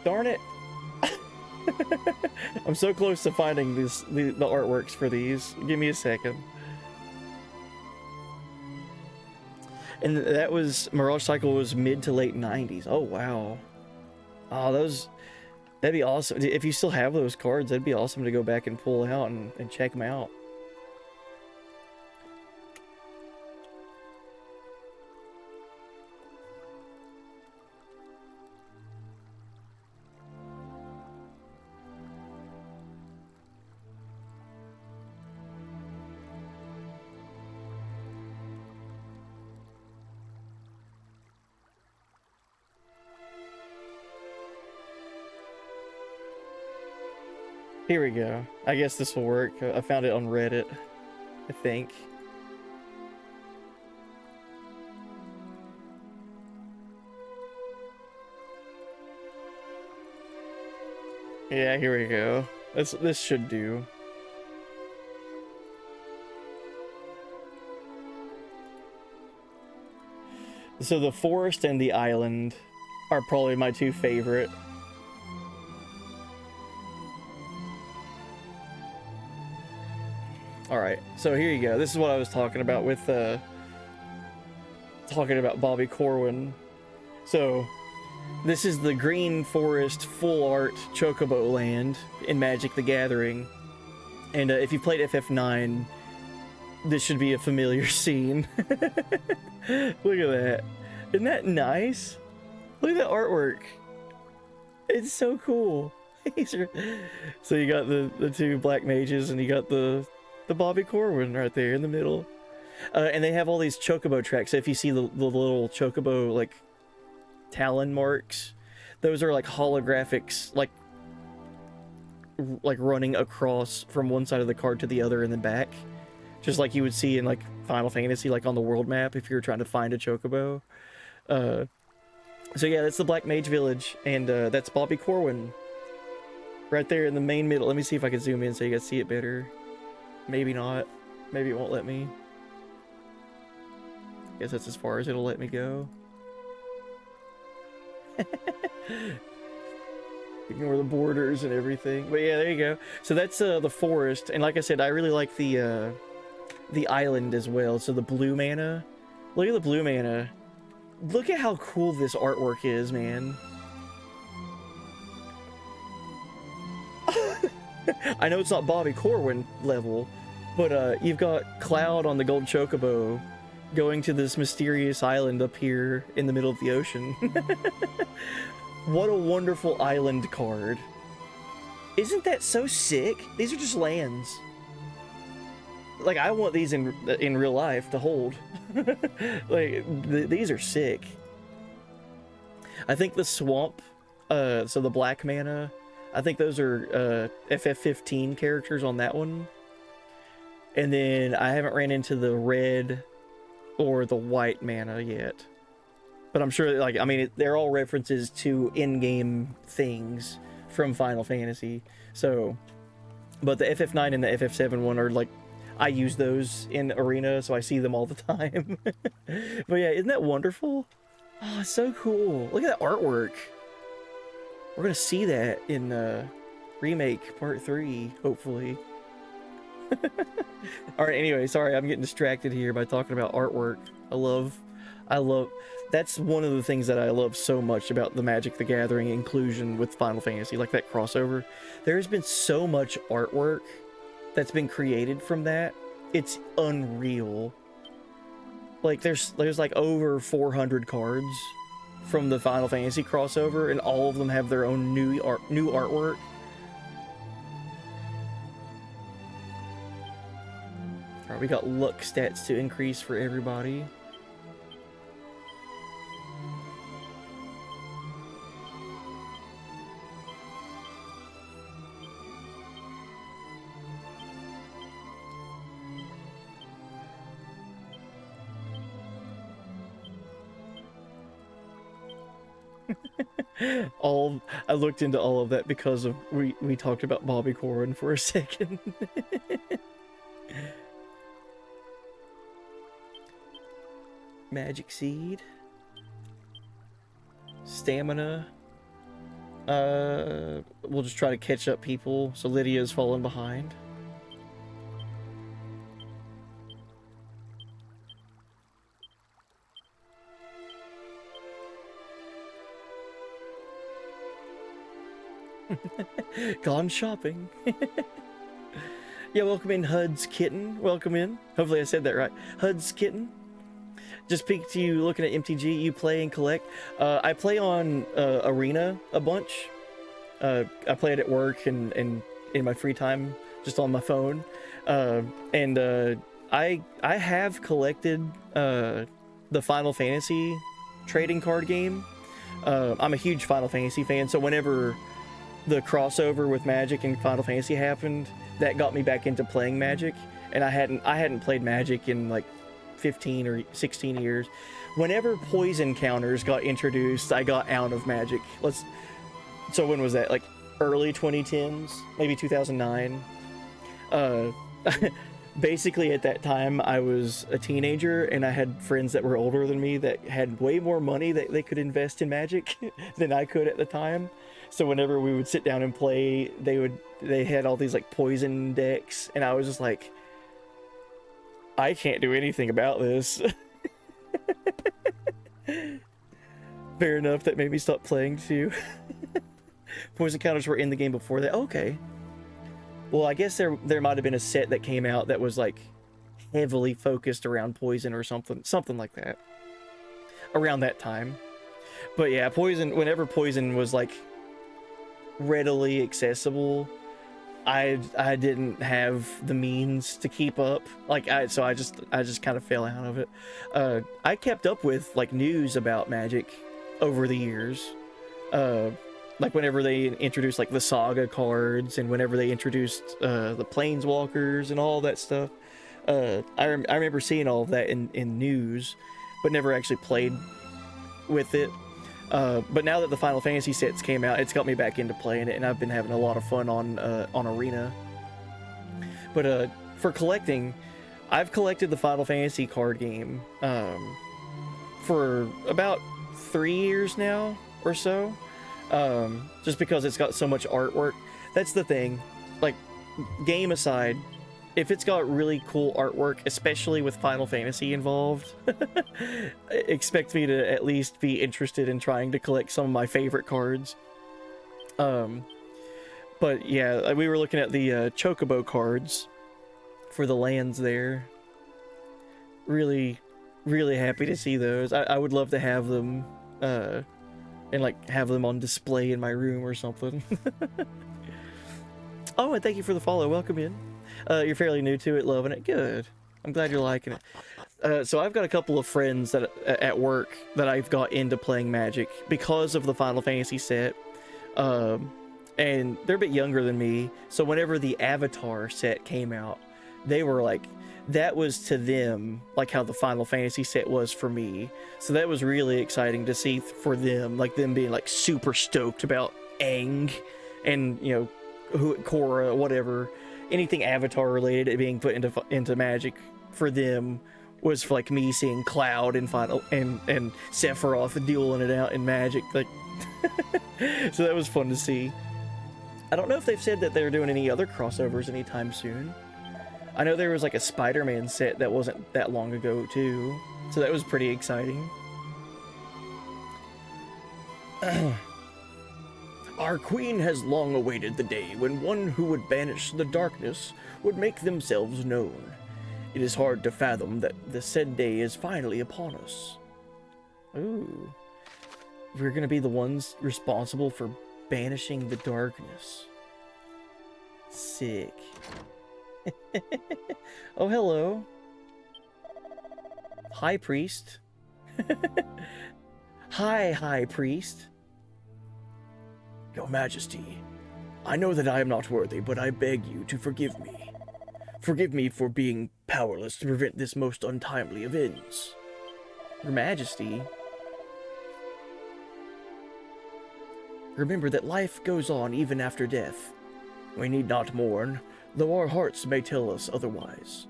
Darn it. I'm so close to finding the artworks for these. Give me a second. And that was, Mirage Cycle was mid to late 90s. Oh, wow. Oh, that'd be awesome. If you still have those cards, that'd be awesome to go back and pull out and check them out. Here we go. I guess this will work. I found it on Reddit, I think. Yeah, here we go. This should do. So the forest and the island are probably my 2 favorite. All right, so here you go. This is what I was talking about with talking about Bobby Corwin. So this is the Green Forest full art Chocobo land in Magic the Gathering, and if you played FF9, this should be a familiar scene. Look at that. Isn't that nice? Look at that artwork. It's so cool. So you got the two black mages, and you got the Bobby Corwin right there in the middle. And they have all these chocobo tracks. So if you see the little chocobo like talon marks, those are like holographics, like running across from one side of the card to the other in the back, just like you would see in like Final Fantasy, like on the world map if you're trying to find a chocobo. So yeah, that's the Black Mage Village, and that's Bobby Corwin right there in the main middle. Let me see if I can zoom in so you guys see it better. Maybe not. Maybe it won't let me. Guess that's as far as it'll let me go. Ignore the borders and everything. But yeah, there you go. So that's the forest, and like I said, I really like the island as well. So the blue mana. Look at the blue mana. Look at how cool this artwork is, man. I know it's not Bobby Corwin level, but you've got Cloud on the gold chocobo going to this mysterious island up here in the middle of the ocean. What a wonderful island card. Isn't that so sick? These are just lands. Like, I want these in real life to hold. Like, these are sick. I think the swamp, so the black mana, I think those are FF15 characters on that one. And then I haven't ran into the red or the white mana yet. But I'm sure, like, I mean, they're all references to in-game things from Final Fantasy. So, but the FF9 and the FF7 one are, like, I use those in Arena, so I see them all the time. But yeah, isn't that wonderful? Oh, it's so cool. Look at that artwork. We're gonna see that in Remake Part 3, hopefully. Alright, anyway, sorry, I'm getting distracted here by talking about artwork. I love, that's one of the things that I love so much about the Magic the Gathering inclusion with Final Fantasy, like that crossover. There's been so much artwork that's been created from that. It's unreal. Like, there's like over 400 cards from the Final Fantasy crossover, and all of them have their own new artwork. Alright, we got luck stats to increase for everybody. I looked into all of that because of we talked about Bobby Corwin for a second. Magic Seed. Stamina. We'll just try to catch up people, so Lydia's fallen behind. Gone shopping. Yeah, welcome in, Hud's Kitten. Welcome in. Hopefully I said that right. Hud's Kitten. Just peeked to you looking at MTG. You play and collect. I play on Arena a bunch. I play it at work and in my free time, just on my phone. I have collected the Final Fantasy trading card game. I'm a huge Final Fantasy fan, so whenever the crossover with Magic and Final Fantasy happened, that got me back into playing Magic, and I hadn't played Magic in like 15 or 16 years. Whenever poison counters got introduced, I got out of Magic. So when was that? Like early 2010s, maybe 2009. Basically at that time I was a teenager, and I had friends that were older than me that had way more money that they could invest in Magic than I could at the time. So whenever we would sit down and play, they had all these like poison decks, and I was just like, I can't do anything about this. Fair enough, that made me stop playing too. Poison counters were in the game before that. Okay. Well, I guess there might have been a set that came out that was like heavily focused around poison or something like that. Around that time. But yeah, poison, whenever poison was like readily accessible, I didn't have the means to keep up. Like I just kind of fell out of it. I kept up with like news about Magic over the years. Like whenever they introduced like the Saga cards and whenever they introduced the Planeswalkers and all that stuff. I remember seeing all of that in news, but never actually played with it. But now that the Final Fantasy sets came out, it's got me back into playing it, and I've been having a lot of fun on Arena. But for collecting, I've collected the Final Fantasy card game for about 3 years now or so, just because it's got so much artwork. That's the thing, like, game aside, if it's got really cool artwork, especially with Final Fantasy involved, expect me to at least be interested in trying to collect some of my favorite cards. But yeah, we were looking at the Chocobo cards for the lands there. Really, really happy to see those. I would love to have them, and like have them on display in my room or something. Oh, and thank you for the follow. Welcome in. You're fairly new to it, loving it. Good. I'm glad you're liking it. So I've got a couple of friends that at work that I've got into playing Magic because of the Final Fantasy set. And they're a bit younger than me, so whenever the Avatar set came out, they were like, that was to them like how the Final Fantasy set was for me. So that was really exciting to see for them, like them being like super stoked about Aang and, you know, Korra, whatever, anything Avatar related, it being put into Magic for them was for like me seeing Cloud and Sephiroth dueling it out in Magic, like. So that was fun to see. I don't know if they've said that they're doing any other crossovers anytime soon. I know there was like a Spider-Man set that wasn't that long ago too, so that was pretty exciting. Our queen has long awaited the day when one who would banish the darkness would make themselves known. It is hard to fathom that the said day is finally upon us. Ooh. We're gonna be the ones responsible for banishing the darkness. Sick. Oh, hello. High Priest. Hi, High Priest. Your Majesty, I know that I am not worthy, but I beg you to forgive me. Forgive me for being powerless to prevent this most untimely of ends. Your Majesty. Remember that life goes on even after death. We need not mourn, though our hearts may tell us otherwise.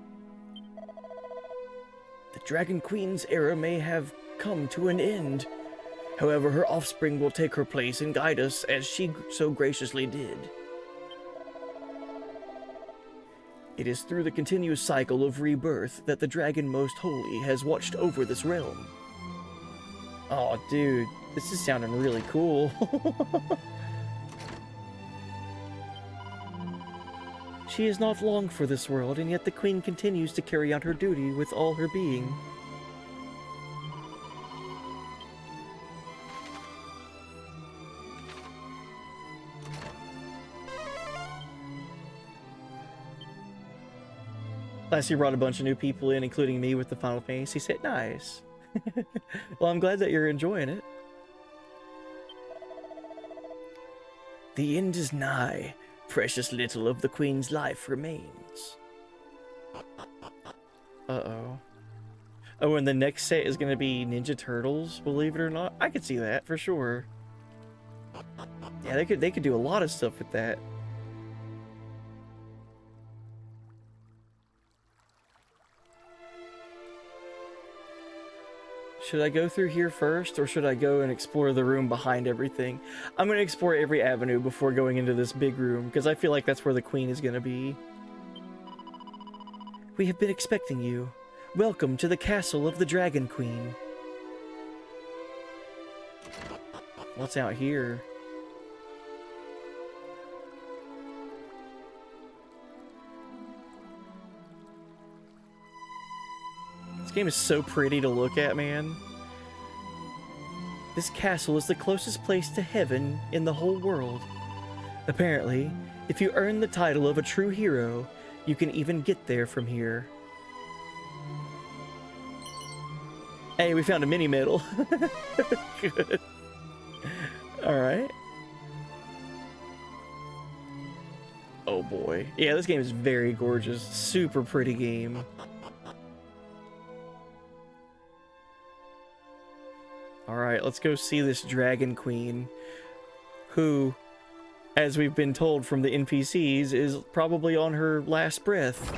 The Dragon Queen's era may have come to an end. However, her offspring will take her place and guide us as she so graciously did. It is through the continuous cycle of rebirth that the Dragon Most Holy has watched over this realm. Oh, dude, this is sounding really cool. She is not long for this world, and yet the Queen continues to carry out her duty with all her being. Last year brought a bunch of new people in, including me with the Final Fantasy set. Nice. Well, I'm glad that you're enjoying it. The end is nigh. Precious little of the Queen's life remains. Uh-oh. Oh, and the next set is going to be Ninja Turtles, believe it or not. I could see that, for sure. Yeah, they could do a lot of stuff with that. Should I go through here first, or should I go and explore the room behind everything? I'm going to explore every avenue before going into this big room, because I feel like that's where the Queen is going to be. We have been expecting you. Welcome to the castle of the Dragon Queen. What's out here? This game is so pretty to look at, man. This castle is the closest place to heaven in the whole world. Apparently, if you earn the title of a true hero, you can even get there from here. Hey, we found a mini medal. Good. Alright. Oh boy. Yeah, this game is very gorgeous. Super pretty game. Alright, let's go see this Dragon Queen, who, as we've been told from the NPCs, is probably on her last breath,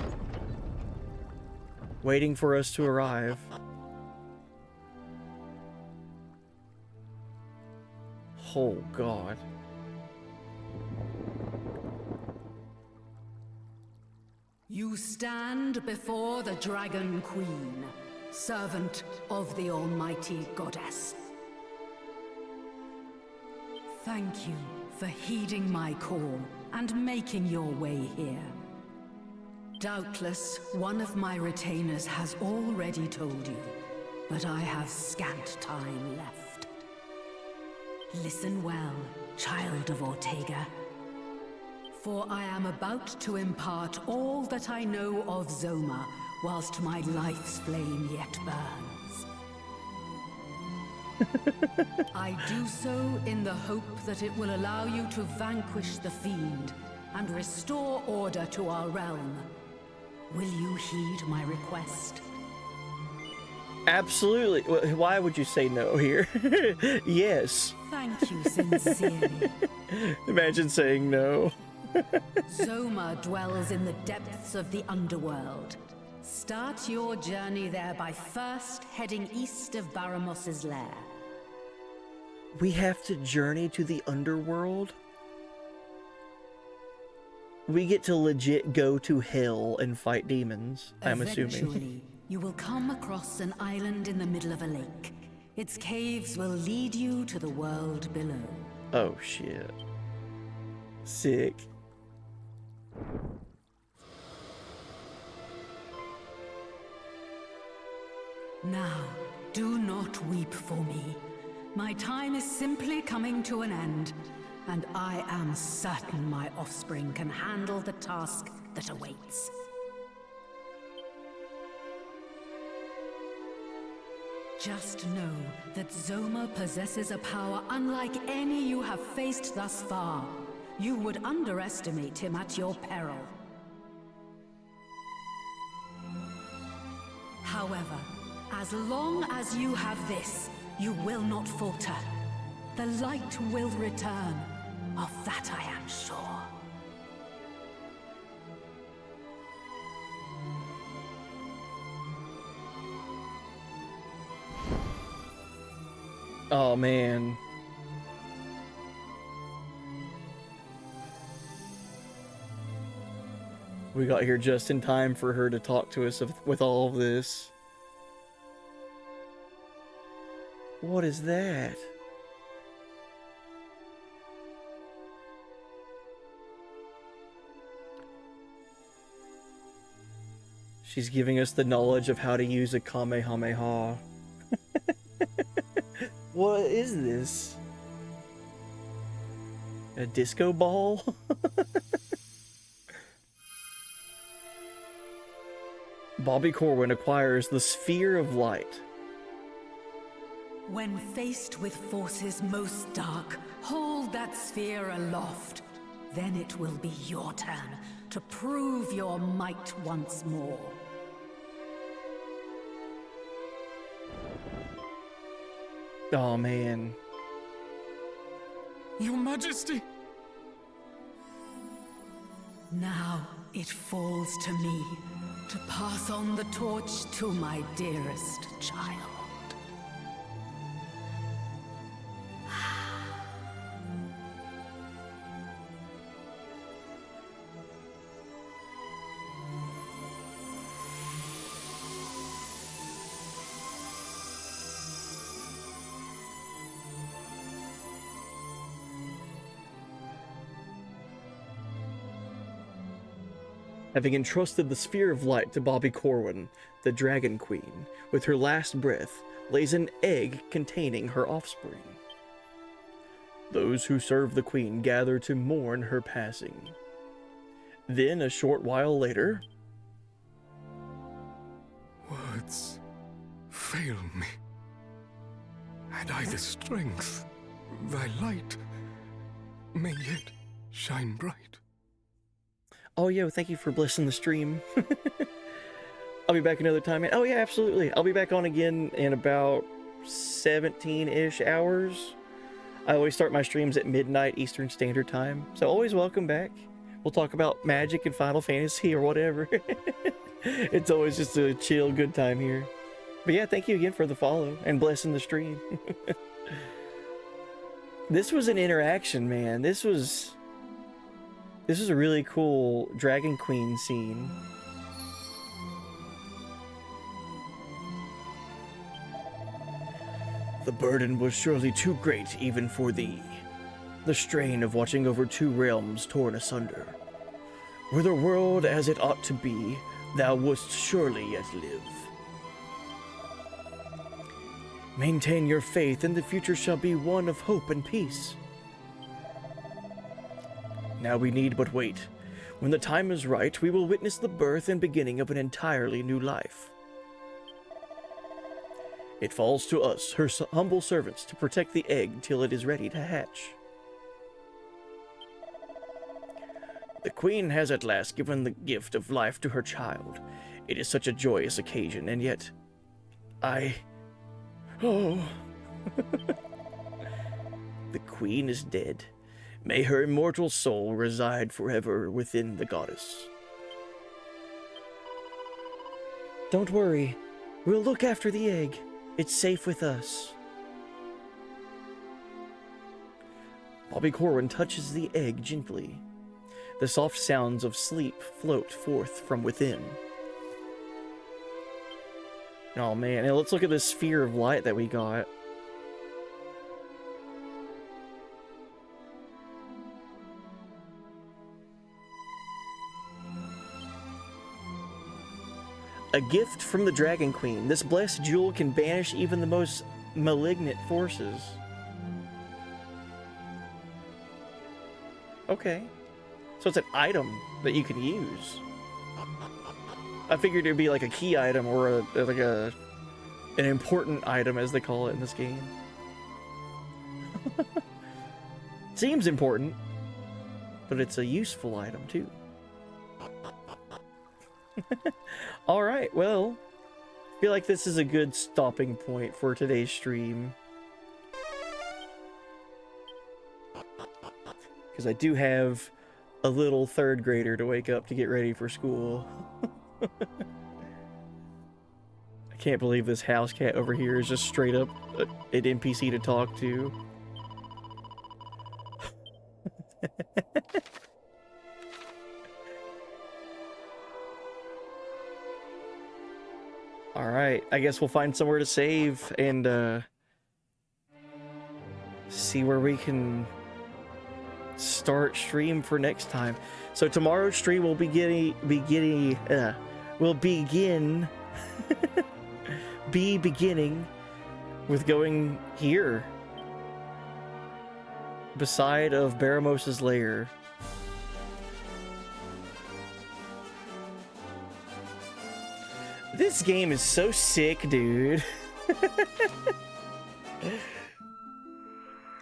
waiting for us to arrive. Oh God. You stand before the Dragon Queen, servant of the Almighty Goddess. Thank you for heeding my call and making your way here. Doubtless, one of my retainers has already told you, but I have scant time left. Listen well, child of Ortega, for I am about to impart all that I know of Zoma, whilst my life's flame yet burns. I do so in the hope that it will allow you to vanquish the fiend and restore order to our realm. Will you heed my request? Absolutely. Why would you say no here? Yes. Thank you sincerely. Imagine saying no. Zoma dwells in the depths of the underworld. Start your journey there by first heading east of Baramos's lair. We have to journey to the underworld? We get to legit go to hell and fight demons, I'm assuming. Eventually, you will come across an island in the middle of a lake. Its caves will lead you to the world below. Oh shit. Sick. Now, do not weep for me. My time is simply coming to an end, and I am certain my offspring can handle the task that awaits. Just know that Zoma possesses a power unlike any you have faced thus far. You would underestimate him at your peril. However, as long as you have this, you will not falter. The light will return. Of that I am sure. Oh man. We got here just in time for her to talk to us with all of this. What is that? She's giving us the knowledge of how to use a Kamehameha. What is this? A disco ball? Bobby Corwin acquires the Sphere of Light. When faced with forces most dark, hold that sphere aloft. Then it will be your turn to prove your might once more. Oh man. Your Majesty! Now it falls to me to pass on the torch to my dearest child. Having entrusted the Sphere of Light to Bobby Corwin, the Dragon Queen, with her last breath, lays an egg containing her offspring. Those who serve the Queen gather to mourn her passing. Then, a short while later... Words fail me. Had I the strength, thy light may yet shine bright. Oh, yo, thank you for blessing the stream. I'll be back another time. Oh, yeah, absolutely. I'll be back on again in about 17-ish hours. I always start my streams at midnight Eastern Standard Time, so always welcome back. We'll talk about Magic and Final Fantasy or whatever. It's always just a chill, good time here. But yeah, thank you again for the follow and blessing the stream. This was an interaction, man. This was a really cool Dragon Queen scene. The burden was surely too great even for thee. The strain of watching over 2 realms torn asunder. Were the world as it ought to be, thou wouldst surely yet live. Maintain your faith, and the future shall be one of hope and peace. Now we need but wait. When the time is right, we will witness the birth and beginning of an entirely new life. It falls to us, her humble servants, to protect the egg till it is ready to hatch. The Queen has at last given the gift of life to her child. It is such a joyous occasion, and yet... Oh... The Queen is dead. May her immortal soul reside forever within the goddess. Don't worry. We'll look after the egg. It's safe with us. Bobby Corwin touches the egg gently. The soft sounds of sleep float forth from within. Oh man, and let's look at this sphere of light that we got. A gift from the Dragon Queen. This blessed jewel can banish even the most malignant forces. Okay. So it's an item that you can use. I figured it'd be like a key item or an important item, as they call it in this game. Seems important, but it's a useful item too. Alright, well, I feel like this is a good stopping point for today's stream. Because I do have a little 3rd grader to wake up to get ready for school. I can't believe this house cat over here is just straight up an NPC to talk to. Alright, I guess we'll find somewhere to save and see where we can start stream for next time. So tomorrow's stream will begin beginning with going here beside of Baramos's lair. This game is so sick, dude.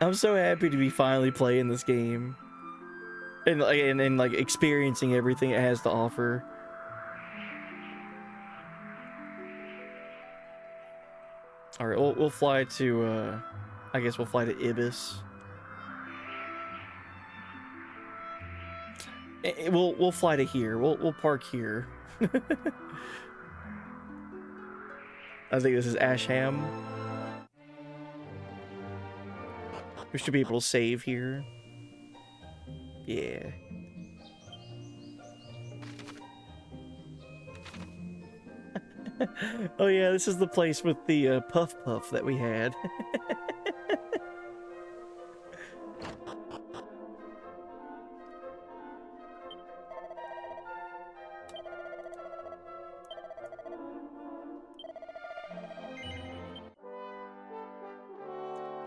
I'm so happy to be finally playing this game and like experiencing everything it has to offer. All right, we'll fly to I guess we'll fly to Ibis. We'll fly to here. We'll park here. I think this is Asham. We should be able to save here. Yeah. Oh yeah, this is the place with the Puff Puff that we had.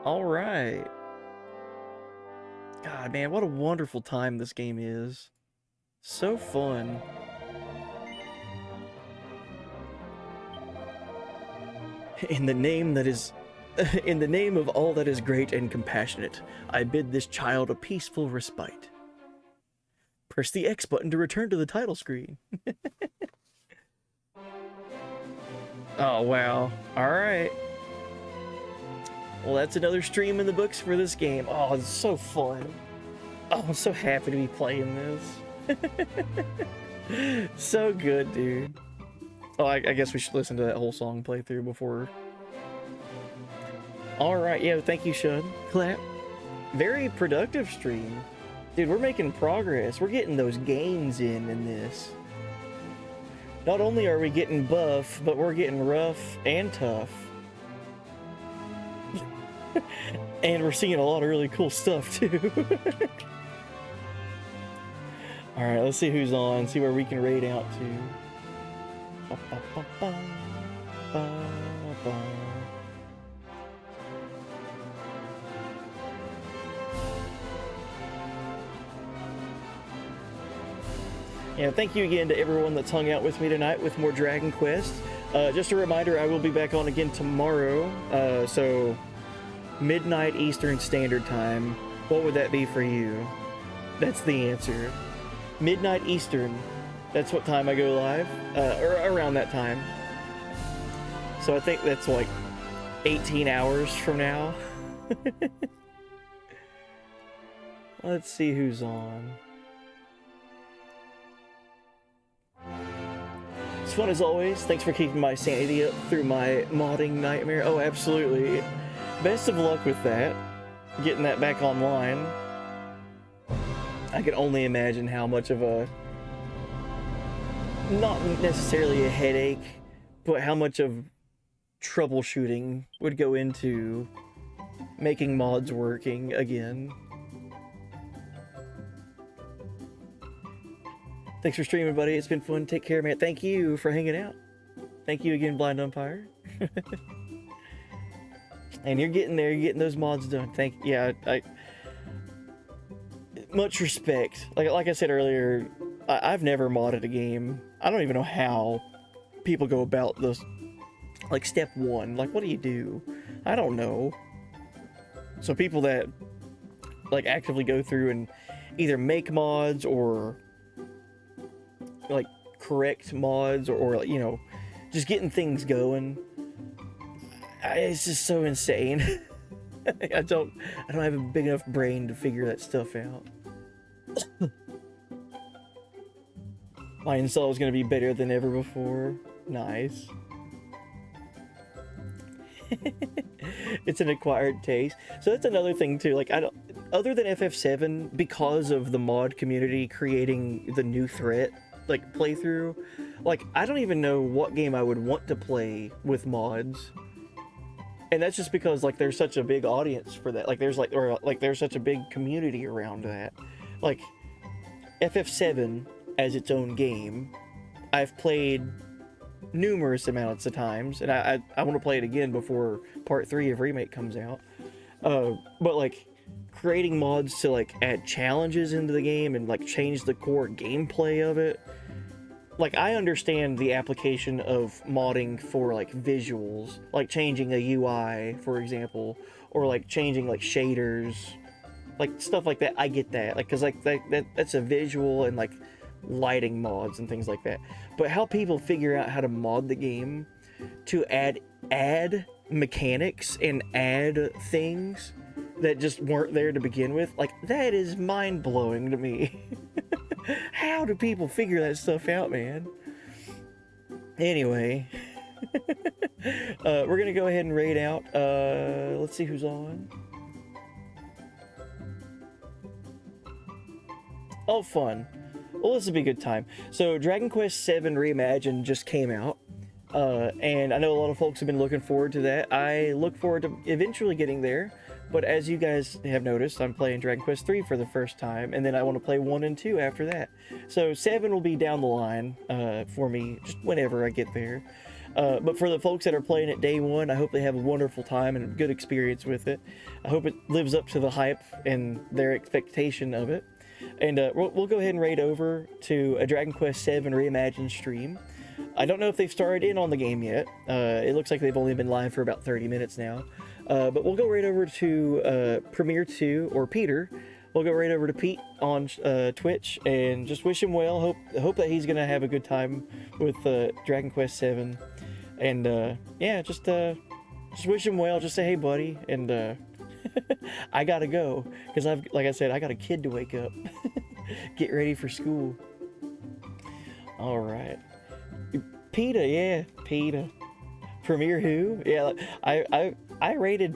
All right. God, man, what a wonderful time this game is. So fun. In the name that is... In the name of all that is great and compassionate, I bid this child a peaceful respite. Press the X button to return to the title screen. Oh, wow. Alright. Well, that's another stream in the books for this game. Oh, it's so fun. Oh, I'm so happy to be playing this. So good, dude. Oh, I guess we should listen to that whole song playthrough before. Alright, yeah, thank you, Shun. Clap. Very productive stream. Dude, we're making progress. We're getting those gains in this. Not only are we getting buff, but we're getting rough and tough. And we're seeing a lot of really cool stuff, too. Alright, let's see who's on, see where we can raid out to. Yeah, thank you again to everyone that's hung out with me tonight with more Dragon Quest. Just a reminder, I will be back on again tomorrow, so midnight Eastern Standard Time. What would that be for you? That's the answer. Midnight Eastern. That's what time I go live, or around that time. So I think that's like 18 hours from now. Let's see who's on. It's fun as always. Thanks for keeping my sanity up through my modding nightmare. Oh, absolutely. Best of luck with that. Getting that back online. I can only imagine how much of a... not necessarily a headache, but how much of troubleshooting would go into making mods working again. Thanks for streaming, buddy. It's been fun. Take care, man. Thank you for hanging out. Thank you again, Blind Umpire. And you're getting there. You're getting those mods done. Yeah, I much respect. Like I said earlier, I've never modded a game. I don't even know how people go about this. Like, step one. Like, what do you do? I don't know. So people that, like, actively go through and either make mods or... like correct mods or you know, just getting things going, it's just so insane. I don't have a big enough brain to figure that stuff out. My install is going to be better than ever before. Nice. It's an acquired taste. So that's another thing too, like, I don't, other than FF7, because of the mod community creating the new threat like playthrough, like, I don't even know what game I would want to play with mods. And that's just because, like, there's such a big audience for that. Like, there's like, or like, there's such a big community around that. Like, FF7 as its own game, I've played numerous amounts of times, and I want to play it again before part 3 of Remake comes out. But like, creating mods to like add challenges into the game and like change the core gameplay of it, like, I understand the application of modding for like visuals, like changing a UI, for example, or like changing like shaders, like stuff like that. I get that, like, because like that's a visual and like lighting mods and things like that. But how people figure out how to mod the game to add mechanics and add things that just weren't there to begin with, like, that is mind-blowing to me. How do people figure that stuff out, man? Anyway, we're gonna go ahead and raid out. Let's see who's on. Oh, fun. Well, this will be a good time. So, Dragon Quest VII Reimagined just came out. And I know a lot of folks have been looking forward to that. I look forward to eventually getting there. But as you guys have noticed, I'm playing Dragon Quest 3 for the first time, and then I want to play 1 and 2 after that. So 7 will be down the line for me, just whenever I get there. But for the folks that are playing it day one, I hope they have a wonderful time and a good experience with it. I hope it lives up to the hype and their expectation of it. And we'll go ahead and raid over to a Dragon Quest VII Reimagined stream. I don't know if they've started in on the game yet. It looks like they've only been live for about 30 minutes now. But we'll go right over to Premiere 2, or Peter. We'll go right over to Pete on Twitch and just wish him well. Hope that he's gonna have a good time with Dragon Quest VII. And yeah, just wish him well. Just say hey, buddy. And I gotta go because like I said, I got a kid to wake up. Get ready for school. All right, PETA, yeah, PETA. Premiere who? Yeah, I rated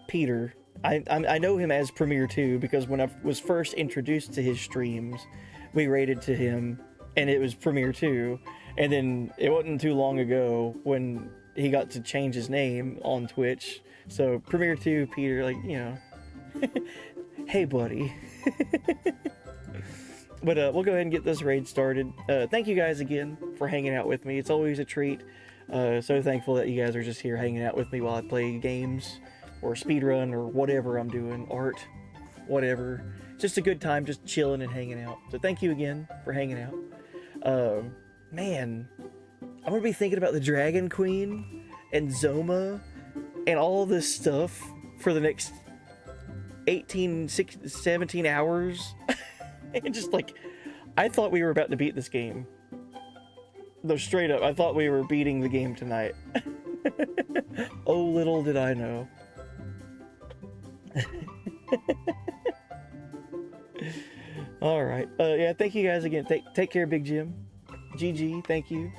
Peter. I know him as Premiere 2 because when I was first introduced to his streams, we rated to him, and it was Premiere 2. And then it wasn't too long ago when he got to change his name on Twitch. So Premiere 2, Peter, like, you know, hey buddy. But we'll go ahead and get this raid started. Thank you guys again for hanging out with me. It's always a treat. So thankful that you guys are just here hanging out with me while I play games or speedrun or whatever I'm doing, art, whatever. Just a good time, just chilling and hanging out. So thank you again for hanging out. Man, I'm gonna be thinking about the Dragon Queen and Zoma and all of this stuff for the next 17 hours. And just like, I thought we were about to beat this game. No, straight up, I thought we were beating the game tonight. Oh, little did I know. All right. Yeah, thank you guys again. Take care, Big Jim. GG, thank you.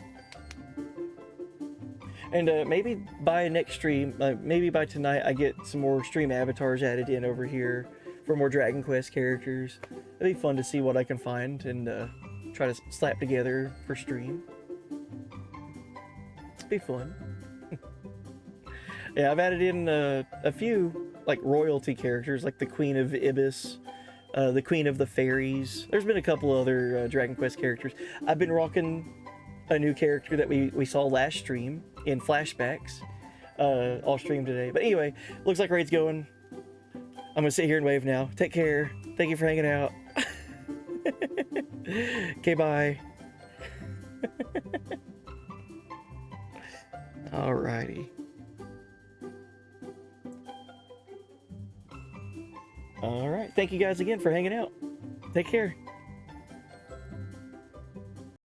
And maybe by next stream, maybe by tonight, I get some more stream avatars added in over here for more Dragon Quest characters. It'd be fun to see what I can find and try to slap together for stream. It'd be fun. Yeah, I've added in a few like royalty characters, like the Queen of Ibis, the Queen of the Fairies. There's been a couple other Dragon Quest characters. I've been rocking a new character that we saw last stream in flashbacks, all stream today. But anyway, looks like raid's going. I'm gonna sit here and wave now. Take care. Thank you for hanging out. Okay, bye. Alrighty. Alright, thank you guys again for hanging out. Take care.